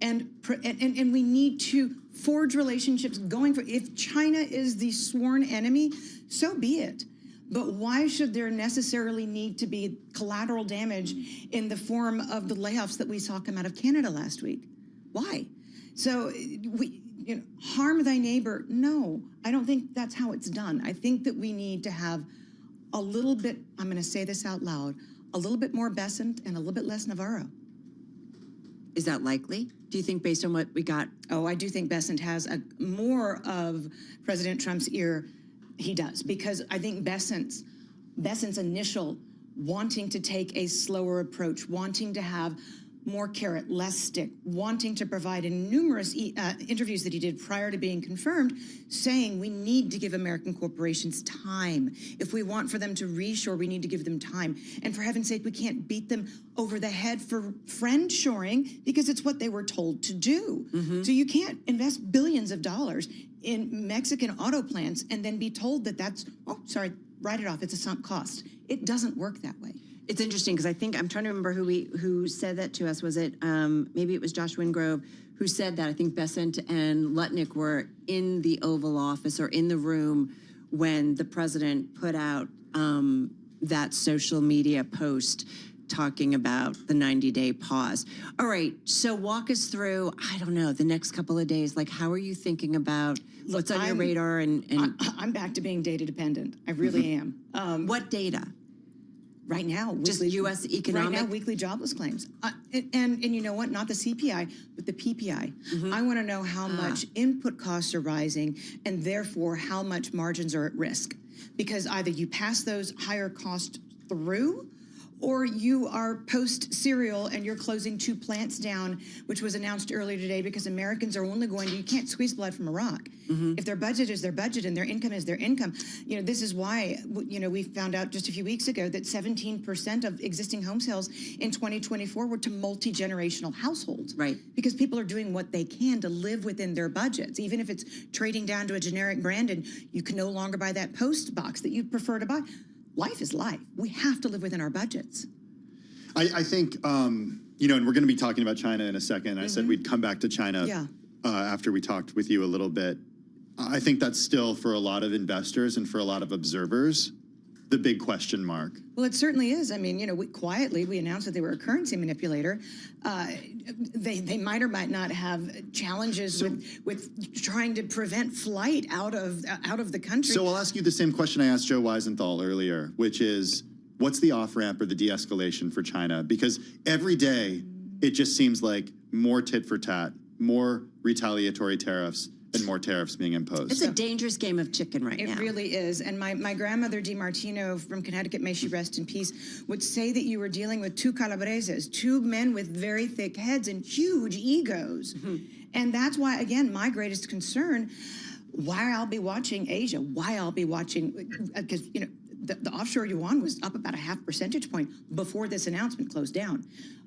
S4: And we need to forge relationships going for, if China is the sworn enemy, so be it. But why should there necessarily need to be collateral damage in the form of the layoffs that we saw come out of Canada last week? Why? So harm thy neighbor. No, I don't think that's how it's done. I think that we need to have a little bit, I'm going to say this out loud, a little bit more Bessent and a little bit less Navarro.
S3: Is that likely? Do you think based on what we got?
S4: Oh, I do think Bessent has more of President Trump's ear. He does, because I think Bessent's initial wanting to take a slower approach, wanting to have more carrot, less stick, wanting to provide in numerous interviews that he did prior to being confirmed, saying we need to give American corporations time. If we want for them to reshore, we need to give them time. And for heaven's sake, we can't beat them over the head for friend-shoring because it's what they were told to do. So you can't invest billions of dollars in Mexican auto plants and then be told that that's, write it off, it's a sunk cost. It doesn't work that way.
S3: It's interesting because I think I'm trying to remember who said that to us. Was it maybe it was Josh Wingrove who said that? I think Bessent and Lutnick were in the Oval Office or in the room when the president put out that social media post talking about the 90-day pause. All right, so walk us through, I don't know, the next couple of days. Like, how are you thinking about what's on your radar? And
S4: I'm back to being data dependent. I really am.
S3: What data?
S4: Right now,
S3: just U.S. economic?
S4: Right now, weekly jobless claims. And you know what? Not the CPI, but the PPI. I want to know how much input costs are rising and therefore how much margins are at risk. Because either you pass those higher costs through or you are post-serial and you're closing 2 plants down, which was announced earlier today because Americans are only going to, you can't squeeze blood from a rock. If their budget is their budget and their income is their income, this is why, we found out just a few weeks ago that 17% of existing home sales in 2024 were to multi-generational households.
S3: Right.
S4: Because people are doing what they can to live within their budgets, even if it's trading down to a generic brand and you can no longer buy that Post box that you prefer to buy. Life is life. We have to live within our budgets.
S19: I think, and we're going to be talking about China in a second. I said we'd come back to China after we talked with you a little bit. I think that's still, for a lot of investors and for a lot of observers, the big question mark.
S4: Well, it certainly is. I mean, we announced that they were a currency manipulator. They might or might not have challenges with trying to prevent flight out of the country.
S19: So I'll ask you the same question I asked Joe Weisenthal earlier, which is, what's the off-ramp or the de-escalation for China? Because every day, it just seems like more tit for tat, more retaliatory tariffs, and more tariffs being imposed.
S3: It's a dangerous game of chicken right now.
S4: It really is. And my grandmother, DiMartino, from Connecticut, may she rest in peace, would say that you were dealing with 2 calabreses, 2 men with very thick heads and huge egos. And that's why, again, my greatest concern, why I'll be watching Asia, why I'll be watching, because, the offshore yuan was up about a 0.5 percentage point before this announcement closed down.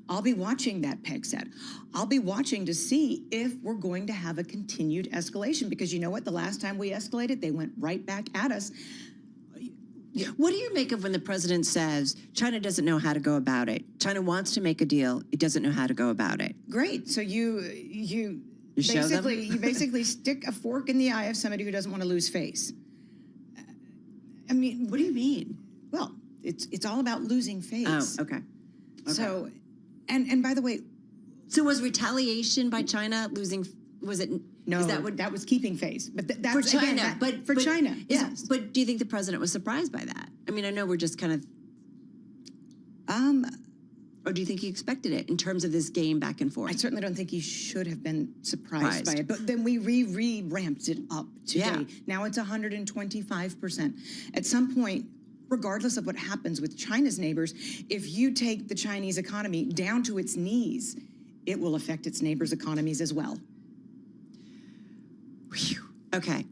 S4: I'll be watching that peg set. I'll be watching to see if we're going to have a continued escalation, because you know what? The last time we escalated, they went right back at us.
S3: What do you make of when the president says China doesn't know how to go about it? China wants to make a deal. It doesn't know how to go about it.
S4: Great. So you basically stick a fork in the eye of somebody who doesn't want to lose face. I mean,
S3: what do you mean?
S4: Well, it's all about losing face.
S3: Oh, okay.
S4: So, and by the way,
S3: so was retaliation by China losing? Was it?
S4: No,
S3: is that
S4: was keeping face. But that's
S3: for China.
S4: Again,
S3: but
S4: for China, yes.
S3: But do you think the president was surprised by that? I mean, I know we're just kind of. Or do you think he expected it in terms of this game back and forth?
S4: I certainly don't think he should have been surprised by it. But then we re-ramped it up today.
S3: Yeah.
S4: Now it's 125%. At some point, regardless of what happens with China's neighbors, if you take the Chinese economy down to its knees, it will affect its neighbors' economies as well.
S3: Whew. Okay.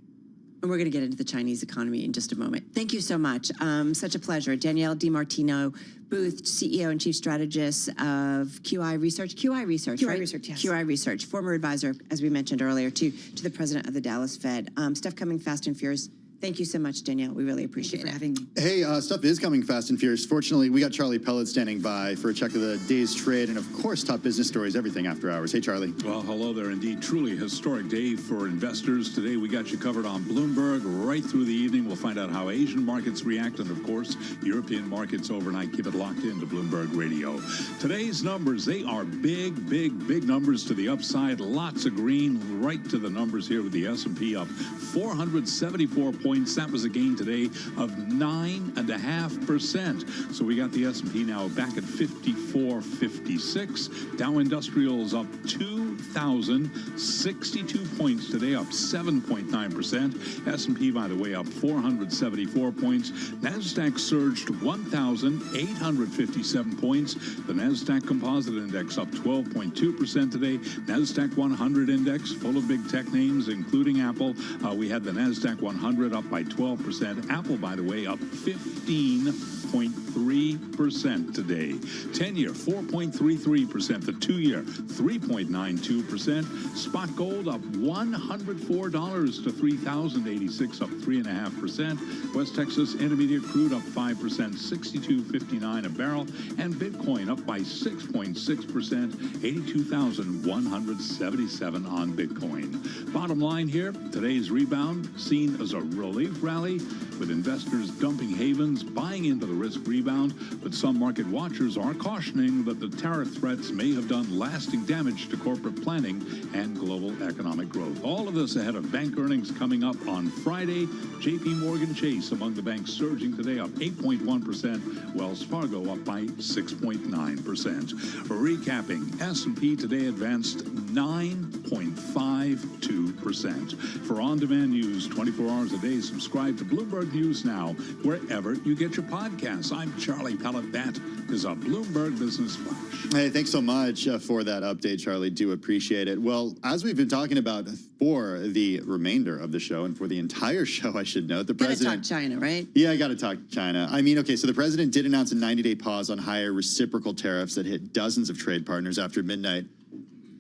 S3: And we're going to get into the Chinese economy in just a moment. Thank you so much. Such a pleasure. Danielle DiMartino Booth, CEO and Chief Strategist of QI Research. QI Research,
S4: QI
S3: right?
S4: Research, yes.
S3: QI Research, former advisor, as we mentioned earlier, to the president of the Dallas Fed. Stuff coming fast and furious. Thank you so much, Danielle. We really appreciate it.
S4: Thank you for having me.
S19: Hey, stuff is coming fast and furious. Fortunately, we got Charlie Pellet standing by for a check of the day's trade and, of course, top business stories, everything after hours. Hey, Charlie.
S21: Well, hello there. Indeed, truly historic day for investors. Today, we got you covered on Bloomberg right through the evening. We'll find out how Asian markets react and, of course, European markets overnight. Keep it locked into Bloomberg Radio. Today's numbers, they are big, big, big numbers to the upside. Lots of green right to the numbers here with the S&P up 474 points. That was a gain today of 9.5%. So we got the S&P now back at 54.56. Dow Industrials up 2,062 points today, up 7.9%. S&P, by the way, up 474 points. NASDAQ surged 1,857 points. The NASDAQ Composite Index up 12.2% today. NASDAQ 100 Index, full of big tech names, including Apple. We had the NASDAQ 100 up by 12%. Apple, by the way, up 15.3% today. 10-year, 4.33%. The 2-year, 3.92%. Spot gold up $104 to $3,086, up 3.5%. West Texas Intermediate crude up 5%, $62.59 a barrel. And Bitcoin up by 6.6%, 82,177 on Bitcoin. Bottom line here, today's rebound seen as a relief rally, with investors dumping havens, buying into the risk rebound. But some market watchers are cautioning that the tariff threats may have done lasting damage to corporate planning and global economic growth. All of this ahead of bank earnings coming up on Friday. J.P. Morgan Chase among the banks surging today, up 8.1%. Wells Fargo up by 6.9%. Recapping, S&P today advanced 9 0.52%. For on-demand news 24 hours a day, subscribe to Bloomberg News Now wherever you get your podcasts. I'm Charlie Pellet. That is a Bloomberg Business Flash.
S19: Hey, thanks so much for that update, Charlie. Do appreciate it. Well, as we've been talking about for the remainder of the show and for the entire show, I should note, the president...
S3: Gotta talk China, right?
S19: Yeah, I got to talk China. I mean, okay, so the president did announce a 90-day pause on higher reciprocal tariffs that hit dozens of trade partners after midnight,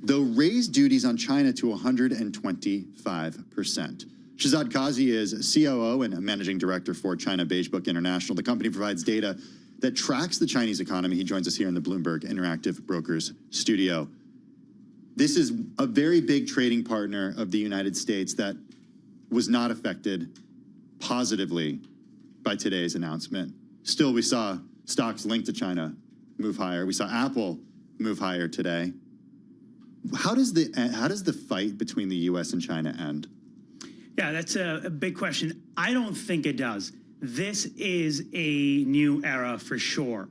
S19: though raised duties on China to 125%. Shahzad Qazi is COO and Managing Director for China Beige Book International. The company provides data that tracks the Chinese economy. He joins us here in the Bloomberg Interactive Brokers studio. This is a very big trading partner of the United States that was not affected positively by today's announcement. Still, we saw stocks linked to China move higher. We saw Apple move higher today. How does the fight between the U.S. and China end?
S1: Yeah, that's a big question. I don't think it does. This is a new era for sure.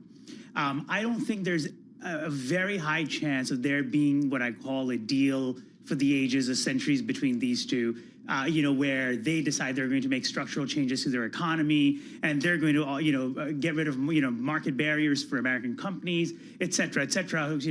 S1: I don't think there's a very high chance of there being what I call a deal for the ages of centuries between these two, where they decide they're going to make structural changes to their economy and they're going to, get rid of, market barriers for American companies, et cetera,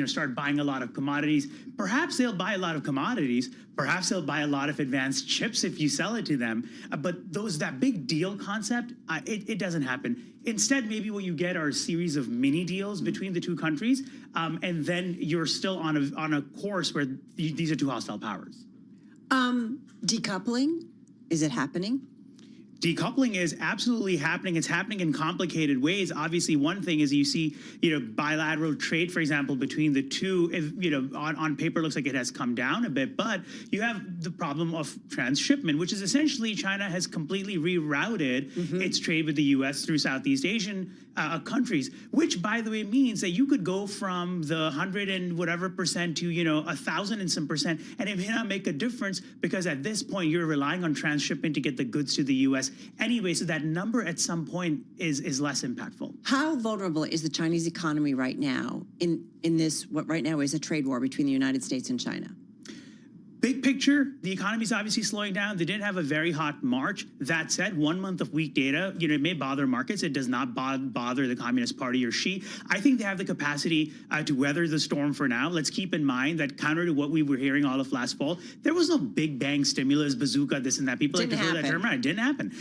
S1: start buying a lot of commodities. Perhaps they'll buy a lot of commodities. Perhaps they'll buy a lot of advanced chips if you sell it to them. But that big deal concept, it doesn't happen. Instead, maybe what you get are a series of mini deals between the two countries, and then you're still on a course where these are two hostile powers.
S3: Decoupling, is it happening?
S1: Decoupling is absolutely happening. It's happening in complicated ways. Obviously, one thing is you see, bilateral trade, for example, between the two, on paper looks like it has come down a bit, but you have the problem of transshipment, which is essentially China has completely rerouted its trade with the U.S. through Southeast Asian countries, which, by the way, means that you could go from the 100 and whatever percent to, 1,000 and some percent, and it may not make a difference because at this point you're relying on transshipment to get the goods to the U.S. anyway, so that number at some point is less impactful.
S3: How vulnerable is the Chinese economy right now in this, what right now is a trade war between the United States and China?
S1: Big picture, the economy is obviously slowing down. They did have a very hot March. That said, 1 month of weak data, it may bother markets. It does not bother the Communist Party or Xi. I think they have the capacity to weather the storm for now. Let's keep in mind that counter to what we were hearing all of last fall, there was no big bang stimulus, bazooka, this and that. People like to throw that term around. It didn't happen.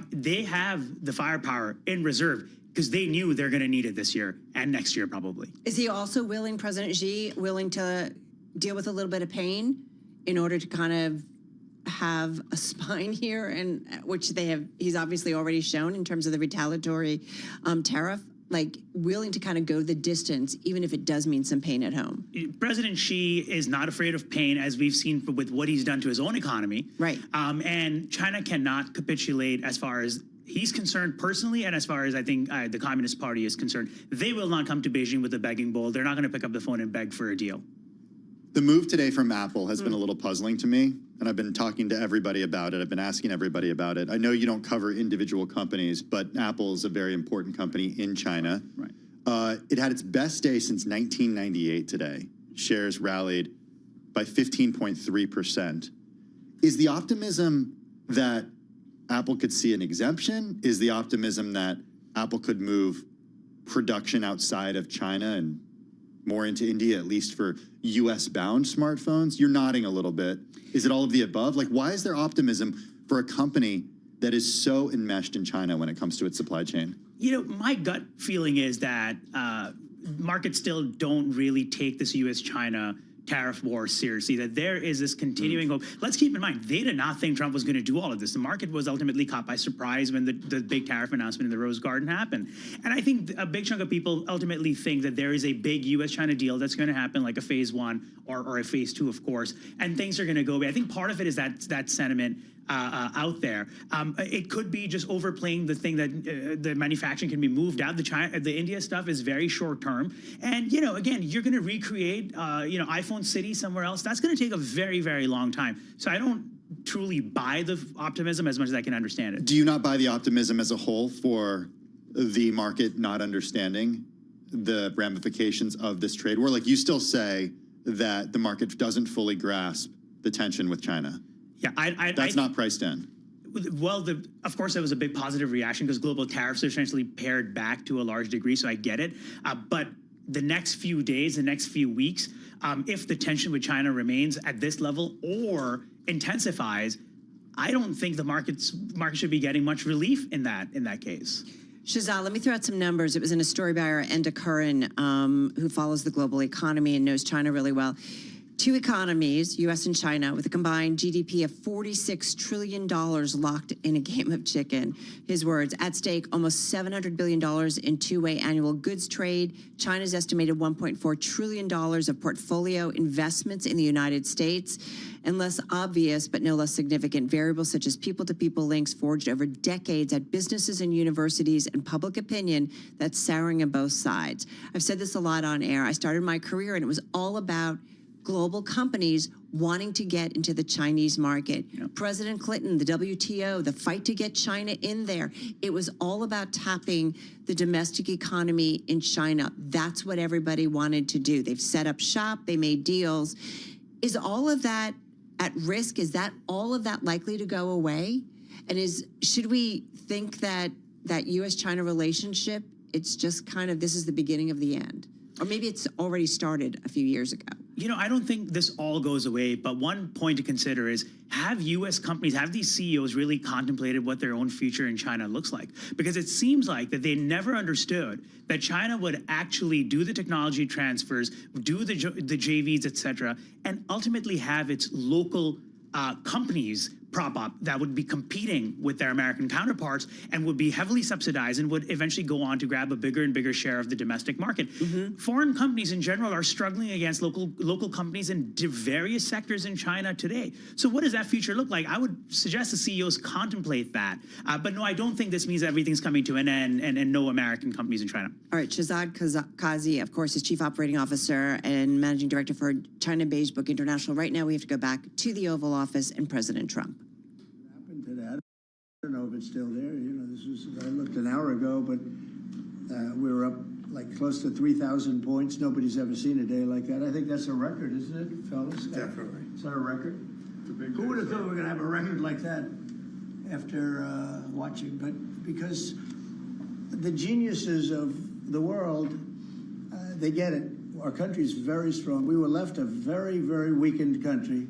S1: They have the firepower in reserve because they knew they're going to need it this year and next year probably.
S3: Is he also willing, President Xi, willing to deal with a little bit of pain in order to kind of have a spine here, and which he's obviously already shown in terms of the retaliatory tariff, like willing to kind of go the distance, even if it does mean some pain at home?
S1: President Xi is not afraid of pain, as we've seen with what he's done to his own economy.
S3: Right.
S1: And China cannot capitulate as far as he's concerned personally, and as far as I think the Communist Party is concerned. They will not come to Beijing with a begging bowl. They're not going to pick up the phone and beg for a deal.
S19: The move today from Apple has been a little puzzling to me, and I've been talking to everybody about it. I've been asking everybody about it. I know you don't cover individual companies, but Apple is a very important company in China.
S1: Right.
S19: It had its best day since 1998 today. Shares rallied by 15.3%. Is the optimism that Apple could see an exemption? Is the optimism that Apple could move production outside of China and more into India, at least for US-bound smartphones? You're nodding a little bit. Is it all of the above? Like, why is there optimism for a company that is so enmeshed in China when it comes to its supply chain?
S1: My gut feeling is that markets still don't really take this US-China tariff war seriously, that there is this continuing hope. Let's keep in mind, they did not think Trump was going to do all of this. The market was ultimately caught by surprise when the big tariff announcement in the Rose Garden happened. And I think a big chunk of people ultimately think that there is a big US-China deal that's going to happen, like a phase 1 or a phase 2, of course, and things are going to go away. I think part of it is that sentiment out there. It could be just overplaying the thing that the manufacturing can be moved out. The India stuff is very short term. And, again, you're going to recreate, iPhone City somewhere else. That's going to take a very, very long time. So I don't truly buy the optimism as much as I can understand it.
S19: Do you not buy the optimism as a whole for the market not understanding the ramifications of this trade war? Like, you still say that the market doesn't fully grasp the tension with China.
S1: Yeah,
S19: That's not priced in.
S1: Well, of course, that was a big positive reaction because global tariffs are essentially pared back to a large degree, so I get it. But the next few days, the next few weeks, if the tension with China remains at this level or intensifies, I don't think the market should be getting much relief in that case.
S3: Shahzad, let me throw out some numbers. It was in a story by our Enda Curran, who follows the global economy and knows China really well. Two economies, U.S. and China, with a combined GDP of $46 trillion locked in a game of chicken. His words, at stake almost $700 billion in two-way annual goods trade. China's estimated $1.4 trillion of portfolio investments in the United States. And less obvious, but no less significant, variables such as people-to-people links forged over decades at businesses and universities and public opinion that's souring on both sides. I've said this a lot on air. I started my career and it was all about global companies wanting to get into the Chinese market. Yep. President Clinton, the WTO, the fight to get China in there. It was all about tapping the domestic economy in China. That's what everybody wanted to do. They've set up shop, they made deals. Is all of that at risk? Is that all of that likely to go away? And should we think that U.S.-China relationship, it's just kind of, this is the beginning of the end? Or maybe it's already started a few years ago.
S1: You know, I don't think this all goes away, but one point to consider is, have U.S. companies, have these CEOs really contemplated what their own future in China looks like? Because it seems like that they never understood that China would actually do the technology transfers, do the JVs, et cetera, and ultimately have its local companies prop up that would be competing with their American counterparts and would be heavily subsidized and would eventually go on to grab a bigger and bigger share of the domestic market. Mm-hmm. Foreign companies in general are struggling against local companies in various sectors in China today. So what does that future look like? I would suggest the CEOs contemplate that. But no, I don't think this means everything's coming to an end and no American companies in China.
S3: All right, Shahzad Kazi, of course, is Chief Operating Officer and Managing Director for China Beige Book International. Right now, we have to go back to the Oval Office and President Trump.
S22: I don't know if it's still there. You know, this was, I looked an hour ago, but we were up like close to 3,000 points. Nobody's ever seen a day like that. I think that's a record, isn't it, fellas?
S5: Definitely.
S22: Is that a record? Who would have thought we were going to have a record like that after watching? But because the geniuses of the world, they get it. Our country's very strong. We were left a very, very weakened country,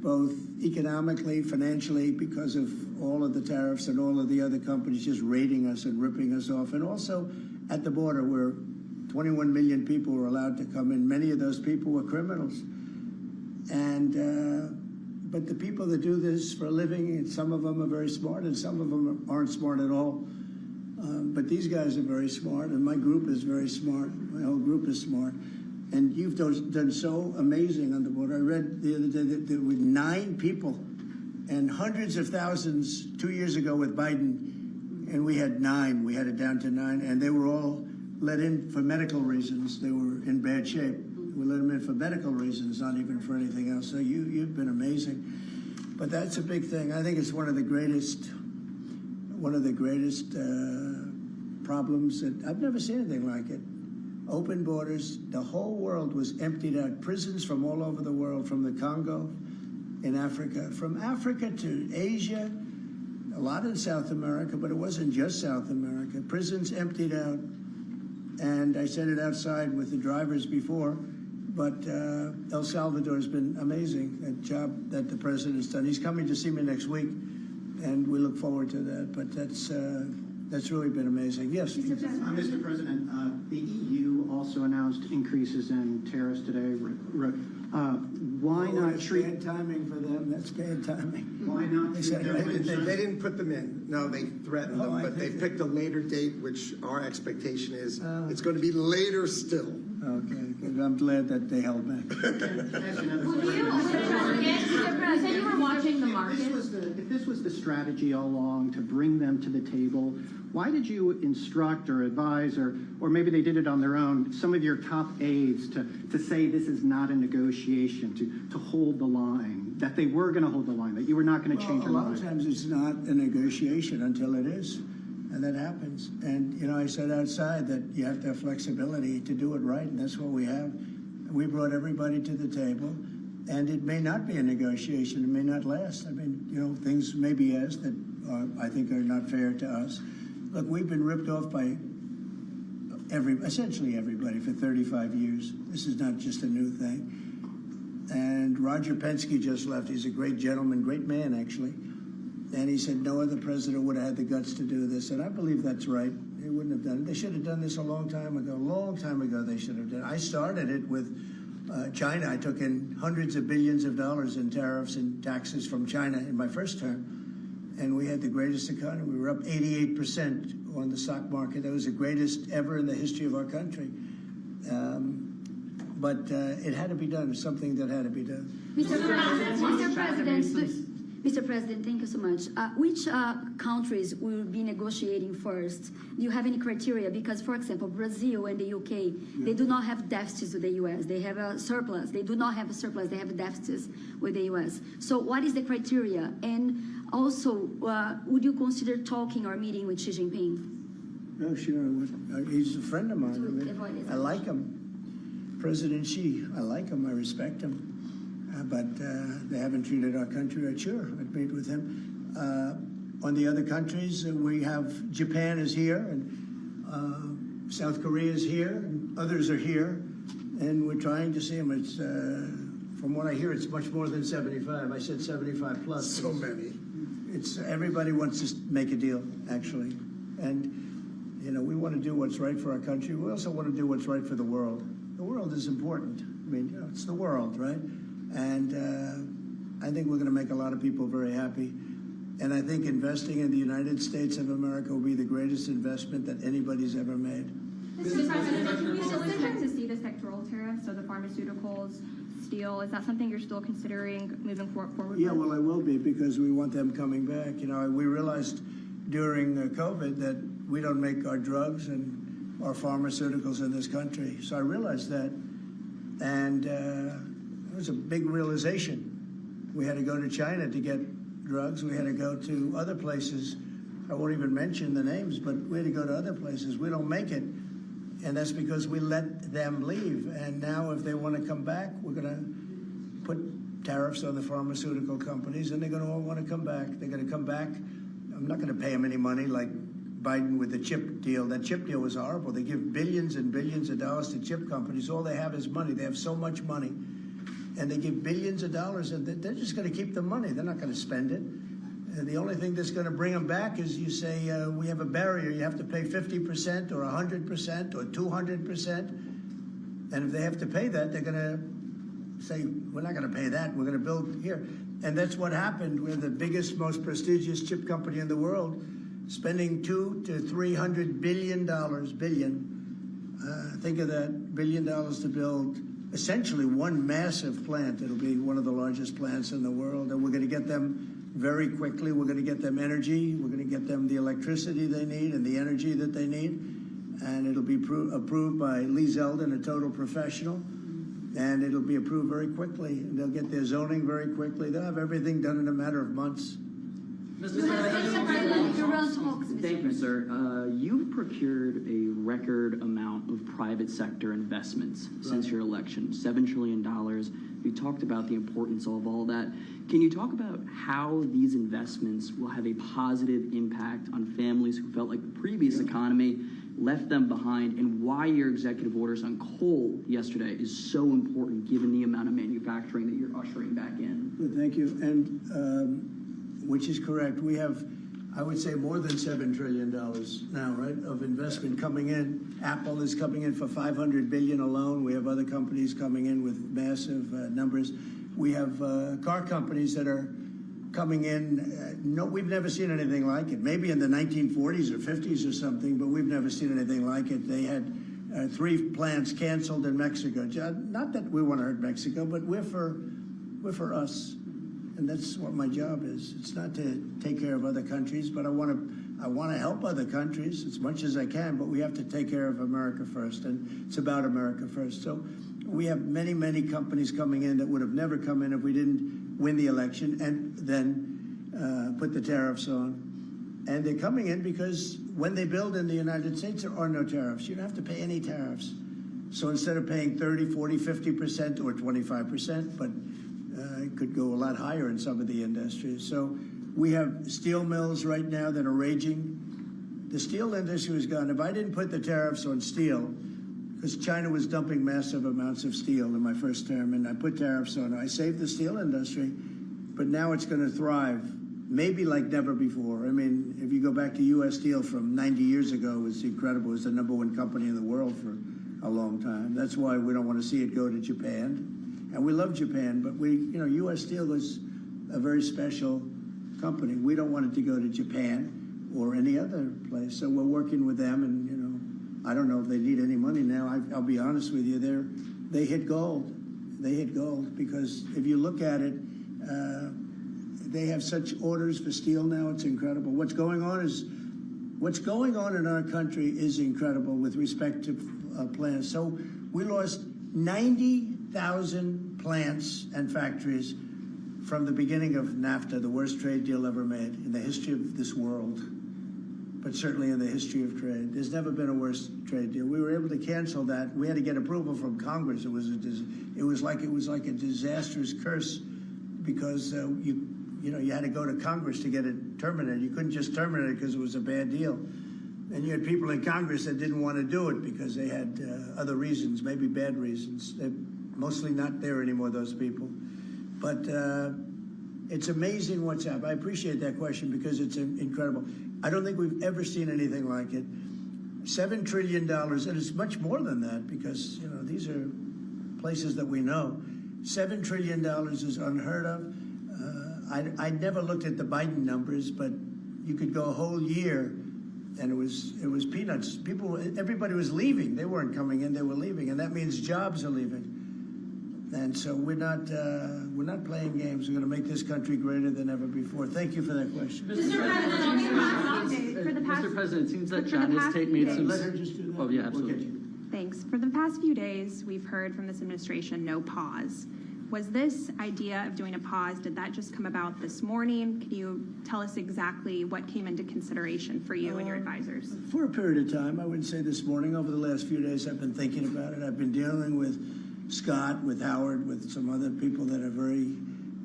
S22: both economically, financially, because of all of the tariffs and all of the other companies just raiding us and ripping us off. And also at the border where 21 million people were allowed to come in. Many of those people were criminals. And but the people that do this for a living, and some of them are very smart and some of them aren't smart at all. But these guys are very smart, and my group is very smart. My whole group is smart. And you've done so amazing on the border. I read the other day that there were 9 people and hundreds of thousands 2 years ago with Biden, and we had 9. We had it down to 9, and they were all let in for medical reasons. They were in bad shape. We let them in for medical reasons, not even for anything else. So you've been amazing. But that's a big thing. I think it's one of the greatest problems that I've never seen anything like it. Open borders, the whole world was emptied out. Prisons from all over the world, from the Congo, in Africa, from Africa to Asia, a lot in South America, but it wasn't just South America. Prisons emptied out, and I said it outside with the drivers before, but El Salvador has been amazing, that job that the president's done. He's coming to see me next week, and we look forward to that, but that's really been amazing. Yes?
S6: Mr. President, the EU also announced increases in tariffs today. Why not treat...
S22: That's bad timing for them. That's bad timing.
S6: Why not?
S5: They didn't put them in. No, they threatened them, but they picked a later date, which our expectation is it's going to be later still.
S22: Okay, I'm glad that they held back.
S15: You were watching the market.
S6: If this was the strategy all along to bring them to the table, why did you instruct or advise, or maybe they did it on their own, some of your top aides to say this is not a negotiation, to hold the line, that they were going to hold the line, that you were not going to change your mind?
S22: A lot of times it's not a negotiation until it is. And that happens. And, you know, I said outside that you have to have flexibility to do it right, and that's what we have. We brought everybody to the table. And it may not be a negotiation. It may not last. I mean, you know, things may be asked that I think are not fair to us. Look, we've been ripped off by essentially everybody for 35 years. This is not just a new thing. And Roger Penske just left. He's a great gentleman, great man, actually. And he said no other president would have had the guts to do this. And I believe that's right. They wouldn't have done it. They should have done this a long time ago. A long time ago they should have done it. I started it with China. I took in hundreds of billions of dollars in tariffs and taxes from China in my first term. And we had the greatest economy. We were up 88% on the stock market. That was the greatest ever in the history of our country. But it had to be done. It's something that had to be done.
S10: Mr. President, thank you so much. Which countries will be negotiating first? Do you have any criteria? Because, for example, Brazil and the UK, they do not have deficits with the US. They have a surplus. They do not have a surplus. They have deficits with the US. So what is the criteria? And also, would you consider talking or meeting with Xi Jinping?
S22: No, sure. He's a friend of mine. I like him. President Xi, I like him. I respect him. But they haven't treated our country right. Sure, I'd meet with him. On the other countries, we have Japan is here, and South Korea is here, and others are here, and we're trying to see them. It's from what I hear, it's much more than 75. I said 75 plus.
S5: So many.
S22: It's everybody wants to make a deal, actually, and you know we want to do what's right for our country. We also want to do what's right for the world. The world is important. I mean, you know, it's the world, right? And I think we're going to make a lot of people very happy. And I think investing in the United States of America will be the greatest investment that anybody's ever made.
S15: Mr. President, can we still expect to see the sectoral tariffs, so the pharmaceuticals, steel? Is that something you're still considering moving forward?
S22: Yeah, well, I will be, because we want them coming back. You know, we realized during COVID that we don't make our drugs and our pharmaceuticals in this country. So I realized that. And it was a big realization. We had to go to China to get drugs. We had to go to other places. I won't even mention the names, but we had to go to other places. We don't make it. And that's because we let them leave. And now if they want to come back, we're going to put tariffs on the pharmaceutical companies, and they're going to all want to come back. They're going to come back. I'm not going to pay them any money like Biden with the chip deal. That chip deal was horrible. They give billions and billions of dollars to chip companies. All they have is money. They have so much money. And they give billions of dollars, and they're just going to keep the money. They're not going to spend it. And the only thing that's going to bring them back is you say, we have a barrier. You have to pay 50% or 100% or 200%. And if they have to pay that, they're going to say, we're not going to pay that. We're going to build here. And that's what happened. We're the biggest, most prestigious chip company in the world, spending $200 to $300 billion. Think of that, $1 billion to build essentially one massive plant. It'll be one of the largest plants in the world, and we're going to get them very quickly. We're going to get them energy. We're going to get them the electricity they need and the energy that they need, and it'll be approved by Lee Zeldin, a total professional, and it'll be approved very quickly. And they'll get their zoning very quickly. They'll have everything done in a matter of months.
S12: Thank you, sir. You've procured a record amount of private sector investments since your election, $7 trillion. You talked about the importance of all that. Can you talk about how these investments will have a positive impact on families who felt like the previous economy left them behind, and why your executive orders on coal yesterday is so important given the amount of manufacturing that you're ushering back in?
S22: Good, thank you. And which is correct. We have, I would say, more than $7 trillion now, right, of investment coming in. Apple is coming in for $500 billion alone. We have other companies coming in with massive numbers. We have car companies that are coming in. No, we've never seen anything like it. Maybe in the 1940s or 50s or something, but we've never seen anything like it. They had 3 plants canceled in Mexico. Not that we want to hurt Mexico, but we're for us. And that's what my job is. It's not to take care of other countries, but I want to help other countries as much as I can, but we have to take care of America first, and it's about America first. So we have many, many companies coming in that would have never come in if we didn't win the election and then put the tariffs on. And they're coming in because when they build in the United States, there are no tariffs. You don't have to pay any tariffs. So instead of paying 30, 40, 50% or 25%, but could go a lot higher in some of the industries. So we have steel mills right now that are raging. The steel industry was gone. If I didn't put the tariffs on steel, because China was dumping massive amounts of steel in my first term, and I put tariffs on it, I saved the steel industry, but now it's going to thrive, maybe like never before. I mean, if you go back to U.S. Steel from 90 years ago, it was incredible. It was the #1 company in the world for a long time. That's why we don't want to see it go to Japan. And we love Japan, but U.S. Steel was a very special company. We don't want it to go to Japan or any other place. So we're working with them, and I don't know if they need any money now. I'll be honest with you, they hit gold. They hit gold because if you look at it, they have such orders for steel now. It's incredible. What's going on in our country is incredible with respect to plants. So we lost 90,000 plants and factories from the beginning of NAFTA, the worst trade deal ever made in the history of this world, but certainly in the history of trade. There's never been a worse trade deal. We were able to cancel that. We had to get approval from Congress. It was like a disastrous curse because you had to go to Congress to get it terminated. You couldn't just terminate it because it was a bad deal. And you had people in Congress that didn't want to do it because they had other reasons, maybe bad reasons. They're mostly not there anymore, those people. But it's amazing what's happened. I appreciate that question because it's incredible. I don't think we've ever seen anything like it. $7 trillion, and it's much more than that because, these are places that we know. $7 trillion is unheard of. I never looked at the Biden numbers, but you could go a whole year and it was peanuts. Everybody was leaving. They weren't coming in, they were leaving, and that means jobs are leaving. And so we're not playing games. We're going to make this country greater than ever before. Thank you for that question.
S12: Mr. President, it seems that China's made some...
S22: Let her just do that.
S12: Oh, yeah, absolutely.
S15: Thanks. For the past few days, we've heard from this administration no pause. Was this idea of doing a pause, did that just come about this morning? Can you tell us exactly what came into consideration for you and your advisors?
S22: For a period of time, I wouldn't say this morning. Over the last few days, I've been thinking about it. I've been dealing with Scott, with Howard, with some other people that are very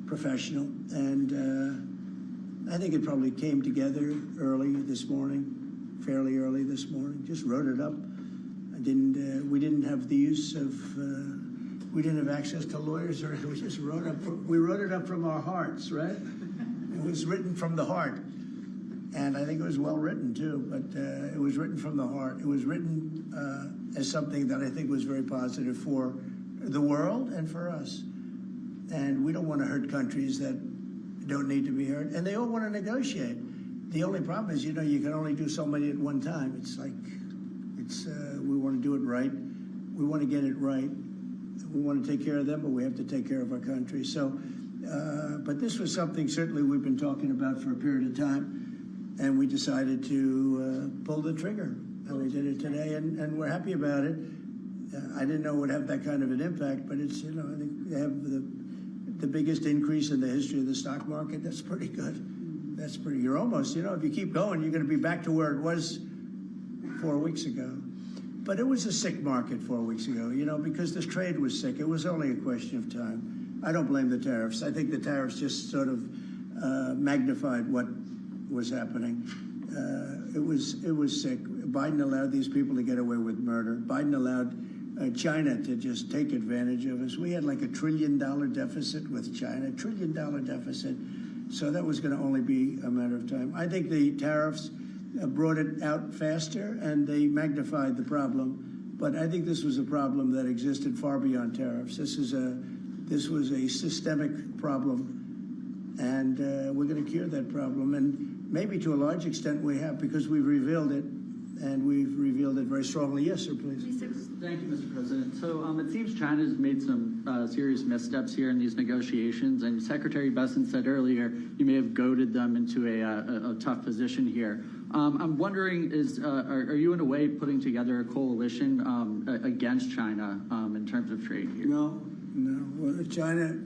S22: professional. And I think it probably came together early this morning, fairly early this morning. Just wrote it up. We didn't have the use of, we didn't have access to lawyers, or we just wrote it up from our hearts, right? It was written from the heart. And I think it was well written too, but it was written from the heart. It was written as something that I think was very positive for the world and for us. And we don't want to hurt countries that don't need to be hurt. And they all want to negotiate. The only problem is, you can only do so many at one time. It's like, we want to do it right. We want to get it right. We want to take care of them, but we have to take care of our country. So, but this was something certainly we've been talking about for a period of time, and we decided to pull the trigger. And we did it today, and we're happy about it. I didn't know it would have that kind of an impact, but it's, I think they have the biggest increase in the history of the stock market. That's pretty good. That's pretty, you're almost, if you keep going, you're going to be back to where it was 4 weeks ago. But it was a sick market 4 weeks ago, because this trade was sick. It was only a question of time. I don't blame the tariffs. I think the tariffs just sort of magnified what was happening. It was sick. Biden allowed these people to get away with murder. Biden allowed China to just take advantage of us. We had like $1 trillion deficit with China, $1 trillion deficit. So that was going to only be a matter of time. I think the tariffs brought it out faster and they magnified the problem. But I think this was a problem that existed far beyond tariffs. This was a systemic problem, and we're going to cure that problem. And maybe to a large extent we have, because we've revealed it, and we've revealed it very strongly. Yes, sir, please.
S12: Thank you, Mr. President. So it seems China's made some serious missteps here in these negotiations, and Secretary Bessent said earlier you may have goaded them into a tough position here. I'm wondering, are you in a way putting together a coalition against China in terms of trade here?
S22: No. Well, China,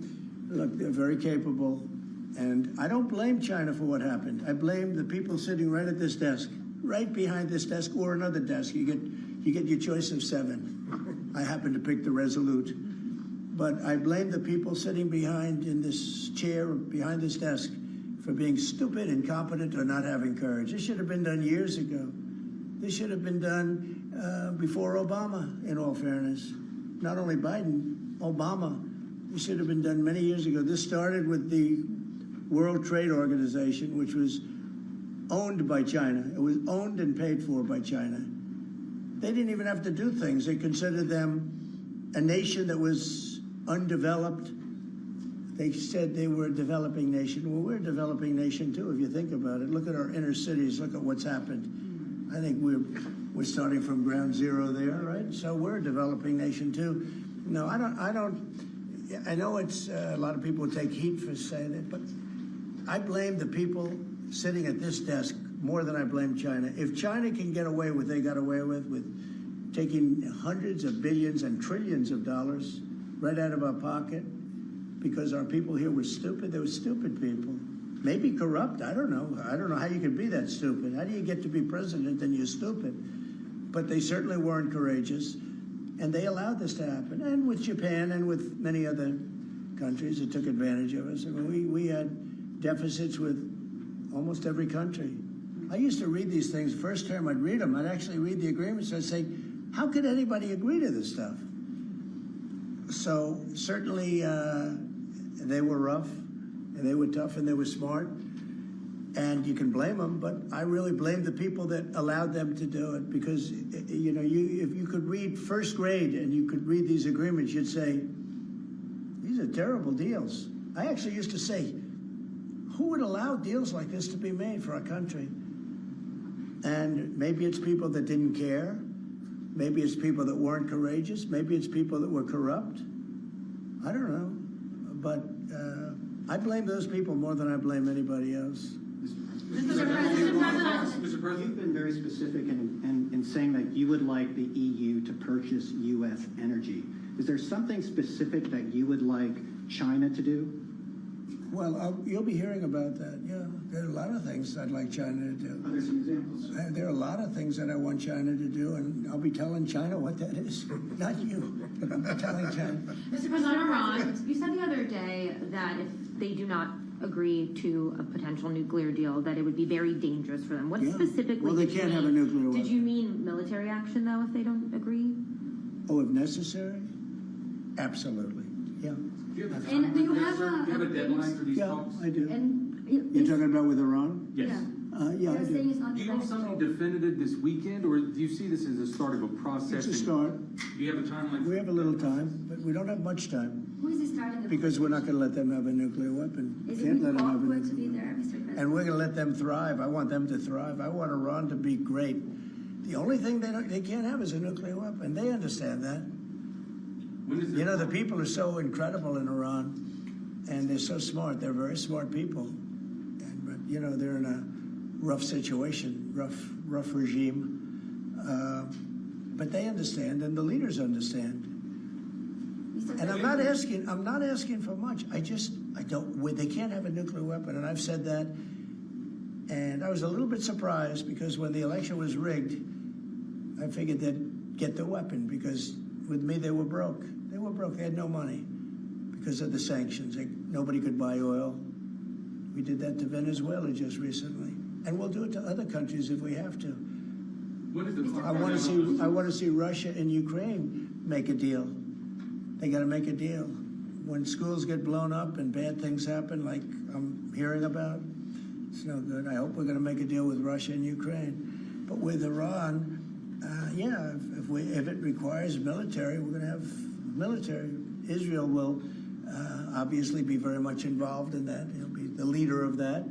S22: look, they're very capable, and I don't blame China for what happened. I blame the people sitting right at this desk, right behind this desk, or another desk. You get your choice of 7. I happen to pick the Resolute. But I blame the people sitting behind in this chair, behind this desk, for being stupid, incompetent, or not having courage. This should have been done years ago. This should have been done before Obama, in all fairness. Not only Biden, Obama. This should have been done many years ago. This started with the World Trade Organization, which was owned by China. It was owned and paid for by China. They didn't even have to do things. They considered them a nation that was undeveloped. They said they were a developing nation. Well, we're a developing nation too, if you think about it. Look at our inner cities. Look at what's happened. I think we're starting from ground zero there, right? So we're a developing nation too. No, I know it's a lot of people take heat for saying it, but I blame the people sitting at this desk more than I blame China. If China can get away with what they got away with taking hundreds of billions and trillions of dollars right out of our pocket because our people here were stupid, they were stupid people. Maybe corrupt, I don't know. I don't know how you can be that stupid. How do you get to be president and you're stupid? But they certainly weren't courageous, and they allowed this to happen. And with Japan and with many other countries that took advantage of us. I mean, we had deficits with almost every country. I used to read these things. First term, I'd read them. I'd actually read the agreements. I'd say, how could anybody agree to this stuff? So certainly they were rough, and they were tough, and they were smart. And you can blame them, but I really blame the people that allowed them to do it, because you know, if you could read first grade and you could read these agreements, you'd say, these are terrible deals. I actually used to say, who would allow deals like this to be made for our country? And maybe it's people that didn't care. Maybe it's people that weren't courageous. Maybe it's people that were corrupt. I don't know. But I blame those people more than I blame anybody else.
S6: Mr. President, you've been very specific in saying that you would like the EU to purchase U.S. energy. Is there something specific that you would like China to do?
S22: Well, you'll be hearing about that. Yeah, there are a lot of things I'd like China to do.
S6: Are there some examples?
S22: There are a lot of things that I want China to do, and I'll be telling China what that is. Not you, but I'm telling China.
S7: Mr. President, Iran, you said the other day that if they do not agree to a potential nuclear deal, that it would be very dangerous for them. What specifically?
S22: Well, they can't have a nuclear weapon.
S7: Did you mean military action, though, if they don't agree?
S22: Oh, if necessary? Absolutely. Yeah.
S10: And do you have
S25: a deadline for these talks?
S22: I do.
S10: And
S22: You're talking about with Iran?
S25: Yes.
S22: Yeah, I do.
S25: Do you want something definitive this weekend, or do you see this as the start of a process?
S22: It's a start.
S25: Do you have a timeline?
S22: We have a little time, but we don't have much time.
S10: Who is starting the
S22: Because we're not going to let them have a nuclear weapon.
S10: Is
S22: Can't
S10: it
S22: let them have a
S10: awkward to
S22: nuclear
S10: be
S22: weapon.
S10: there, Mr. President?
S22: And we're going to let them thrive. I want them to thrive. I want Iran to be great. The only thing they can't have is a nuclear weapon. They understand that. You know, the people are so incredible in Iran, and they're so smart. They're very smart people. But, you know, they're in a rough situation, rough regime. But they understand, and the leaders understand. And I'm not asking for much. I don't. They can't have a nuclear weapon, and I've said that. And I was a little bit surprised because when the election was rigged, I figured they'd get the weapon because with me they were broke. They were broke. They had no money because of the sanctions. Nobody could buy oil. We did that to Venezuela just recently, and we'll do it to other countries if we have to. I want to see Russia and Ukraine make a deal. They got to make a deal. When schools get blown up and bad things happen, like I'm hearing about, it's no good. I hope we're going to make a deal with Russia and Ukraine. But with Iran, yeah, if it requires military, we're going to have military. Israel will obviously be very much involved in that. He'll be the leader of that.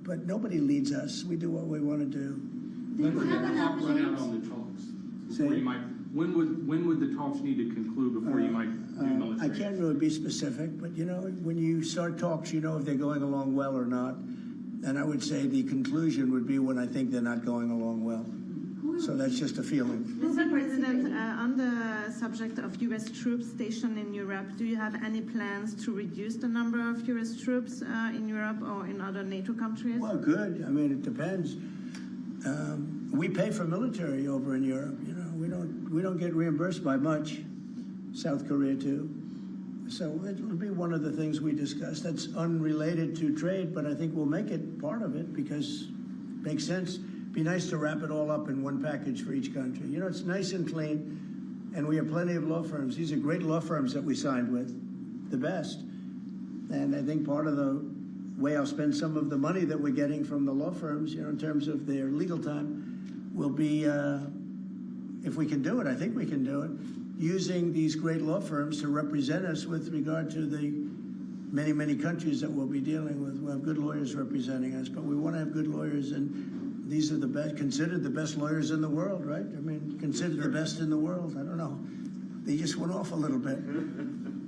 S22: But nobody leads us. We do what we want to do.
S25: When would the clock run out on the talks? When would the talks need to conclude before you might do military?
S22: I can't really be specific, but you know, when you start talks, you know if they're going along well or not. And I would say the conclusion would be when I think they're not going along well. So that's just a feeling.
S15: Mr. President, on the subject of U.S. troops stationed in Europe, do you have any plans to reduce the number of U.S. troops in Europe or in other NATO countries?
S22: Well, good. I mean, it depends. We pay for military over in Europe. You know, we don't get reimbursed by much. South Korea too. So it'll be one of the things we discuss. That's unrelated to trade, but I think we'll make it part of it because it makes sense. Be nice to wrap it all up in one package for each country. You know, it's nice and clean, and we have plenty of law firms. These are great law firms that we signed with, the best. And I think part of the way I'll spend some of the money that we're getting from the law firms, you know, in terms of their legal time, will be, if we can do it, I think we can do it, using these great law firms to represent us with regard to the many, many countries that we'll be dealing with. We'll have good lawyers representing us, but we want to have good lawyers, and these are the best, considered the best lawyers in the world, right? I mean, considered the best in the world. I don't know. They just went off a little bit.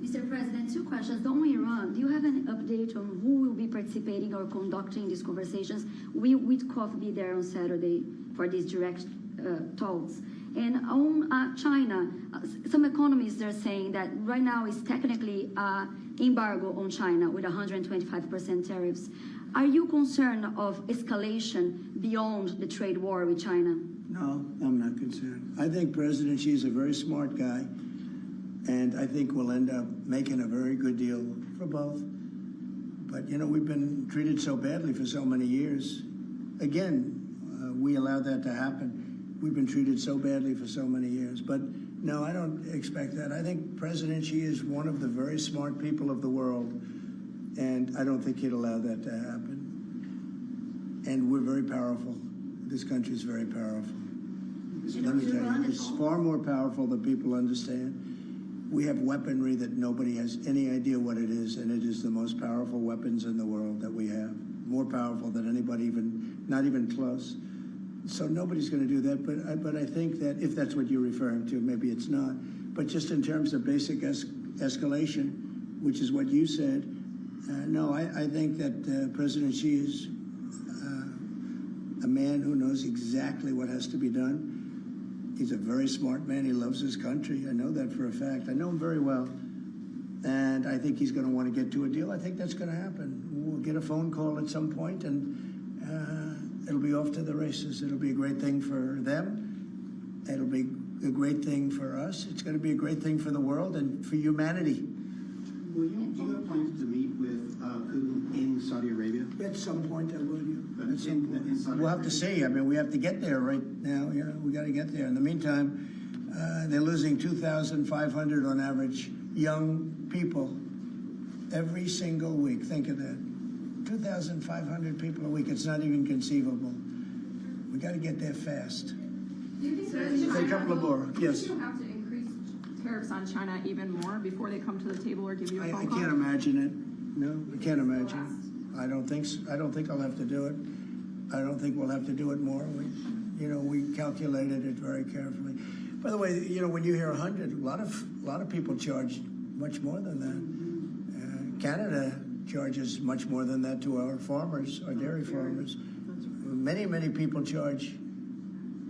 S10: Mr. President, two questions. On Iran, do you have an update on who will be participating or conducting these conversations? Will Witkoff be there on Saturday for these direct talks? And on China, some economists are saying that right now is technically embargo on China with 125% tariffs. Are you concerned of escalation beyond the trade war with China?
S22: No, I'm not concerned. I think President Xi's a very smart guy, and I think we'll end up making a very good deal for both. But, you know, we've been treated so badly for so many years. Again, we allowed that to happen. We've been treated so badly for so many years. But, no, I don't expect that. I think President Xi is one of the very smart people of the world, and I don't think he'd allow that to happen. And we're very powerful. This country is very powerful. Let me tell you, it's far more powerful than people understand. We have weaponry that nobody has any idea what it is, and it is the most powerful weapons in the world that we have. More powerful than anybody, not even close. So nobody's going to do that, but I think that if that's what you're referring to, maybe it's not. But just in terms of basic escalation, which is what you said, no, I think that President Xi is a man who knows exactly what has to be done. He's a very smart man. He loves his country. I know that for a fact. I know him very well. And I think he's going to want to get to a deal. I think that's going to happen. We'll get a phone call at some point, and it'll be off to the races. It'll be a great thing for them. It'll be a great thing for us. It's going to be a great thing for the world and for humanity.
S6: Do you have plans to meet with Putin in Saudi Arabia?
S22: At some point, I will. At some point. We'll have to see. I mean, we have to get there right now. You know, we got to get there. In the meantime, they're losing 2,500 on average young people every single week. Think of that. 2,500 people a week. It's not even conceivable. We got to get there fast.
S15: Do you think
S22: a couple of more. Yes.
S15: Do you have to increase tariffs on China even more before they come to the table or give you a phone call?
S22: I can't imagine it. No, I can't imagine. I don't think I'll have to do it. I don't think we'll have to do it more. We calculated it very carefully. By the way, when you hear 100, a lot of people charge much more than that. Canada charges much more than that to our farmers, our dairy farmers. Many, many people charge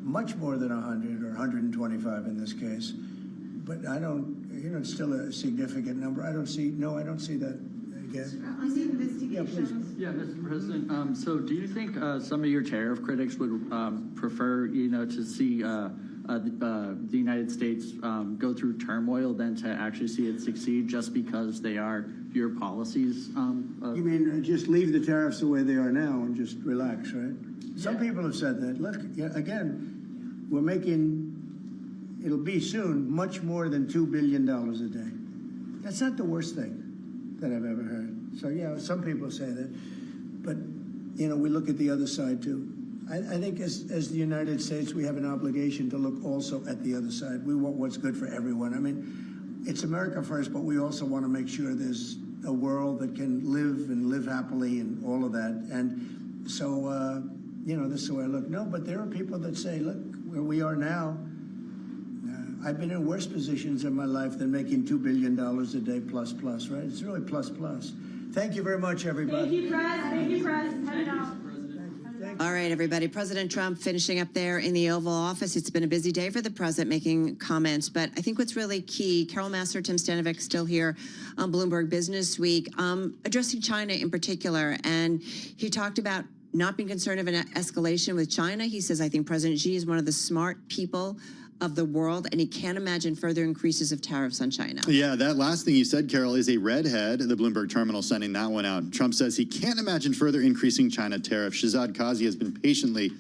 S22: much more than 100 or 125 in this case. But I don't, it's still a significant number. I don't see that again.
S15: On the investigations.
S12: Yeah, Mr. President. So do you think some of your tariff critics would prefer, to see the United States go through turmoil than to actually see it succeed just because they are your policies?
S22: You mean just leave the tariffs the way they are now and just relax, right? Some people have said that. Look, again, we're making, it'll be soon, much more than $2 billion a day. That's not the worst thing that I've ever heard. So, yeah, some people say that. But, we look at the other side, too. I think as the United States, we have an obligation to look also at the other side. We want what's good for everyone. I mean, it's America first, but we also want to make sure there's a world that can live happily and all of that. And so, this is the way I look. No, but there are people that say, look, where we are now, I've been in worse positions in my life than making $2 billion a day plus, right? It's really plus. Thank you very much, everybody.
S15: Thank you, Press. Thank you, Press. Headed out.
S3: All right, everybody. President Trump finishing up there in the Oval Office. It's been a busy day for the president making comments, but I think what's really key, Carol Massar, Tim Stanovic still here on Bloomberg Business Week, addressing China in particular. And he talked about not being concerned of an escalation with China. He says, I think President Xi is one of the smart people of the world, and he can't imagine further increases of tariffs on China.
S19: Yeah, that last thing you said, Carol, is a redhead. The Bloomberg terminal sending that one out. Trump says he can't imagine further increasing China tariffs. Shahzad Qazi has been patiently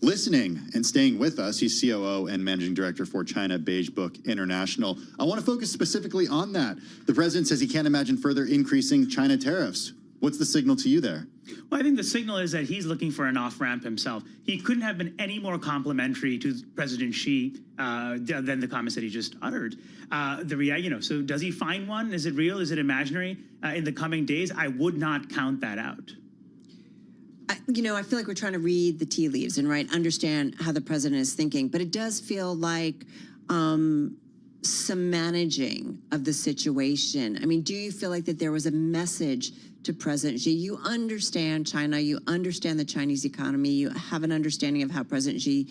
S19: listening and staying with us. He's COO and Managing Director for China Beige Book International. I want to focus specifically on that. The president says he can't imagine further increasing China tariffs. What's the signal to you there?
S1: Well, I think the signal is that he's looking for an off-ramp himself. He couldn't have been any more complimentary to President Xi than the comments that he just uttered. So does he find one? Is it real? Is it imaginary? In the coming days, I would not count that out.
S3: I feel like we're trying to read the tea leaves and understand how the president is thinking, but it does feel like some managing of the situation. I mean, do you feel like that there was a message to President Xi? You understand China, you understand the Chinese economy, you have an understanding of how President Xi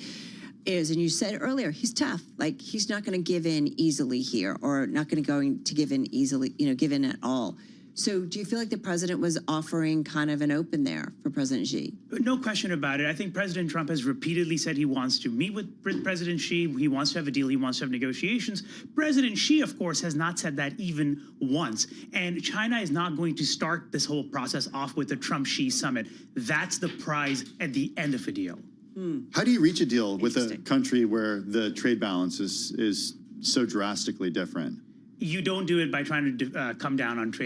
S3: is, and you said earlier, he's tough. Like, he's not going to give in easily here, or not going to give in easily, give in at all. So do you feel like the president was offering kind of an open there for President Xi?
S1: No question about it. I think President Trump has repeatedly said he wants to meet with President Xi. He wants to have a deal. He wants to have negotiations. President Xi, of course, has not said that even once. And China is not going to start this whole process off with the Trump-Xi summit. That's the prize at the end of a deal.
S19: How do you reach a deal with a country where the trade balance is so drastically different?
S1: You don't do it by trying to come down on the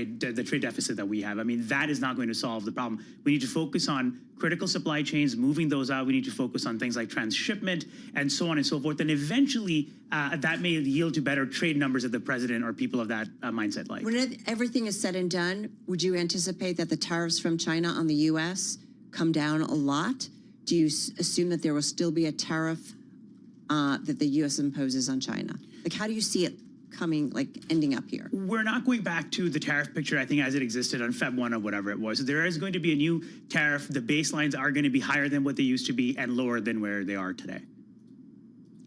S1: trade deficit that we have. I mean, that is not going to solve the problem. We need to focus on critical supply chains, moving those out. We need to focus on things like transshipment and so on and so forth. And eventually, that may yield to better trade numbers that the president or people of that mindset like.
S3: When everything is said and done, would you anticipate that the tariffs from China on the U.S. come down a lot? Do you assume that there will still be a tariff that the U.S. imposes on China? Like, how do you see it ending up here?
S1: We're not going back to the tariff picture, I think, as it existed on Feb 1 or whatever it was. There is going to be a new tariff. The baselines are going to be higher than what they used to be and lower than where they are today.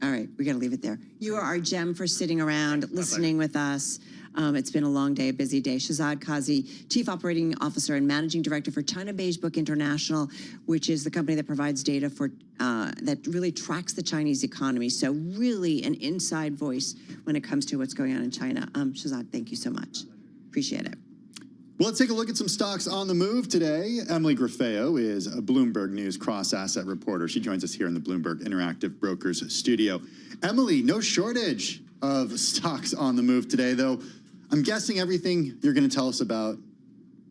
S3: All right, we got to leave it there. You are our gem for sitting around, listening with us. It's been a long day, a busy day. Shahzad Qazi, Chief Operating Officer and Managing Director for China Beige Book International, which is the company that provides data for that really tracks the Chinese economy. So really an inside voice when it comes to what's going on in China. Shahzad, thank you so much. Appreciate it.
S19: Well, let's take a look at some stocks on the move today. Emily Grafeo is a Bloomberg News cross-asset reporter. She joins us here in the Bloomberg Interactive Brokers studio. Emily, no shortage of stocks on the move today, though. I'm guessing everything you're going to tell us about.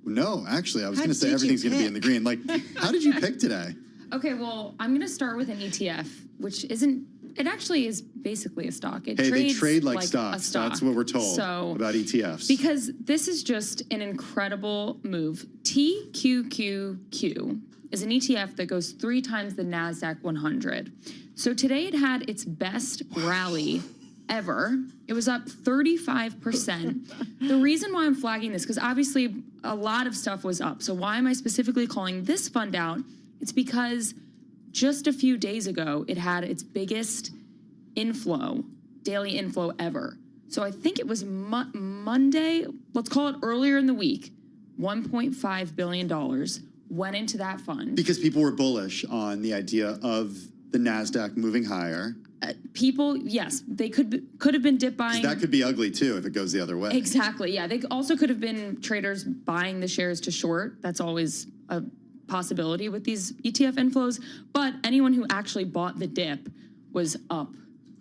S19: No, actually, I was going to say everything's going to be in the green. Like, how did you pick today?
S9: Okay, well, I'm going to start with an ETF, which isn't. It actually is basically a stock. It trades
S19: they trade like
S9: a
S19: stocks.
S9: stock.
S19: That's what we're told about ETFs.
S9: Because this is just an incredible move. TQQQ is an ETF that goes 3 times the NASDAQ 100. So today it had its best rally ever. It was up 35%. The reason why I'm flagging this, because obviously a lot of stuff was up. So why am I specifically calling this fund out? It's because just a few days ago, it had its biggest daily inflow ever. So I think it was Monday, let's call it earlier in the week, $1.5 billion went into that fund.
S19: Because people were bullish on the idea of the NASDAQ moving higher.
S9: People, yes, they could have been dip buying.
S19: That could be ugly, too, if it goes the other way.
S9: Exactly, yeah. They also could have been traders buying the shares to short. That's always a possibility with these ETF inflows. But anyone who actually bought the dip was up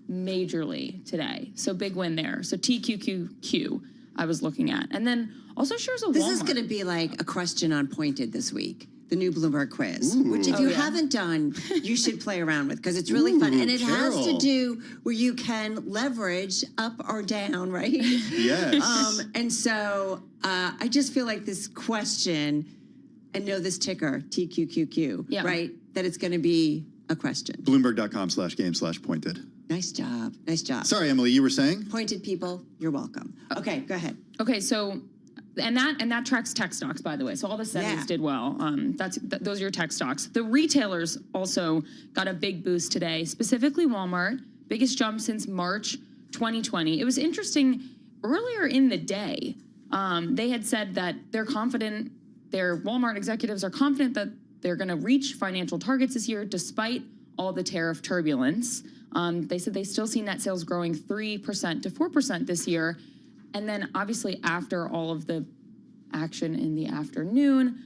S9: majorly today. So big win there. So TQQQ I was looking at. And then also shares of Walmart.
S3: This is going to be like a question on Pointed this week. The new Bloomberg quiz, which if you haven't done, you should play around with because it's really fun. And it has to do where you can leverage up or down, right?
S19: Yes.
S3: And so I just feel like this question, and know this ticker, TQQQ, right? That it's going to be a question.
S19: Bloomberg.com/game/pointed.
S3: Nice job. Nice job.
S19: Sorry, Emily, you were saying?
S3: Pointed people, you're welcome. Okay, go ahead.
S9: Okay, so... And that tracks tech stocks, by the way. So all the settings did well. Those are your tech stocks. The retailers also got a big boost today, specifically Walmart, biggest jump since March 2020. It was interesting. Earlier in the day, they had said that they're confident, their Walmart executives are confident that they're going to reach financial targets this year despite all the tariff turbulence. They said they still see net sales growing 3% to 4% this year. And then obviously after all of the action in the afternoon,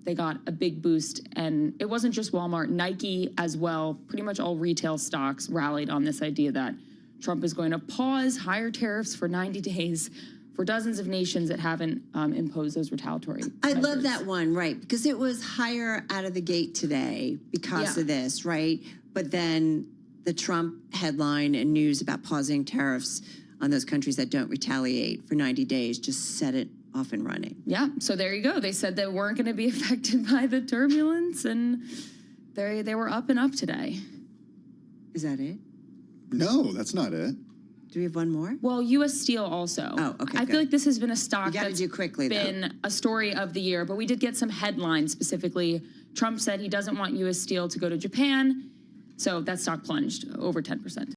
S9: they got a big boost. And it wasn't just Walmart, Nike as well. Pretty much all retail stocks rallied on this idea that Trump is going to pause higher tariffs for 90 days for dozens of nations that haven't imposed those retaliatory
S3: I
S9: measures.
S3: love that one, right? Because it was higher out of the gate today because of this, right? But then the Trump headline and news about pausing tariffs on those countries that don't retaliate for 90 days just set it off and running.
S9: Yeah, so there you go. They said they weren't going to be affected by the turbulence, and they were up and up today.
S3: Is that it?
S19: No, that's not it.
S3: Do we have one more?
S9: Well, U.S. Steel also.
S3: Oh, okay,
S9: I feel like this has been a stock that's
S3: do quickly,
S9: been a story of the year, but we did get some headlines specifically. Trump said he doesn't want U.S. Steel to go to Japan, so that stock plunged over 10%.